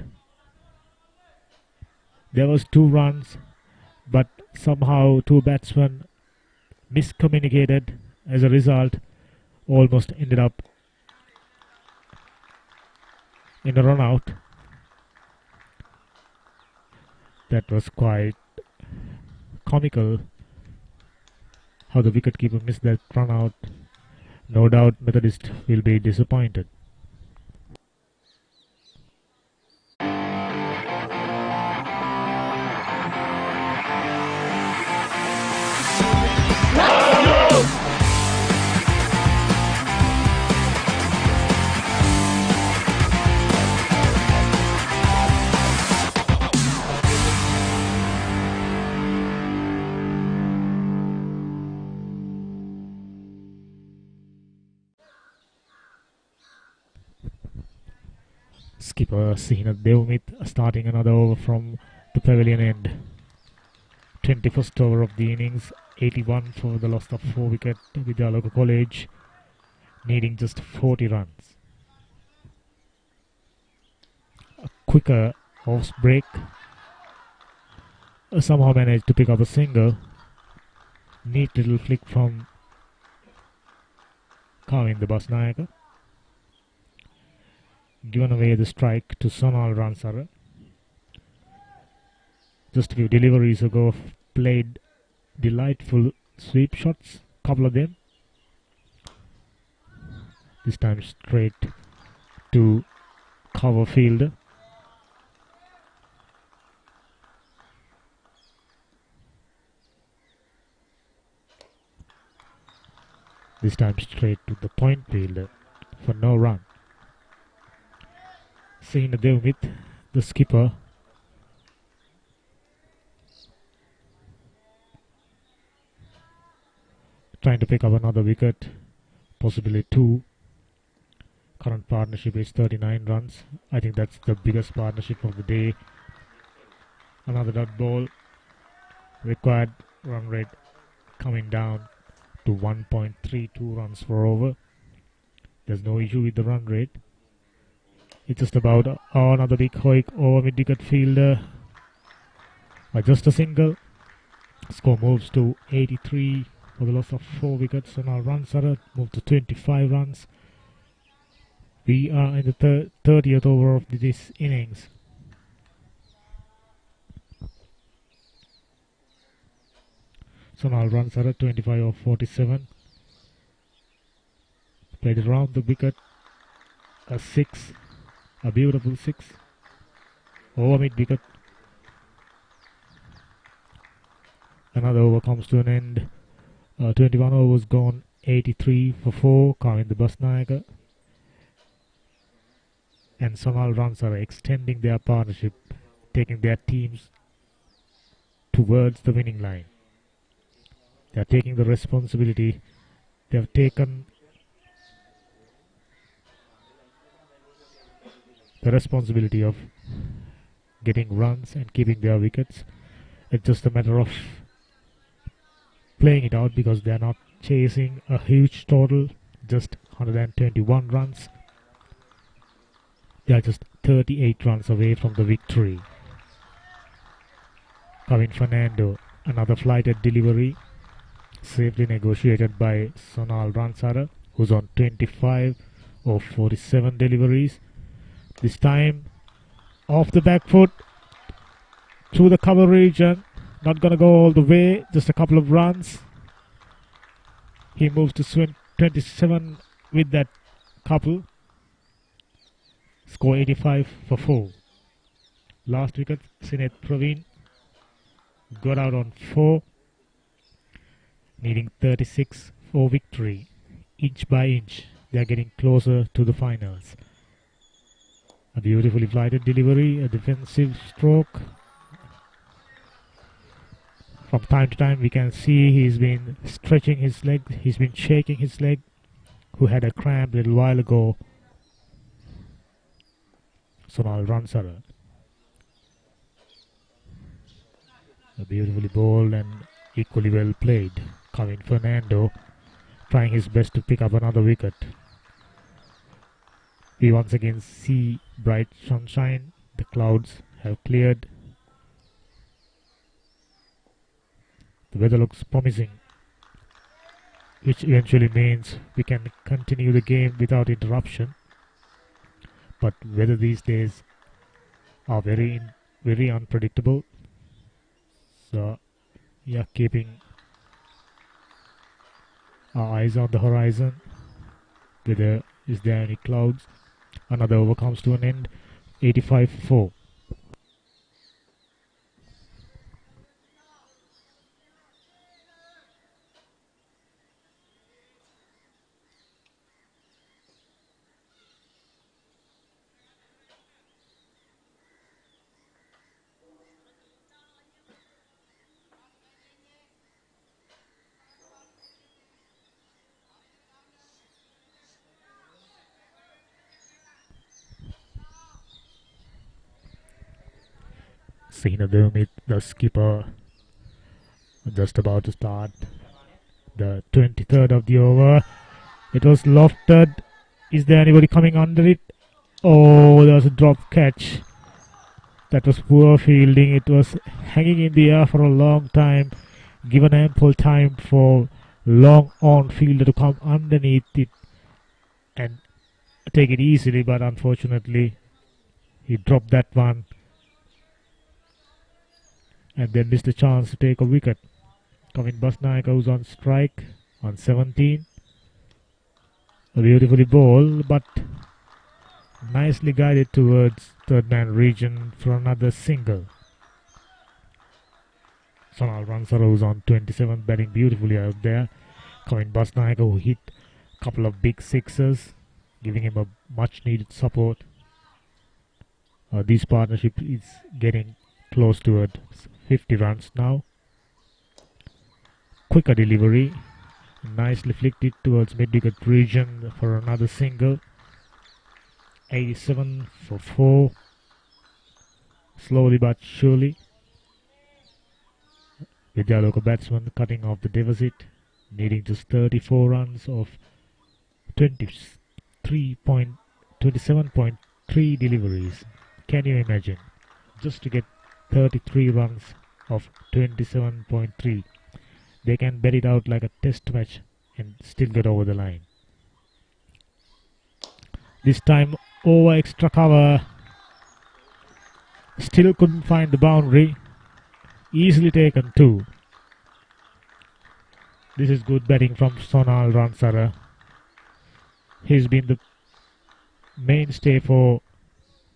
There was 2 runs, but somehow 2 batsmen miscommunicated. As a result, almost ended up in a run out. That was quite comical how the wicketkeeper missed that run out. No doubt Methodist will be disappointed. Skipper Sihina Devmith starting another over from the pavilion end. 21st over of the innings, 81 for the loss of 4 wicket with Vidyaloka College, needing just 40 runs. A quicker off break, somehow managed to pick up a single. Neat little flick from Kavin the Basnayaka. Given away the strike to Sonal Ransara. Just a few deliveries ago, played delightful sweep shots, couple of them. This time straight to cover fielder. This time straight to the point fielder for no run. Sihina Devmith, the skipper, trying to pick up another wicket, possibly 2. Current partnership is 39 runs. I think that's the biggest partnership of the day. Another dot ball. Required run rate coming down to 1.32 runs per over. There's no issue with the run rate. It's just about another big hoik over mid-wicket fielder. Just a single. Score moves to 83 for the loss of 4 wickets. So now Ransara moved to 25 runs. We are in the 30th over of this innings. So now Ransara 25 of 47. Played it around the wicket. A 6. A beautiful 6. Over mid-wicket. Another over comes to an end. 21 overs gone. 83 for 4. Kavin the Basnayaka and Sonal Ransara extending their partnership, taking their teams towards the winning line. They are taking the responsibility. They have taken the responsibility of getting runs and keeping their wickets. It's just a matter of playing it out because they are not chasing a huge total, just 121 runs. They are just 38 runs away from the victory. Kavin Fernando, another flighted delivery, safely negotiated by Sonal Ransara, who's on 25 of 47 deliveries. This time, off the back foot, through the cover region, not gonna go all the way, just a couple of runs. He moves to 27 with that couple. Score 85 for 4. Last wicket, Sinet Praveen got out on 4, needing 36 for victory. Inch by inch, they are getting closer to the finals. A beautifully flighted delivery, a defensive stroke. From time to time, we can see he's been stretching his leg, he's been shaking his leg, who had a cramp a little while ago. Sonal Ransara. A beautifully bowled and equally well played. Kavin Fernando trying his best to pick up another wicket. We once again see bright sunshine. The clouds have cleared. The weather looks promising, which eventually means we can continue the game without interruption. But weather these days are very unpredictable. So, yeah, keeping our eyes on the horizon. Whether is there any clouds? Another over comes to an end. 85 for 4. Sinadumit, the skipper, just about to start the 23rd of the over. It was lofted. Is there anybody coming under it? Oh, there was a drop catch. That was poor fielding. It was hanging in the air for a long time, given ample time for long on fielder to come underneath it and take it easily, but unfortunately he dropped that one and then missed the chance to take a wicket. Kavin Basnaik goes on strike on 17. A beautifully bowled, but nicely guided towards third man region for another single. Sonal Ransara was on 27, batting beautifully out there. Kavin Basnaik who hit a couple of big sixes, giving him a much needed support. This partnership is getting close to 50 runs now. Quicker delivery, nicely flicked it towards mid-wicket region for another single. 87 for 4. Slowly but surely, Vidyaloka batsman cutting off the deficit, needing just 34 runs of 27.3 deliveries. Can you imagine? Just to get 33 runs of 27.3. They can bet it out like a test match and still get over the line. This time over extra cover. Still couldn't find the boundary. Easily taken too. This is good batting from Sonal Ransara. He's been the mainstay for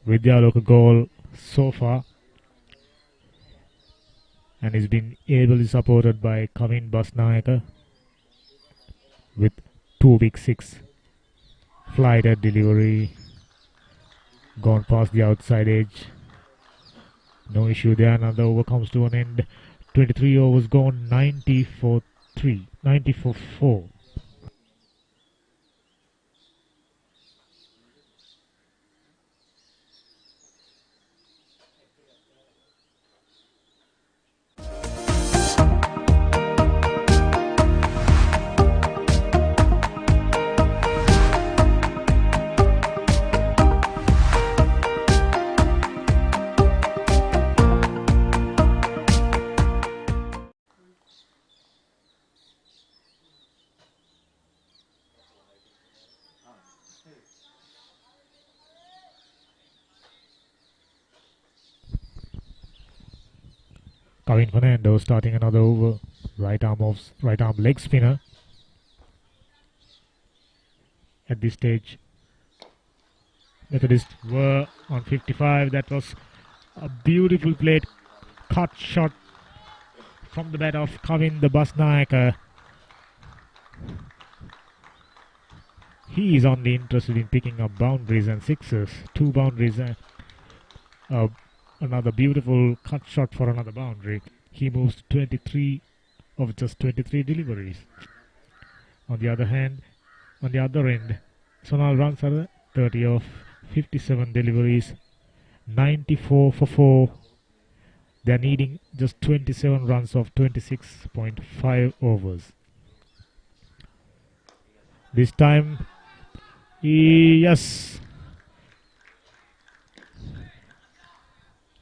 Vidyaloka goal so far, and he's been ably supported by Kavin Basnaik with 2 big 6. Flighted delivery, gone past the outside edge. No issue there. Another over comes to an end. 23 overs gone, 90 for 4. Kavin Fernando starting another over. Right arm leg spinner. At this stage, Methodist were on 55. That was a beautiful played cut shot from the bat of Kavin the Basnaik. He is only interested in picking up boundaries and sixes. 2 boundaries and another beautiful cut shot for another boundary. He moves to 23 of just 23 deliveries. On the other end, Sonal Ransara 30 of 57 deliveries, 94 for 4. They are needing just 27 runs of 26.5 overs. This time, yes.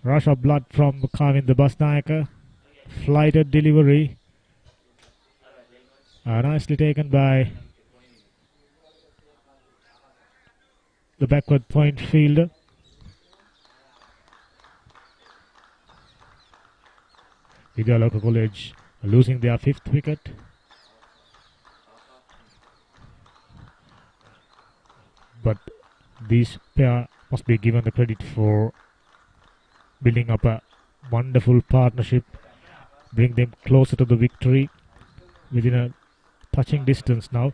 Rush of blood from Kavin the Basnaik. Flighted delivery. Nicely taken by the backward point fielder. Vidyaloka College losing their 5th wicket. But this pair must be given the credit for building up a wonderful partnership, bring them closer to the victory within a touching distance now.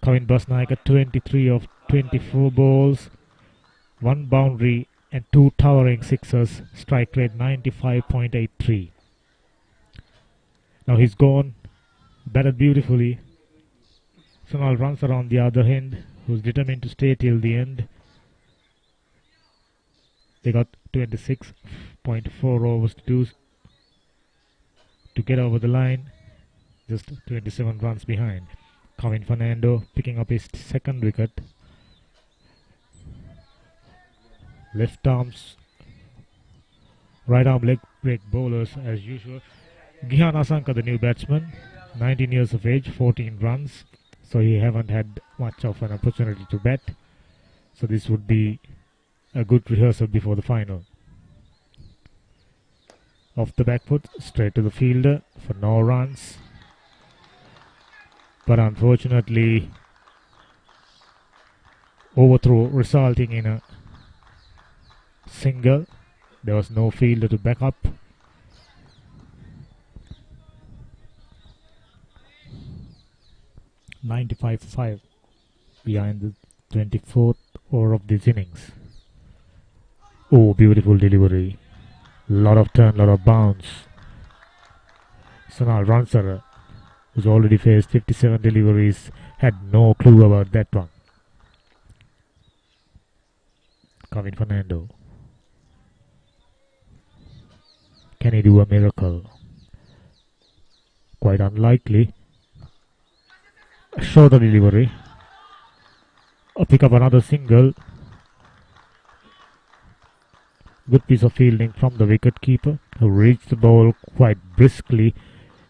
Kavin Basnaik at 23 of 24 balls, 1 boundary and 2 towering sixes, strike rate 95.83. Now he's gone, batted beautifully. Sonal Ransara on the other hand, who's determined to stay till the end. They got 26.4 overs to do to get over the line. Just 27 runs behind. Kevin Fernando picking up his second wicket. Left arms, right arm leg break bowlers as usual. Gihan Asanka, the new batsman, 19 years of age, 14 runs. So he haven't had much of an opportunity to bat. So this would be a good rehearsal before the final. Off the back foot, straight to the fielder for no runs. But unfortunately, overthrow resulting in a single. There was no fielder to back up. (95 for 5) behind the 24th over of these innings. Oh, beautiful delivery. Lot of turn, lot of bounce. Sonal Ransara, who's already faced 57 deliveries, had no clue about that one. Kevin Fernando. Can he do a miracle? Quite unlikely. A shorter delivery. Pick up another single. Good piece of fielding from the wicket-keeper, who reached the ball quite briskly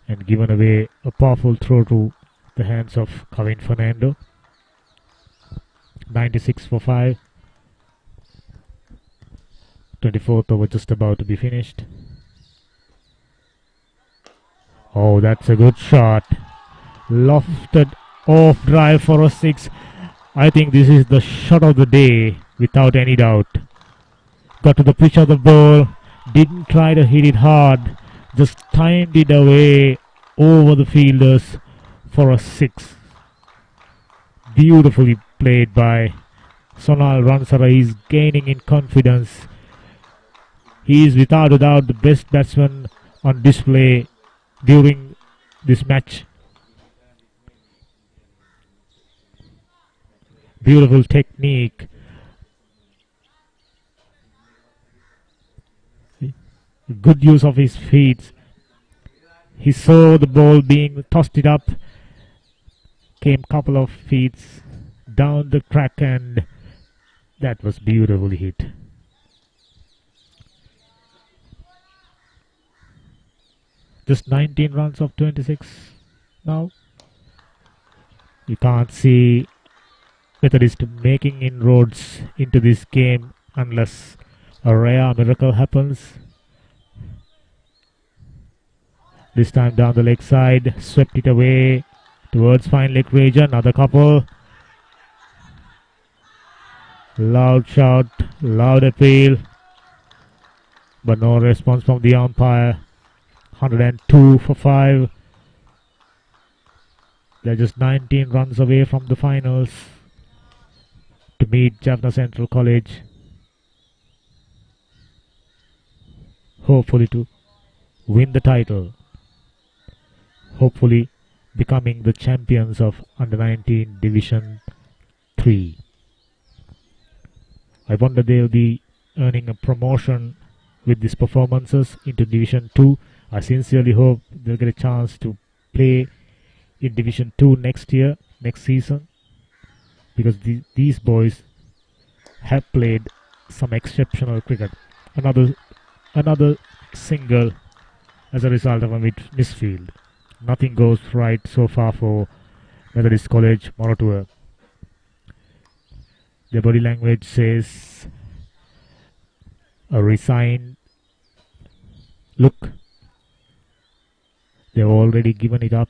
and given away a powerful throw to the hands of Kevin Fernando. 96 for 5. 24th over just about to be finished. Oh, that's a good shot. Lofted off drive for a 6. I think this is the shot of the day without any doubt. Got to the pitch of the ball, didn't try to hit it hard, just timed it away over the fielders for a 6. Beautifully played by Sonal Ransara. He's gaining in confidence. He is without a doubt the best batsman on display during this match. Beautiful technique. Good use of his feet. He saw the ball being tossed it up. Came couple of feet down the track and that was beautifully hit. Just 19 runs of 26 now. You can't see Methodist making inroads into this game unless a rare miracle happens. This time down the leg side, swept it away towards fine leg region. Another couple. Loud shout, loud appeal, but no response from the umpire. 102 for 5. They're just 19 runs away from the finals to meet Jaffna Central College. Hopefully to win the title. Hopefully becoming the champions of Under-19 Division 3. I wonder they'll be earning a promotion with these performances into Division 2. I sincerely hope they'll get a chance to play in Division 2 next year, next season, because these boys have played some exceptional cricket. Another single as a result of a misfield. Nothing goes right so far for Methodist College, Moratuwa. Their body language says a resigned look. They've already given it up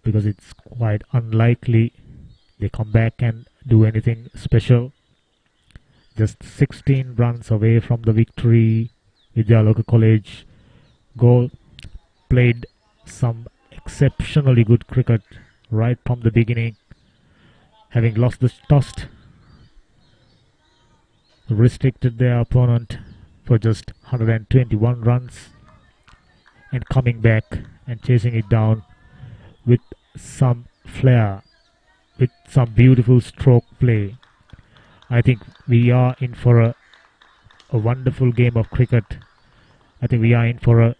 because it's quite unlikely they come back and do anything special. Just 16 runs away from the victory. Vidyaloka College goal. Played some exceptionally good cricket right from the beginning. Having lost the toss, restricted their opponent for just 121 runs and coming back and chasing it down with some flair, with some beautiful stroke play. I think we are in for a wonderful game of cricket. I think we are in for a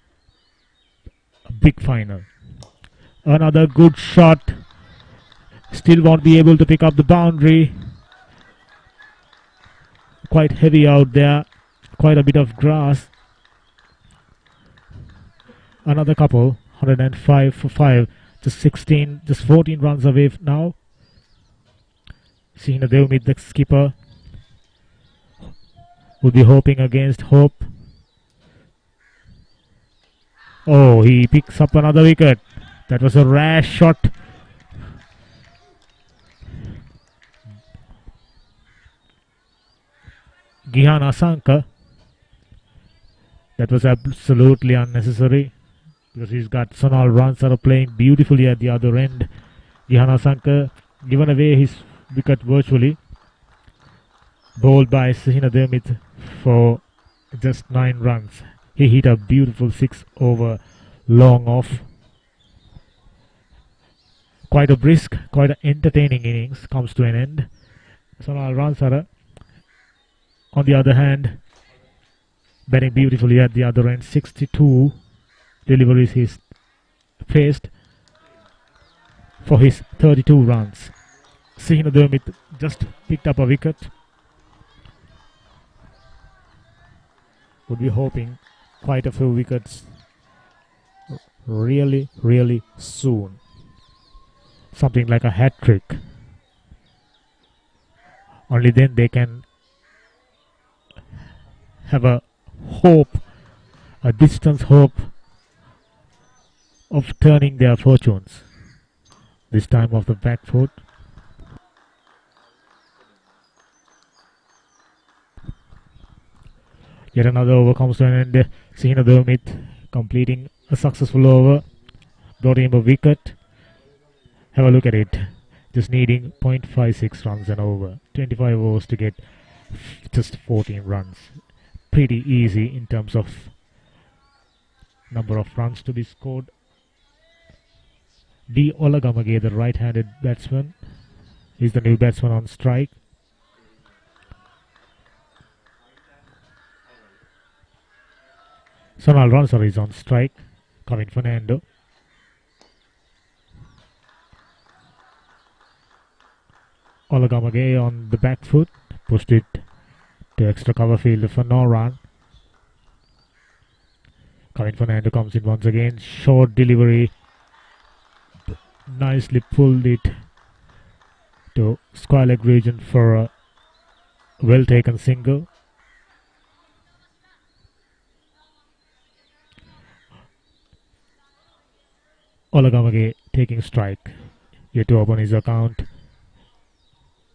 big final. Another good shot. Still won't be able to pick up the boundary. Quite heavy out there. Quite a bit of grass. Another couple. 105 for 5. Just 16, just 14 runs away now. Sihina Devmith, the skipper, will be hoping against hope. Oh, he picks up another wicket. That was a rash shot. Gihan Asanka. That was absolutely unnecessary because he's got Sonal Ransara playing beautifully at the other end. Gihan Asanka given away his wicket virtually. Bowled by Sihina Devmith for just 9 runs. He hit a beautiful 6 over long off. Quite a brisk, quite an entertaining innings comes to an end. Sonal Ransara, on the other hand, batting beautifully at the other end. 62 deliveries he's faced for his 32 runs. Sihina Devmith just picked up a wicket. Would be hoping quite a few wickets really soon. Something like a hat trick. Only then they can have a hope, a distant hope of turning their fortunes. This time of the back foot. Yet another over comes to an end. Sihina Devmith completing a successful over. Brought him a wicket. Have a look at it. Just needing 0.56 runs and over. 25 overs to get just 14 runs. Pretty easy in terms of number of runs to be scored. D. Olagamage, the right-handed batsman, is the new batsman on strike. Sonal Ransara is on strike. Kevin Fernando. Olagamage on the back foot. Pushed it to extra cover field for no run. Kevin Fernando comes in once again. Short delivery. Nicely pulled it to square leg region for a well taken single. Olagamage taking strike. Yet to open his account.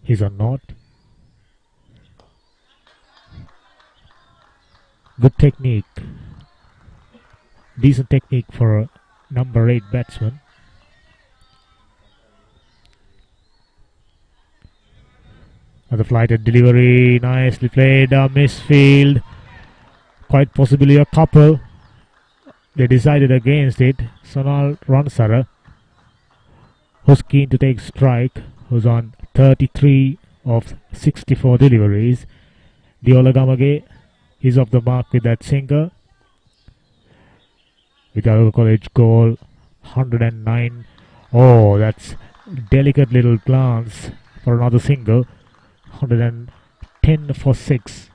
He's or not. Good technique. Decent technique for a number 8 batsman. The flighted delivery, nicely played, misfield, quite possibly a couple. They decided against it. Sonal Ransara, who's keen to take strike, who's on 33 of 64 deliveries. Vidyaloka is off the mark with that single. Vidyaloka College goal, 109. Oh, that's delicate little glance for another single. 110 for 6.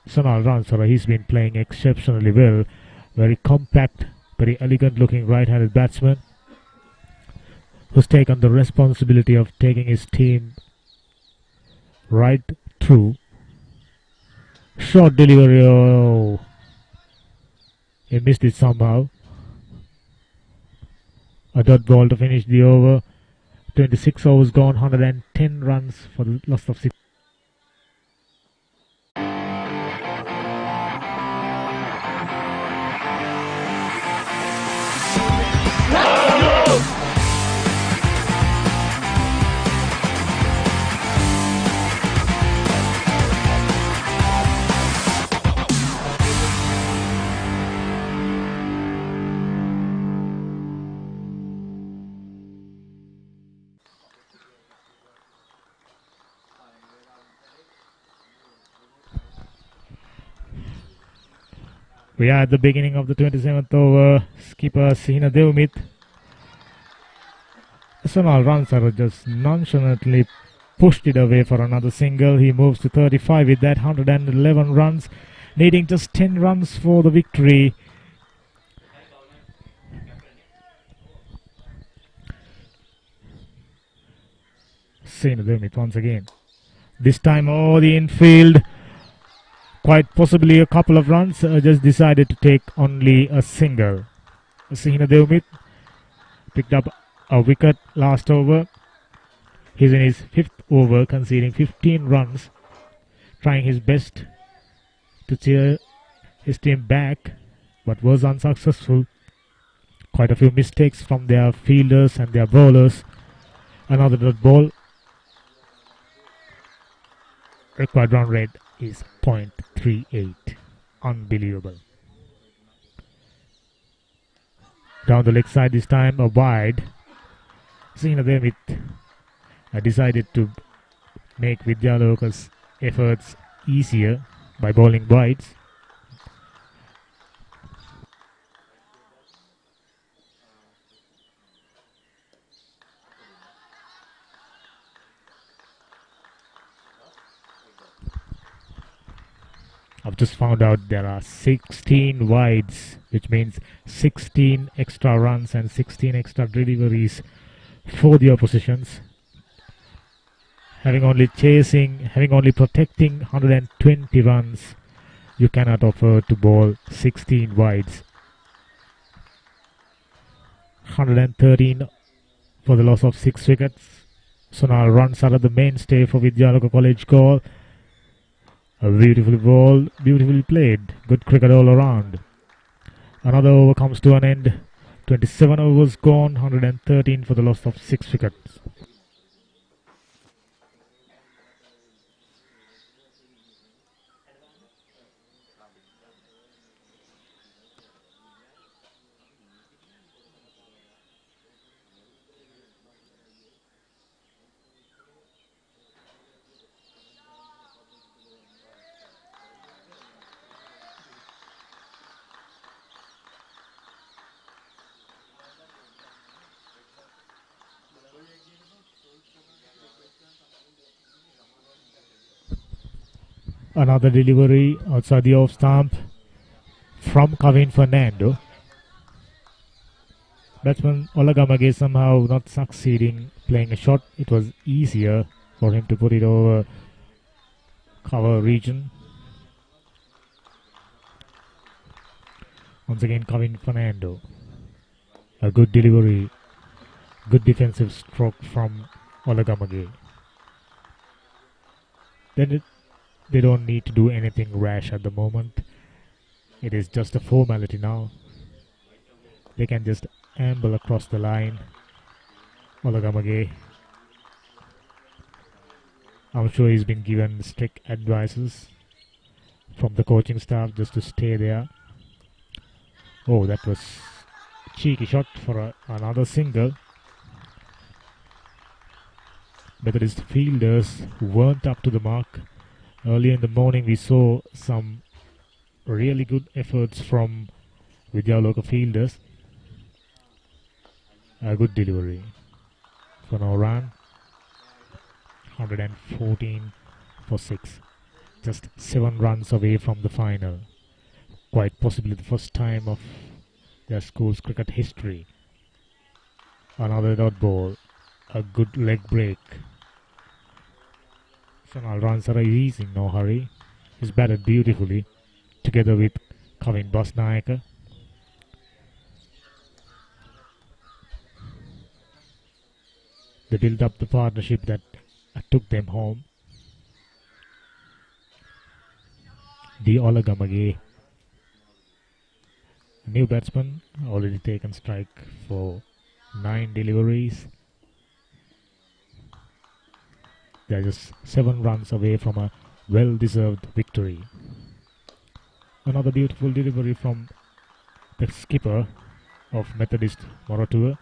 Sonal Ransara, he's been playing exceptionally well. Very compact, very elegant looking right-handed batsman who's taken the responsibility of taking his team right through. Short delivery, oh, he missed it somehow. A dot ball to finish the over. 26 overs gone, 110 runs for the loss of 6. We are at the beginning of the 27th over. Skipper Sihina Devmith. Sonal Ransar just nonchalantly pushed it away for another single. He moves to 35 with that 111 runs, needing just 10 runs for the victory. Sihina Devmith once again. This time, the infield, quite possibly a couple of runs, just decided to take only a single. Sihina Devmith picked up a wicket last over. He's in his 5th over, conceding 15 runs, trying his best to cheer his team back, but was unsuccessful. Quite a few mistakes from their fielders and their bowlers. Another dot ball. Required run rate is 0.38. Unbelievable. Down the leg side this time, a wide. Sihina Devmith decided to make Vidyaloka's efforts easier by bowling wides. I've just found out there are 16 wides, which means 16 extra runs and 16 extra deliveries for the oppositions. Having only protecting 120 runs, you cannot afford to bowl 16 wides. 113 for the loss of 6 wickets. Sonal runs are the mainstay for Vidyaloka College Goal. A beautifully bowled, beautifully played. Good cricket all around. Another over comes to an end. 27 overs gone, 113 for the loss of 6 wickets. Another delivery outside the off stump from Kavin Fernando. Batsman Olagamage somehow not succeeding playing a shot. It was easier for him to put it over cover region. Once again Kavin Fernando. A good delivery. Good defensive stroke from Olagamage. They don't need to do anything rash at the moment. It is just a formality now. They can just amble across the line. Olagamage, I'm sure he's been given strict advices from the coaching staff just to stay there. Oh, that was a cheeky shot for another single. Methodist fielders weren't up to the mark. Early in the morning we saw some really good efforts from Vidyaloka fielders. A good delivery for no run. 114 for 6. Just 7 runs away from the final. Quite possibly the first time of their school's cricket history. Another dot ball. A good leg break. Sonal Ransara is in no hurry. He's batted beautifully together with Kavin Basnayaka. They built up the partnership that took them home. The Olagamage, new batsman, already taken strike for 9 deliveries. They're just 7 runs away from a well-deserved victory. Another beautiful delivery from the skipper of Methodist, Moratuwa.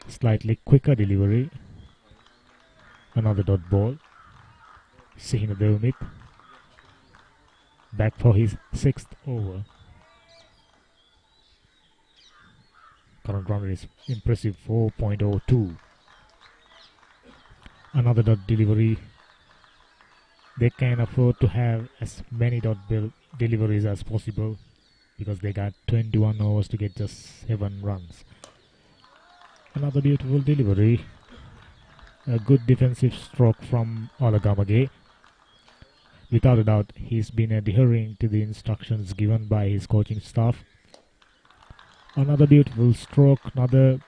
Slightly quicker delivery. Another dot ball. Sihina Devmith back for his 6th over. Current run is impressive 4.02. Another dot delivery. They can afford to have as many dot deliveries as possible because they got 21 overs to get just 7 runs. Another beautiful delivery. A good defensive stroke from Olagamage. Without a doubt, he's been adhering to the instructions given by his coaching staff. Another beautiful stroke, another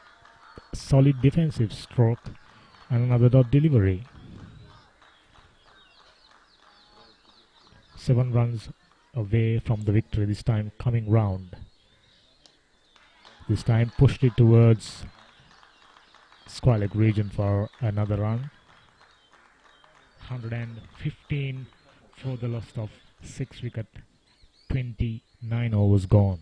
solid defensive stroke, and another dot delivery. 7 runs away from the victory, this time coming round. This time pushed it towards square leg region for another run. 115 for the loss of 6 wicket, 29 overs gone.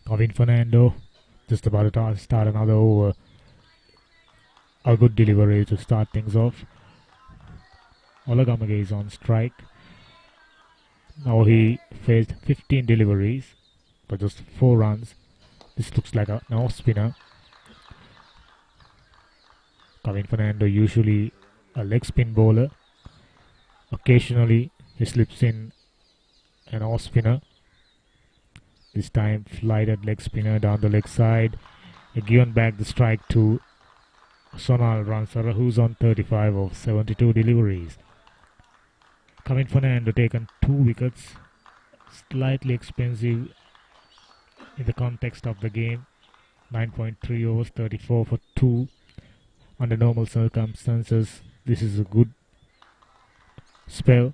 Kevin Fernando just about to start another over. A good delivery to start things off. Olagamage is on strike. Now he faced 15 deliveries for just 4 runs. This looks like an off spinner. Kevin Fernando usually a leg spin bowler. Occasionally he slips in an off spinner. This time flighted leg spinner down the leg side. Given back the strike to Sonal Ransara, who's on 35 of 72 deliveries. Kevin Fernando taken 2 wickets. Slightly expensive in the context of the game. 9.3 overs, 34 for 2. Under normal circumstances, this is a good spell.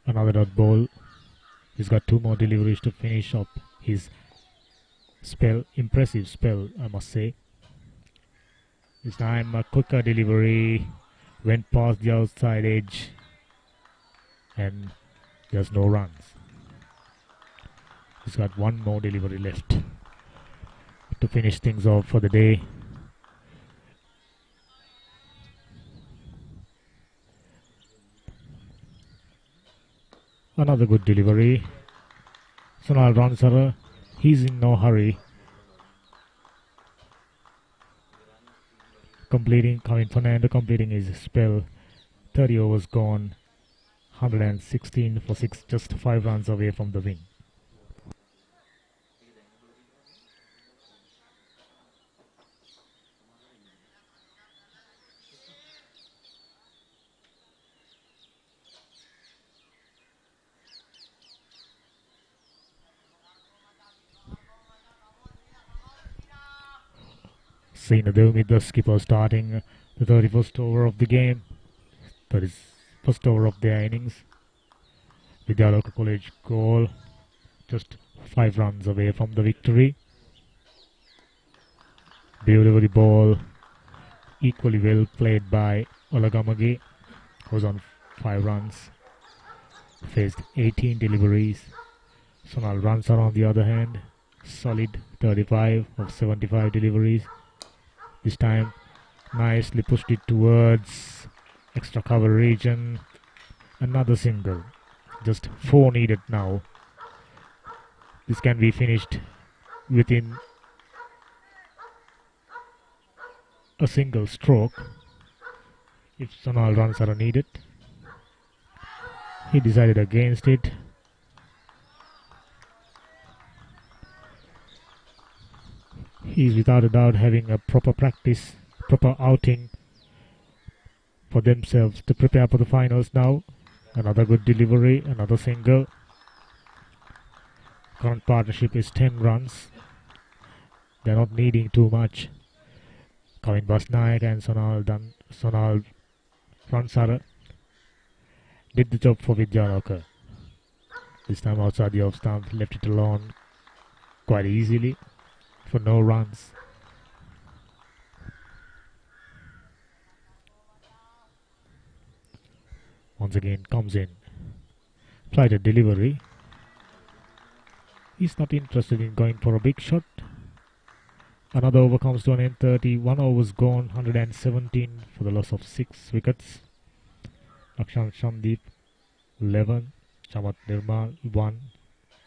Another dot ball. He's got 2 more deliveries to finish up his spell. Impressive spell, I must say. This time a quicker delivery. Went past the outside edge. And there's no runs. He's got 1 more delivery left to finish things off for the day. Another good delivery. Sonal Ransara, he's in no hurry. Kevin Fernando completing his spell. 30 overs gone. 116 for 6, just 5 runs away from the win. Sihina Devmith, the skipper, starting the 31st over of the game. 31st over of their innings. Vidyaloka College goal, just 5 runs away from the victory. Beautiful ball, equally well played by Olagamage, who's on 5 runs. Faced 18 deliveries. Sonal Ransara on the other hand, solid 35 of 75 deliveries. This time nicely pushed it towards extra cover region. Another single. Just 4 needed now. This can be finished within a single stroke if Sonal runs are needed. He decided against it. He's without a doubt having a proper practice, proper outing for themselves to prepare for the finals now. Another good delivery, another single. Current partnership is 10 runs. They're not needing too much. Kevin Basnaik and Sonal Ransara did the job for Vidyaloka. This time outside the off stump, left it alone quite easily for no runs. Once again comes in. Tried a delivery. He's not interested in going for a big shot. Another over comes to an end. 31 overs gone. 117 for the loss of 6 wickets. Akshan Shandeep 11. Chamat Nirmal 1.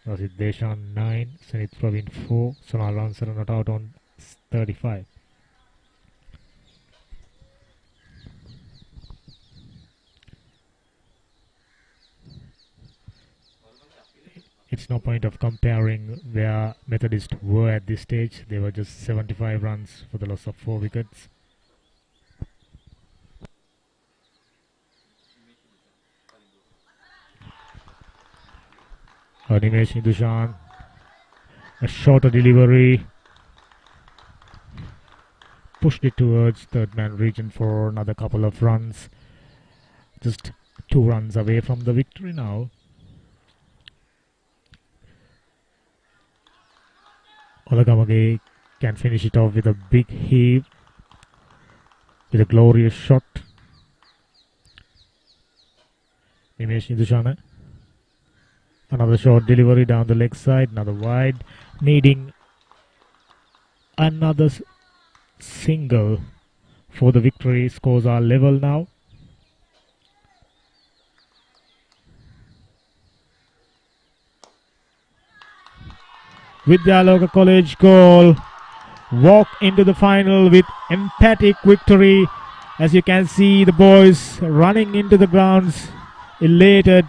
Rasid Deshan 9. Sanit Praveen 4. Sonal Ransara not out on 35. It's no point of comparing where Methodist were at this stage. They were just 75 runs for the loss of 4 wickets. Nimesh Nidushan, a shorter delivery, pushed it towards third man region for another couple of runs. Just 2 runs away from the victory now. Olagamage can finish it off with a big heave, with a glorious shot. Nimesh Nidushan, another short delivery down the leg side, another wide, needing another single for the victory. Scores are level now. Vidyaloka College goal. Walk into the final with emphatic victory. As you can see, the boys running into the grounds, elated.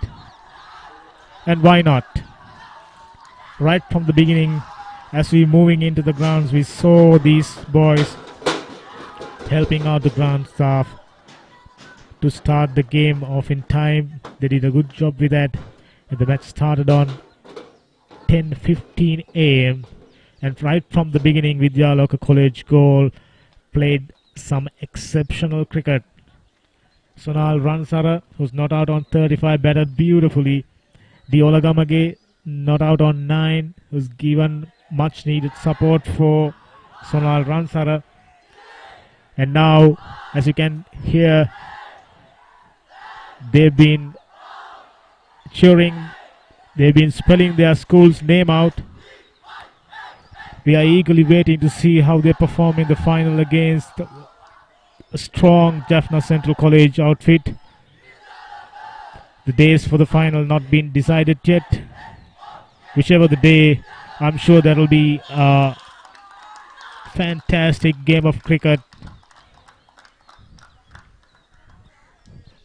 And why not? Right from the beginning, as we moving into the grounds, we saw these boys helping out the ground staff to start the game off in time. They did a good job with that. And the match started on 10:15 a.m. And right from the beginning, Vidyaloka College goal played some exceptional cricket. Sonal Ransara, who's not out on 35, batted beautifully. The Olagamage not out on 9, who's given much needed support for Sonal Ransara. And now, as you can hear, they've been cheering, they've been spelling their school's name out. We are eagerly waiting to see how they perform in the final against a strong Jaffna Central College outfit. The days for the final not been decided yet. Whichever the day, I'm sure there will be a fantastic game of cricket.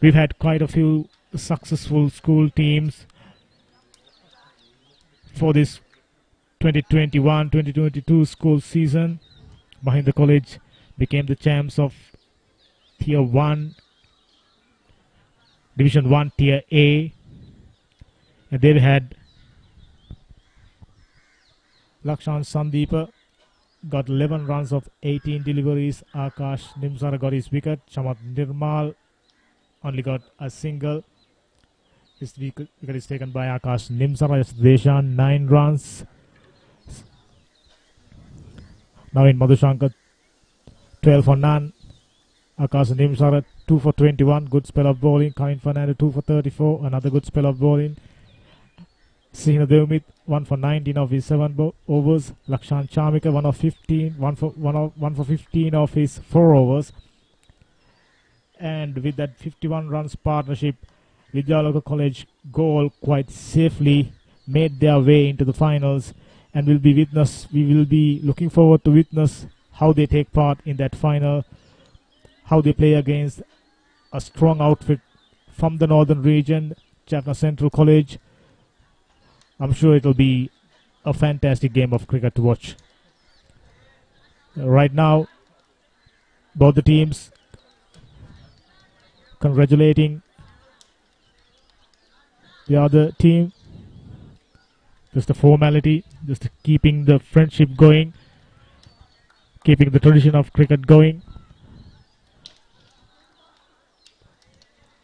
We've had quite a few successful school teams for this 2021-2022 school season. Mahinda College became the champs of Tier 1, Division 1 Tier A. And they've had Lakshan Sandeepa got 11 runs of 18 deliveries. Akash Nimsara got his wicket. Chamat Nirmal only got a single. His wicket is taken by Akash Nimsara. Deshan 9 runs. Now in Madhushankar 12 for none. Akash Nimsara 2 for 21. Good spell of bowling. Kevin Fernandez 2 for 34. Another good spell of bowling. Sihina Devmit 1 for 19 of his 7 overs. Lakshan Chamika 1 of 15. 1 for 15 of his 4 overs. And with that 51 runs partnership, Vidyaloka College goal quite safely made their way into the finals, and we will be looking forward to witness how they take part in that final, how they play against a strong outfit from the northern region, Jaffna Central College. I'm sure it will be a fantastic game of cricket to watch. Right now, both the teams congratulating the other team. Just a formality, just keeping the friendship going, keeping the tradition of cricket going.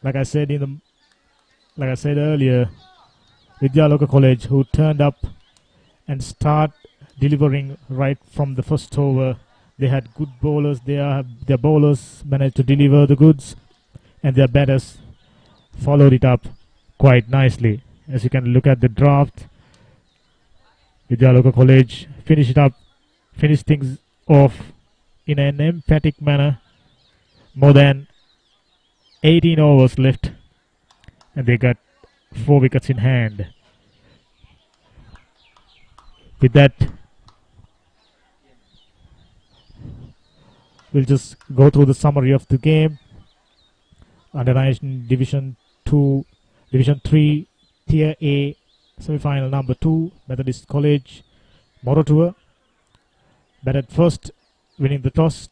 Like I said, in the like I said earlier, Vidyaloka College, who turned up and start delivering right from the first over. They had good bowlers. Their bowlers managed to deliver the goods, and their batters followed it up quite nicely. As you can look at the draft, Vidyaloka College finished things off in an emphatic manner. More than 18 overs left, and they got 4 wickets in hand. With that, we'll just go through the summary of the game. Under 19 Division 2, Division 3, Tier A, semi-final number 2, Methodist College, Moratuwa batted first, winning the toss.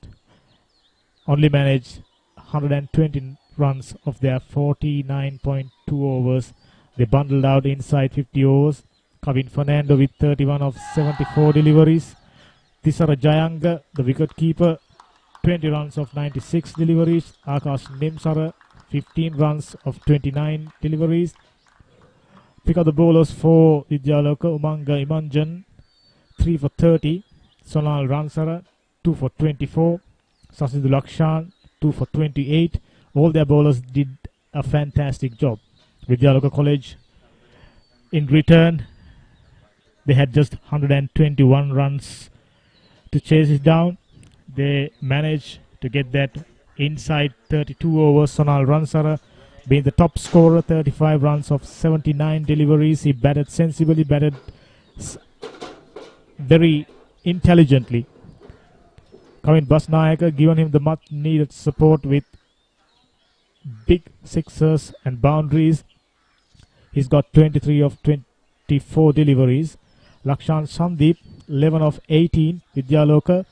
Only managed 120 runs of their 49.2 overs. They bundled out inside 50 overs. Kavin Fernando with 31 of 74 deliveries. Tisara Jayanga, the wicketkeeper, 20 runs of 96 deliveries. Akash Nimsara, 15 runs of 29 deliveries. Pick up the bowlers for Vidyaloka: Umanga Imanjan, 3 for 30. Sonal Ransara, 2 for 24. Sasindu Lakshan, 2 for 28. All their bowlers did a fantastic job. Vidyaloka College, in return, they had just 121 runs to chase it down. They managed to get that inside 32 overs. Sonal Ransara being the top scorer, 35 runs of 79 deliveries. He batted sensibly, batted very intelligently. Kavin Basnayaka given him the much needed support with big sixers and boundaries. He's got 23 of 24 deliveries. Lakshan Sandeep, 11 of 18. Vidyaloka,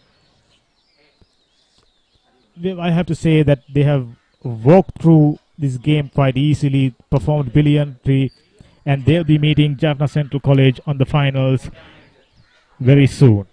I have to say that they have walked through this game quite easily, performed brilliantly, and they'll be meeting Jaffna Central College on the finals very soon.